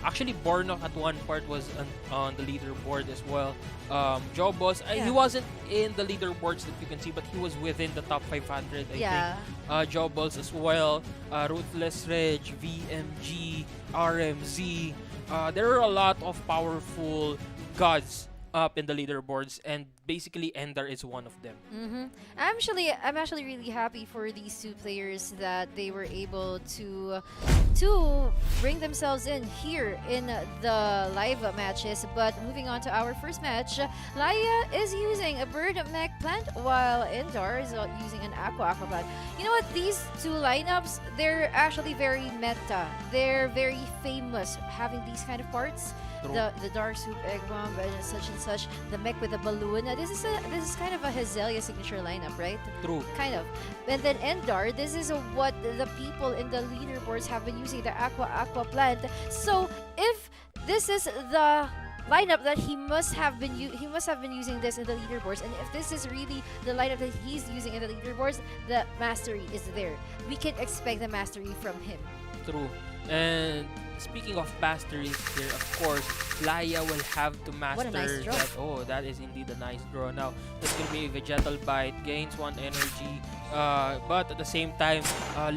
actually Bornok at one part was on the leaderboard as well. Jobos, he Yeah. wasn't in the leaderboards that you can see, but he was within the top 500, I Yeah. think. Jobos as well, Ruthless Reg, VMG, RMZ. There are a lot of powerful gods up in the leaderboards, and basically Endar is one of them. I'm actually really happy for these two players that they were able to bring themselves in here in the live matches. But moving on to our first match, Laya is using a bird mech plant while Endar is using an aqua plant. You know what? These two lineups, they're actually very meta. They're very famous having these kind of parts. True. The dark soup egg bomb and such, the mech with the balloon. This is kind of a Hazelia signature lineup, right? True. Kind of. And then Endar, this is what the people in the leaderboards have been using, the aqua plant. So if this is the lineup that he must have been using this in the leaderboards, and if this is really the lineup that he's using in the leaderboards, the mastery is there. We can expect the mastery from him. True. And speaking of masteries here, of course, Laya will have to master What a nice draw. that. Oh, that is indeed a nice draw. Now, that's going to be a Vegetal Bite, gains 1 energy. But at the same time,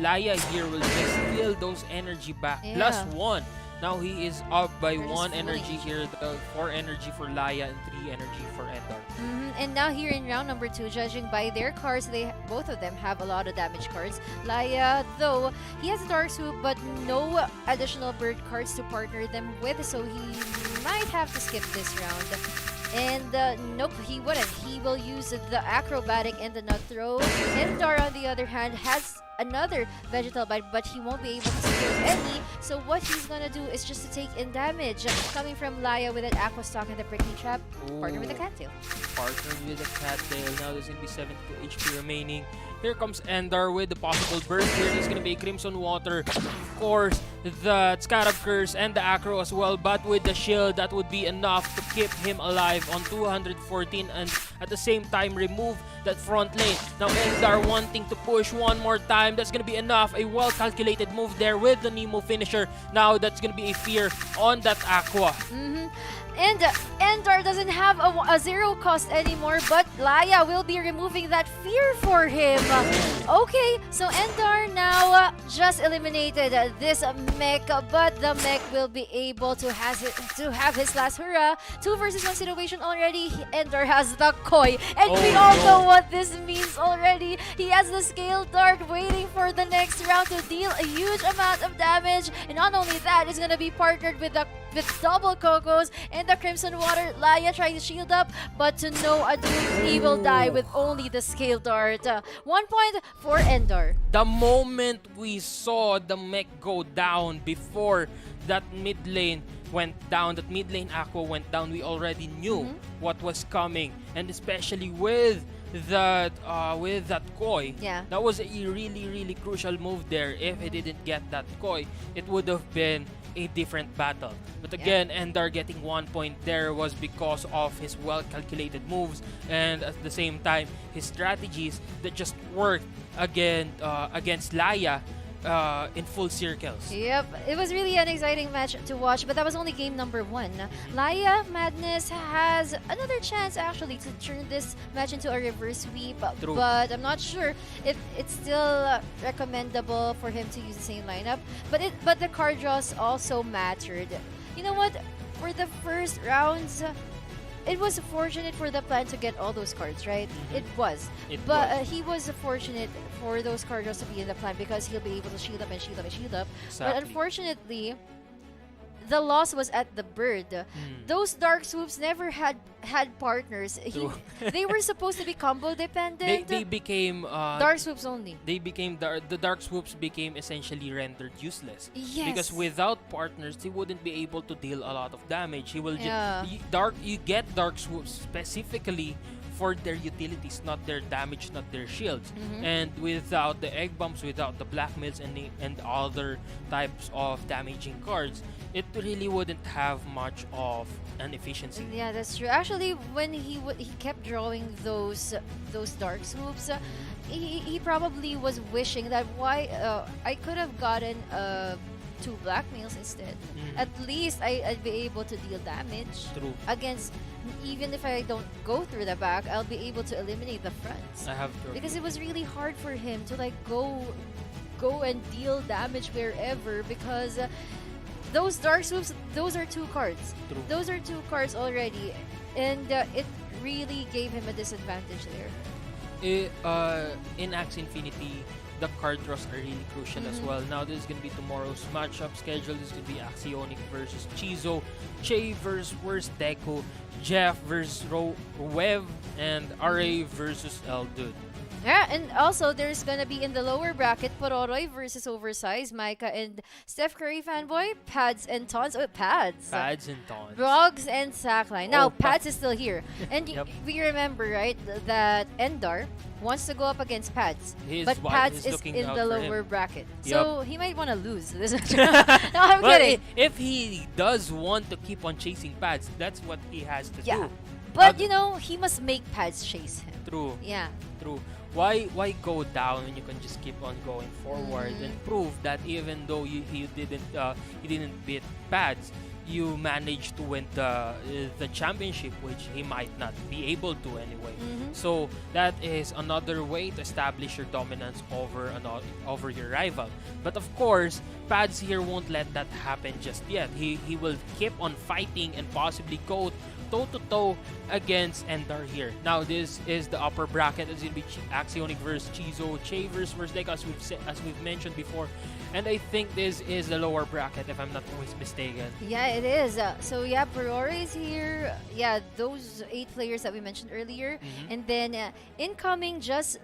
Laya here will just steal those energy back. Yeah. Plus 1. Now he is up by They're just 1 fully energy here, 4 energy for Laya and 3 energy for Endar. And now here in round number 2, judging by their cards, both of them have a lot of damage cards. Laya, though, he has a Dark Swoop, but no additional bird cards to partner them with, so he might have to skip this round. And nope, he wouldn't. He will use the acrobatic and the nut throw. Endar, on the other hand, has another vegetal bite, but he won't be able to steal any. So what he's gonna do is just to take in damage coming from Laya with an aqua stock and the prickly trap. Partner with the cattail. Partner with the cattail. Now there's gonna be 72 HP remaining. Here comes Endar with the possible burst here. There's gonna be Crimson Water. Of course, the Scarab Curse and the Acro as well. But with the shield, that would be enough to keep him alive on 214 and at the same time remove that front lane. Now Endar wanting to push one more time. That's gonna be enough. A well-calculated move there with the Nemo finisher. Now that's gonna be a fear on that Aqua. And Endar doesn't have a 0 cost anymore, but Laya will be removing that fear for him. Okay, so Endar now just eliminated this mech, but the mech will be able to have his last hurrah. 2 versus 1 situation already. Endar has the koi, and we all know what this means already. He has the scale dart waiting for the next round to deal a huge amount of damage, and not only that, it's gonna be partnered with double Cocos and the Crimson Water. Laya trying to shield up, but to no ado, he will die with only the scale dart. 1 point for Endar. The moment we saw the mech go down before that mid lane went down, that mid lane Aqua went down, we already knew what was coming, and especially with that koi. Yeah. That was a really crucial move there. If he didn't get that koi, it would have been a different battle. But again, Endar getting 1 point there was because of his well-calculated moves, and at the same time, his strategies that just worked against Laya in full circles. Yep, it was really an exciting match to watch, but that was only game number 1. Laya Madness has another chance actually to turn this match into a reverse sweep, True. but I'm not sure if it's still recommendable for him to use the same lineup. But the card draws also mattered. You know what? For the first rounds, it was fortunate for the plan to get all those cards, right? It was. But he was fortunate for those card draws to be in the plan because he'll be able to shield up and shield up and shield up. Exactly. But unfortunately, the loss was at the bird. Those Dark Swoops never had partners. They were supposed to be combo dependent. They became Dark Swoops only. They became the Dark Swoops became essentially rendered useless. Yes. Because without partners, he wouldn't be able to deal a lot of damage. He will Yeah. you get Dark Swoops specifically for their utilities, not their damage, not their shields. And without the egg bombs, without the blackmails and other types of damaging cards, it really wouldn't have much of an efficiency. Yeah, that's true. Actually, when he kept drawing those Dark Swoops, he probably was wishing that why I could have gotten 2 blackmails instead. At least I'd be able to deal damage True. against. Even if I don't go through the back, I'll be able to eliminate the fronts. I have to Because it was really hard for him to like go and deal damage wherever because those Dark Swoops, those are 2 cards. True. Those are 2 cards already, and it really gave him a disadvantage there. In Axie Infinity, the card draws are really crucial as well. Now this is going to be tomorrow's matchup schedule. This is going to be Axionic versus Chizo, Che versus Deku, Jeff versus Wev, and Awie versus Eldud. Yeah, and also there's gonna be in the lower bracket Pororoy versus Oversize, Micah and Steph Curry fanboy, Pads and Tons. Oh, Pads. Pads and Tons. Brogs and Sackline. Now, Oh, Pads is still here. And Yep. we remember, right, that Endar wants to go up against Pads. But His wife Pads is is looking in out the for him. lower bracket. Yup. So he might want to lose this. No, I'm Well, kidding. if he does want to keep on chasing Pads, that's what he has to Yeah. do. But, you know, he must make Pads chase him. True. Yeah. True. Why go down when you can just keep on going forward and prove that even though you didn't beat Pads, you manage to win the championship, which he might not be able to anyway. So that is another way to establish your dominance over your rival. But of course, Pads here won't let that happen just yet. He will keep on fighting and possibly go toe-to-toe against Endar here. Now, this is the upper bracket. It's going to be Axionic versus Chizo, Che versus Deck, as we've mentioned before. And I think this is the lower bracket, if I'm not always mistaken. Yeah, it is. So yeah, Perore is here. Yeah, those 8 players that we mentioned earlier. And then incoming, just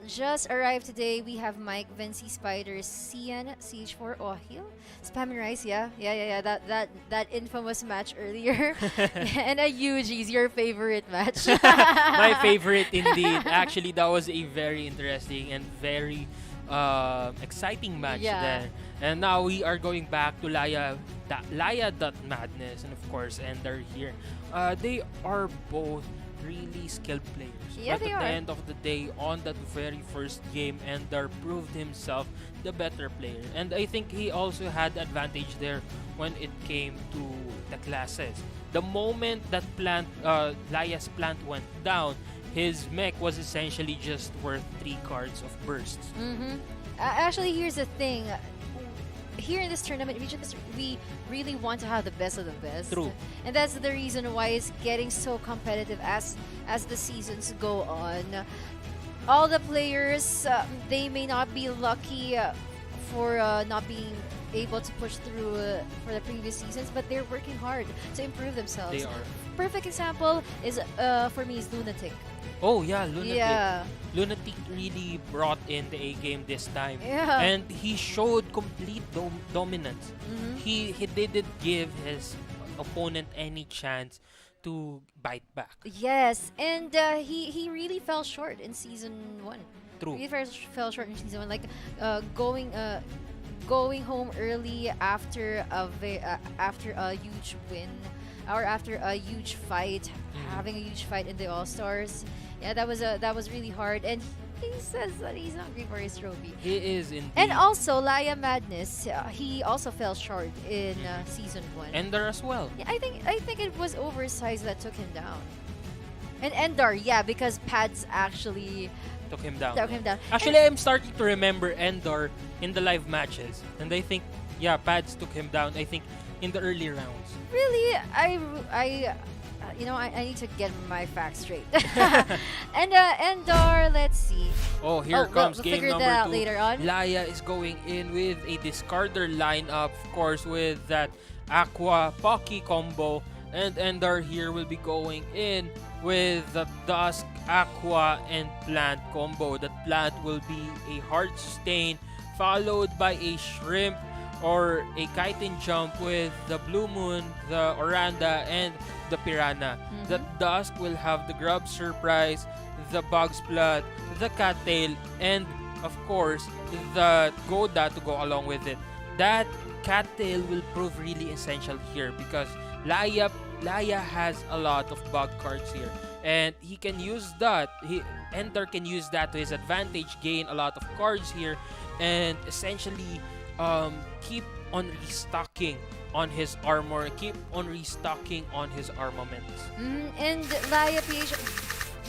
arrived today, we have Mike, Vinci, Spider, Xion, CH4, Ohil, Spam and Rice. Yeah. That infamous match earlier. And a UG's your favorite match. My favorite indeed. Actually, that was a very interesting and very exciting match there. And now we are going back to Laya.Madness and of course Ender here. They are both really skilled players. Yeah, but they at are. the end of the day, on that very first game, Ender proved himself the better player. And I think he also had the advantage there when it came to the classes. The moment that Laya's plant went down, his mech was essentially just worth 3 cards of bursts. Actually, here's the thing. Here in this tournament, we really want to have the best of the best. True. And that's the reason why it's getting so competitive as the seasons go on. All the players, they may not be lucky for not being able to push through for the previous seasons, but they're working hard to improve themselves. They are. Perfect example is for me is Lunatic. Oh yeah, Lunatic. Yeah. Lunatic really brought in the A game this time. Yeah. And he showed complete dominance. He didn't give his opponent any chance to bite back. Yes, and he really fell short in season 1. True. He fell short in season 1, like going home early after a huge win or after a huge fight, having a huge fight in the All Stars. Yeah, that was really hard, and he says that he's hungry for his trophy. He is indeed. And also Laya Madness, he also fell short in season 1. Ender as well. Yeah, I think it was Oversize that took him down. And Endar, yeah, because Pads actually Took him down. Actually, I'm starting to remember Endor in the live matches, and I think Pads took him down. I think in the early rounds. really, I need to get my facts straight. And Endar, let's see. Oh, here comes we'll game figure number that out 2. later on. Laya is going in with a discarder lineup, of course, with that Aqua Pocky combo. And Endar here will be going in with the Dusk, Aqua, and Plant combo. That Plant will be a hard sustain, followed by a Shrimp or a Kite and Jump with the Blue Moon, the Oranda, and the Piranha. The Dusk will have the Grub Surprise, the Bug Splat, the Cattail, and of course, the Goda to go along with it. That Cattail will prove really essential here because Laya has a lot of bug cards here, and he can use that. Ender can use that to his advantage, gain a lot of cards here, and essentially keep on restocking on his armor, keep on restocking on his armaments. And Laya PH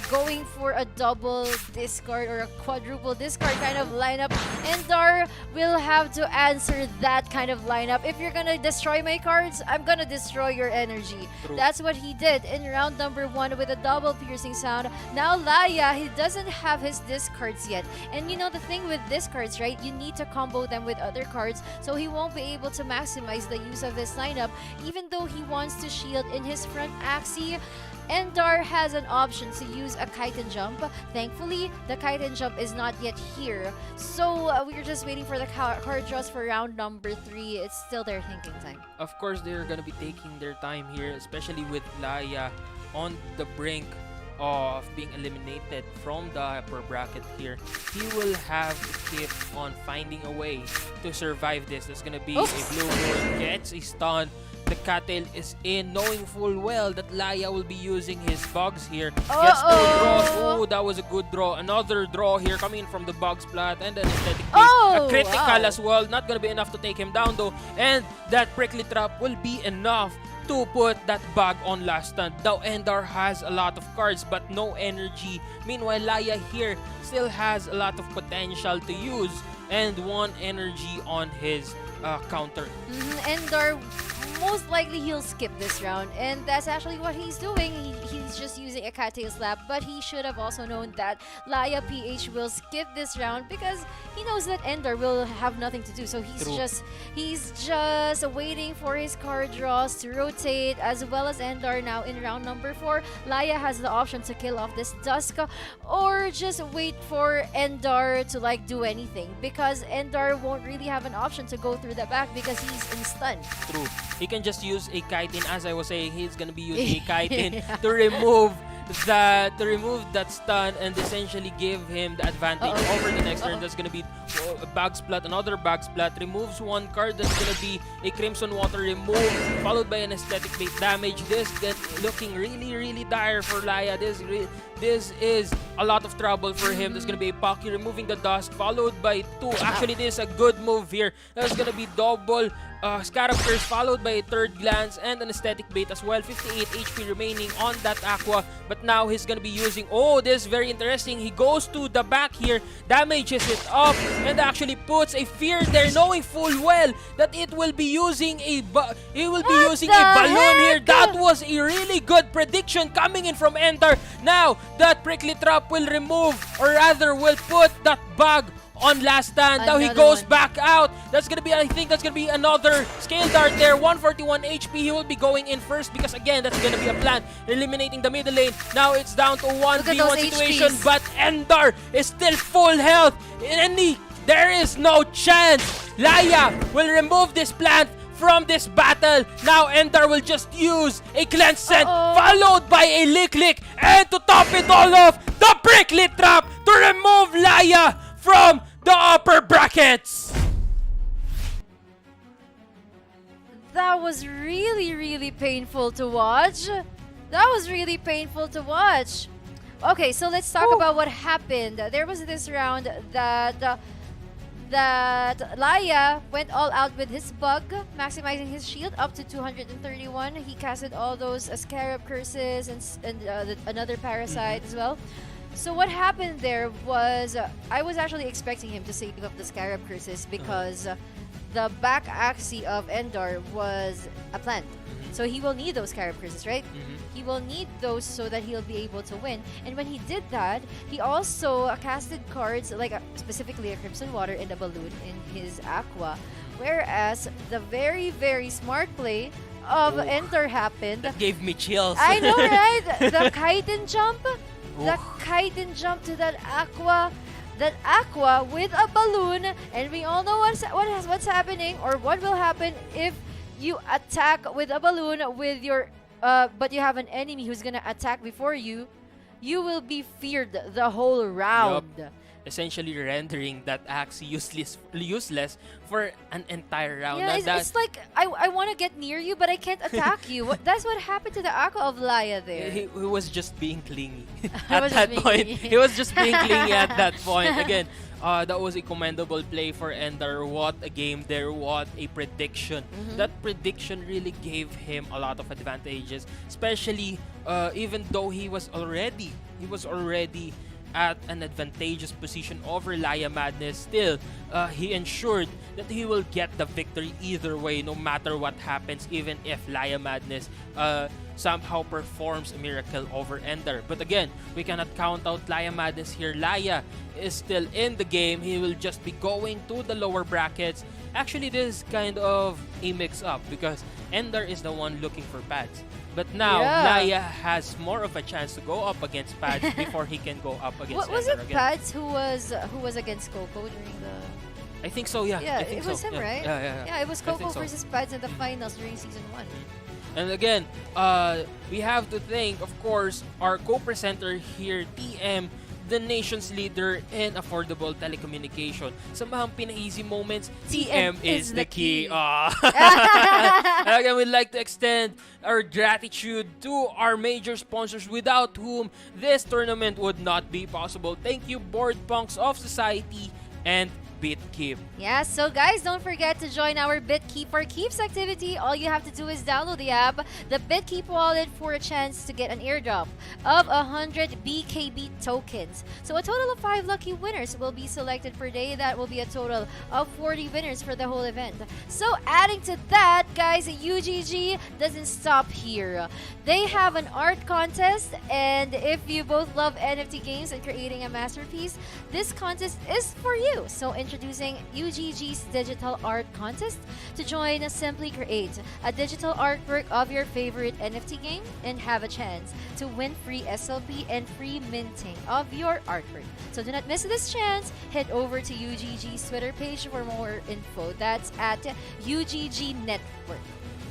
going for a double discard or a quadruple discard kind of lineup. Endar will have to answer that kind of lineup. If you're gonna destroy my cards, I'm gonna destroy your energy. True. That's what he did in round number 1 with a double piercing sound. Now Laya, he doesn't have his discards yet. And you know the thing with discards, right? You need to combo them with other cards, so he won't be able to maximize the use of his lineup. Even though he wants to shield in his front Axie, Endar has an option to use a Kite and Jump. Thankfully, the Kite and Jump is not yet here. So we're just waiting for the card draws for round number 3. It's still their thinking time. Of course, they're gonna be taking their time here, especially with Laya on the brink of being eliminated from the upper bracket here. He will have to keep on finding a way to survive this. There's gonna be a Blue Moon, gets a stun. The Cattail is in, knowing full well that Laya will be using his bugs here. Gets 2 draws. Oh, that was a good draw. Another draw here coming in from the bug splat, and then aesthetic a critical as well. Not gonna be enough to take him down though. And that prickly trap will be enough to put that bag on last stand. Now Endar has a lot of cards but no energy. Meanwhile, Laya here still has a lot of potential to use and 1 energy on his counter. Endar, most likely he'll skip this round, and that's actually what he's doing. He's just using a cattail slap, but he should have also known that Laya PH will skip this round because he knows that Endar will have nothing to do. So he's just waiting for his card draws to rotate, as well as Endar now in round number 4. Laya has the option to kill off this Dusk or just wait for Endar to like do anything, because Endar won't really have an option to go through the back because he's in stun. True. He can just use a chitin. As I was saying, he's gonna be using a chitin to remove that stun and essentially give him the advantage over the next turn. That's gonna be a bag splat, another bag splat, removes 1 card. That's gonna be a Crimson Water remove, followed by an aesthetic bait damage. This looking really dire for Laya. This is a lot of trouble for him. There's gonna be a Pocky removing the Dusk, followed by 2. Actually, this is a good move here. There's gonna be double Scarab Curse, followed by a 3rd glance and an aesthetic bait as well. 58 HP remaining on that Aqua, but now he's gonna be using, this is very interesting. He goes to the back here, damages it up, and actually puts a fear there, knowing full well that it will be using a balloon here. That was a really good prediction coming in from Endar. Now that Prickly Trap will remove, or rather will put that bag on last stand. Now he goes back out. That's gonna be, I think that's gonna be another Scale Dart there. 141 HP. He will be going in first because again, that's gonna be a plan. Eliminating the middle lane. Now it's down to 1v1 situation, HPs. but Endar is still full health. There is no chance Laya will remove this plant from this battle. Now Endar will just use a Cleanse Scent, followed by a Lick, and to top it all off, the Prickly Trap to remove Laya from the upper brackets. That was really painful to watch. That was really painful to watch. Okay, so let's talk about what happened. There was this round that Laya went all out with his bug, maximizing his shield up to 231. He casted all those Scarab Curses and another Parasite as well. So what happened there was, I was actually expecting him to save up the Scarab Curses because the back Axie of Endar was a plant. So he will need those Scarab Curses, right? He will need those so that he'll be able to win. And when he did that, he also casted cards, like specifically a Crimson Water and a Balloon in his Aqua. Whereas the very smart play of Endar happened. That gave me chills. I know, right? The Chitin Jump. The Chitin Jump to that Aqua with a balloon, and we all know what's happening, or what will happen if you attack with a balloon with your but you have an enemy who's gonna attack before you. You will be feared the whole round. Yup. Essentially rendering that Axie useless for an entire round. Yeah, it's like I want to get near you, but I can't attack you. That's what happened to the Aqua of Laya there. He was just being clingy at that point. He was just being clingy at that point. Again, that was a commendable play for Endar. What a game there. What a prediction. That prediction really gave him a lot of advantages, especially even though he was already at an advantageous position over Laya Madness. Still, he ensured that he will get the victory either way, no matter what happens, even if Laya Madness somehow performs a miracle over Endar. But again, we cannot count out Laya Madness here. Laya is still in the game. He will just be going to the lower brackets. Actually, this is kind of a mix-up because Endar is the one looking for pads. But now, Laya has more of a chance to go up against Pads before he can go up against Was Endar it again. Pads who was against Coco during the... I think so, yeah. Yeah, I think it was so. him, Yeah. right? Yeah, it was I Coco think so. versus Pads in the finals during Season 1. And again, we have to thank, of course, our co-presenter here, TM, the nation's leader in affordable telecommunication. Sa mga pina-easy moments, TM is the key. And again, we'd like to extend our gratitude to our major sponsors without whom this tournament would not be possible. Thank you, Board Punks of Society and BitKeep. Yeah, so guys, don't forget to join our BitKeep for Keeps activity. All you have to do is download the app, the BitKeep wallet, for a chance to get an airdrop of 100 BKB tokens. So a total of 5 lucky winners will be selected per day. That will be a total of 40 winners for the whole event. So adding to that, guys, UGG doesn't stop here. They have an art contest, and if you both love NFT games and creating a masterpiece, this contest is for you. So introducing UGG's digital art contest. To join, simply create a digital artwork of your favorite NFT game and have a chance to win free SLP and free minting of your artwork. So do not miss this chance. Head over to UGG's Twitter page for more info. That's at UGG Network.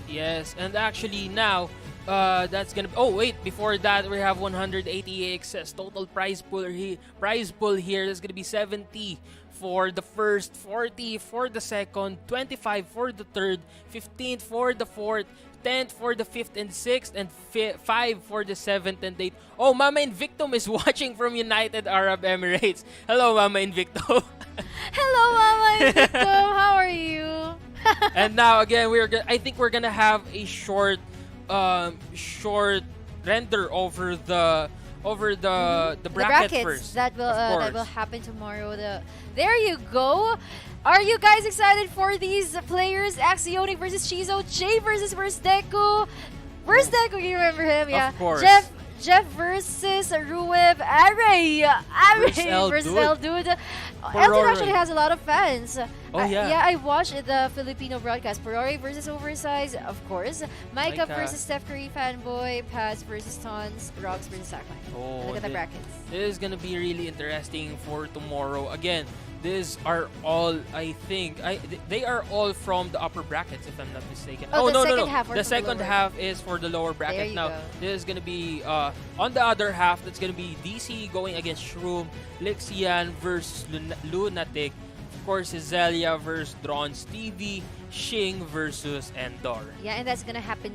Yes, and actually now, that's gonna. Oh wait, before that we have 180 excess total prize pool here. That's gonna be 70 for the first, 40 for the second, 25 for the third, 15 for the fourth, 10 for the fifth and sixth, and 5 for the seventh and eighth. Oh, Mama Invictum is watching from United Arab Emirates. Hello, Mama Invictum. Hello, Mama Invictum. How are you? And now again, I think we're gonna have a short render over the bracket first. That will happen tomorrow. There you go. Are you guys excited for these players? Axioni versus Shizo, Jay versus Deku. Where's Deku? You remember him? Yeah. Of course. Jeff versus Ruev. Awie versus El Dude. El Dude actually has a lot of fans. Oh, yeah. Yeah, I watched the Filipino broadcast. Porore versus Oversize, of course. Micah versus Steph Curry fanboy. Paz versus Tons. Rocks versus Sackline. Oh, look at the brackets. This is gonna be really interesting for tomorrow. Again, these are all, I think, they are all from the upper brackets, if I'm not mistaken. Oh, no. the second half is for the lower bracket. Now, this is gonna be on the other half. That's gonna be DC going against Shroom, Xion versus Lunatic, of course, Hazelia versus Dronz TV, Xing versus Endor. Yeah, and that's gonna happen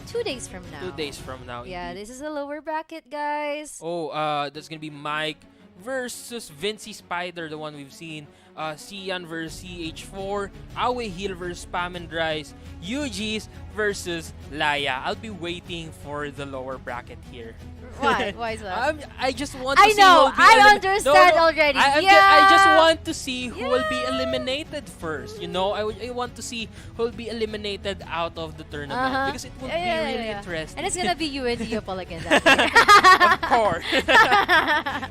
2 days from now. 2 days from now. Yeah, this is a lower bracket, guys. Oh, that's gonna be Mike versus Vinci Spider, the one we've seen. Xion versus CH4, Awie Heal versus Spam and Rise, UGs versus Laya. I'll be waiting for the lower bracket here. Why? Why is that? I just want to I see know. who will be I understand already. I just want to see who will be eliminated first. You know, I want to see who will be eliminated out of the tournament because it will be really interesting. And it's gonna be you and Diopol again. Of course.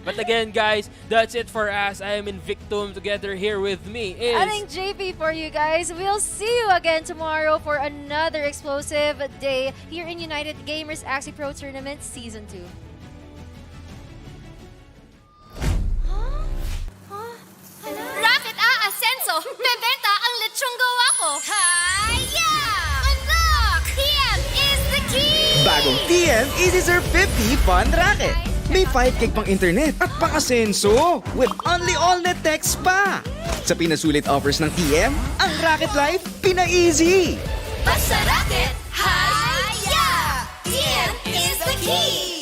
But again, guys, that's it for us. I am Invictum. Together here with me is I think JP for you guys. We'll see you again tomorrow for another explosive day here in United Gamers Axie Pro Tournament Season 2. Rocket Ascenso! Bebenta ang lechong gawa ko! Haya! Unlock! TM is the key! Bagong TM Easy Surf 50 Fun Racket. May 5 gig pang internet at pang-asenso with only all-net text pa. Sa pinasulit offers ng TM, ang Racket Life pina-easy. Basta Rocket, Haya! TM is the key!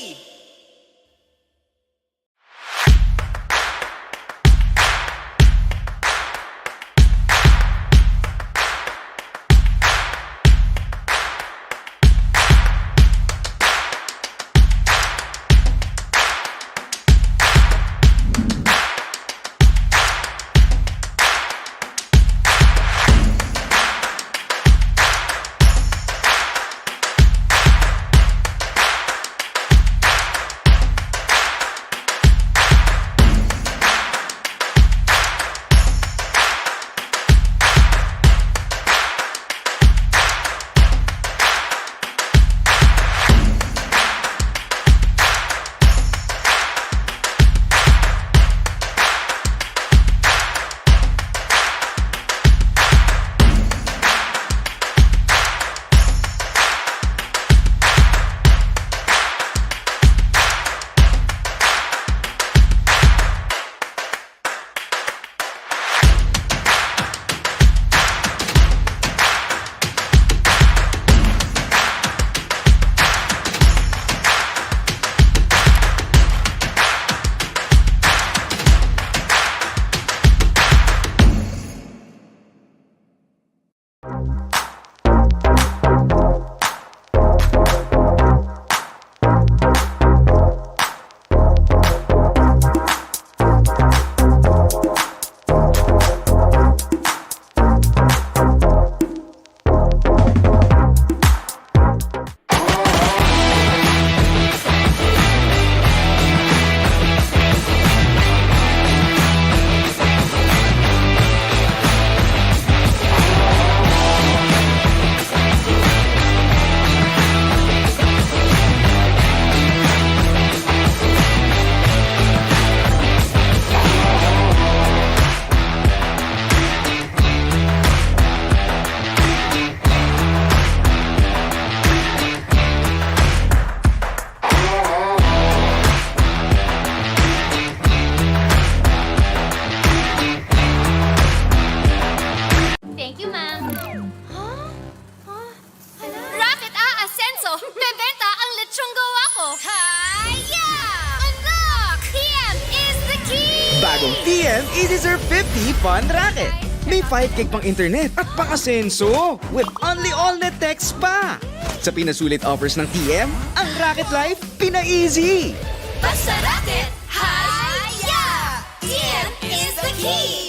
TM Easy Serve 50 Fun Racket. May 5 gig pang internet at pang-asenso with only all-net text pa. Sa pinasulit offers ng TM, ang Racket Life pina-easy. Basta racket, haya! TM is the key!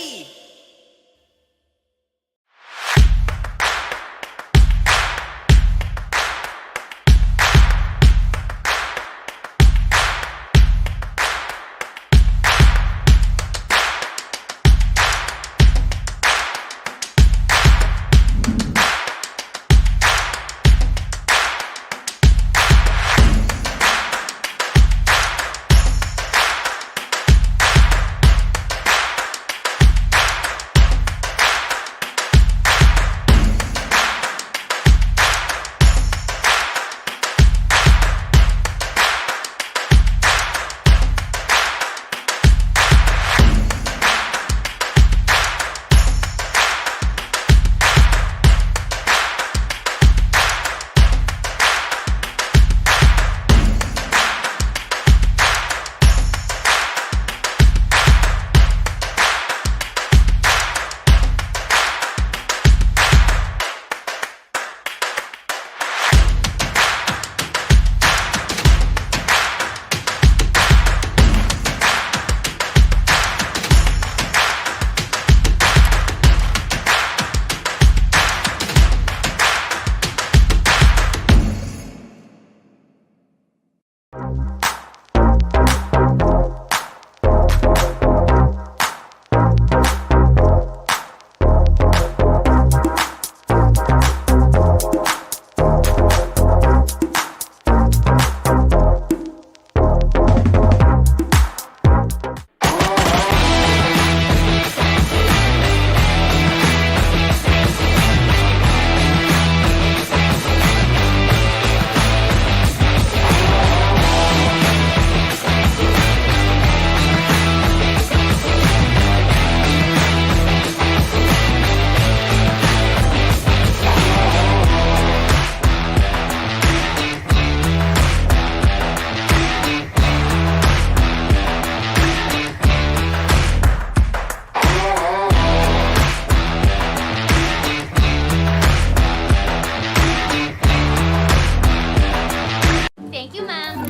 Thank you, ma'am.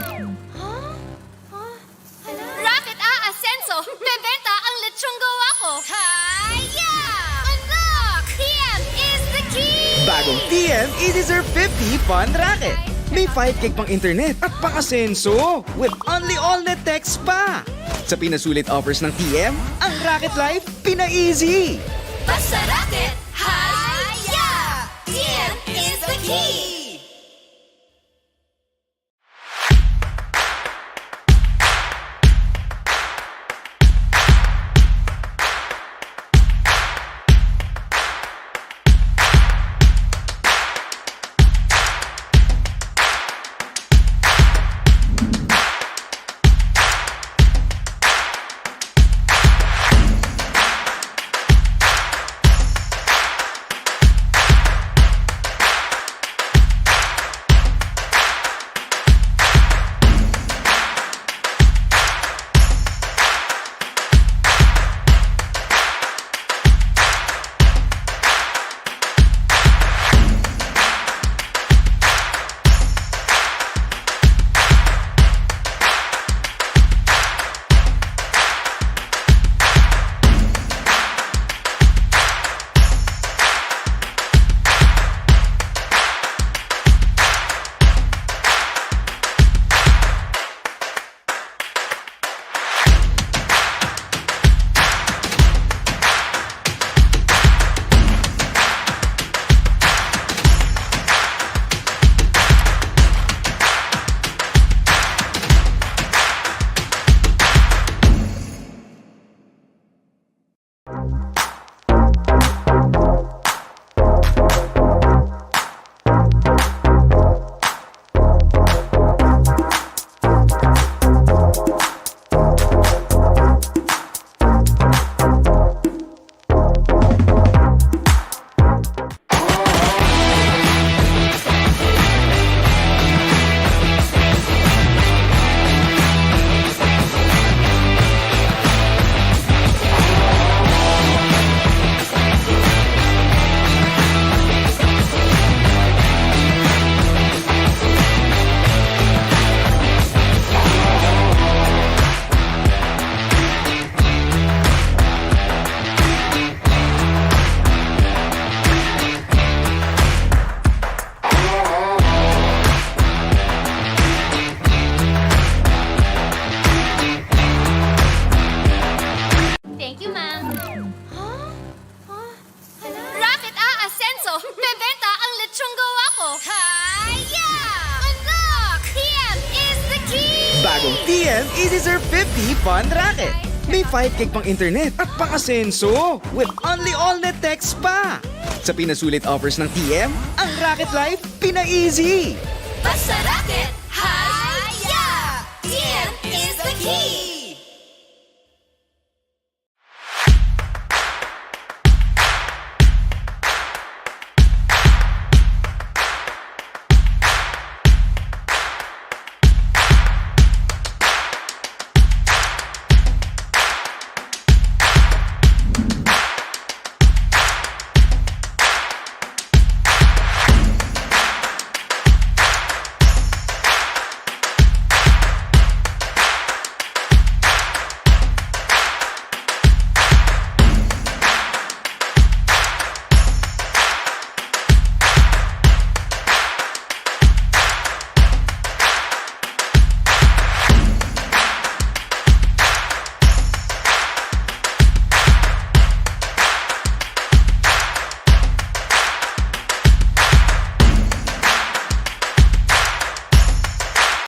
Racket Ascenso! Bebenta ang lechong gawa ko! Haya! Unlock! TM is the key! Bagong TM Easy Serve 50 Fun Racket. May 5 gig pang internet at pang-asenso with only all-net text pa. Sa pinasulit offers ng TM, ang Racket Life pina-easy. Basta racket, haya! TM is the key! Bagong TM Easy Surf 50 Fun Racket. May 5 gig pang internet at pang-asenso with only all-net text pa. Sa pinasulit offers ng TM, ang Racket Life pina-easy. Basta racket, haya! TM is the key!